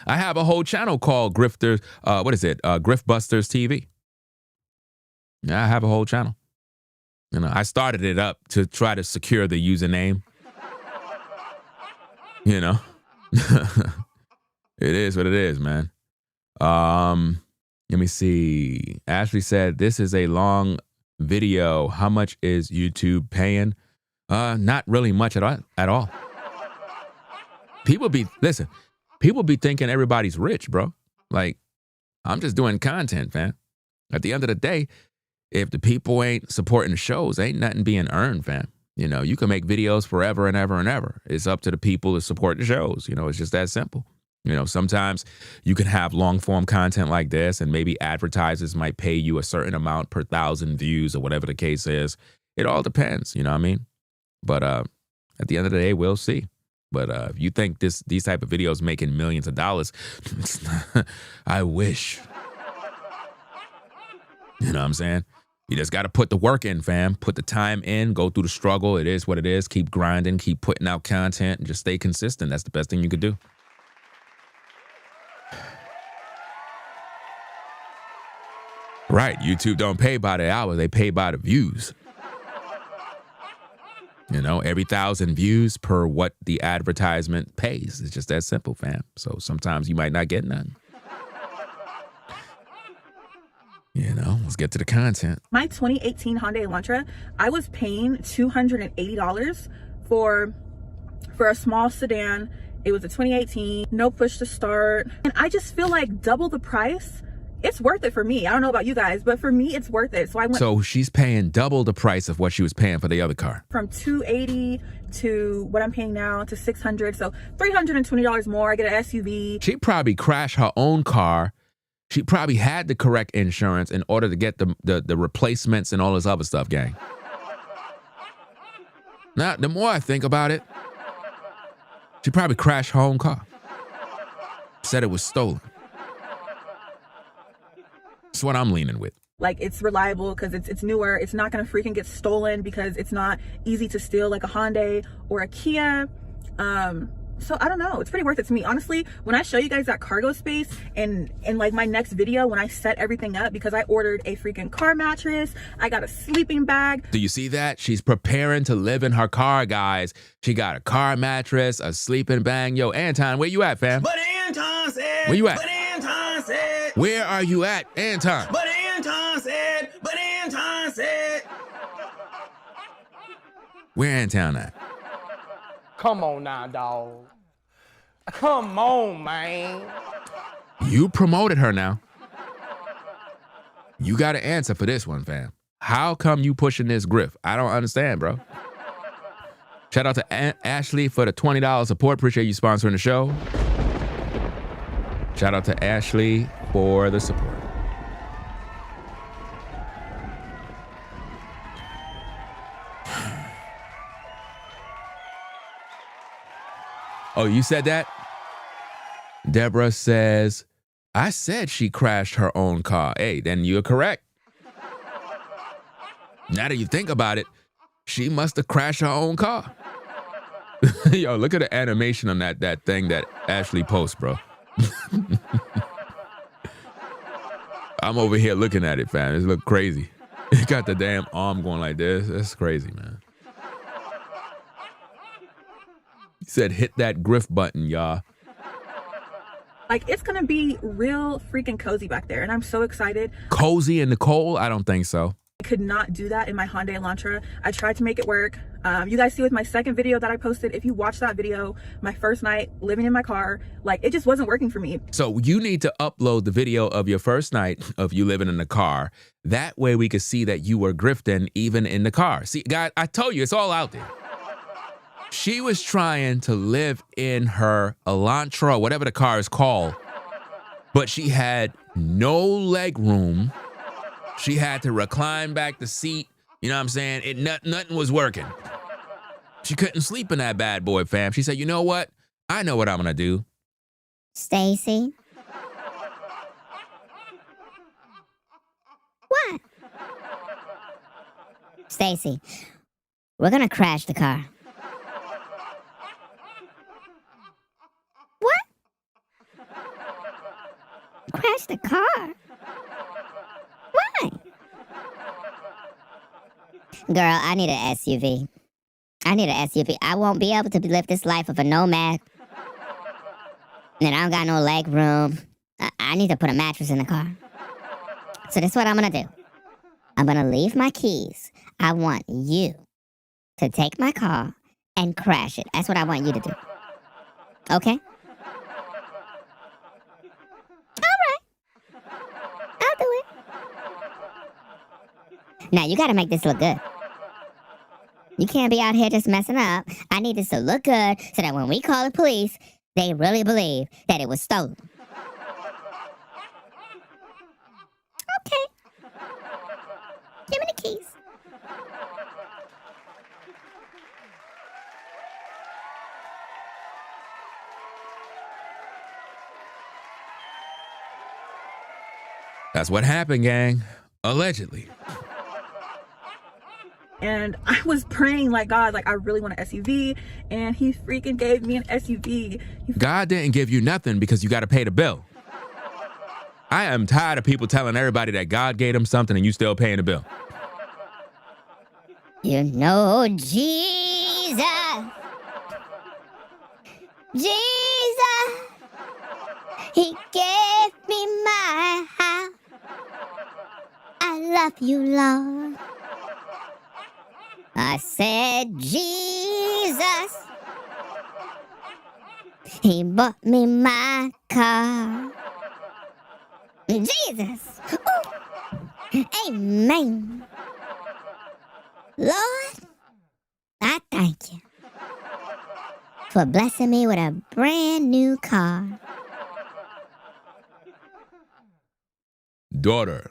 I have a whole channel called Grifters. Griftbusters TV. Yeah, I have a whole channel. You know, I started it up to try to secure the username. You know, it is what it is, man. Let me see. Ashley said, this is a long video. How much is YouTube paying? Not really much at all. People be thinking everybody's rich, bro. Like, I'm just doing content, fam. At the end of the day, if the people ain't supporting the shows, ain't nothing being earned, fam. You know, you can make videos forever and ever and ever. It's up to the people to support the shows. You know, it's just that simple. You know, sometimes you can have long form content like this, and maybe advertisers might pay you a certain amount per 1,000 views or whatever the case is. It all depends, you know what I mean? But at the end of the day, we'll see. But if you think these type of videos making millions of dollars, I wish. You know what I'm saying? You just got to put the work in, fam. Put the time in, go through the struggle. It is what it is. Keep grinding, keep putting out content, and just stay consistent. That's the best thing you could do. Right, YouTube don't pay by the hour, they pay by the views. You know, every 1,000 views per what the advertisement pays. It's just that simple, fam. So sometimes you might not get none. You know, let's get to the content. My 2018 Hyundai Elantra, I was paying $280 for a small sedan. It was a 2018, no push to start. And I just feel like double the price. It's worth it for me. I don't know about you guys, but for me, it's worth it. So I went. So she's paying double the price of what she was paying for the other car. From $280 to what I'm paying now to $600. So $320 more. I get an SUV. She probably crashed her own car. She probably had the correct insurance in order to get the replacements and all this other stuff, gang. Now, the more I think about it, she probably crashed her own car. Said it was stolen. That's what I'm leaning with. Like, it's reliable because it's newer. It's not going to freaking get stolen because it's not easy to steal like a Hyundai or a Kia. So I don't know, it's pretty worth it to me. Honestly, when I show you guys that cargo space and in like my next video, when I set everything up, because I ordered a freaking car mattress, I got a sleeping bag. Do you see that? She's preparing to live in her car, guys. She got a car mattress, a sleeping bag. Yo, Anton, where you at, fam? But Anton said. Where you at? But Anton said. Where are you at, Anton? But Anton said. But Anton said. Where Anton at? Come on now, dog. Come on, man. You promoted her now. You got to answer for this one, fam. How come you pushing this Grift? I don't understand, bro. Shout out to Ashley for the $20 support. Appreciate you sponsoring the show. Shout out to Ashley for the support. Oh, you said that? Deborah says, I said she crashed her own car. Hey, then you're correct. Now that you think about it, she must have crashed her own car. Yo, look at the animation on that thing that Ashley posts, bro. I'm over here looking at it, fam. It look crazy. It got the damn arm going like this. That's crazy, man. He said, hit that Grift button, y'all. Like, it's gonna be real freaking cozy back there, and I'm so excited. Cozy in the cold? I don't think so. I could not do that in my Hyundai Elantra. I tried to make it work. You guys see with my second video that I posted, if you watch that video, my first night living in my car, like, it just wasn't working for me. So you need to upload the video of your first night of you living in the car. That way we could see that you were grifting even in the car. See, guys, I told you, it's all out there. She was trying to live in her Elantra, whatever the car is called, but she had no leg room. She had to recline back the seat. You know what I'm saying? Nothing was working. She couldn't sleep in that bad boy, fam. She said, you know what? I know what I'm going to do. Stacy? What? Stacy, we're going to crash the car. What? Crash the car? Why? Girl, I need an SUV. I need an SUV. I won't be able to live this life of a nomad. And I don't got no leg room. I need to put a mattress in the car. So this is what I'm going to do. I'm going to leave my keys. I want you to take my car and crash it. That's what I want you to do. Okay? All right. I'll do it. Now, you got to make this look good. You can't be out here just messing up. I need this to look good so that when we call the police, they really believe that it was stolen. Okay. Give me the keys. That's what happened, gang. Allegedly. And I was praying like, God, like, I really want an SUV, and he freaking gave me an SUV. God didn't give you nothing because you got to pay the bill. I am tired of people telling everybody that God gave them something and you still paying the bill. You know, Jesus. Jesus. He gave me my house. I love you, Lord. I said, Jesus, he bought me my car. Jesus. Ooh. Amen. Lord, I thank you for blessing me with a brand new car. Daughter.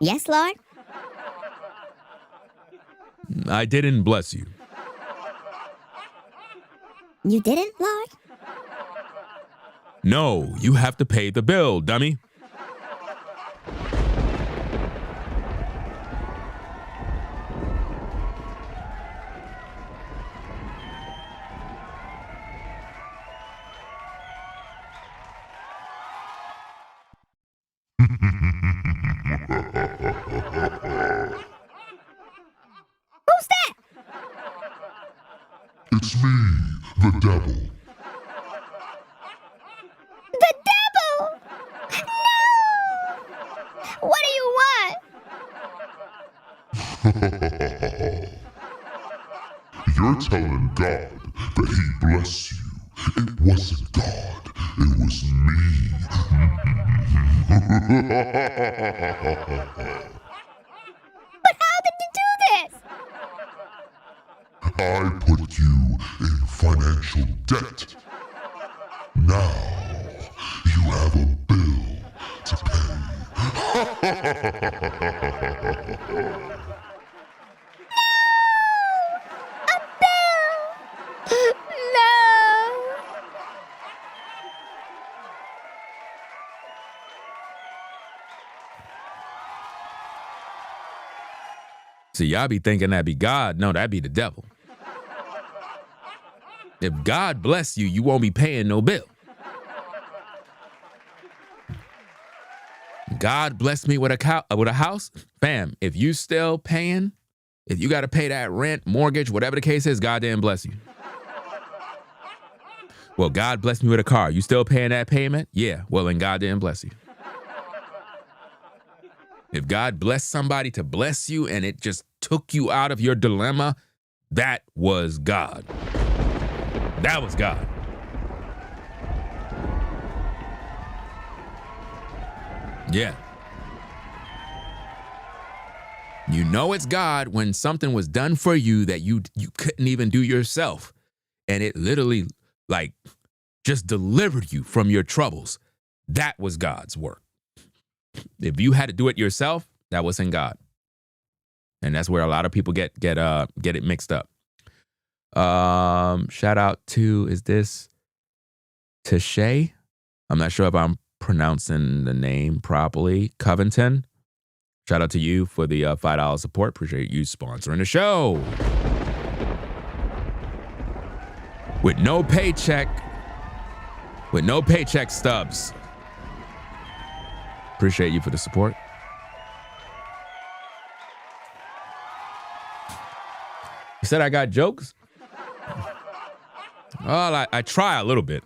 Yes, Lord? I didn't bless you. You didn't, Lord? No, you have to pay the bill, dummy. Who's that? It's me, the devil. The devil! No! What do you want? You're telling God that he bless you. It wasn't God, it was me. But how did you do this? I put you in financial debt. Now you have a bill to pay. No! See, y'all be thinking that'd be God. No, that'd be the devil. If God bless you, you won't be paying no bill. God bless me with a house, fam. If you still paying, if you got to pay that rent, mortgage, whatever the case is, God didn't bless you. Well, God blessed me with a car. You still paying that payment? Yeah. Well, then God didn't bless you. If God blessed somebody to bless you and it just took you out of your dilemma, that was God. That was God. Yeah. You know it's God when something was done for you that you couldn't even do yourself. And it literally like just delivered you from your troubles. That was God's work. If you had to do it yourself, that wasn't God. And that's where a lot of people get it mixed up. Shout out to, is this Tashay? I'm not sure if I'm pronouncing the name properly. Covington. Shout out to you for the $5 support. Appreciate you sponsoring the show. With no paycheck stubs. Appreciate you for the support. You said I got jokes? Well, I try a little bit.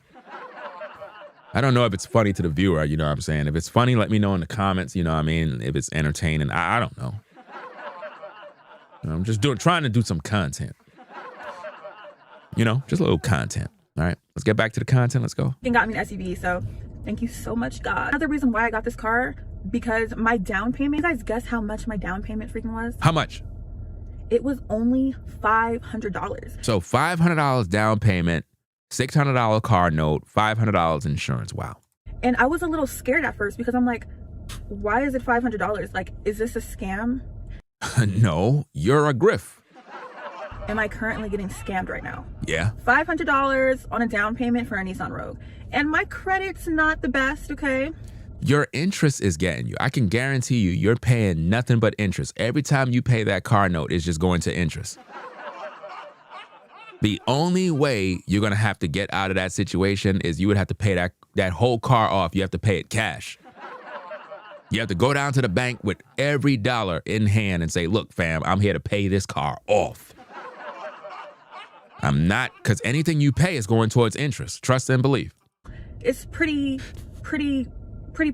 I don't know if it's funny to the viewer, you know what I'm saying? If it's funny, let me know in the comments, you know what I mean? If it's entertaining, I don't know. I'm just trying to do some content. You know, just a little content. All right, let's get back to the content. Let's go. It got me an SUV, so thank you so much, God. Another reason why I got this car, because my down payment, you guys guess how much my down payment freaking was? How much? It was only $500. So $500 down payment, $600 car note, $500 insurance. Wow. And I was a little scared at first because I'm like, why is it $500? Like, is this a scam? No, you're a grift. Am I currently getting scammed right now? Yeah. $500 on a down payment for a Nissan Rogue. And my credit's not the best, okay? Your interest is getting you. I can guarantee you, you're paying nothing but interest. Every time you pay that car note, it's just going to interest. The only way you're going to have to get out of that situation is you would have to pay that whole car off. You have to pay it cash. You have to go down to the bank with every dollar in hand and say, look, fam, I'm here to pay this car off. I'm not, because anything you pay is going towards interest. Trust and believe. It's pretty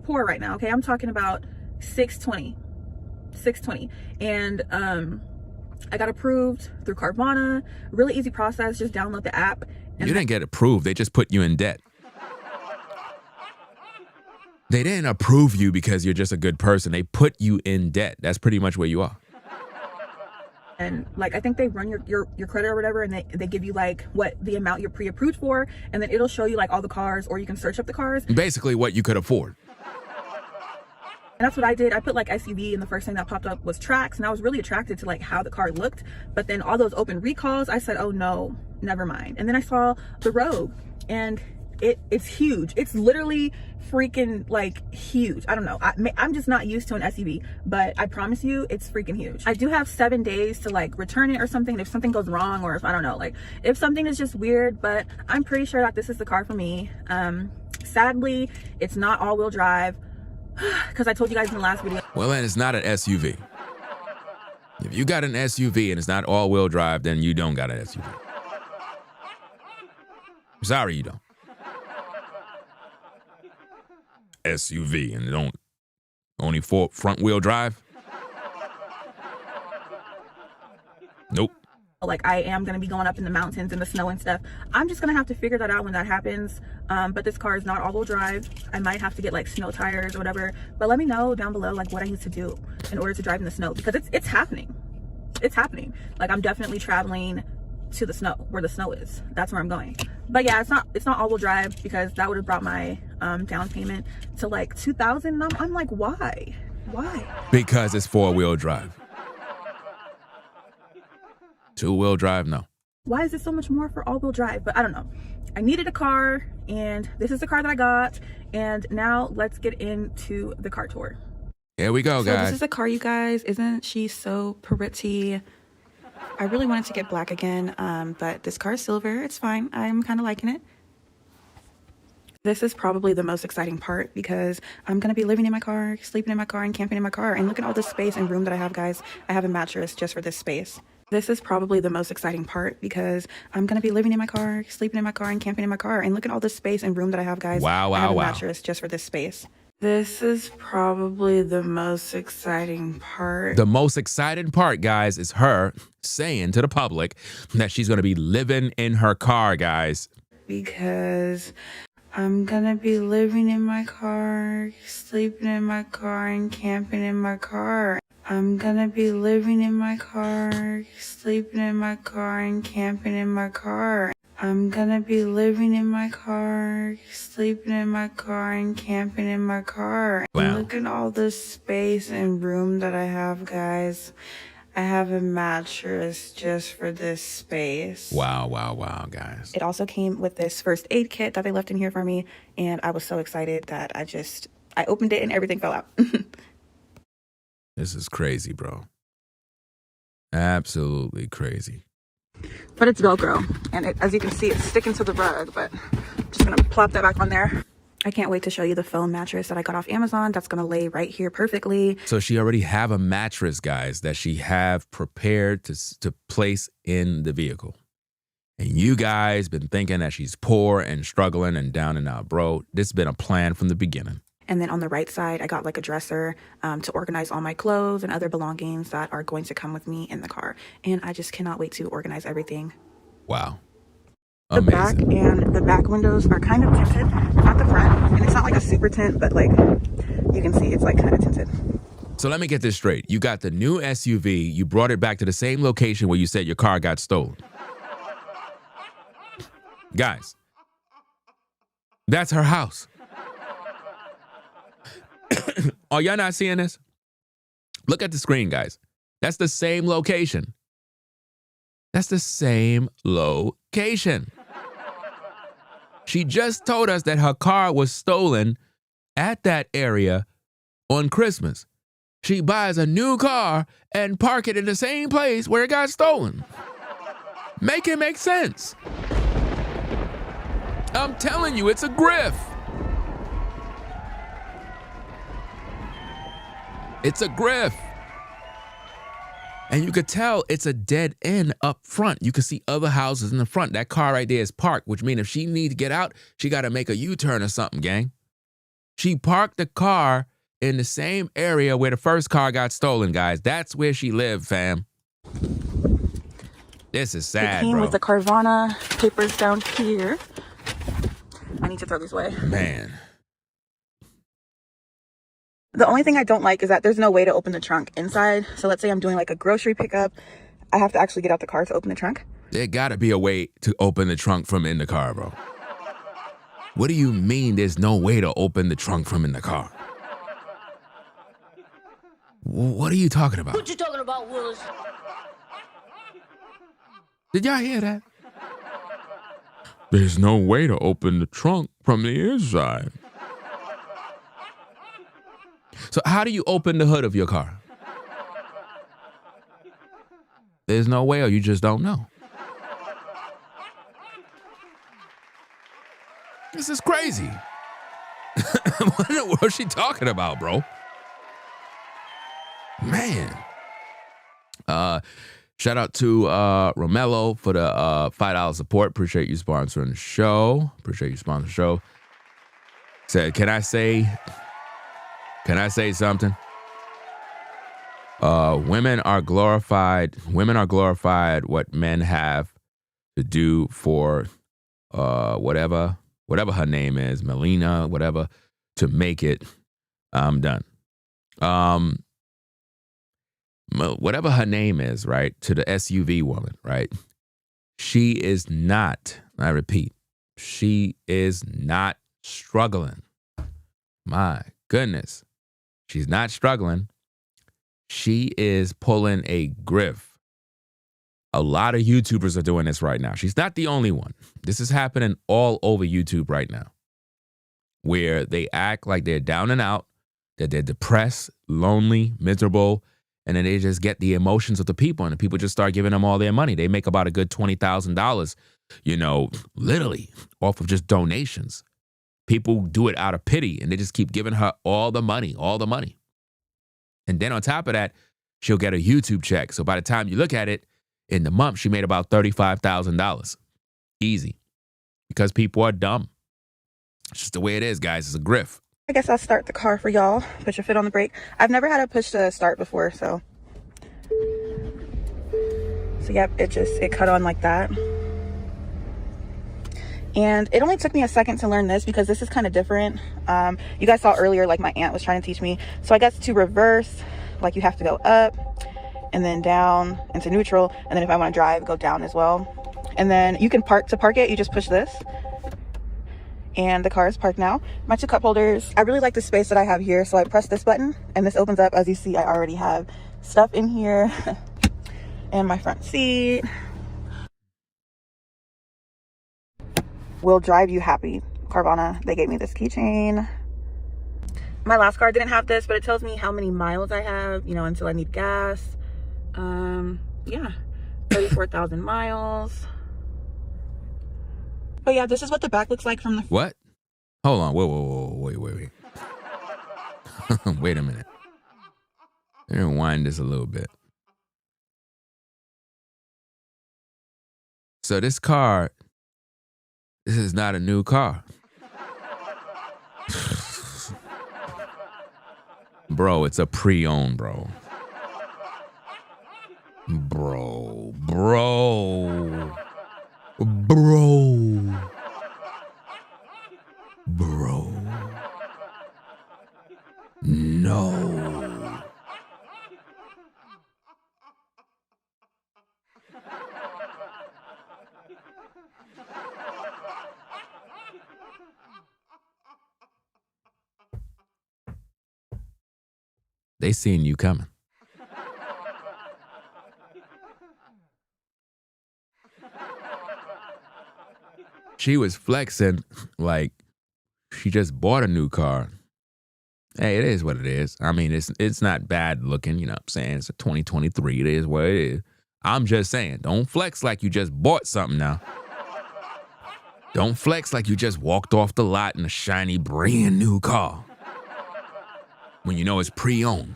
poor right now, okay? I'm talking about 620. And I got approved through Carvana. Really easy process, just download the app. You didn't get approved, they just put you in debt. They didn't approve you because you're just a good person. They put you in debt. That's pretty much where you are. And like, I think they run your credit or whatever, and they give you like what the amount you're pre-approved for, and then it'll show you like all the cars, or you can search up the cars. Basically what you could afford. And that's what I did. I put like SUV, and the first thing that popped up was Trax, and I was really attracted to like how the car looked. But then all those open recalls, I said, oh no, never mind. And then I saw the Rogue, and it's huge. It's literally freaking like huge. I don't know. I'm just not used to an SUV, but I promise you it's freaking huge. I do have 7 days to like return it or something if something goes wrong, or if I don't know, like if something is just weird, but I'm pretty sure that this is the car for me. Sadly, it's not all-wheel drive. because I told you guys in the last video. Well, then it's not an SUV. If you got an SUV and it's not all-wheel drive, then you don't got an SUV. Sorry, you don't. SUV and don't only front-wheel drive? Nope. Like, I am going to be going up in the mountains and the snow and stuff. I'm just going to have to figure that out when that happens. But this car is not all-wheel drive. I might have to get like snow tires or whatever. But let me know down below like what I need to do in order to drive in the snow, because it's happening. It's happening. Like, I'm definitely traveling to the snow, where the snow is. That's where I'm going. But yeah, it's not all-wheel drive, because that would have brought my down payment to like $2,000. And I'm like, why? Because it's four-wheel drive. Two-wheel drive, no. Why is it so much more for all-wheel drive? But I don't know. I needed a car, and this is the car that I got. And now let's get into the car tour. Here we go, guys. So this is the car, you guys. Isn't she so pretty? I really wanted to get black again, but this car is silver. It's fine. I'm kind of liking it. This is probably the most exciting part, because I'm going to be living in my car, sleeping in my car, and camping in my car. And look at all this space and room that I have, guys. I have a mattress just for this space. This is probably the most exciting part, because I'm going to be living in my car, sleeping in my car, and camping in my car. And look at all this space and room that I have, guys. Wow, I have a wow. mattress just for this space. This is probably the most exciting part. The most exciting part, guys, is her saying to the public that she's going to be living in her car, guys. Because I'm going to be living in my car, sleeping in my car, and camping in my car. I'm going to be living in my car, sleeping in my car, and camping in my car. I'm gonna be living in my car, sleeping in my car, and camping in my car. Wow. And look at all the space and room that I have, guys. I have a mattress just for this space. Wow, wow, wow, guys. It also came with this first aid kit that they left in here for me, and I was so excited that I opened it and everything fell out. This is crazy, bro. Absolutely crazy. But it's Velcro, and as you can see, it's sticking to the rug, but I'm just gonna plop that back on there. I can't wait to show you the foam mattress that I got off Amazon. That's gonna lay right here perfectly. So she already have a mattress, guys, that she have prepared to place in the vehicle. And you guys been thinking that she's poor and struggling and down and out. Bro, this has been a plan from the beginning. And then on the right side, I got like a dresser to organize all my clothes and other belongings that are going to come with me in the car. And I just cannot wait to organize everything. Wow. The back windows are kind of tinted, not the front. And it's not like a super tint, but like you can see it's like kind of tinted. So let me get this straight. You got the new SUV. You brought it back to the same location where you said your car got stolen. Guys, that's her house. Are y'all not seeing this? Look at the screen, guys. That's the same location. That's the same location. She just told us that her car was stolen at that area on Christmas. She buys a new car and park it in the same place where it got stolen. Make it make sense. I'm telling you, it's a grift. It's a grift. And you could tell it's a dead end up front. You can see other houses in the front. That car right there is parked, which means if she needs to get out, she got to make a U-turn or something, gang. She parked the car in the same area where the first car got stolen, guys. That's where she lived, fam. This is sad, It came bro. with the Carvana papers down here. I need to throw these away. Man. The only thing I don't like is that there's no way to open the trunk inside. So let's say I'm doing like a grocery pickup. I have to actually get out the car to open the trunk. There gotta be a way to open the trunk from in the car, bro. What do you mean there's no way to open the trunk from in the car? What are you talking about? What you talking about, Willis? Did y'all hear that? There's no way to open the trunk from the inside. So how do you open the hood of your car? There's no way, or you just don't know. This is crazy. What in the world is she talking about, bro? Man. Shout out to Romello for the $5 support. Appreciate you sponsoring the show. Said, can I say something? Women are glorified what men have to do for whatever her name is, Melina, whatever, to make it. I'm done. Whatever her name is, right, to the SUV woman, right? She is not, I repeat, she is not struggling. My goodness. She's not struggling. She is pulling a Grift. A lot of YouTubers are doing this right now. She's not the only one. This is happening all over YouTube right now, where they act like they're down and out, that they're depressed, lonely, miserable, and then they just get the emotions of the people, and the people just start giving them all their money. They make about a good $20,000, literally off of just donations. People do it out of pity, and they just keep giving her all the money. And then on top of that, she'll get a YouTube check. So by the time you look at it, in the month, she made about $35,000. Easy. Because people are dumb. It's just the way it is, guys. It's a Grift. I guess I'll start the car for y'all. Put your foot on the brake. I've never had to push to start before, so yep, it cut on like that. And it only took me a second to learn this because this is kind of different. You guys saw earlier, like my aunt was trying to teach me. So I guess to reverse, like you have to go up and then down into neutral. And then if I want to drive, go down as well. And then you can park it. You just push this. And the car is parked now. My 2 cup holders. I really like the space that I have here. So I press this button and this opens up. As you see, I already have stuff in here. And my front seat. Will drive you happy. Carvana, they gave me this keychain. My last car didn't have this, but it tells me how many miles I have, until I need gas. Yeah, 34,000 miles. But yeah, this is what the back looks like from the... What? Hold on. Whoa. Wait. Wait a minute. Let me rewind this a little bit. So this is not a new car. Bro, it's a pre-owned, bro. Bro. No. They seen you coming. She was flexing like she just bought a new car. Hey, it is what it is. I mean, it's not bad looking, you know what I'm saying? It's a 2023. It is what it is. I'm just saying, don't flex like you just bought something now. Don't flex like you just walked off the lot in a shiny, brand new car. When you know it's pre-owned.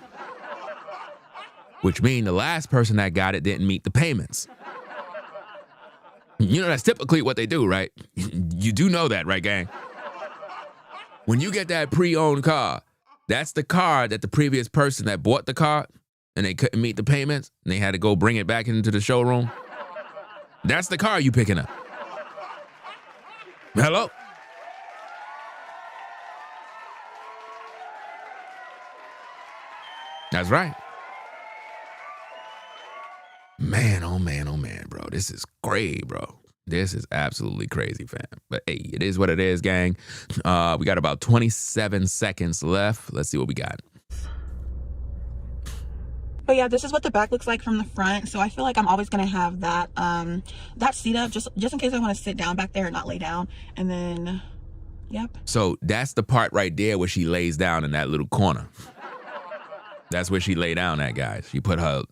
Which means the last person that got it didn't meet the payments. You know, that's typically what they do, right? You do know that, right, gang? When you get that pre-owned car, that's the car that the previous person that bought the car and they couldn't meet the payments and they had to go bring it back into the showroom. That's the car you picking up. Hello? That's right. Man, oh man, bro. This is great, bro. This is absolutely crazy, fam. But hey, it is what it is, gang. We got about 27 seconds left. Let's see what we got. But yeah, this is what the back looks like from the front. So I feel like I'm always gonna have that that seat up just in case I want to sit down back there and not lay down. And then, yep. So that's the part right there where she lays down in that little corner. That's where she lay down at, guys. She put her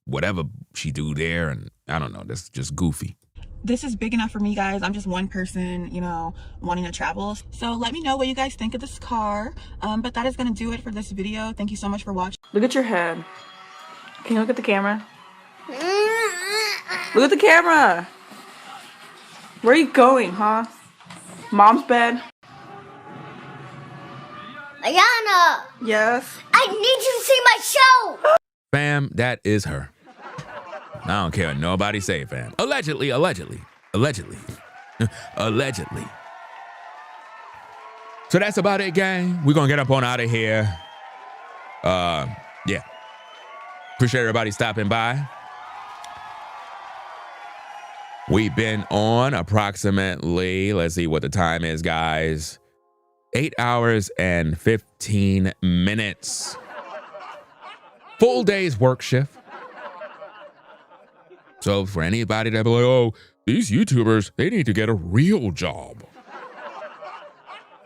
whatever she do there, and I don't know. That's just goofy. this is big enough for me, guys. I'm just one person, you know, wanting to travel. So let me know what you guys think of this car. But that is going to do it for this video. Thank you so much for watching. Look at your head. Can you look at the camera? Look at the camera. Where are you going, huh? Mom's bed. Ayana. Yes. I need you to see my show. Fam, that is her. I don't care what nobody say, fam. Allegedly. Allegedly. So that's about it, gang. We're gonna get up on out of here. Yeah. Appreciate everybody stopping by. We've been on approximately, let's see what the time is, guys. 8 hours and 15 minutes. Full day's work shift. So for anybody that be like, oh, these YouTubers, they need to get a real job.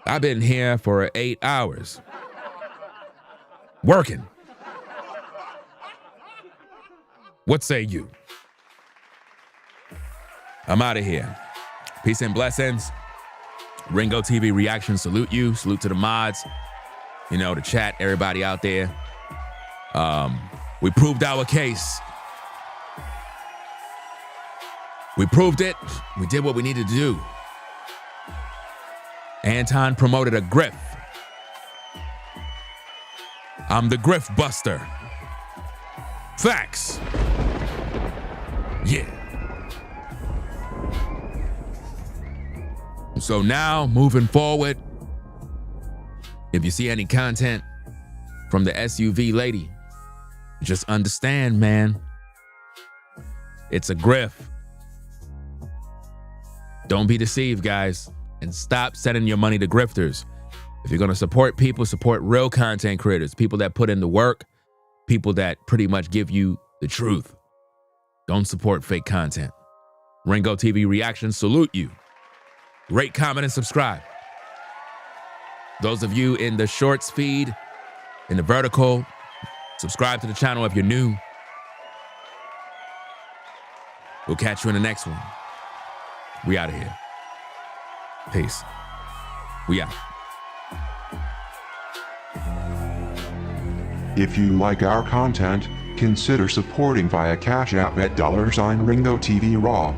I've been here for 8 hours. Working. What say you? I'm out of here. Peace and blessings. Ringo TV Reaction, salute you. Salute to the mods. You know, the chat, everybody out there. We proved our case. We proved it. We did what we needed to do. Anton promoted a grift. I'm the grift buster. Facts. Yeah. So now, moving forward, if you see any content from the SUV lady, just understand, man, it's a grift. Don't be deceived, guys, and stop sending your money to grifters. If you're gonna support people, support real content creators, people that put in the work, people that pretty much give you the truth. Don't support fake content. Ringo TV Reaction, salute you. Rate, comment, and subscribe. Those of you in the shorts feed, in the vertical, subscribe to the channel if you're new. We'll catch you in the next one. We out of here. Peace. We out. If you like our content, consider supporting via Cash App at $Ringo TV Raw.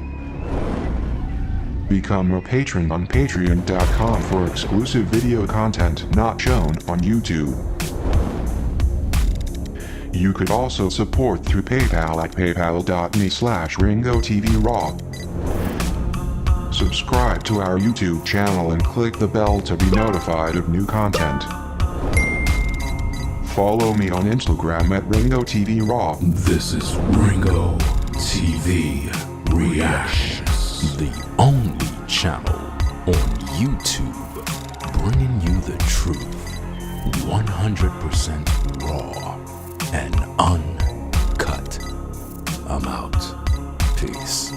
Become a patron on patreon.com for exclusive video content not shown on YouTube. You could also support through PayPal at paypal.me/Ringo TV Raw. Subscribe to our YouTube channel and click the bell to be notified of new content. Follow me on Instagram at Ringo TV Raw. This is Ringo TV Reactions, the only channel on YouTube bringing you the truth 100% raw and uncut. I'm out. Peace.